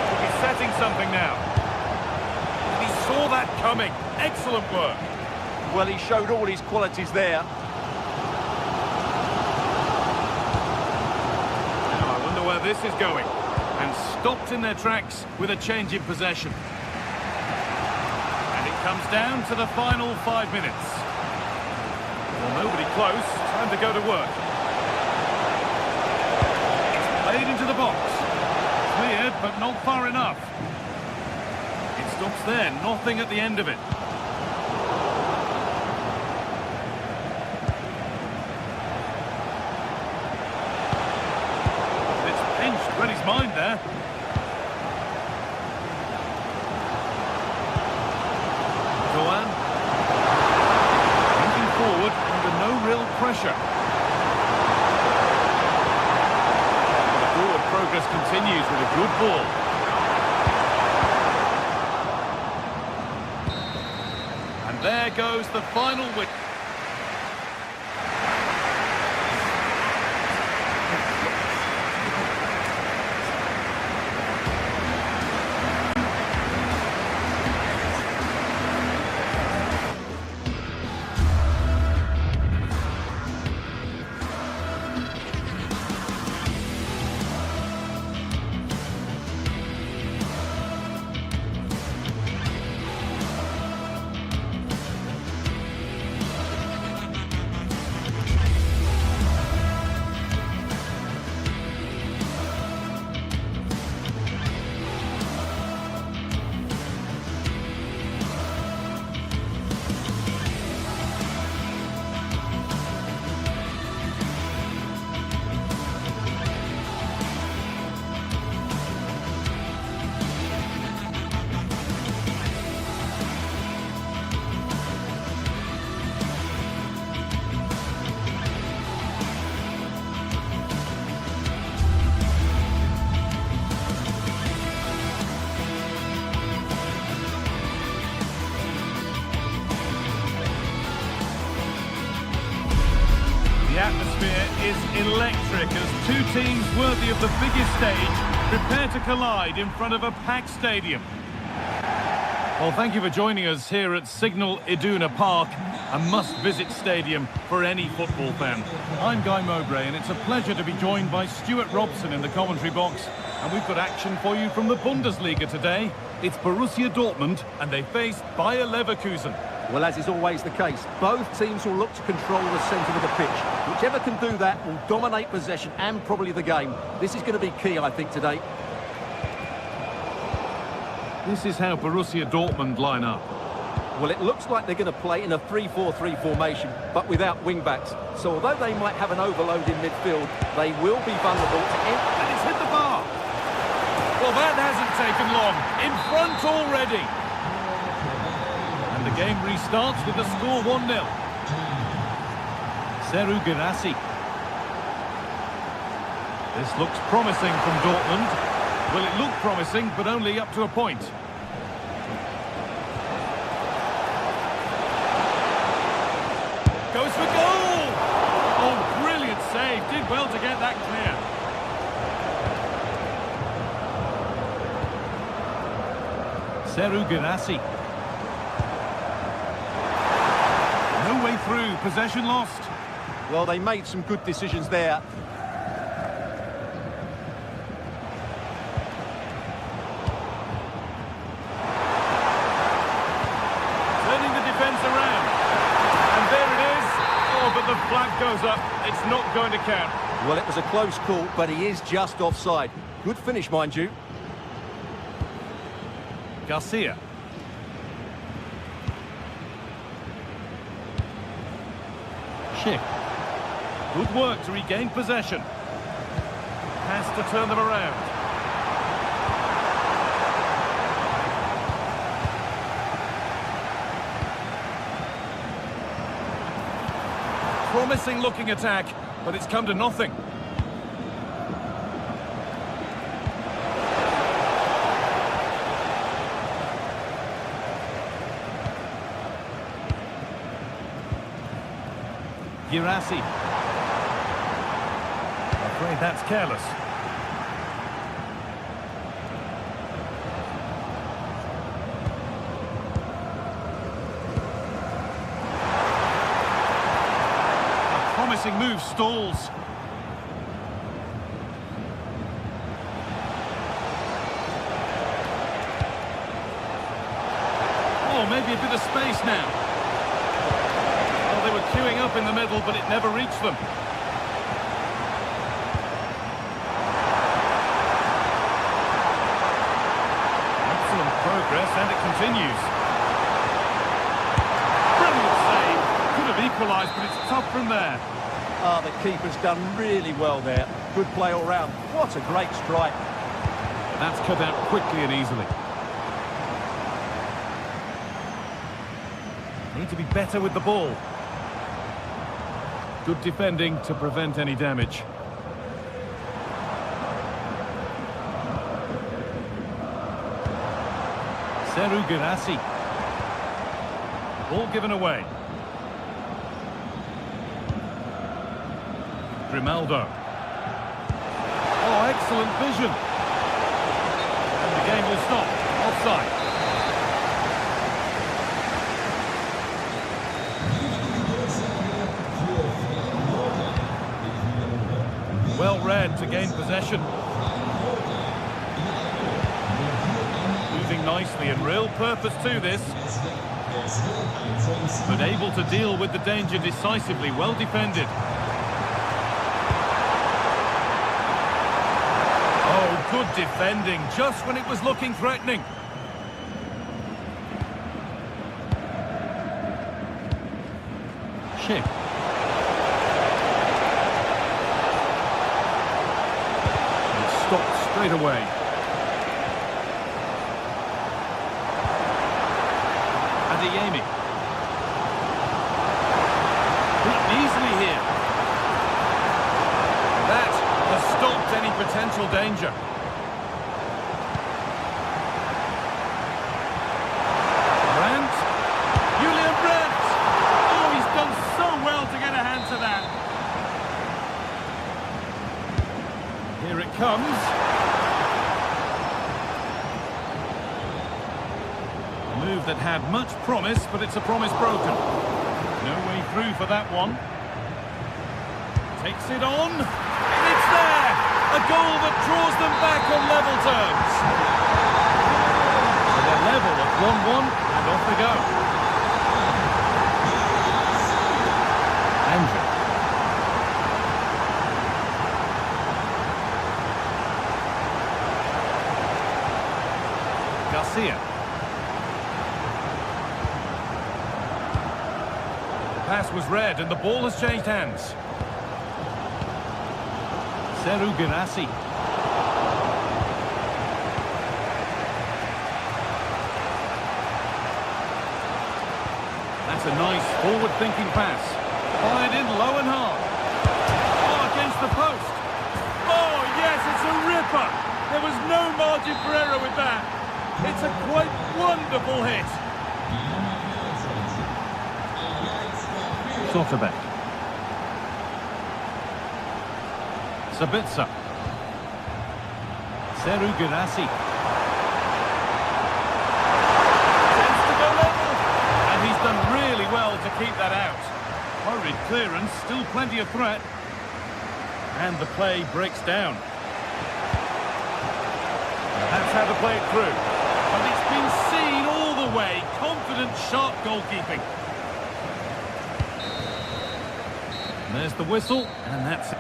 Could be setting something now. Saw that coming. Excellent work. Well, he showed all his qualities there. Now, I wonder where this is going. And stopped in their tracks with a change in possession. And it comes down to the final 5 minutes. Well, nobody close. Time to go to work. It's played into the box. Cleared, but not far enough. Stops there, nothing at the end of it. It's pinched, read his mind there. Goan. Moving forward under no real pressure. The forward progress continues with a good ball. There goes the final win. The atmosphere is electric as two teams worthy of the biggest stage prepare to collide in front of a packed stadium. Well, thank you for joining us here at Signal Iduna Park, a must-visit stadium for any football fan. I'm Guy Mowbray, and it's a pleasure to be joined by Stuart Robson in the commentary box. And we've got action for you from the Bundesliga today. It's Borussia Dortmund, and they face Bayer Leverkusen. Well, as is always the case, both teams will look to control the centre of the pitch. Whichever can do that will dominate possession and probably the game. This is going to be key, I think, today. This is how Borussia Dortmund line up. Well, it looks like they're going to play in a 3-4-3 formation, but without wing-backs. So although they might have an overload in midfield, they will be vulnerable to it. And it's hit the bar. Well, that hasn't taken long. In front already. And the game restarts with the score 1-0. Serhou Guirassy. This looks promising from Dortmund. Well, it looked promising, but only up to a point. Goes for goal! Oh, brilliant save. Did well to get that clear. Serhou Guirassy. No way through. Possession lost. Well, they made some good decisions there. Turning the defence around. And there it is. Oh, but the flag goes up. It's not going to count. Well, it was a close call, but he is just offside. Good finish, mind you. Garcia. Schick. Good work to regain possession. Has to turn them around. Promising looking attack, but it's come to nothing. Guirassy. I'm afraid that's careless. A promising move stalls. Oh, maybe a bit of space now. They were queuing up in the middle, but it never reached them. Excellent progress, and it continues. Brilliant save. Could have equalised, but it's tough from there. Ah, the keeper's done really well there. Good play all round. What a great strike. That's cut out quickly and easily. Need to be better with the ball. Good defending to prevent any damage. Serhou Guirassy. Ball given away. Grimaldo. Oh, excellent vision. And the game will stop. Offside. Well read to gain possession. Moving nicely and real purpose to this. But able to deal with the danger decisively, well defended. Oh, good defending, just when it was looking threatening. Schick. Stopped straight away. Adeyemi. Beaten easily here. That has stopped any potential danger. Brandt. Julian Brandt. Oh, he's done so well to get a hand to that. Here it comes. A move that had much promise, but it's a promise broken. No way through for that one. Takes it on. And it's there! A goal that draws them back on level terms. So they're level at 1-1 and off they go. Andrew. Garcia. The pass was read and the ball has changed hands. Seru Girassi. That's a nice forward-thinking pass. Fired in low and hard. Oh, against the post. Oh, yes, it's a ripper. There was no margin for error with that. It's a quite wonderful hit. Sotterbeck. Sabitzer. Seru Girassi. Tends to go level. And he's done really well to keep that out. Hurried clearance, still plenty of threat. And the play breaks down. That's how to play it through. But it's been seen all the way. Confident, sharp goalkeeping. And there's the whistle, and that's it.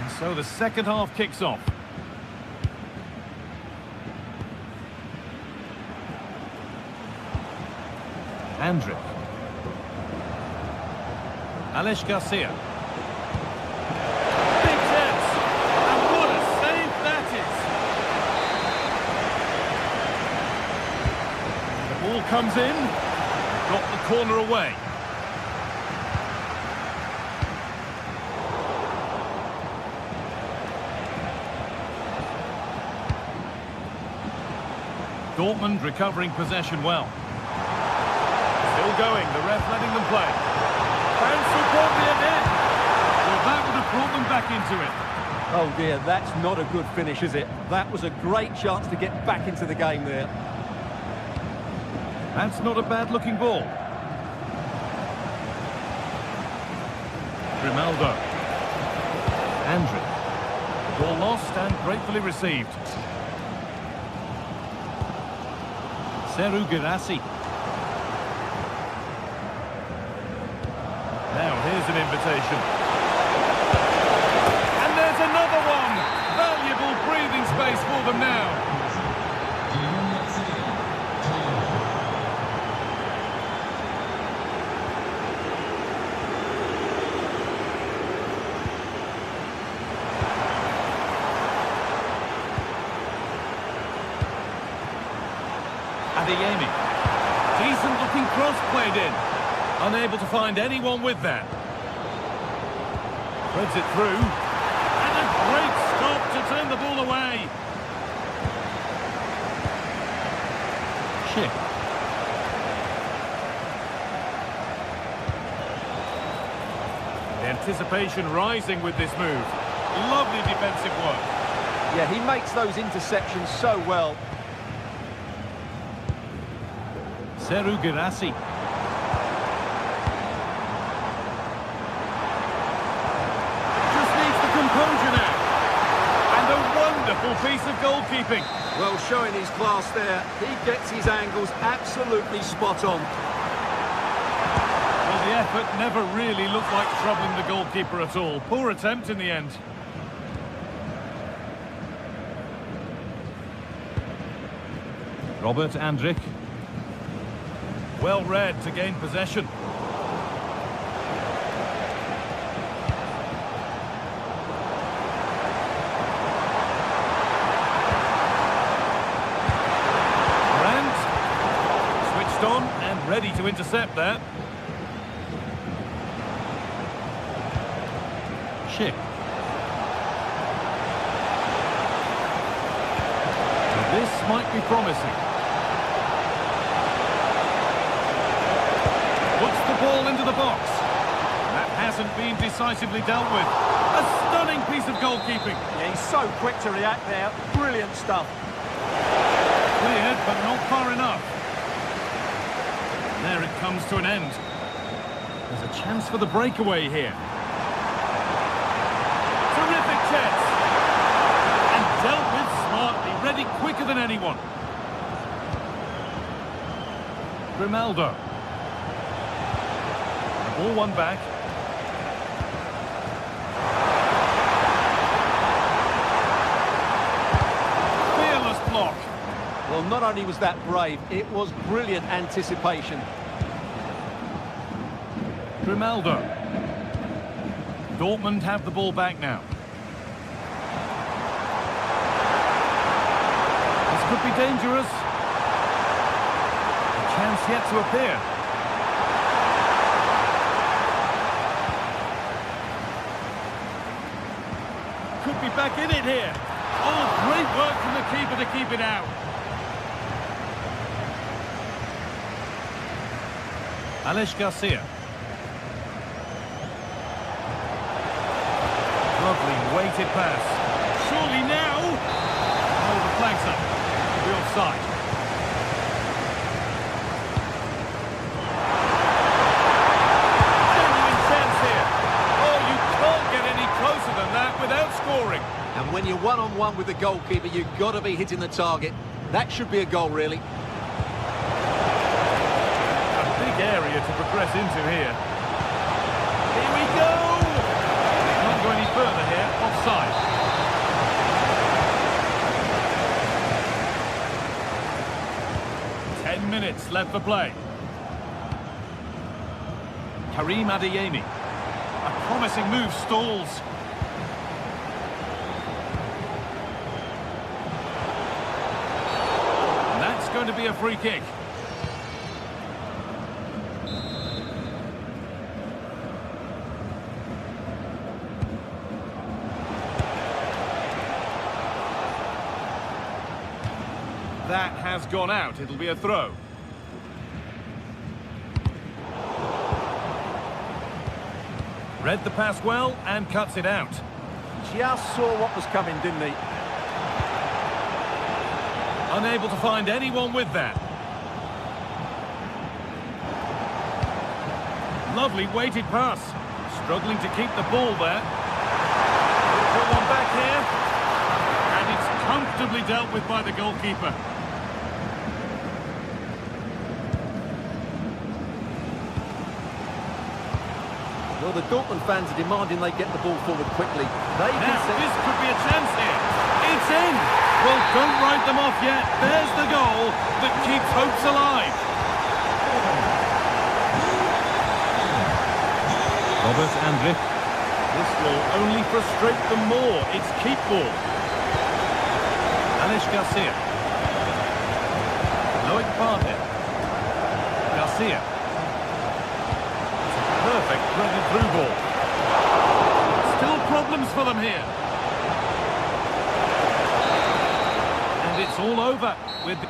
And so the second half kicks off. Andrick. Alex Garcia. Big chance. And what a save that is. The ball comes in. Got the corner away. Dortmund recovering possession well. Still going, the ref letting them play. And superbly again. Well, that would have brought them back into it. Oh dear, that's not a good finish, is it? That was a great chance to get back into the game there. That's not a bad-looking ball. Grimaldo. Andrick. Ball lost and gratefully received. Seru Girassi. Now here's an invitation. And there's another one! Valuable breathing space for them now. Adeyemi. Decent looking cross played in. Unable to find anyone with that. Threads it through. And a great stop to turn the ball away. Schick. The anticipation rising with this move. Lovely defensive work. Yeah, he makes those interceptions so well. Seru Girassi. Just needs the composure now. And a wonderful piece of goalkeeping. Well, showing his class there. He gets his angles absolutely spot on. Well, the effort never really looked like troubling the goalkeeper at all. Poor attempt in the end. Robert Andrick. Well read to gain possession. Brandt. Switched on and ready to intercept that. Schick. This might be promising. Puts the ball into the box. That hasn't been decisively dealt with. A stunning piece of goalkeeping. Yeah, he's so quick to react there. Brilliant stuff. Cleared, but not far enough. There it comes to an end. There's a chance for the breakaway here. Terrific chance. And dealt with smartly, ready quicker than anyone. Grimaldo. Ball one back. not only was that brave, it was brilliant anticipation. Grimaldo. Dortmund have the ball back now. This could be dangerous. A chance yet to appear. Could be back in it here. Oh, great work from the keeper to keep it out. Alex Garcia. Lovely weighted pass. Surely now. Oh, the flag's up. It'll be offside. Genuine chance here. Oh, you can't get any closer than that without scoring. And when you're one-on-one with the goalkeeper, you've got to be hitting the target. That should be a goal, really. A big area to progress into here. Here we go! Can't go any further here. Offside. Minutes left for play. Karim Adeyemi. A promising move stalls. And that's going to be a free kick. That has gone out. It'll be a throw. Read the pass well and cuts it out. Just saw what was coming, didn't he? Unable to find anyone with that. Lovely weighted pass. Struggling to keep the ball there. Put one back here. And it's comfortably dealt with by the goalkeeper. Well, the Dortmund fans are demanding they get the ball forward quickly. Now, this could be a chance here. It's in! Well, don't write them off yet. There's the goal that keeps hopes alive. Robert Andrich. This will only frustrate them more. It's keep ball. Alex Garcia. Loic Partey. Garcia. Perfect threaded through ball. Still problems for them here. And it's all over with the...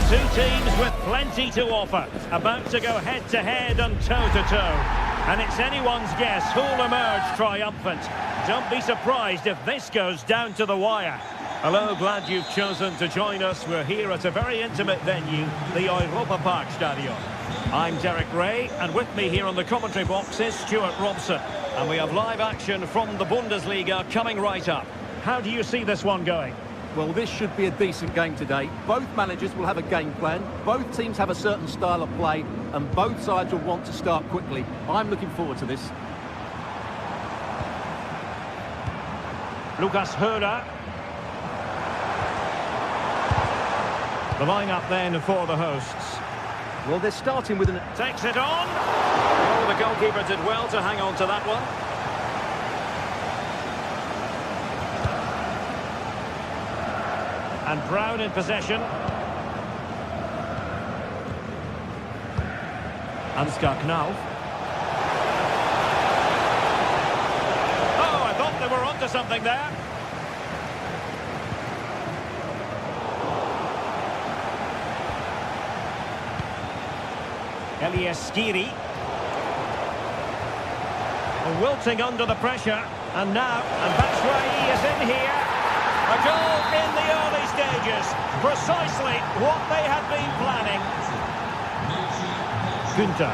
Two teams with plenty to offer, about to go head-to-head and toe-to-toe. And it's anyone's guess who'll emerge triumphant. Don't be surprised if this goes down to the wire. Hello, glad you've chosen to join us. We're here at a very intimate venue, the Europa Park Stadium. I'm Derek Ray, and with me here on the commentary box is Stuart Robson. And we have live action from the Bundesliga coming right up. How do you see this one going? Well, this should be a decent game today. Both managers will have a game plan. Both teams have a certain style of play, and both sides will want to start quickly. I'm looking forward to this. Lucas Höra. The line-up then for the hosts. Well, they're starting with an... Takes it on. Oh, the goalkeeper did well to hang on to that one. And Brown in possession. Ansgar Knauf. Oh, I thought they were onto something there. Elias Skiri. Wilting under the pressure. And now, and Batshuayi is in here. A goal in the early stages. Precisely what they had been planning. Günther.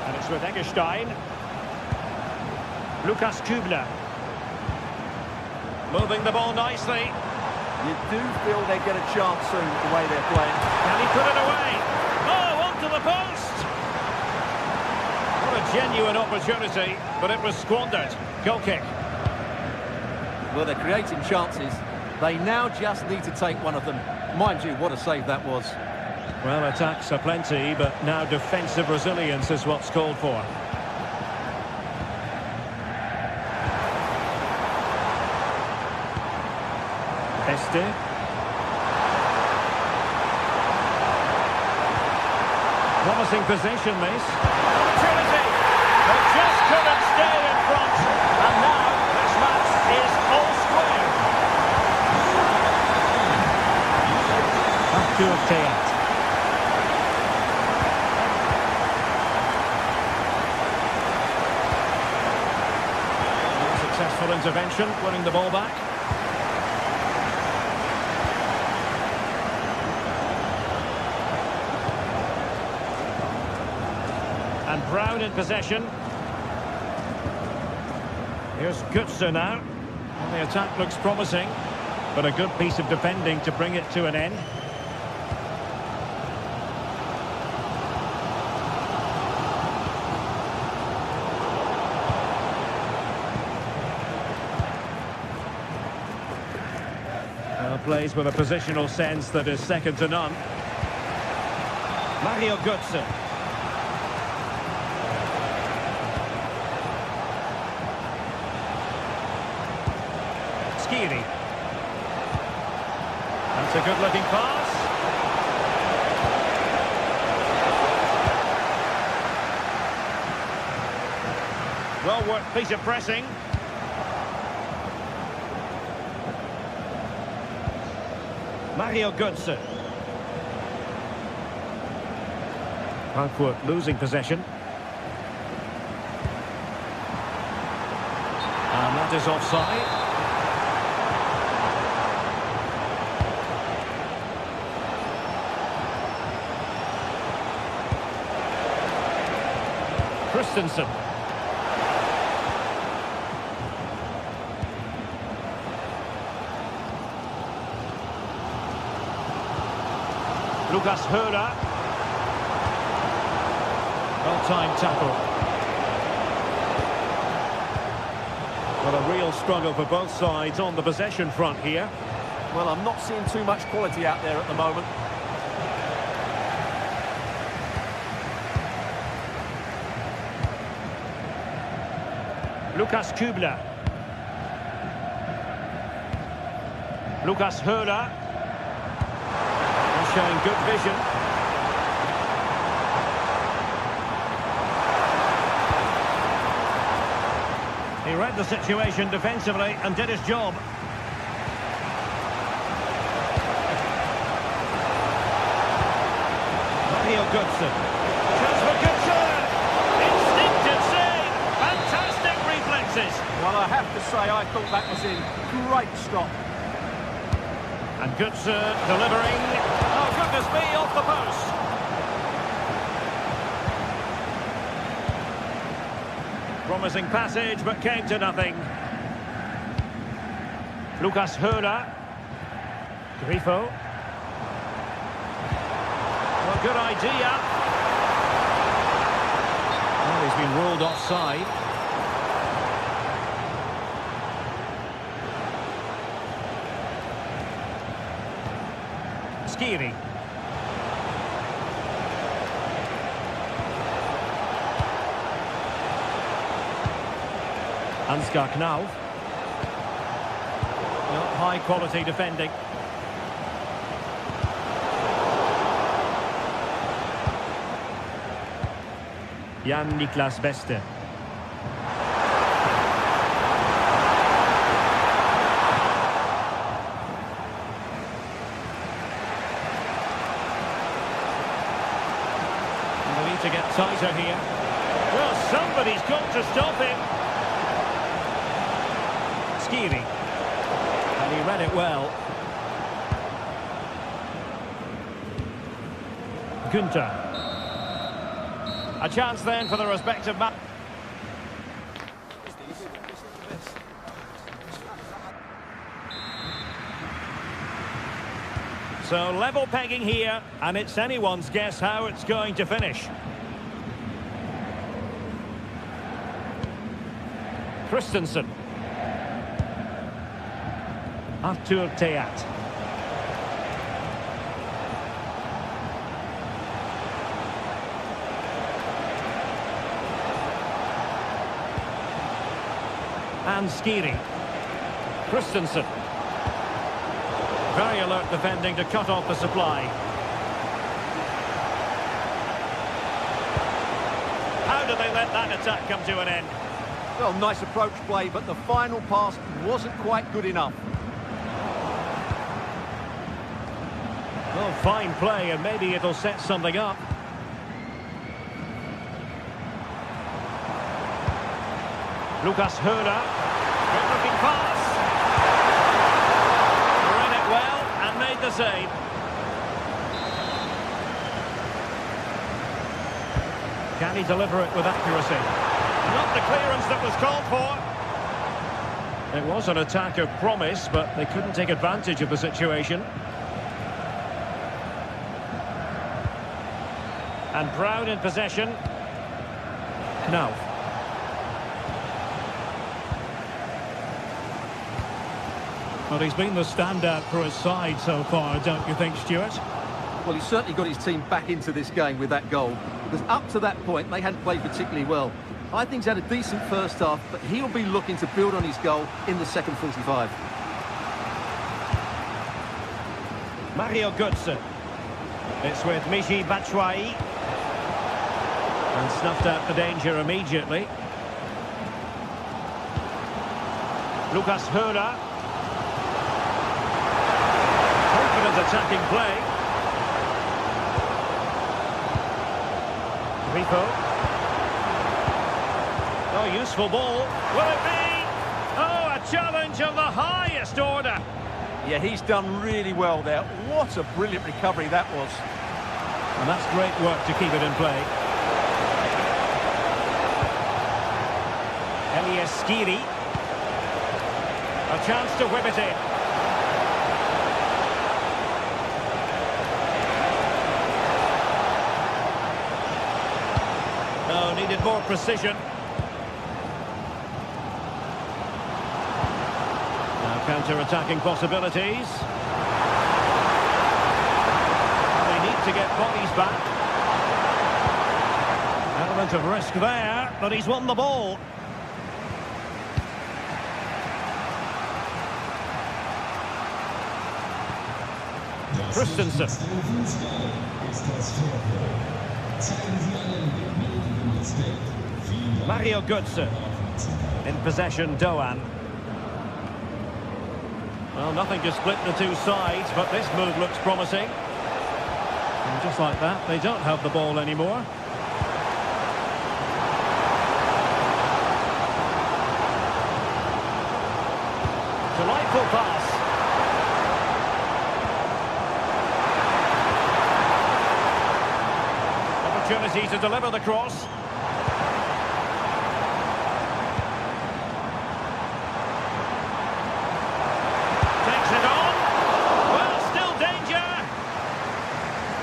And it's with Eggestein. Lukas Kübler. Moving the ball nicely. You do feel they get a chance soon, the way they're playing. Can he put it away? Oh, onto the post! What a genuine opportunity, but it was squandered. Goal kick. Well, they're creating chances. They now just need to take one of them. Mind you, what a save that was. Well, attacks are plenty, but now defensive resilience is what's called for. Este. Promising possession, this. Opportunity! They just couldn't stay in front. And now this match is all square. Abdul Tayat. Successful intervention, winning the ball back. And Brown in possession. Here's Götze now. Well, the attack looks promising, but a good piece of defending to bring it to an end. Well, plays with a positional sense that is second to none. Mario Götze. Skiri. That's a good-looking pass. Well-worked piece of pressing. Mario Götze. Frankfurt losing possession. And that is offside. Christensen. Lucas Höra. Well-timed tackle. Well, a real struggle for both sides on the possession front here. Well, I'm not seeing too much quality out there at the moment. Lukas Kübler. Lucas Höra. Showing good vision. He read the situation defensively and did his job. Mario Götze. Chance for Götze. Instinctive save. Fantastic reflexes. Well, I have to say, I thought that was in. Great stop. And Götze delivering. Oh, goodness me, off the post. Promising passage, but came to nothing. Lucas Höra. Grifo. Well, good idea. Well, he's been ruled offside. Skiri. Ansgar Knauf. Well, high quality defending. Jan-Niklas Beste. We need to get tighter here. Well, somebody's got to stop him. Skiri. And he read it well. Günther. A chance then for the respective man. So level pegging here, and it's anyone's guess how it's going to finish. Christensen. Arthur Theat. And Skiri. Christensen. Very alert defending to cut off the supply. How do they let that attack come to an end? Well, nice approach play, but the final pass wasn't quite good enough. Oh, fine play, and maybe it'll set something up. Lucas Höhler. Good-looking pass. Read it well and made the save. Can he deliver it with accuracy? Not the clearance that was called for. It was an attack of promise, but they couldn't take advantage of the situation. And Brown in possession. Knauf. Well, he's been the standout for his side so far, don't you think, Stuart? Well, he's certainly got his team back into this game with that goal. Because up to that point, they hadn't played particularly well. I think he's had a decent first half, but he'll be looking to build on his goal in the second 45. Mario Götze. It's with Michy Batshuayi. And snuffed out the danger immediately. Lucas Höhler. Confident attacking play. Rico. Oh, useful ball. Will it be? Oh, a challenge of the highest order. Yeah, he's done really well there. What a brilliant recovery that was. And that's great work to keep it in play. Elias Skiri. A chance to whip it in. No, needed more precision. Now counter-attacking possibilities. They need to get bodies back. Element of risk there, but he's won the ball. Christensen. Mario Götze. In possession, Doan. Well, nothing to split the two sides, but this move looks promising. And just like that, they don't have the ball anymore. Delightful pass. Opportunity to deliver the cross. Takes it on. Well, still danger.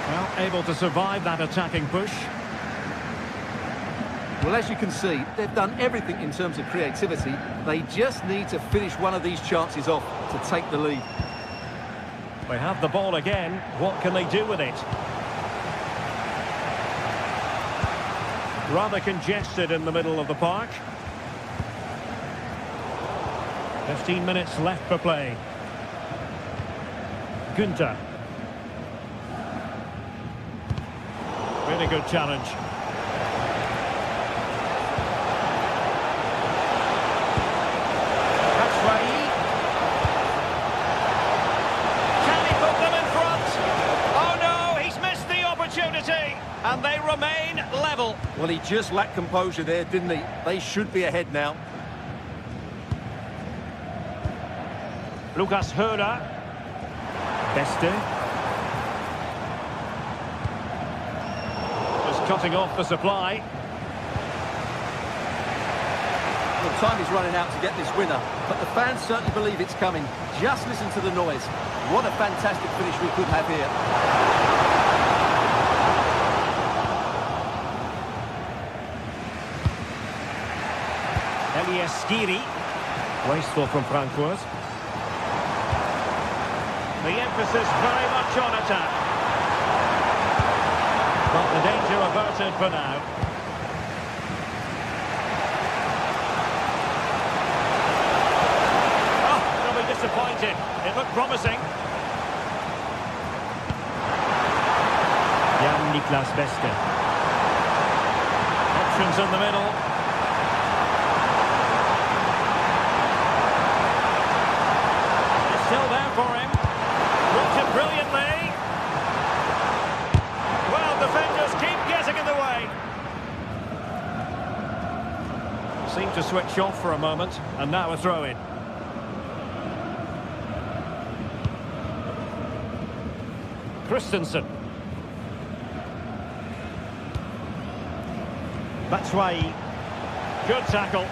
Well, able to survive that attacking push. Well, as you can see, they've done everything in terms of creativity. They just need to finish one of these chances off to take the lead. They have the ball again. What can they do with it? Rather congested in the middle of the park. 15 minutes left for play. Günther. Really good challenge. And they remain level. Well, he just lacked composure there, didn't he? They should be ahead now. Lucas Höhler. Beste. Just cutting off the supply. Well, time is running out to get this winner, but the fans certainly believe it's coming. Just listen to the noise. What a fantastic finish we could have here. Skiri. Wasteful from Frankfurt. The emphasis very much on attack. But the danger averted for now. Oh, they'll be disappointed. It looked promising. Jan-Niklas Beste. Options in the middle. Still there for him. Worked it brilliantly. Well, defenders keep getting in the way. Seemed to switch off for a moment, and now a throw-in. Christensen. Batshuayi. Good tackle.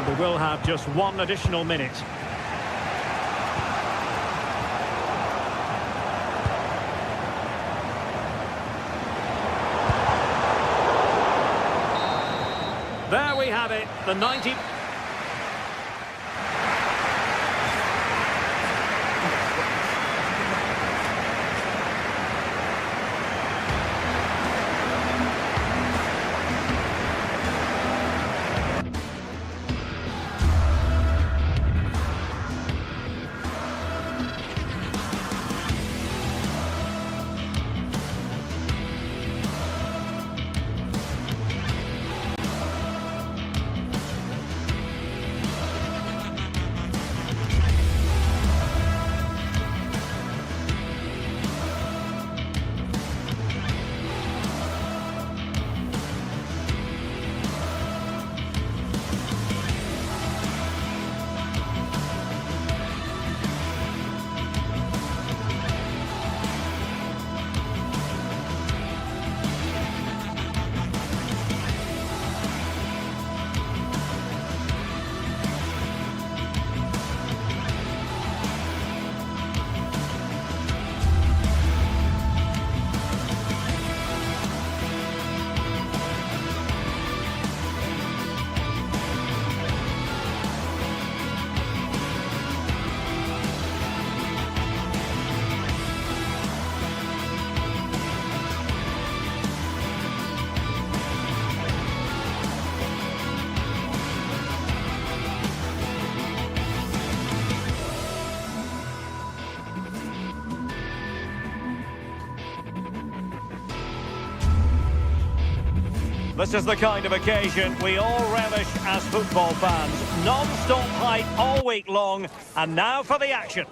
We will have just one additional minute. There we have it, the 90... This is the kind of occasion we all relish as football fans. Non-stop hype all week long, and now for the action.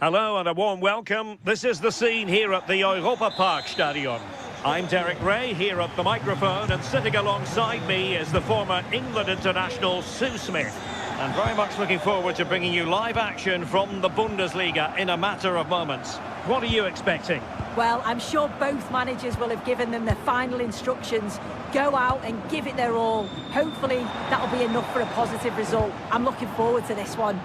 Hello and a warm welcome. This is the scene here at the Europa Park Stadion. I'm Derek Ray here at the microphone, and sitting alongside me is the former England international Sue Smith. And very much looking forward to bringing you live action from the Bundesliga in a matter of moments. What are you expecting? Well, I'm sure both managers will have given them their final instructions. Go out and give it their all. Hopefully, that'll be enough for a positive result. I'm looking forward to this one.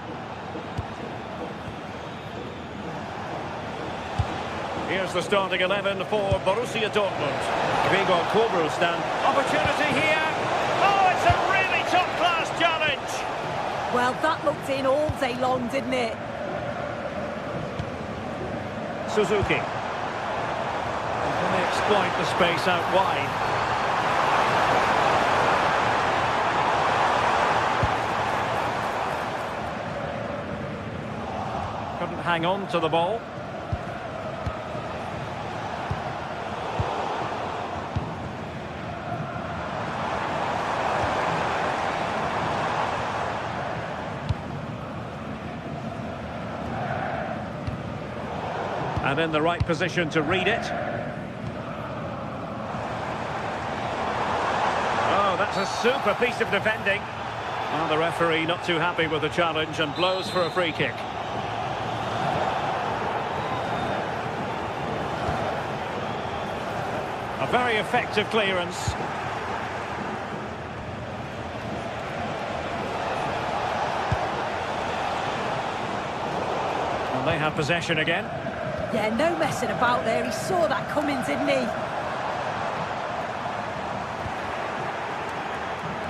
Here's the starting 11 for Borussia Dortmund. Gregor Kobelstand. Opportunity here. Oh, it's a really top-class challenge. Well, that looked in all day long, didn't it? Suzuki. Can they exploit the space out wide? Couldn't hang on to the ball. And in the right position to read it. Oh, that's a super piece of defending. Well, the referee not too happy with the challenge and blows for a free kick. A very effective clearance. And they have possession again. Yeah, no messing about there. He saw that coming, didn't he?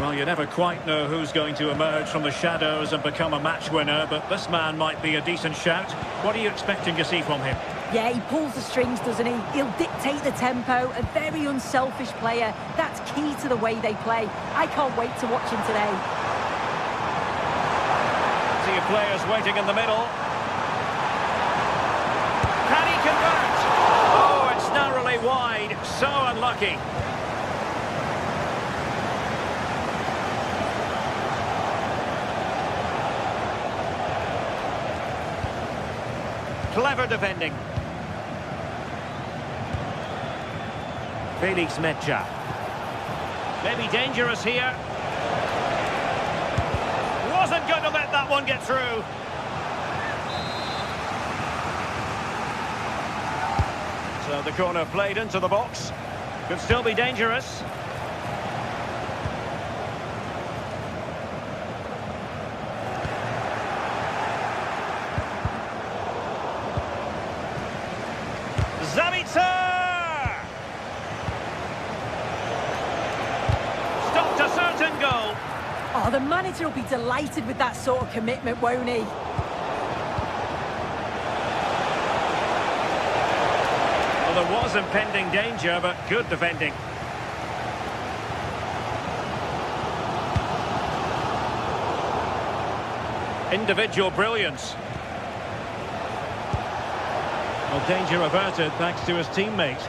Well, you never quite know who's going to emerge from the shadows and become a match winner, but this man might be a decent shout. What are you expecting to see from him? Yeah, he pulls the strings, doesn't he? He'll dictate the tempo, a very unselfish player. That's key to the way they play. I can't wait to watch him today. See players waiting in the middle. Can he convert? Oh, it's narrowly wide. So unlucky. Clever defending. Felix Mecha. Maybe dangerous here. Wasn't going to let that one get through. So the corner played into the box. Could still be dangerous. Zabitzer! Stopped a certain goal. Oh, the manager will be delighted with that sort of commitment, won't he? Well, there was impending danger, but good defending. Individual brilliance. Well, danger averted thanks to his teammate.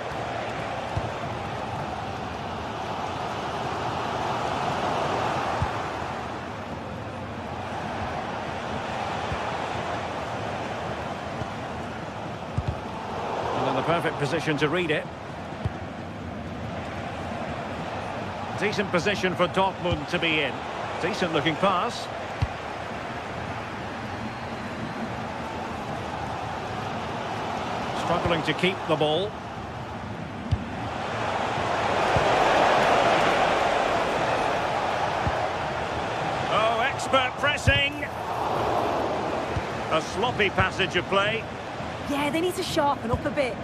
And in the perfect position to read it. Decent position for Dortmund to be in. Decent looking pass. Struggling to keep the ball. Oh, expert pressing. A sloppy passage of play. Yeah, they need to sharpen up a bit.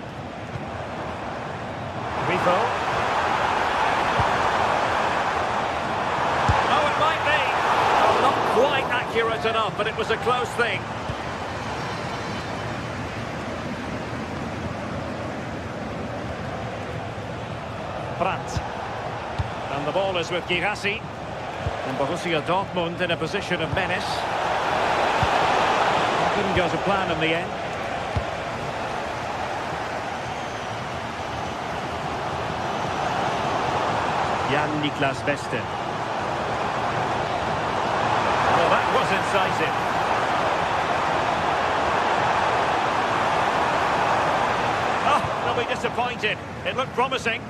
Rico. Oh, it might be. Oh, not quite accurate enough, but it was a close thing. Brandt. And the ball is with Girassi. And Borussia Dortmund in a position of menace. Didn't go to plan in the end. Jan-Niklas Beste. Well, that was incisive. Oh, they'll be disappointed. It looked promising.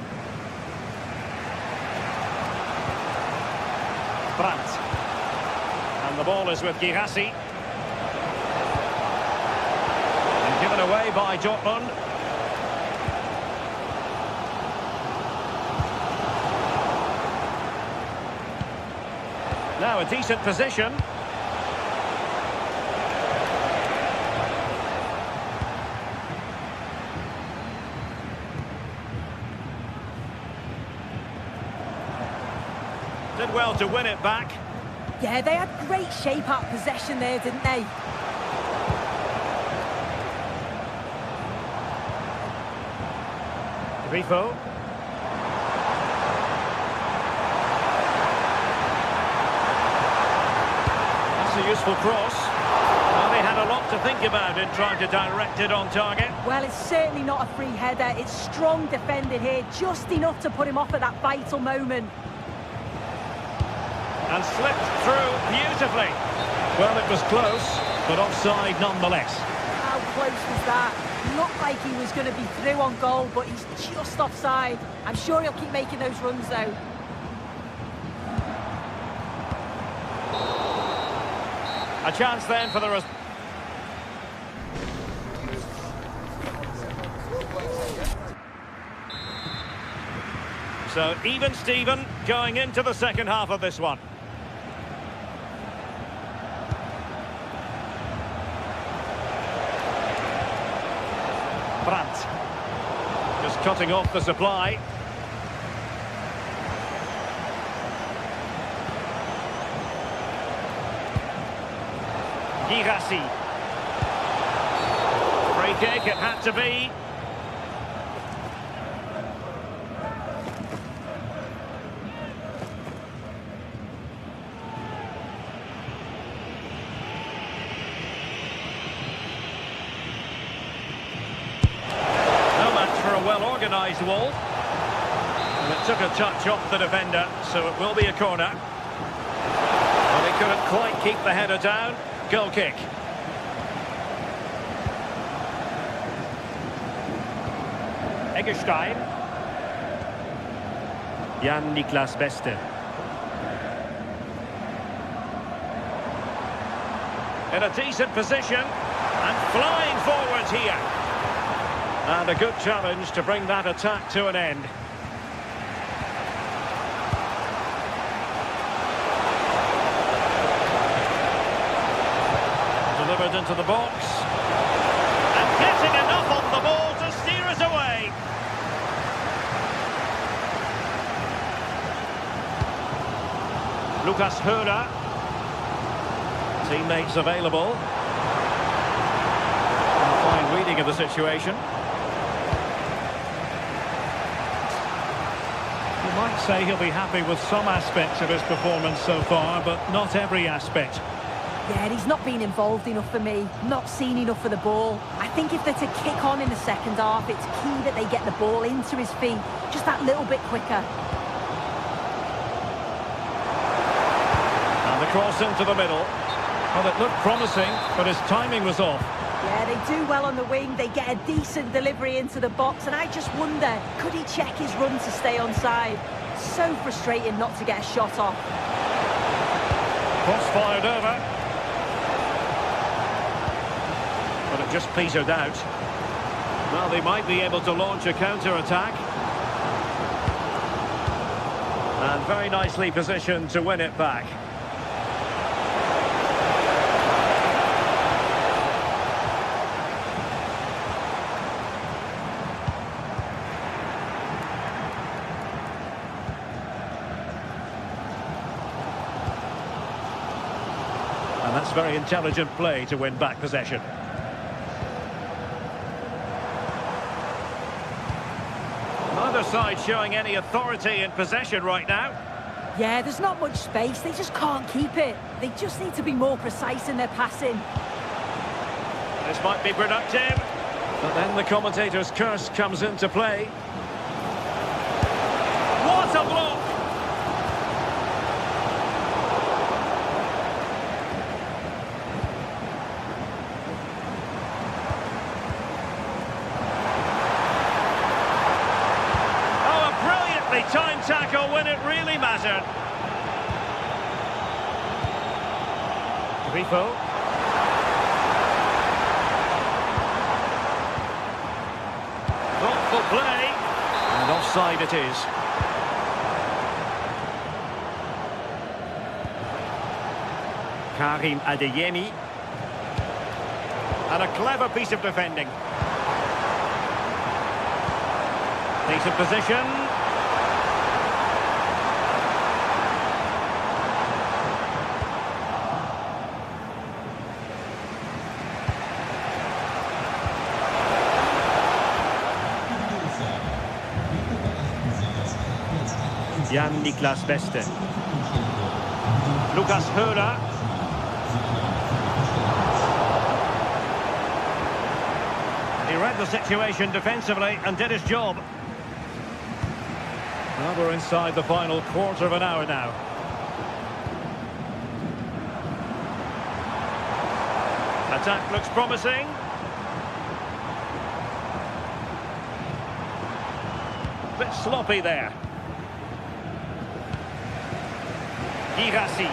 Brandt. And the ball is with Girassi. And given away by Dortmund. Now a decent position. well to win it back. Yeah, they had great shape out possession there, didn't they? Grifo. That's a useful cross. Well, they had a lot to think about in trying to direct it on target. Well, it's certainly not a free header. It's strong defending here, just enough to put him off at that vital moment. And slipped through beautifully. Well, it was close, but offside nonetheless. How close was that? Looked like he was going to be through on goal, but he's just offside. I'm sure he'll keep making those runs, though. A chance then for the... So, even Steven going into the second half of this one. Brandt. Just cutting off the supply. Girassi. Free kick, it had to be. Well-organised wall, and it took a touch off the defender, so it will be a corner. But he couldn't quite keep the header down. Goal kick. Eggestein. Jan-Niklas Beste. In a decent position and flying forwards here. And a good challenge to bring that attack to an end. Delivered into the box. And getting enough on the ball to steer us away. Lucas Höhler. Teammates available. Fine reading of the situation. You might say he'll be happy with some aspects of his performance so far, but not every aspect. Yeah, he's not been involved enough for me, not seen enough for the ball. I think if they're to kick on in the second half, it's key that they get the ball into his feet just that little bit quicker. And the cross into the middle. Well, it looked promising, but his timing was off. Yeah, they do well on the wing. They get a decent delivery into the box, and I just wonder, could he check his run to stay onside? So frustrating not to get a shot off. Cross fired over. But it just petered out. Well, they might be able to launch a counter-attack. And very nicely positioned to win it back. And that's very intelligent play to win back possession. Neither side showing any authority in possession right now. Yeah, there's not much space. They just can't keep it. They just need to be more precise in their passing. This might be productive. But then the commentator's curse comes into play. What a block! Time tackle when it really mattered. Grifo. Thoughtful play. And offside it is. Karim Adeyemi. And a clever piece of defending. Decent position. Jan-Niklas Beste. Lucas Höra. He read the situation defensively and did his job. Well, we're inside the final quarter of an hour now. Attack looks promising. Bit sloppy there. Girassi.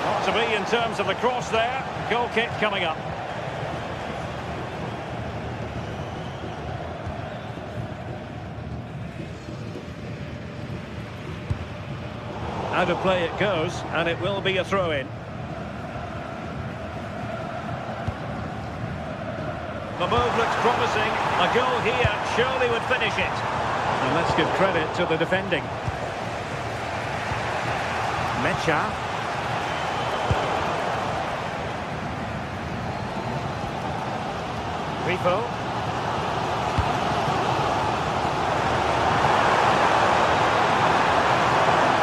Not to be in terms of the cross there. Goal kick coming up. Out of play it goes, and it will be a throw-in. The move looks promising. A goal here surely would finish it. And let's give credit to the defending. Mecha. Grifo.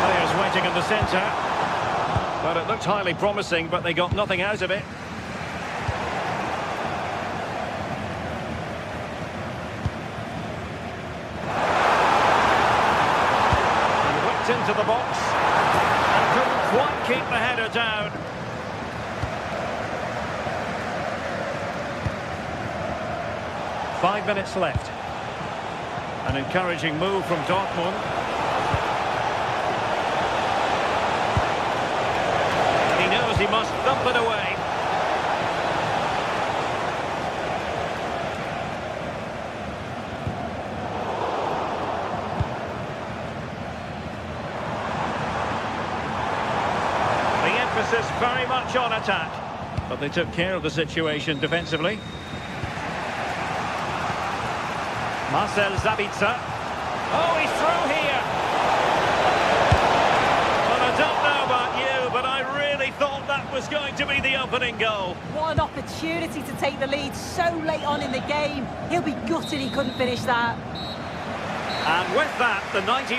Players waiting in the centre. But it looked highly promising, but they got nothing out of it. Into the box and couldn't quite keep the header down. Five minutes left. An encouraging move from Dortmund. He knows he must thump it away. Emphasis very much on attack, but they took care of the situation defensively. Marcel Sabitzer. Oh, he's through here. Well, I don't know about you, but I really thought that was going to be the opening goal. What an opportunity to take the lead so late on in the game. He'll be gutted he couldn't finish that. And with that, the 90...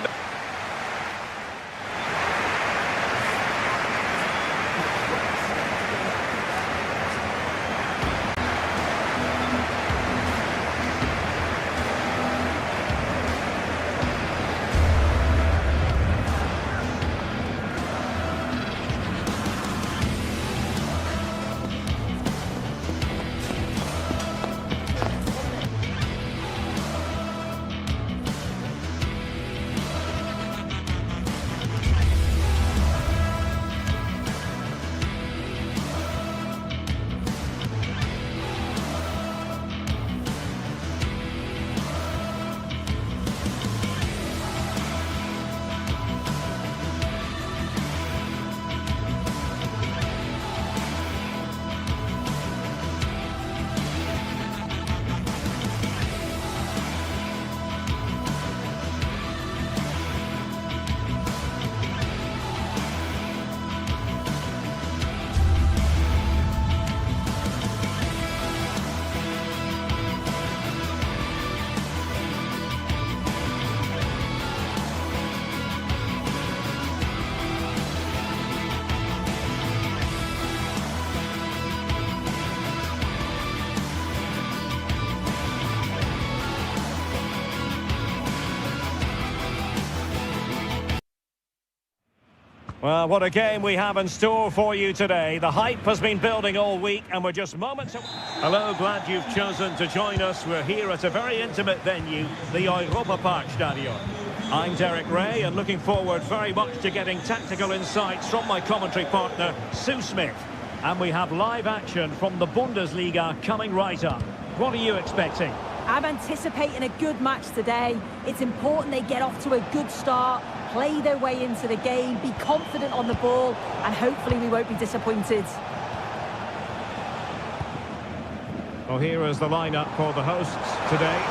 Well, what a game we have in store for you today. The hype has been building all week and we're just moments away. Hello, glad you've chosen to join us. We're here at a very intimate venue, the Europa Park Stadion. I'm Derek Ray and looking forward very much to getting tactical insights from my commentary partner, Sue Smith. And we have live action from the Bundesliga coming right up. What are you expecting? I'm anticipating a good match today. It's important they get off to a good start, play their way into the game, be confident on the ball, and hopefully we won't be disappointed. Well, here is the lineup for the hosts today.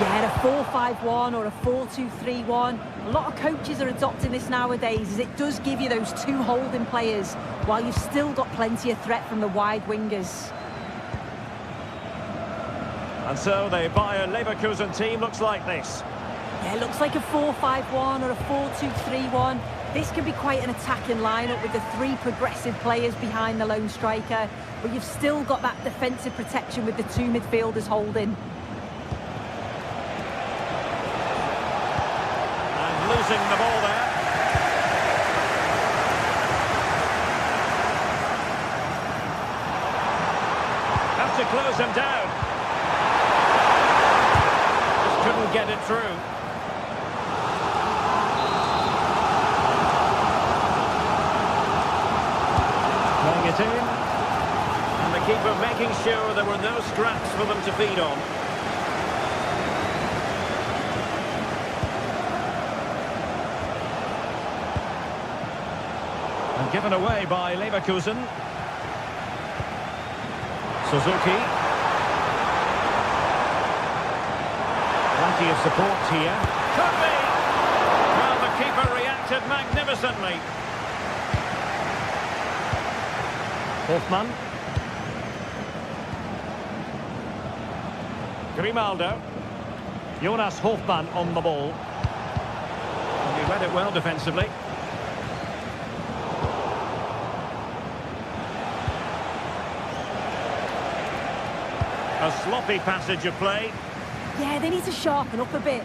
Yeah, a 4-5-1 or a 4-2-3-1. A lot of coaches are adopting this nowadays, as it does give you those two holding players, while you've still got plenty of threat from the wide wingers. And so the Bayer Leverkusen team looks like this. Yeah, it looks like a 4-5-1 or a 4-2-3-1. This can be quite an attacking lineup with the three progressive players behind the lone striker, but you've still got that defensive protection with the two midfielders holding. And losing the ball there. Have to close him down. Just couldn't get it through. Playing it in. And the keeper making sure there were no scraps for them to feed on. And given away by Leverkusen. Suzuki. Plenty of support here. Could be! Well, the keeper reacted magnificently. Hoffmann. Grimaldo. Jonas Hoffmann on the ball. And he read it well defensively. A sloppy passage of play. Yeah, they need to sharpen up a bit.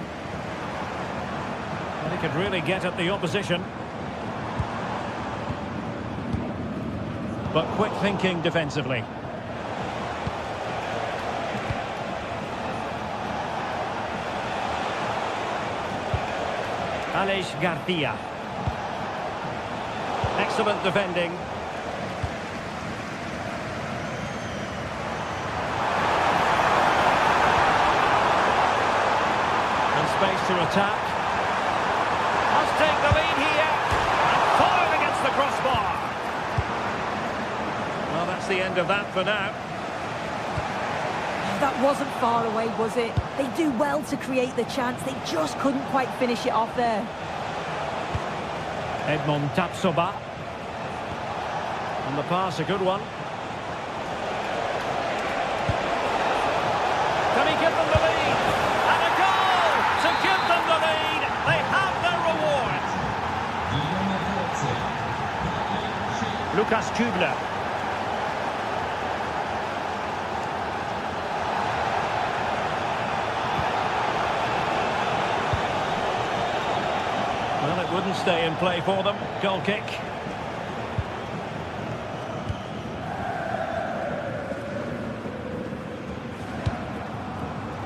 Well, he could really get at the opposition. But quick thinking defensively. Aleix Garcia. Excellent defending. And space to attack. Must take the lead here. And fired against the crossbar. Well, that's the end of that for now. That wasn't far away, was it? They do well to create the chance. They just couldn't quite finish it off there. Edmond Tapsoba. And the pass, a good one. Can he give them the lead? And a goal to give them the lead. They have their reward. Lucas Kübler. Well, it wouldn't stay in play for them. Goal kick.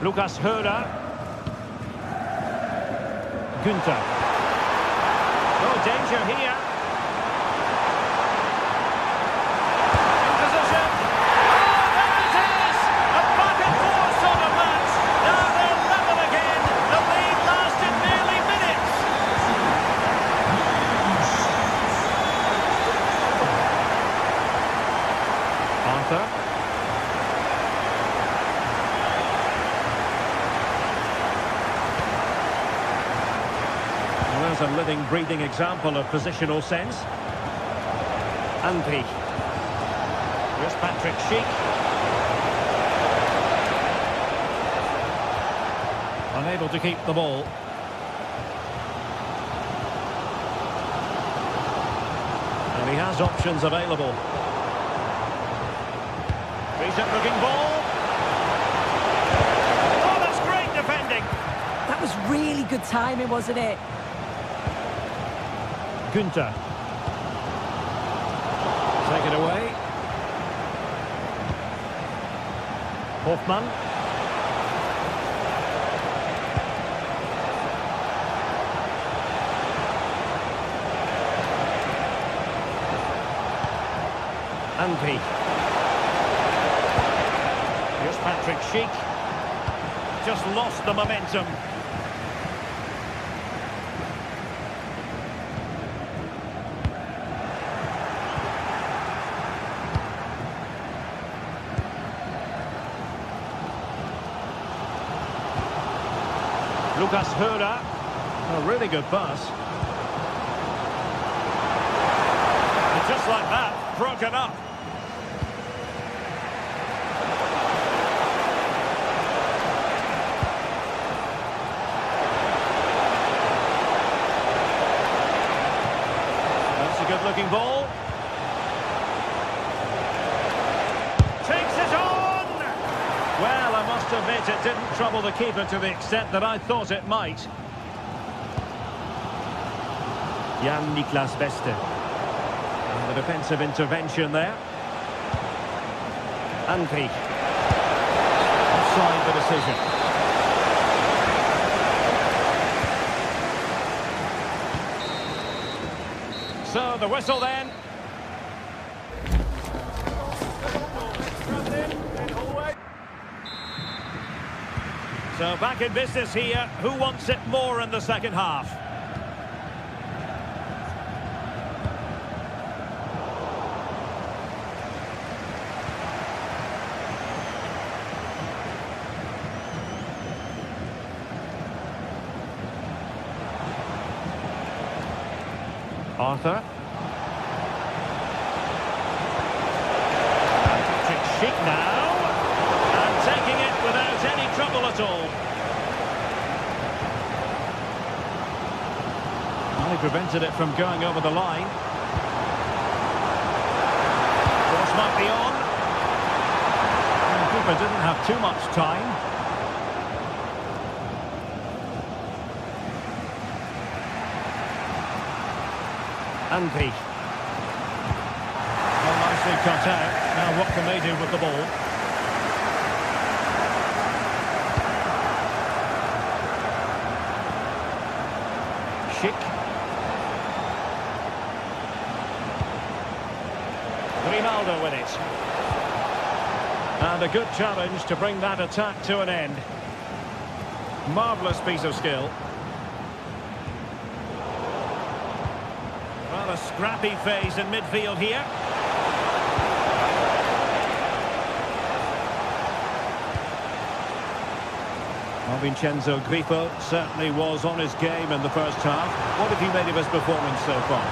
Lucas Höder. Günther. No danger here. In position. Oh, there it is! A back and forth sort of match. Now they're level again. The lead lasted nearly minutes. Arthur. Well, there's a living, breathing example of positional sense. Anpi. Here's Patrick Schick. Unable to keep the ball. And he has options available. Decent looking ball. Oh, that's great defending. That was really good timing, wasn't it? Günther. Take it away. Hoffmann. Anpi. Here's Patrick Schick. Just lost the momentum. Lucas Höder. A really good pass. And just like that, broken up. looking ball. Takes it on! Well, I must admit it didn't trouble the keeper to the extent that I thought it might. Jan-Niklas Beste. And the defensive intervention there. Andri. Offside the decision. So the whistle then. So back in business here. Who wants it more in the second half? Arthur. Chick now. And taking it without any trouble at all. Well, he prevented it from going over the line. Cross might be on. And the keeper didn't have too much time. Andri. Well, nicely cut out. Now what can they do with the ball? Schick. Ronaldo with it. And a good challenge to bring that attack to an end. Marvellous piece of skill. Well, a scrappy phase in midfield here. Well, Vincenzo Grifo certainly was on his game in the first half. What have you made of his performance so far?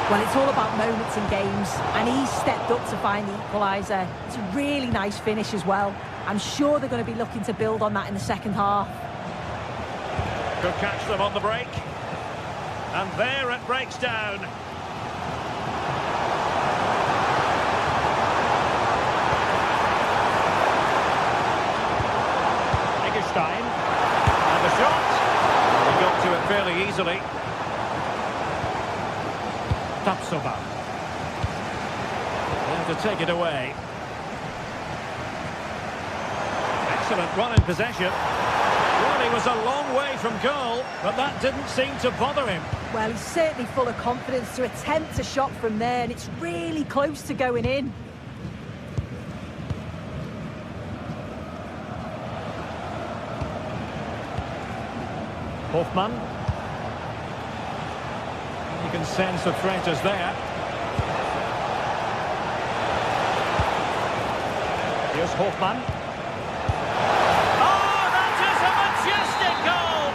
Well, it's all about moments in games, and he's stepped up to find the equaliser. It's a really nice finish as well. I'm sure they're going to be looking to build on that in the second half. Could catch them on the break. And there it breaks down. Eggestein. And the shot. He got to it fairly easily. Tapsoba. There to take it away. Excellent run in possession. Well, he was a long way from goal, but that didn't seem to bother him. Well, he's certainly full of confidence to attempt a shot from there, and it's really close to going in. Hoffmann. You can sense the threat is there. Here's Hoffmann. Oh, that is a majestic goal!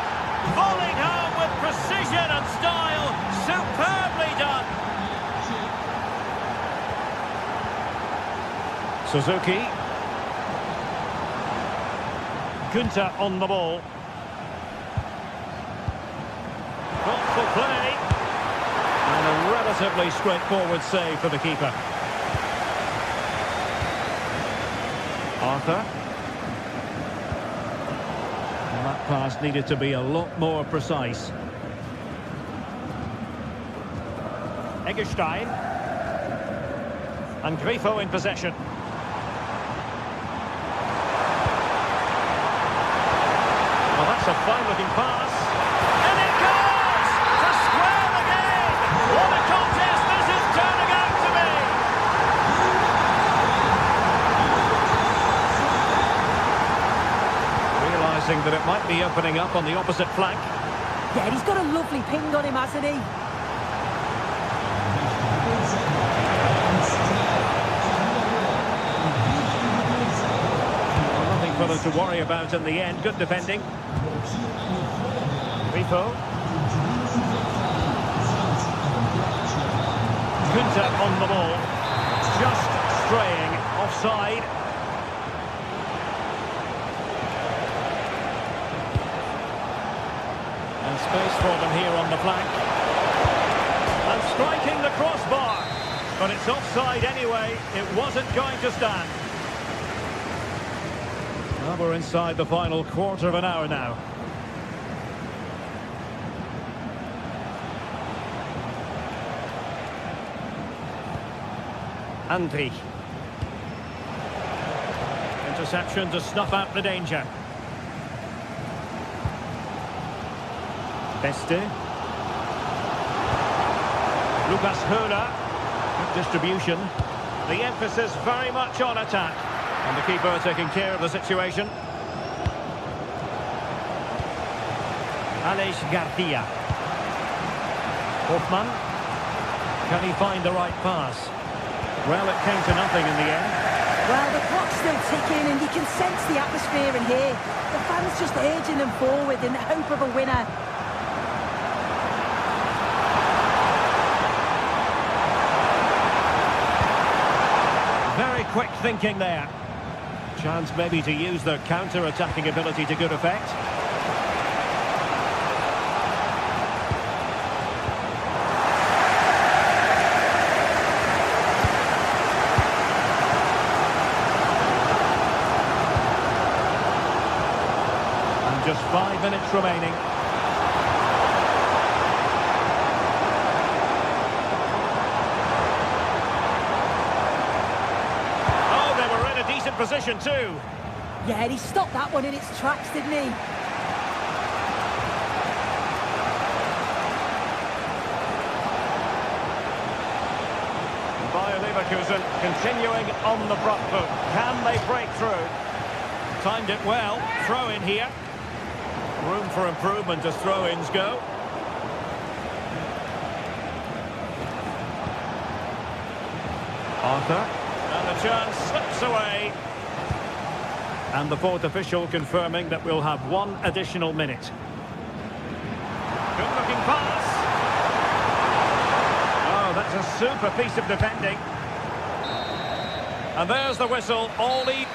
Volleyed home with precision and style. Superbly done. Suzuki. Günther on the ball. Thoughtful play. And a relatively straightforward save for the keeper. Arthur. Well, that pass needed to be a lot more precise. Eggestein. And Grifo in possession. Well, that's a fine-looking pass. And it goes! To square again! What a contest this is turning out to be! Realising that it might be opening up on the opposite flank. Yeah, he's got a lovely ping on him, hasn't he? For them to worry about in the end. Good defending. Grifo. Günther on the ball. Just straying offside. And space for them here on the flank. And striking the crossbar. But it's offside anyway. It wasn't going to stand. Well, we're inside the final quarter of an hour now. Andri. Interception to snuff out the danger. Beste. Lucas Höhler. Good distribution. The emphasis very much on attack. And the keeper taking care of the situation. Aleix Garcia. Hoffman. Can he find the right pass? Well, it came to nothing in the end. Well, the clock's still ticking and you can sense the atmosphere in here. The fans just urging them forward in the hope of a winner. Very quick thinking there. Chance maybe to use their counter-attacking ability to good effect. Just 5 minutes remaining. Oh, they were in a decent position too. Yeah, he stopped that one in its tracks, didn't he? Bayer Leverkusen continuing on the front foot. Can they break through? Timed it well. Throw in here. Room for improvement as throw-ins go. Arthur. And the chance slips away. And the fourth official confirming that we'll have one additional minute. Good-looking pass. Oh, that's a super piece of defending. And there's the whistle. All the...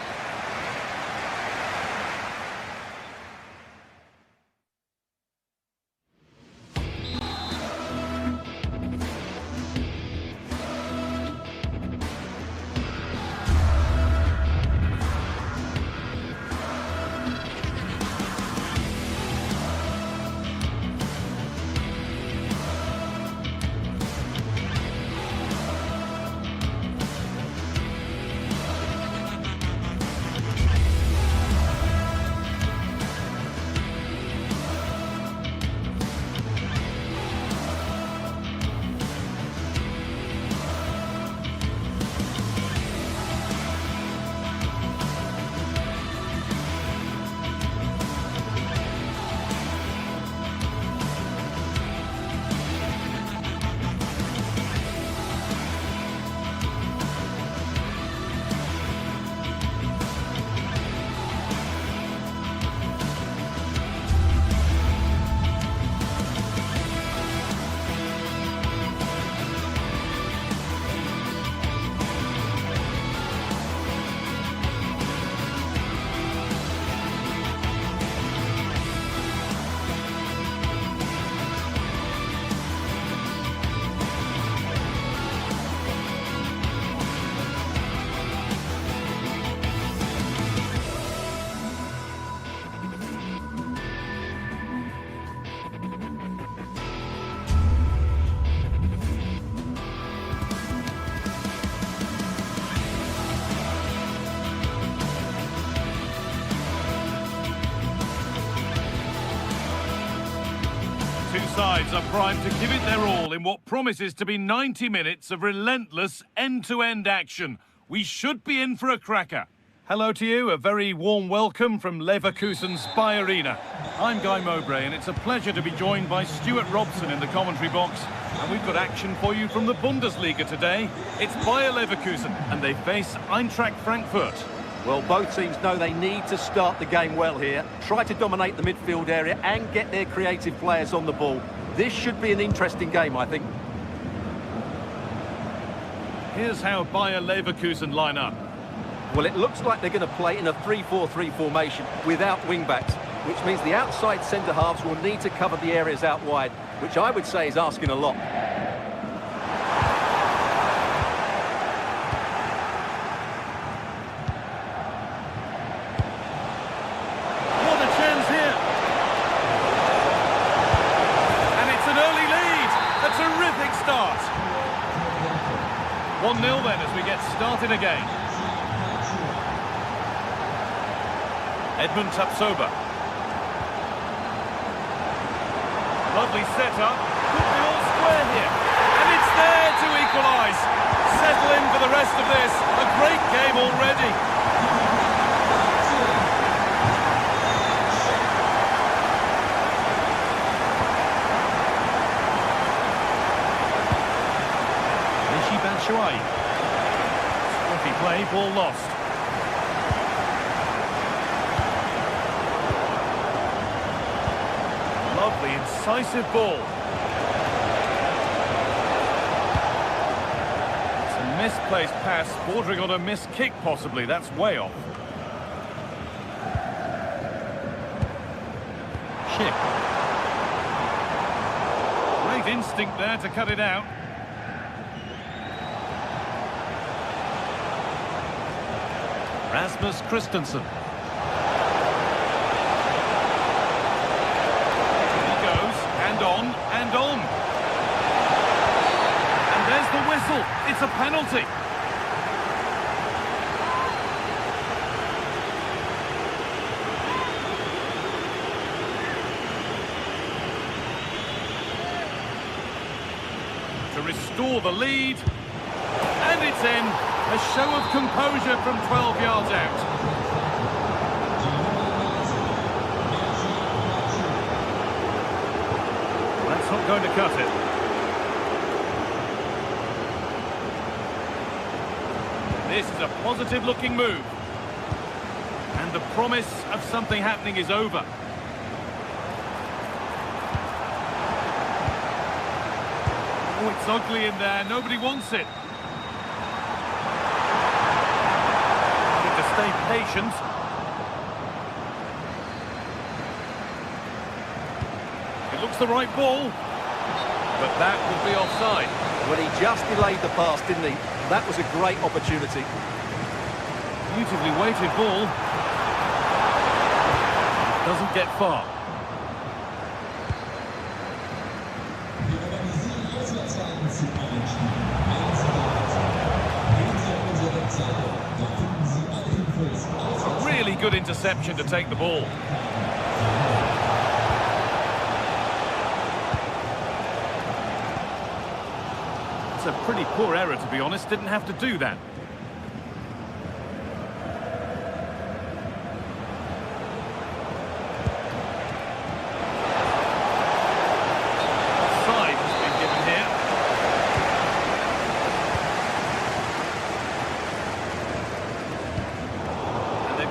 Two sides are primed to give it their all in what promises to be 90 minutes of relentless end-to-end action. We should be in for a cracker. Hello to you, a very warm welcome from Leverkusen's Bayer Arena. I'm Guy Mowbray and it's a pleasure to be joined by Stuart Robson in the commentary box. And we've got action for you from the Bundesliga today. It's Bayer Leverkusen and they face Eintracht Frankfurt. Well, both teams know they need to start the game well here, try to dominate the midfield area and get their creative players on the ball. This should be an interesting game, I think. Here's how Bayer Leverkusen line up. Well, it looks like they're going to play in a 3-4-3 formation without wing-backs, which means the outside centre-halves will need to cover the areas out wide, which I would say is asking a lot. start. 1-0 then as we get started again. Edmund Tapsoba. Lovely setup. Could be all square here. And it's there to equalise. Settle in for the rest of this. A great game already. Swiftly play, ball lost. Lovely, incisive ball. It's a misplaced pass, bordering on a missed kick possibly. That's way off. Chip. Great instinct there to cut it out. Rasmus Christensen. He goes, and on, and on. And there's the whistle. It's a penalty. To restore the lead. And it's in. A show of composure from 12 yards out. That's not going to cut it. This is a positive-looking move. And the promise of something happening is over. Oh, it's ugly in there. Nobody wants it. Stay patient. It looks the right ball, but that would be offside. Well, he just delayed the pass, didn't he? That was a great opportunity. Beautifully weighted ball. Doesn't get far. Really good interception to take the ball. It's a pretty poor error, to be honest. Didn't have to do that. Offside has been given here.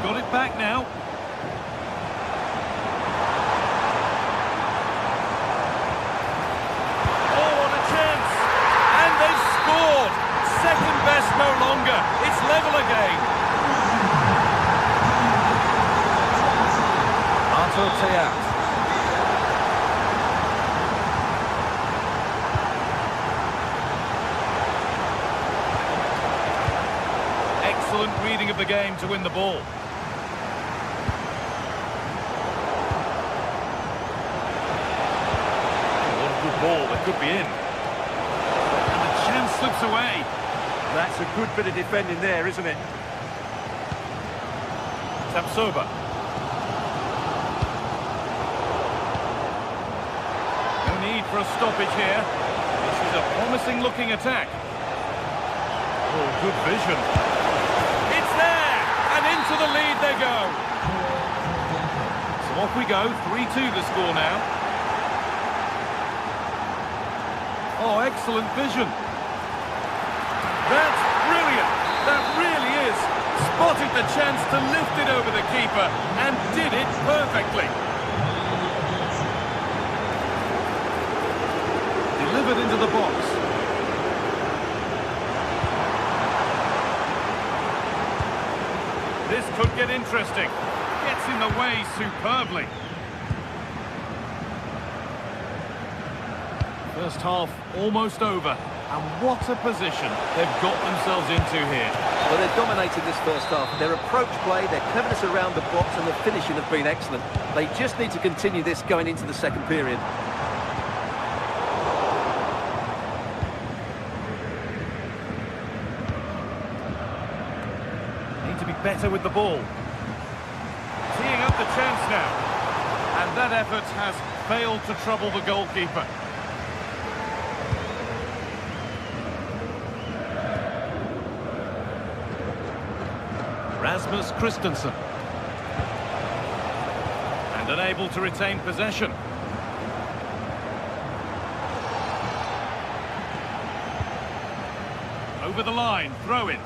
Got it back now. Oh, what a chance! And they've scored! Second best no longer. It's level again. Artur Teat. Excellent reading of the game to win the ball. Ball that could be in. And the chance slips away. That's a good bit of defending there, isn't it? Tapsoba. No need for a stoppage here. This is a promising looking attack. Oh, good vision. It's there! And into the lead they go. So off we go. 3-2 the score now. Oh, excellent vision. That's brilliant. That really is. Spotted the chance to lift it over the keeper and did it perfectly. Delivered into the box. This could get interesting. Gets in the way superbly. First half almost over, and what a position they've got themselves into here. Well, they've dominated this first half. Their approach play, their cleverness around the box and the finishing have been excellent. They just need to continue this going into the second period. better with the ball. Teeing up the chance now. And that effort has failed to trouble the goalkeeper. Rasmus Christensen. And unable to retain possession. Over the line, throw in.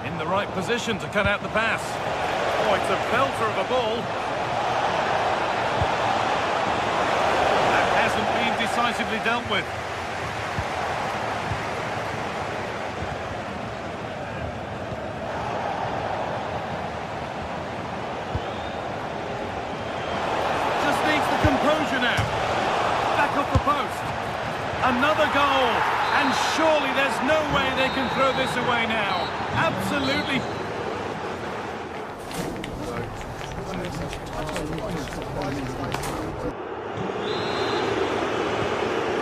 In the right position to cut out the pass. Oh, it's a belter of a ball. That hasn't been decisively dealt with. Composure now. Back off the post. Another goal. And surely there's no way they can throw this away now. Absolutely.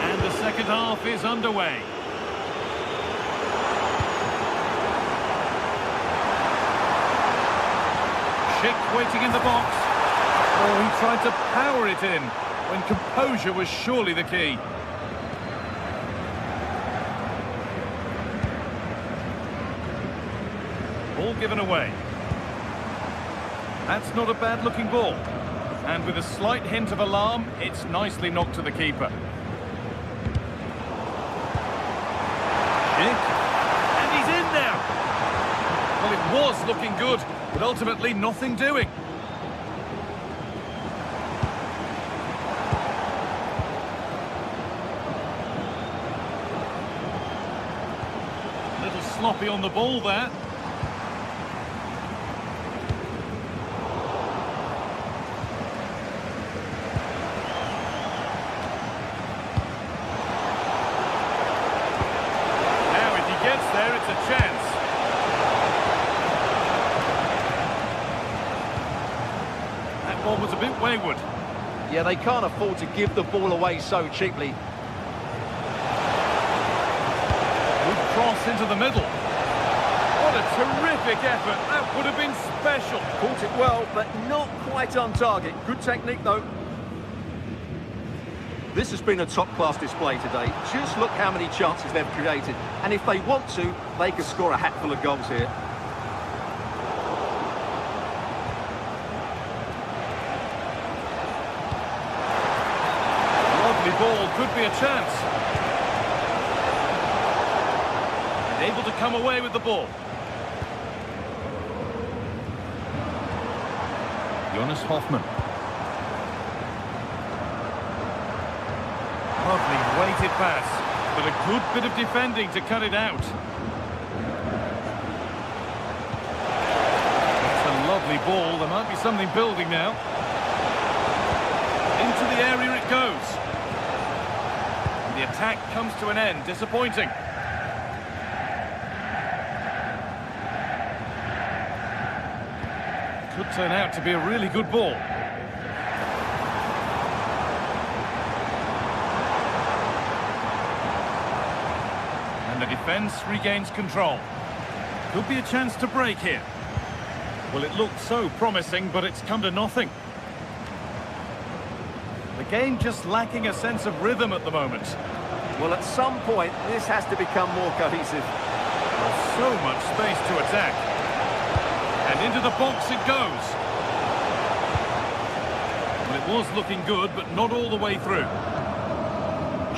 And the second half is underway. Schick waiting in the box. Oh, he tried to power it in when composure was surely the key. Ball given away. That's not a bad-looking ball. And with a slight hint of alarm, it's nicely knocked to the keeper. Schick. And he's in now. Well, it was looking good, but ultimately nothing doing. Sloppy on the ball there. Now if he gets there, it's a chance. That ball was a bit wayward. Yeah, they can't afford to give the ball away so cheaply. Cross into the middle. What a terrific effort. That would have been special. Caught it well, but not quite on target. Good technique, though. This has been a top-class display today. Just look how many chances they've created. And if they want to, they could score a hatful of goals here. Lovely ball. Could be a chance. Able to come away with the ball. Jonas Hoffmann. Lovely weighted pass, but a good bit of defending to cut it out. It's a lovely ball. There might be something building now. Into the area it goes. And the attack comes to an end. Disappointing. Could turn out to be a really good ball. And the defence regains control. Could be a chance to break here. Well, it looked so promising, but it's come to nothing. The game just lacking a sense of rhythm at the moment. Well, at some point, this has to become more cohesive. There's so much space to attack. And into the box it goes. Well, it was looking good, but not all the way through.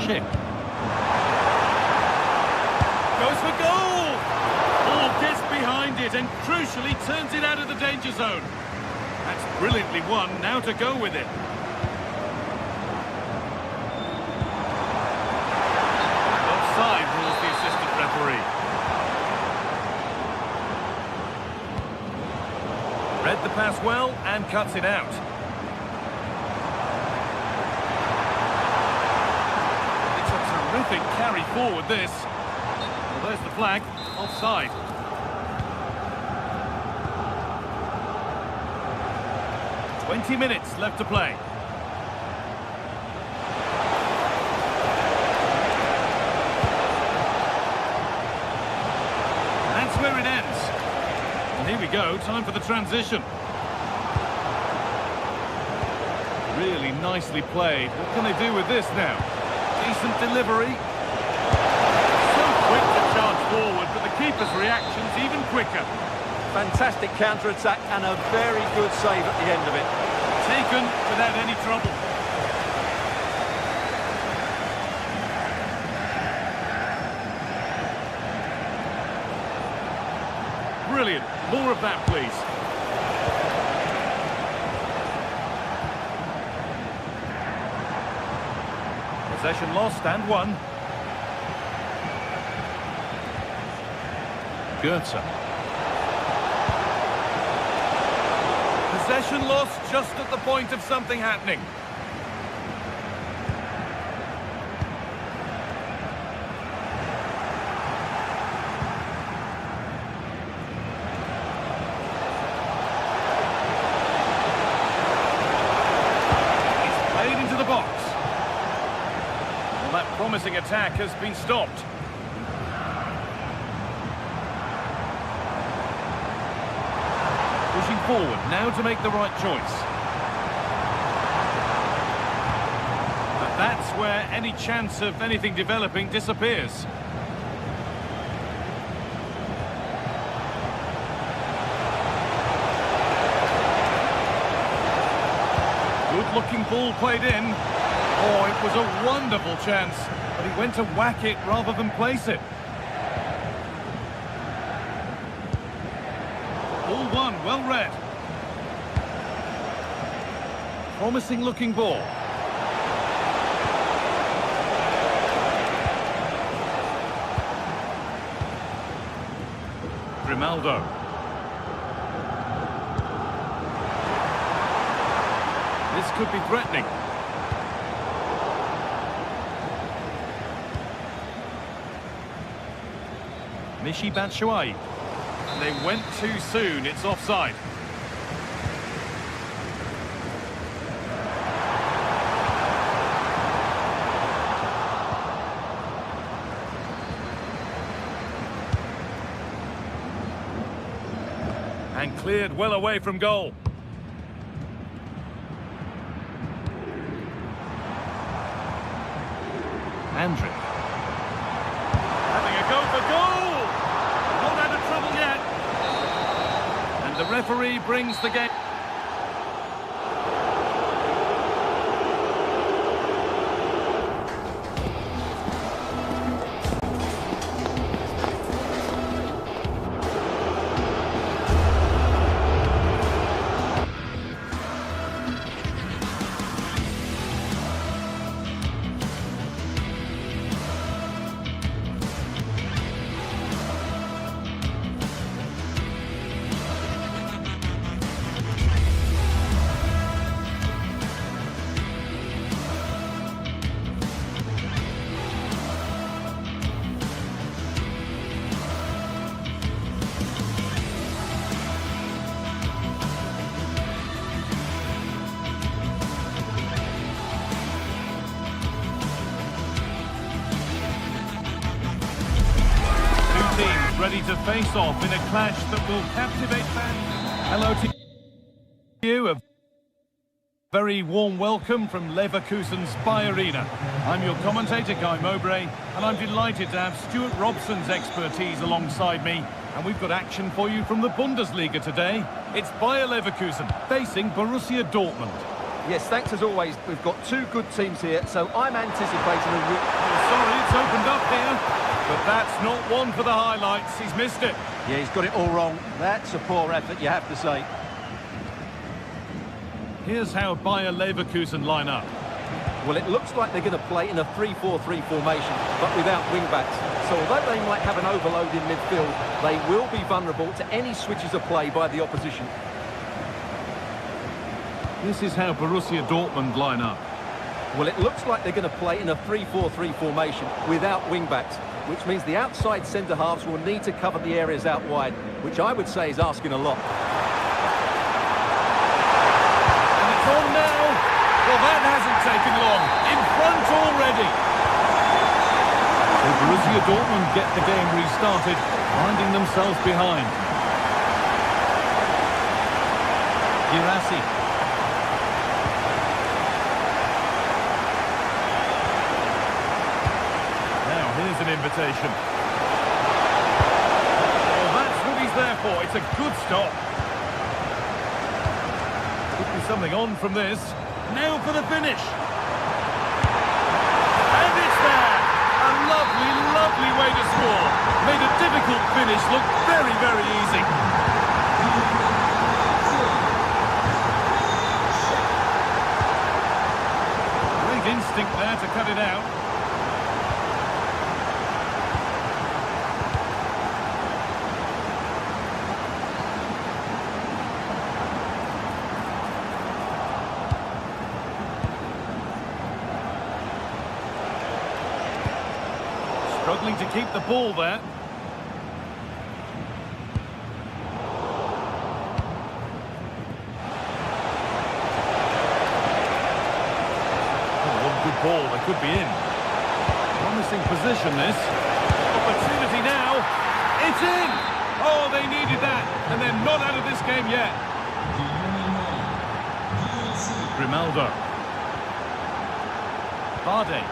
Schick. Goes for goal! Oh, gets behind it and crucially turns it out of the danger zone. That's brilliantly won, now to go with it. Offside rules the assistant referee. Read the pass well and cuts it out. It's a terrific carry forward, this. Well, there's the flag. Offside. "20 minutes left to play. go, time for the transition. Really nicely played. What can they do with this now? Decent delivery. So quick to charge forward, but the keeper's reaction's even quicker. Fantastic counter-attack and a very good save at the end of it. Taken without any trouble. Brilliant. More of that, please. Possession lost and won. Goetze. Possession lost just at the point of something happening. He's played into the box. Well, that promising attack has been stopped. Pushing forward, now to make the right choice. But that's where any chance of anything developing disappears. Good-looking ball played in. Oh, it was a wonderful chance, but he went to whack it rather than place it. All one, well read. Promising looking ball. Grimaldo. This could be threatening. Michy Batshuayi. They went too soon, it's offside. And cleared well away from goal. Andrick. Having a go for goal! Not out of trouble yet. And the referee brings the game. Ready to face off in a clash that will captivate fans. Hello to you, a very warm welcome from Leverkusen's Bayer Arena. I'm your commentator, Guy Mowbray, and I'm delighted to have Stuart Robson's expertise alongside me. And we've got action for you from the Bundesliga today. It's Bayer Leverkusen facing Borussia Dortmund. Yes, thanks as always. We've got two good teams here, so I'm anticipating a... Sorry, it's opened up here. But that's not one for the highlights. He's missed it. Yeah, he's got it all wrong. That's a poor effort, you have to say. Here's how Bayer Leverkusen line up. Well, it looks like they're going to play in a 3-4-3 formation, but without wing-backs. So although they might have an overload in midfield, they will be vulnerable to any switches of play by the opposition. This is how Borussia Dortmund line up. Well, it looks like they're going to play in a 3-4-3 formation without wing-backs, which means the outside centre-halves will need to cover the areas out wide, which I would say is asking a lot. And it's on now. Well, that hasn't taken long. In front already. So Borussia Dortmund get the game restarted, finding themselves behind. Girassi. Now here's an invitation. Well, that's what he's there for. It's a good stop. Could be something on from this. Now for the finish. And it's there. A lovely, lovely way to score. Made a difficult finish look very, very easy. Great instinct there to cut it out. Struggling to keep the ball there. Oh, one good ball, they could be in. Promising position this. Opportunity now. It's in! Oh, they needed that, and they're not out of this game yet. Grimaldo. Bardet.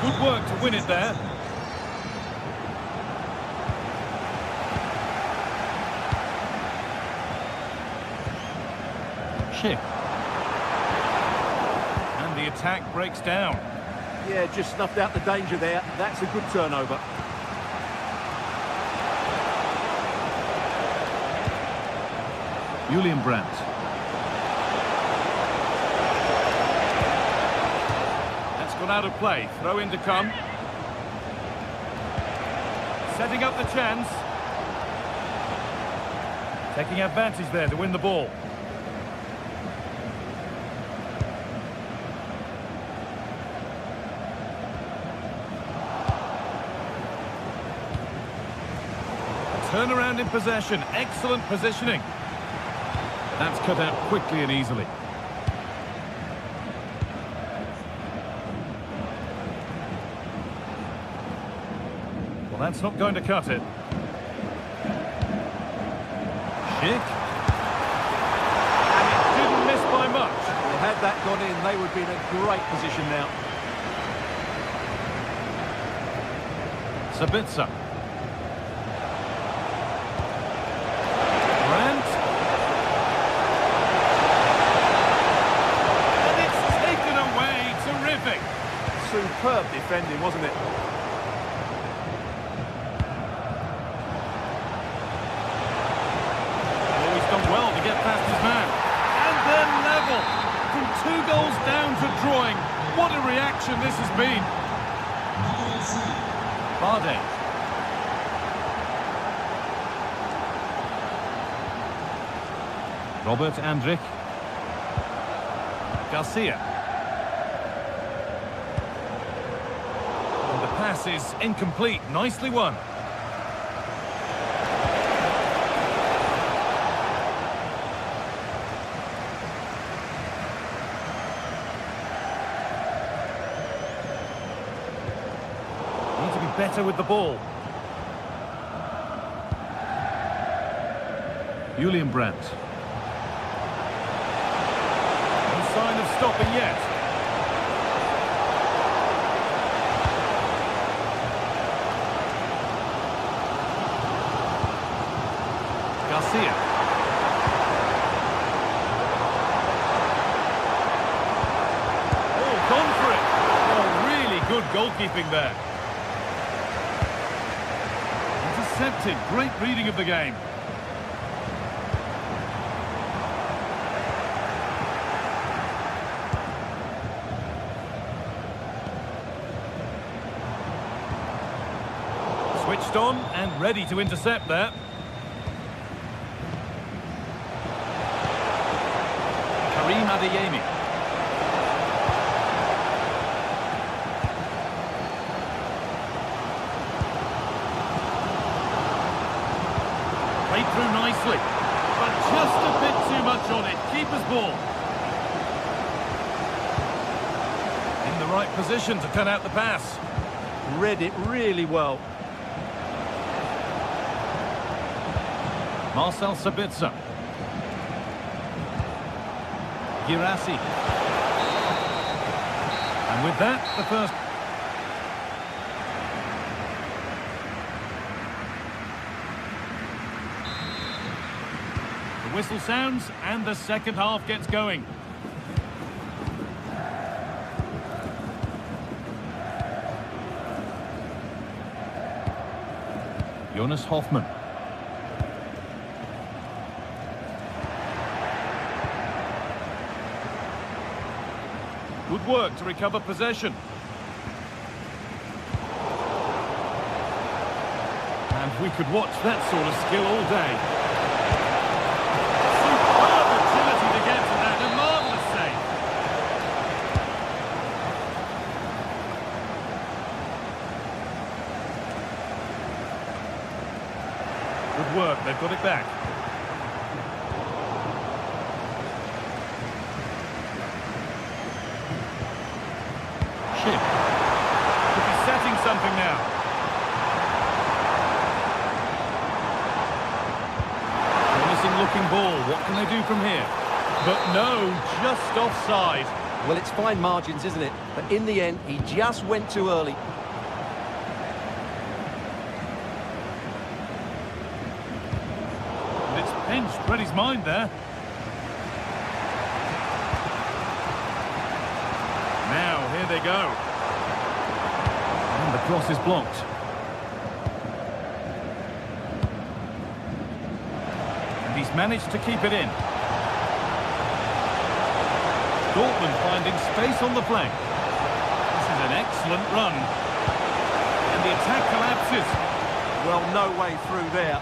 Good work to win it there. Schick. And the attack breaks down. Yeah, just snuffed out the danger there. That's a good turnover. Julian Brandt. That's gone out of play. Throw in to come. Setting up the chance. Taking advantage there to win the ball. Turnaround in possession. Excellent positioning. That's cut out quickly and easily. Well, that's not going to cut it. Schick. And it didn't miss by much. Well, had that gone in, they would be in a great position now. Sabitzer. Superb defending, wasn't it? Oh, he's done well to get past his man. And then level. From 2 goals down to drawing. What a reaction this has been. Bardet. Robert Andrich. Garcia. Pass is incomplete. Nicely won. Need to be better with the ball. Julian Brandt. No sign of stopping yet. Garcia. Oh, gone for it. Oh, really good goalkeeping there. Intercepted. Great reading of the game. Switched on and ready to intercept there. Adeyemi. Played through nicely, but just a bit too much on it. Keeper's ball. In the right position to cut out the pass. Read it really well. Marcel Sabitzer. Girassi. And with that, the first... The whistle sounds and the second half gets going. Jonas Hoffmann. Good work to recover possession. And we could watch that sort of skill all day. Superb agility to get to that. A marvellous save. Good work, they've got it back. Ship. Could be setting something now. Promising looking ball. What can they do from here? But no, just offside. Well, it's fine margins, isn't it? But in the end, he just went too early. And it's pinched Freddie's mind there. Now, here they go. And the cross is blocked. And he's managed to keep it in. Dortmund finding space on the flank. This is an excellent run. And the attack collapses. Well, no way through there.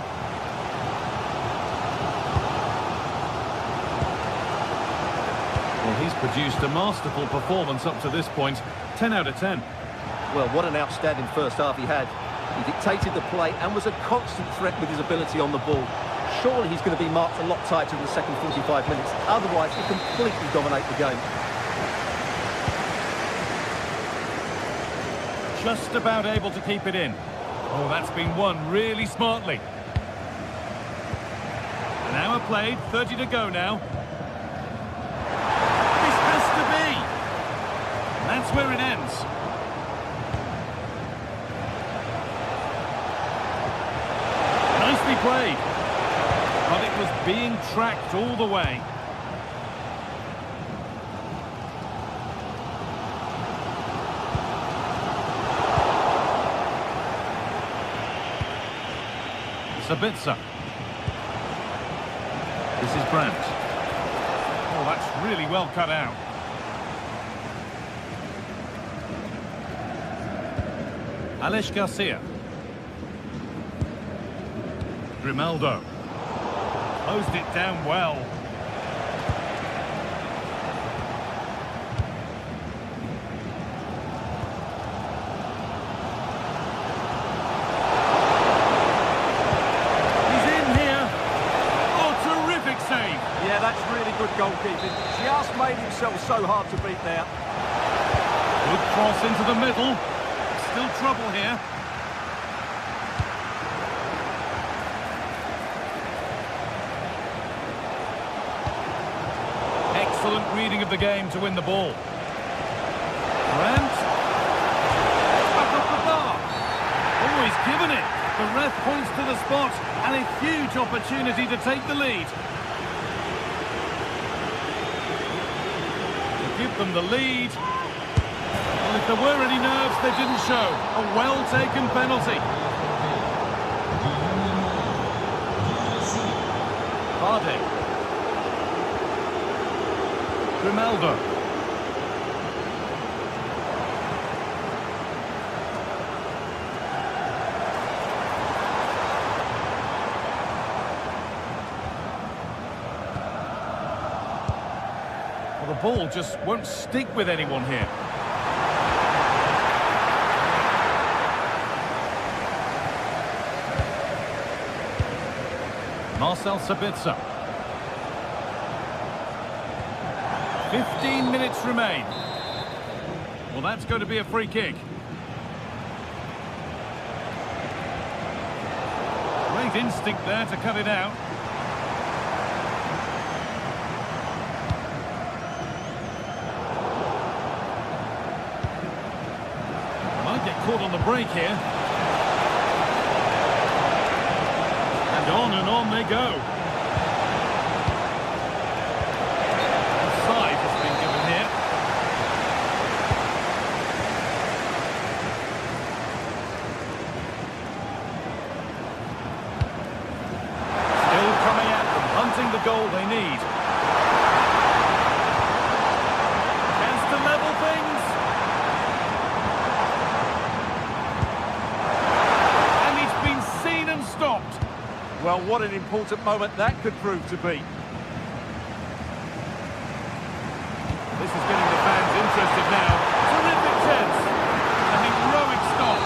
Well, he's produced a masterful performance up to this point. 10 out of 10. Well, what an outstanding first half he had. He dictated the play and was a constant threat with his ability on the ball. Surely he's going to be marked a lot tighter in the second 45 minutes. Otherwise, he'll completely dominate the game. Just about able to keep it in. Oh, that's been won really smartly. An hour played, 30 to go now. This has to be. And that's where it ends. Nicely played. But it was being tracked all the way. Sabitzer. This is Brandt. Oh, that's really well cut out. Alex Garcia. Grimaldo. Closed it down well. He's in here. Oh, terrific save. Yeah, that's really good goalkeeping. Just made himself so hard to beat there. Good cross into the middle. Still trouble here. Excellent reading of the game to win the ball. Brandt. Back up the bar. Oh, he's given it. The ref points to the spot and a huge opportunity to take the lead. To give them the lead. Well, if there were any nerves, they didn't show. A well-taken penalty. Harding. Grimaldo. Well, the ball just won't stick with anyone here. Marcel Sabitzer. 15 minutes remain. Well, that's going to be a free kick. Great instinct there to cut it out. Might get caught on the break here. And on they go. Offside has been given here. Still coming at them, hunting the goal they need. Chance to level things. And it's been seen and stopped. Well, what an important moment that could prove to be. This is getting the fans interested now. Terrific chance. An heroic stop.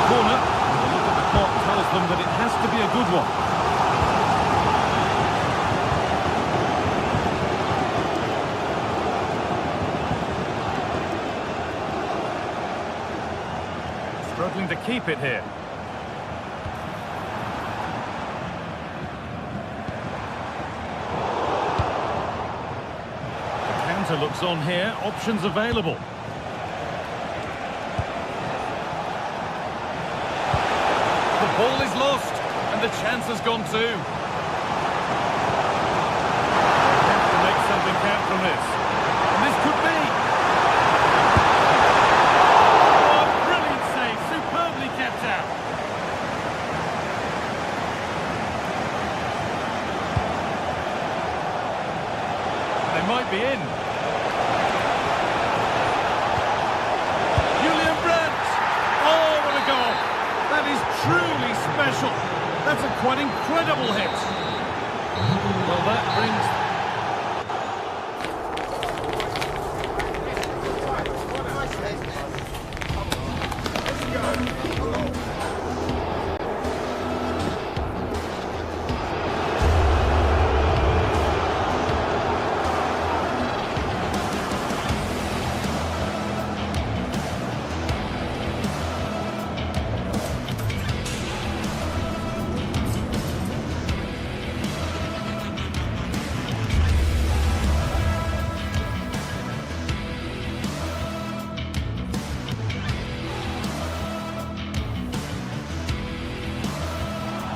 Corner. The look at the clock tells them that it has to be a good one. Struggling to keep it here. Looks on here, options available. The ball is lost, and the chance has gone too. Have to make something count from this. And this could be. Oh, brilliant save, superbly kept out. They might be in. Truly special. That's a quite incredible hit. Well, that brings...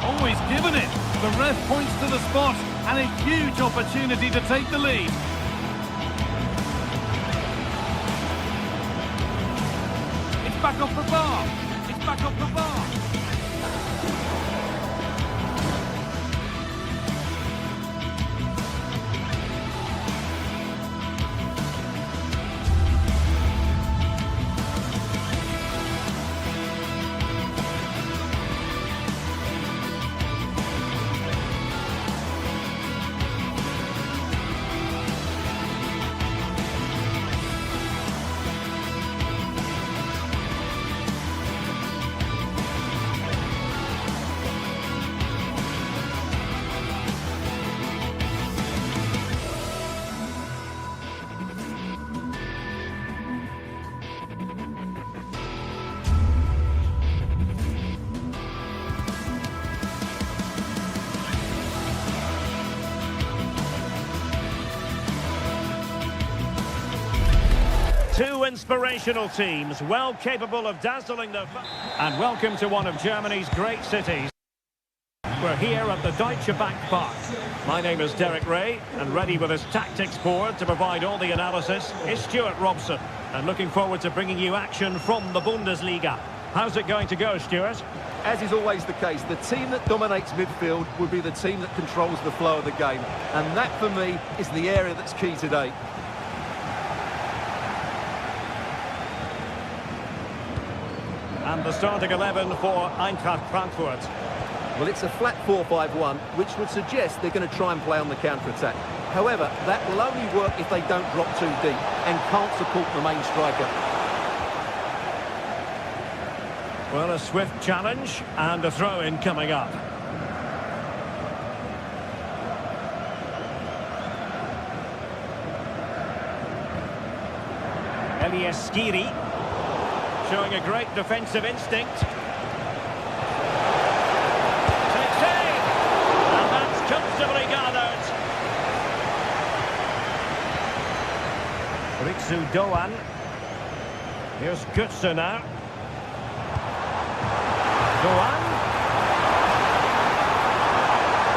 Always given it. The ref points to the spot and a huge opportunity to take the lead. It's back off the bar. It's back off the bar. Two inspirational teams, well capable of dazzling the... And welcome to one of Germany's great cities. We're here at the Deutsche Bank Park. My name is Derek Ray, and ready with his tactics board to provide all the analysis is Stuart Robson. And looking forward to bringing you action from the Bundesliga. How's it going to go, Stuart? As is always the case, the team that dominates midfield will be the team that controls the flow of the game. And that, for me, is the area that's key today. And the starting 11 for Eintracht Frankfurt. Well, it's a flat 4-5-1, which would suggest they're going to try and play on the counter-attack. However, that will only work if they don't drop too deep and can't support the main striker. Well, a swift challenge and a throw-in coming up. Skiri, showing a great defensive instinct. Takes aim, and that's comfortably gathered. Ritsu Doan. Here's Götze now. Doan.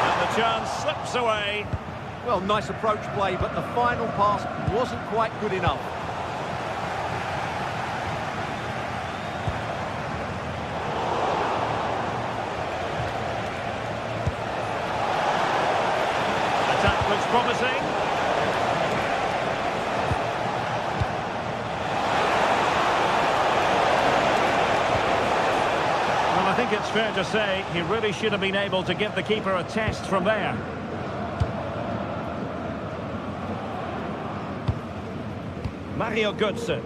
And the chance slips away. Well, nice approach play, but the final pass wasn't quite good enough. Attack looks promising. Well, I think it's fair to say he really should have been able to give the keeper a test from there. Mario Götze.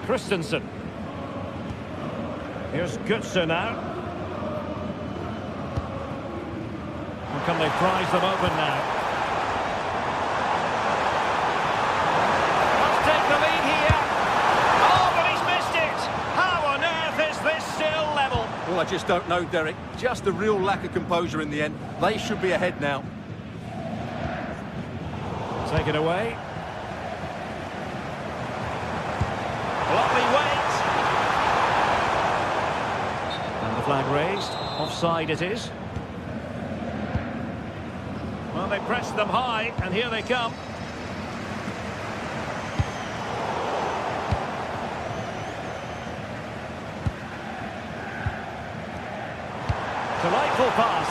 Christensen. Here's Götze now. And can they prize them open now? Must take the lead here. Oh, but he's missed it. How on earth is this still level? Well, I just don't know, Derek. Just a real lack of composure in the end. They should be ahead now. Take it away. Lovely wait. And the flag raised. Offside it is. Well, they pressed them high, and here they come. Delightful pass.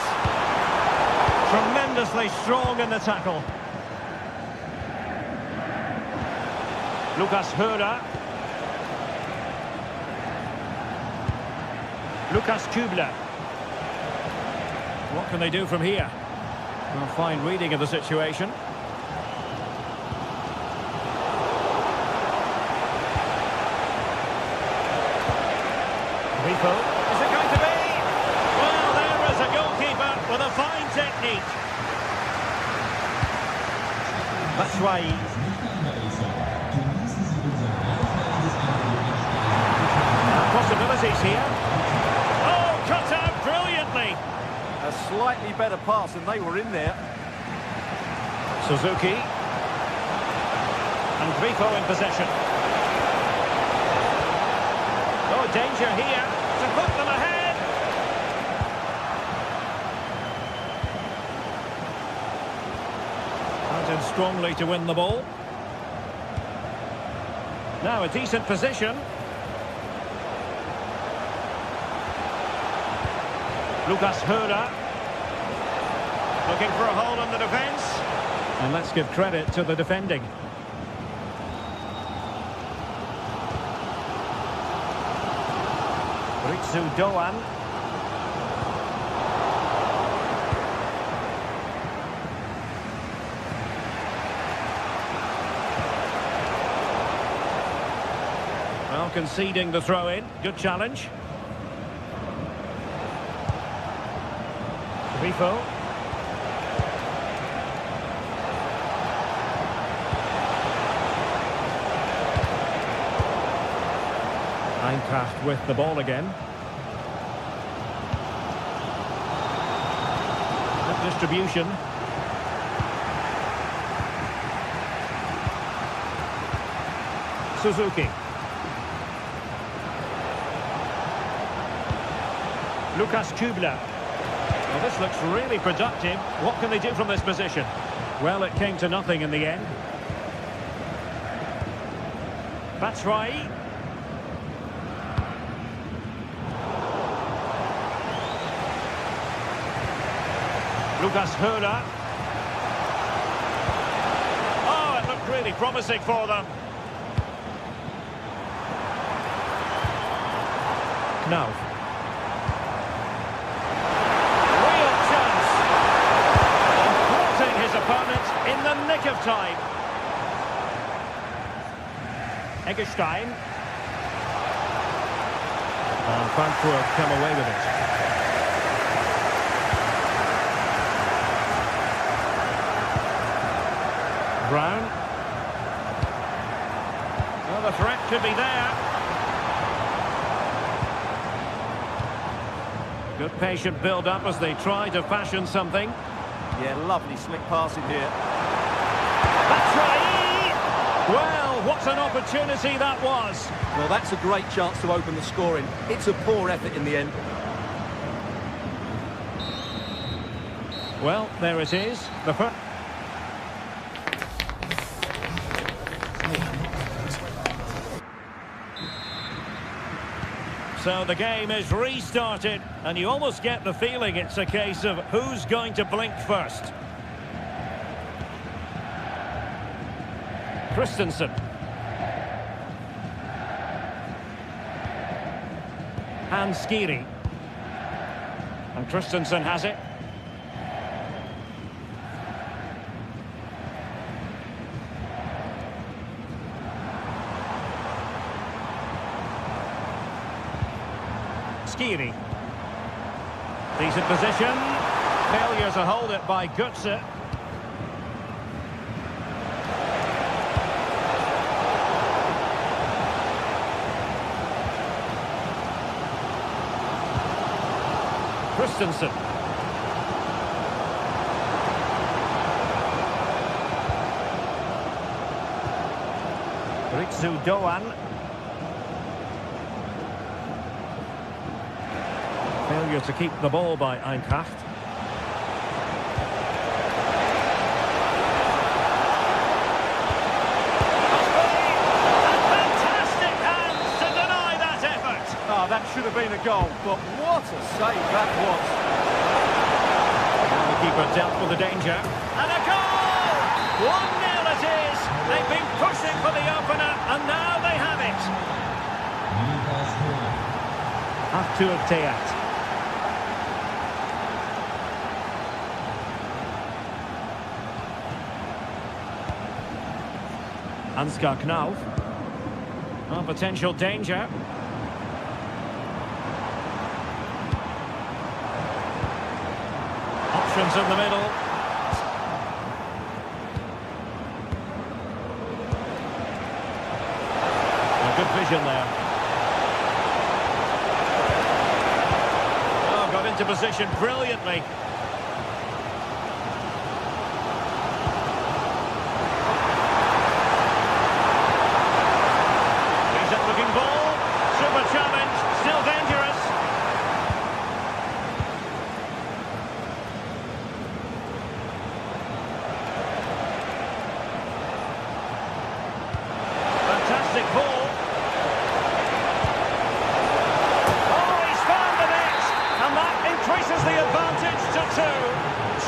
Tremendously strong in the tackle. Lucas Höder. Lucas Kübler. What can they do from here? Well, fine reading of the situation. Rico. Is it going to be? Well, there is a goalkeeper with a fine technique. Batshuayi. Possibilities here. Oh, cut out brilliantly. A slightly better pass and they were in there. Suzuki. And Grifo in possession. Oh, danger here to put them ahead. Out in strongly to win the ball. Now a decent position. Lucas Höder. Looking for a hole in the defence. And let's give credit to the defending. Ritsu Doan. Well, conceding the throw-in. Good challenge. Grifo. Eintracht with the ball again. Good distribution. Suzuki. Lucas Kübler. Well, this looks really productive. What can they do from this position? Well, it came to nothing in the end. Batshuayi. Lucas Höder. Oh, it looked really promising for them. Knauf. Real chance. Thwarting his opponent in the nick of time. Eggestein. And Frankfurt come away with it. Brown. threat could be there. Good patient build-up as they try to fashion something. Yeah, lovely slick passing here. Batshuayi! Well, what an opportunity that was. Well, that's a great chance to open the scoring. It's a poor effort in the end. Well, there it is. The first. So the game is restarted, and you almost get the feeling it's a case of who's going to blink first. Christensen. And Skiri. And Christensen has it. Skiri. Decent position. Failure to hold it by Götze. Christensen. Ritsu Doan. Failure to keep the ball by Eintracht. Fantastic hands to deny that effort. Oh, that should have been a goal, but what a save that was. And the keeper dealt with the danger. And a goal! 1-0 it is. They've been pushing for the opener, and now they have it. Arthur Theat. Ansgar Knauf. Oh, potential danger. Options in the middle. Oh, good vision there. Oh, got into position brilliantly.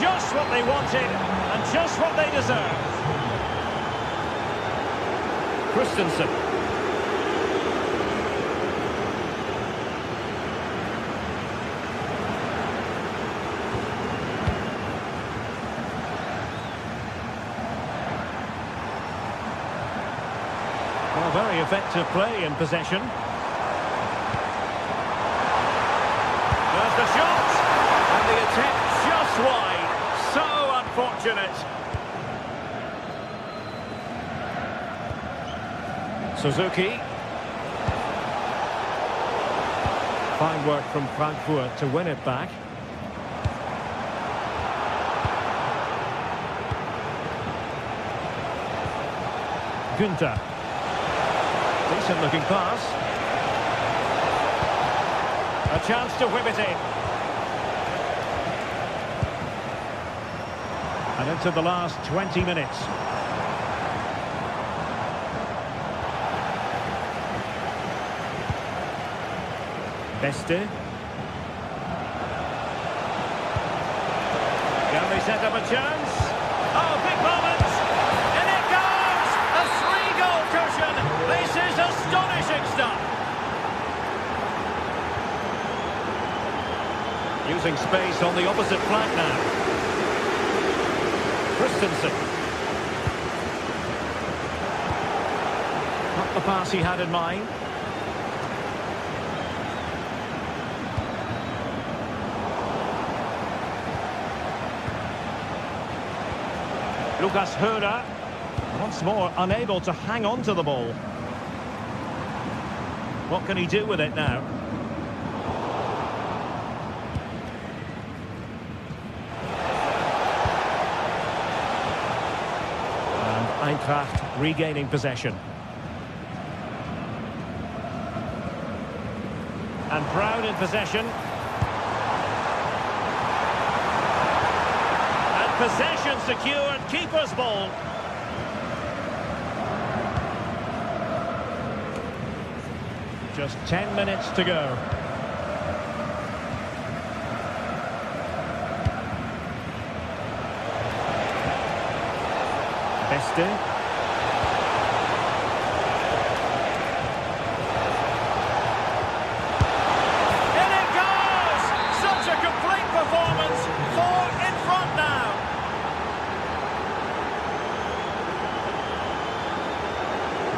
Just what they wanted, and just what they deserve. Christensen. Well, very effective play in possession. There's the shot, and the attempt just wide. So unfortunate. Suzuki. Fine work from Frankfurt to win it back. Günther. Decent looking pass. A chance to whip it in. And into the last 20 minutes. Beste. Can they set up a chance? Oh, big moment! And it goes! A 3-goal cushion! This is astonishing stuff! Using space on the opposite flank now. Christensen. Not the pass he had in mind. Lucas Hörer, once more unable to hang on to the ball. What can he do with it now? And Eintracht regaining possession. And Brown in possession. And possession secured, keeper's ball. Just 10 minutes to go. Beste.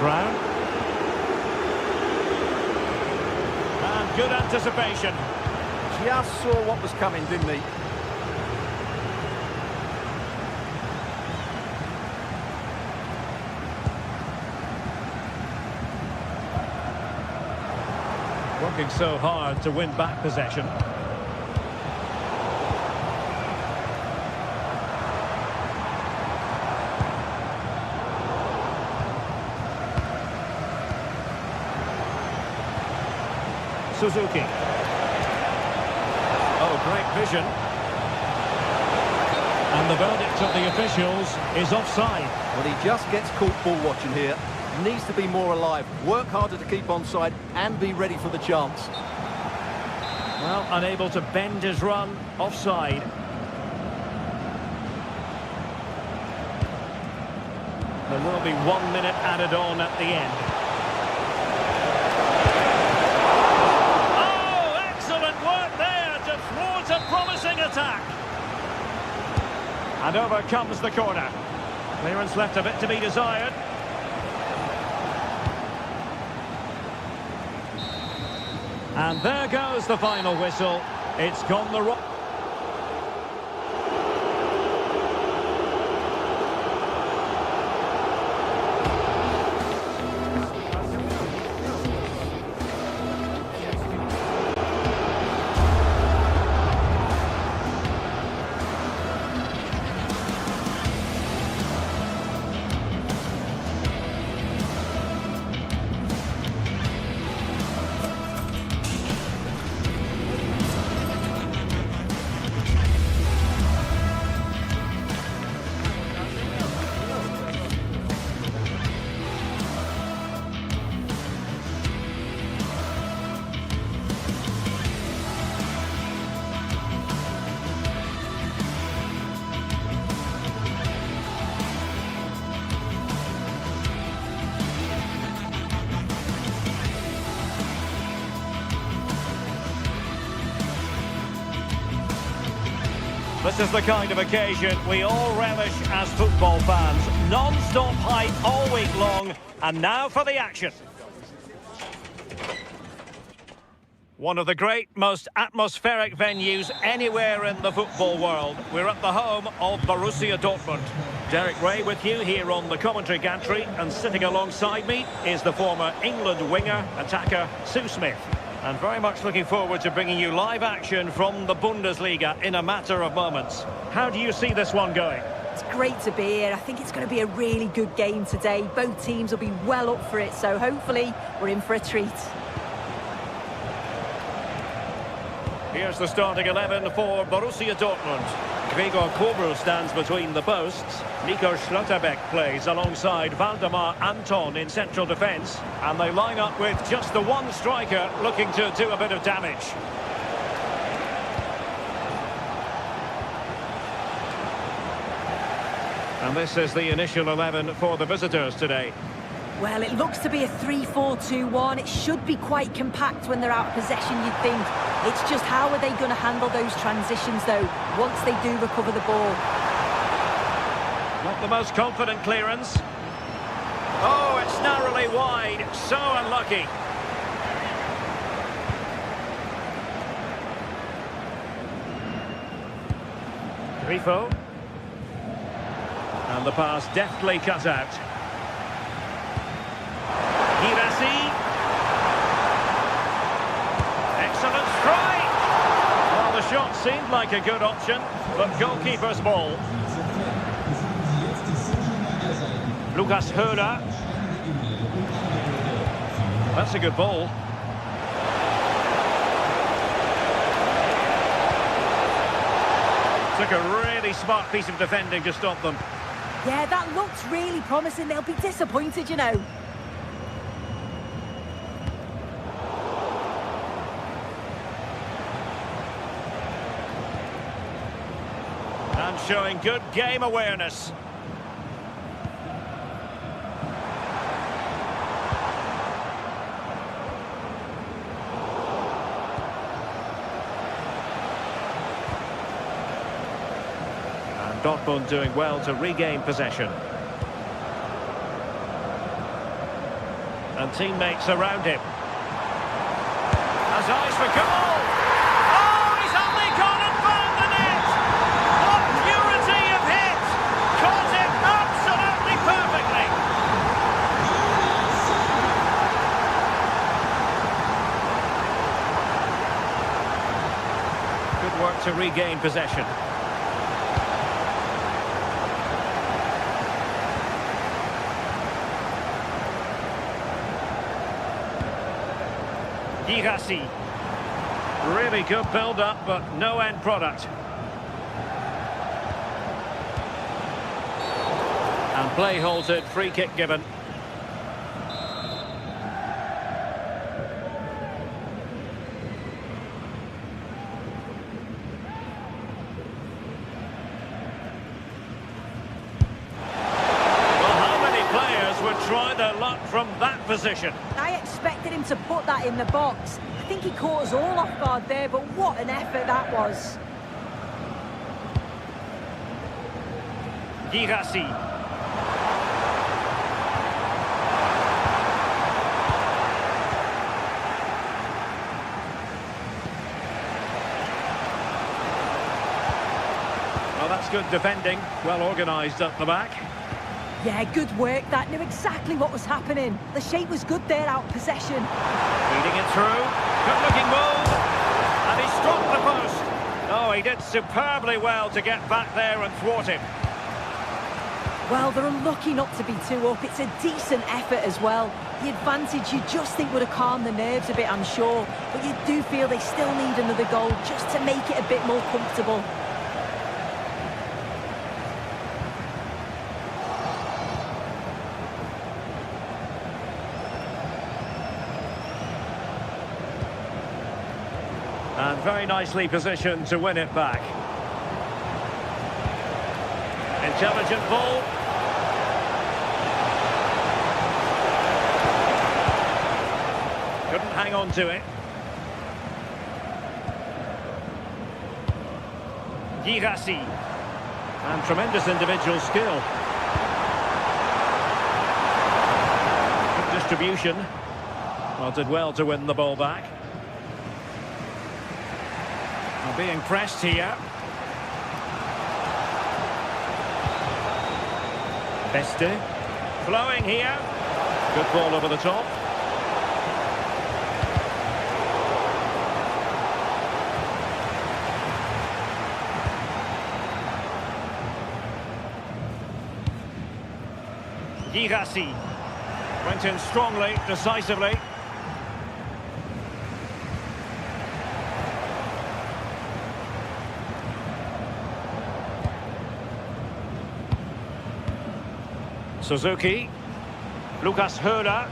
Brown. And good anticipation. Just saw what was coming, didn't he? Working so hard to win back possession. Suzuki. Oh, great vision. And the verdict of the officials is offside. Well, he just gets caught ball watching here. Needs to be more alive, work harder to keep onside and be ready for the chance. Well, unable to bend his run, offside. There will be 1 minute added on at the end. A promising attack. And over comes the corner. Clearance left a bit to be desired. And there goes the final whistle. It's gone the wrong. This is the kind of occasion we all relish as football fans. Non-stop hype all week long, and now for the action. One of the great, most atmospheric venues anywhere in the football world. We're at the home of Borussia Dortmund. Derek Ray with you here on the commentary gantry, and sitting alongside me is the former England winger, attacker, Sue Smith. And very much looking forward to bringing you live action from the Bundesliga in a matter of moments. How do you see this one going? It's great to be here. I think it's going to be a really good game today. Both teams will be well up for it, so hopefully we're in for a treat. Here's the starting 11 for Borussia Dortmund. Gregor Kobel stands between the posts. Nico Schlotterbeck plays alongside Valdemar Anton in central defence. And they line up with just the one striker looking to do a bit of damage. And this is the initial 11 for the visitors today. Well, it looks to be a 3-4-2-1. It should be quite compact when they're out of possession, you'd think. It's just how are they going to handle those transitions, though, once they do recover the ball. Not the most confident clearance. Oh, it's narrowly wide. So unlucky. Grifo. And the pass deftly cut out. Girassi. seemed like a good option, but goalkeeper's ball. Lucas Höhler. That's a good ball. Took a really smart piece of defending to stop them. Yeah, that looks really promising. They'll be disappointed, you know. And showing good game awareness. Dortmund doing well to regain possession. And teammates around him. Has eyes for goal! Oh, he's only gone and found the net! What purity of hit! Caught it absolutely perfectly! Good work to regain possession. Girassi. Really good build-up, but no end product. And play halted, free kick given. Well, how many players would try their luck from that position? I expected him to put that in the box. I think he caught us all off guard there, but what an effort that was. Girassi. Well, that's good defending. Well organised up the back. Yeah, good work. That knew exactly what was happening. The shape was good there, out possession. Feeding it through. Good looking move. And he struck the post. Oh, he did superbly well to get back there and thwart him. Well, they're unlucky not to be 2 up. It's a decent effort as well. The advantage you just think would have calmed the nerves a bit, I'm sure. But you do feel they still need another goal just to make it a bit more comfortable. And very nicely positioned to win it back. Intelligent ball. Couldn't hang on to it. Girassi. And tremendous individual skill. Good distribution. Well, did well to win the ball back. Being pressed here. Beste. Flowing here. Good ball over the top. Girassi. Went in strongly, decisively. Suzuki. Lucas Höhler.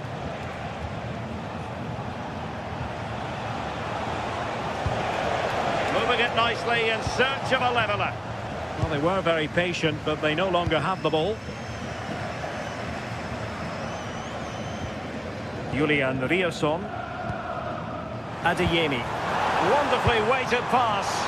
Moving it nicely in search of a leveller. Well, they were very patient, but they no longer have the ball. Julian Riasson. Adeyemi. Wonderfully weighted pass.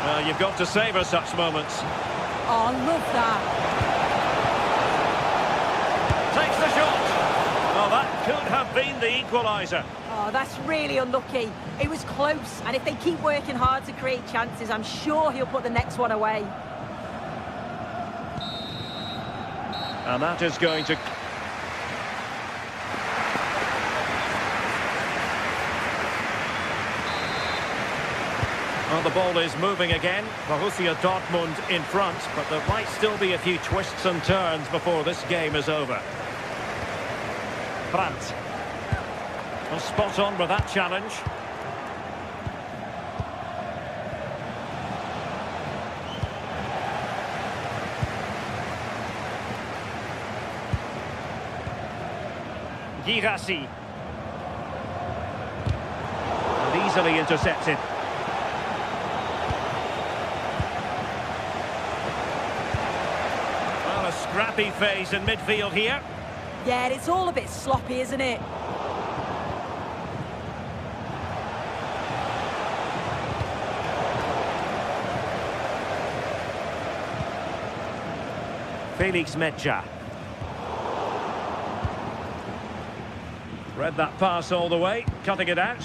Well, you've got to savour such moments. Oh, love that. Takes the shot. Oh, that could have been the equaliser. Oh, that's really unlucky. It was close, and if they keep working hard to create chances, I'm sure he'll put the next one away. And that is going to... Well, the ball is moving again. Borussia Dortmund in front, but there might still be a few twists and turns before this game is over. Brandt. Well, spot on with that challenge. Girassi. And easily intercepted. Well, a scrappy phase in midfield here. Yeah, it's all a bit sloppy, isn't it? Felix Metscher. Read that pass all the way, cutting it out.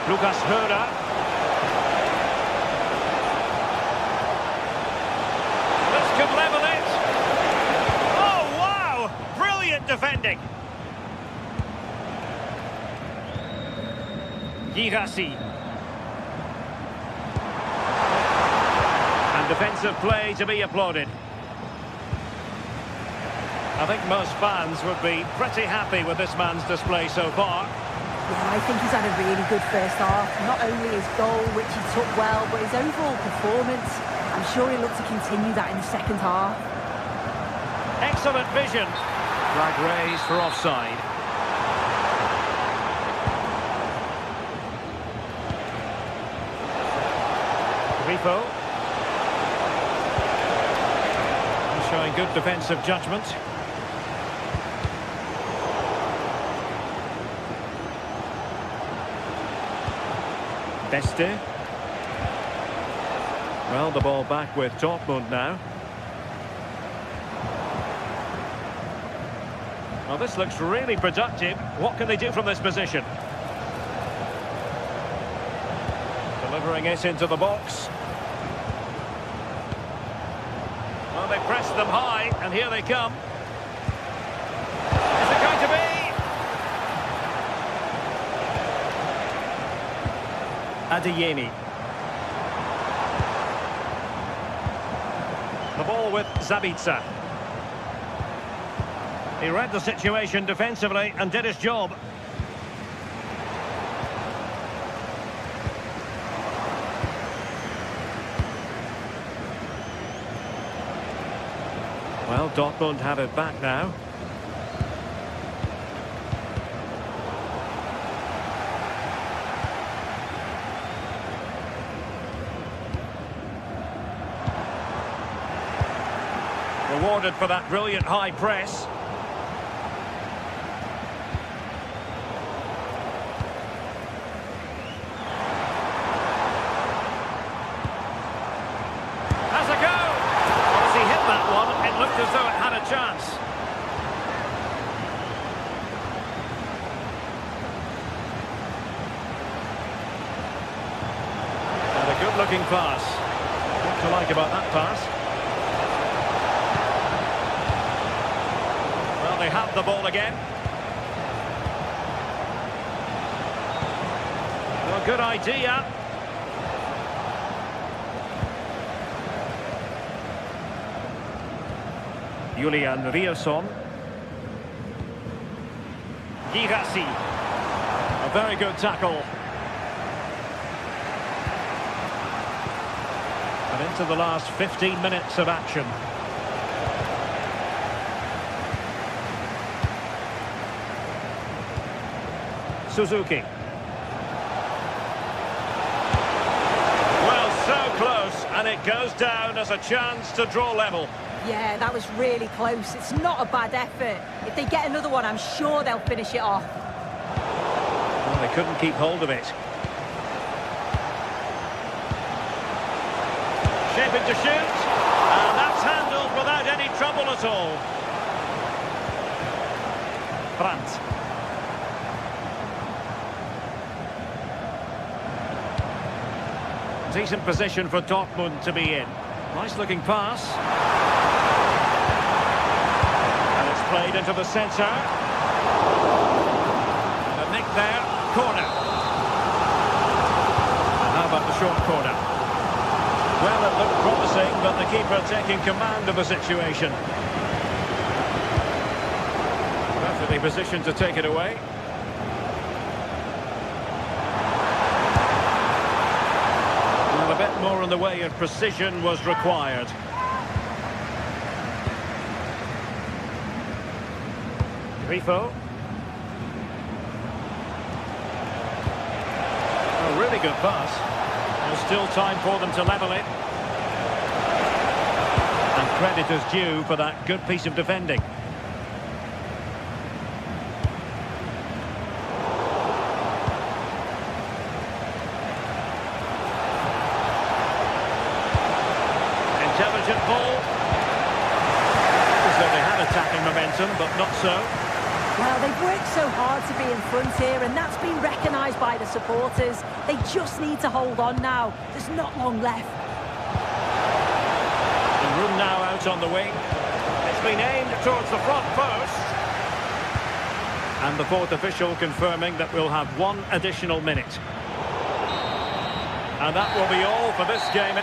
Lucas Höder. This could level it. Oh, wow! Brilliant defending. Girassi. And defensive play to be applauded. I think most fans would be pretty happy with this man's display so far. Yeah, I think he's had a really good first half. Not only his goal, which he took well, but his overall performance. I'm sure he'll look to continue that in the second half. Excellent vision. Flag raised for offside. Grifo. Showing good defensive judgment. Beste. Well, the ball back with Dortmund now. Well, this looks really productive. What can they do from this position? Delivering it into the box. Well, they pressed them high, and here they come. Is it going to be? Adeyemi. The ball with Zabitzer. He read the situation defensively and did his job. Well, Dortmund have it back now. Rewarded for that brilliant high press. Has a go! As he hit that one, it looked as though it had a chance. And a good-looking pass. What do you like about that pass? They have the ball again. Well, good idea. Julian Riosson. Girassi. A very good tackle. And into the last 15 minutes of action. Suzuki. Well, so close, and it goes down as a chance to draw level. Yeah, that was really close. It's not a bad effort. If they get another one, I'm sure they'll finish it off. Well, they couldn't keep hold of it. Shaping to shoot, and that's handled without any trouble at all. Brandt. Decent position for Dortmund to be in. Nice looking pass. And it's played into the centre. A nick there, corner. How about the short corner? Well, it looked promising, but the keeper taking command of the situation. Perfectly positioned to take it away. Well, a bit more in the way of precision was required. Grifo. A really good pass. There's still time for them to level it. And credit is due for that good piece of defending. Intelligent ball. So they had attacking momentum, but not so. Well, they've worked so hard to be in front here, and that's been recognised by the supporters. They just need to hold on now. There's not long left. The room now out on the wing. It's been aimed towards the front post. And the fourth official confirming that we'll have one additional minute. And that will be all for this game.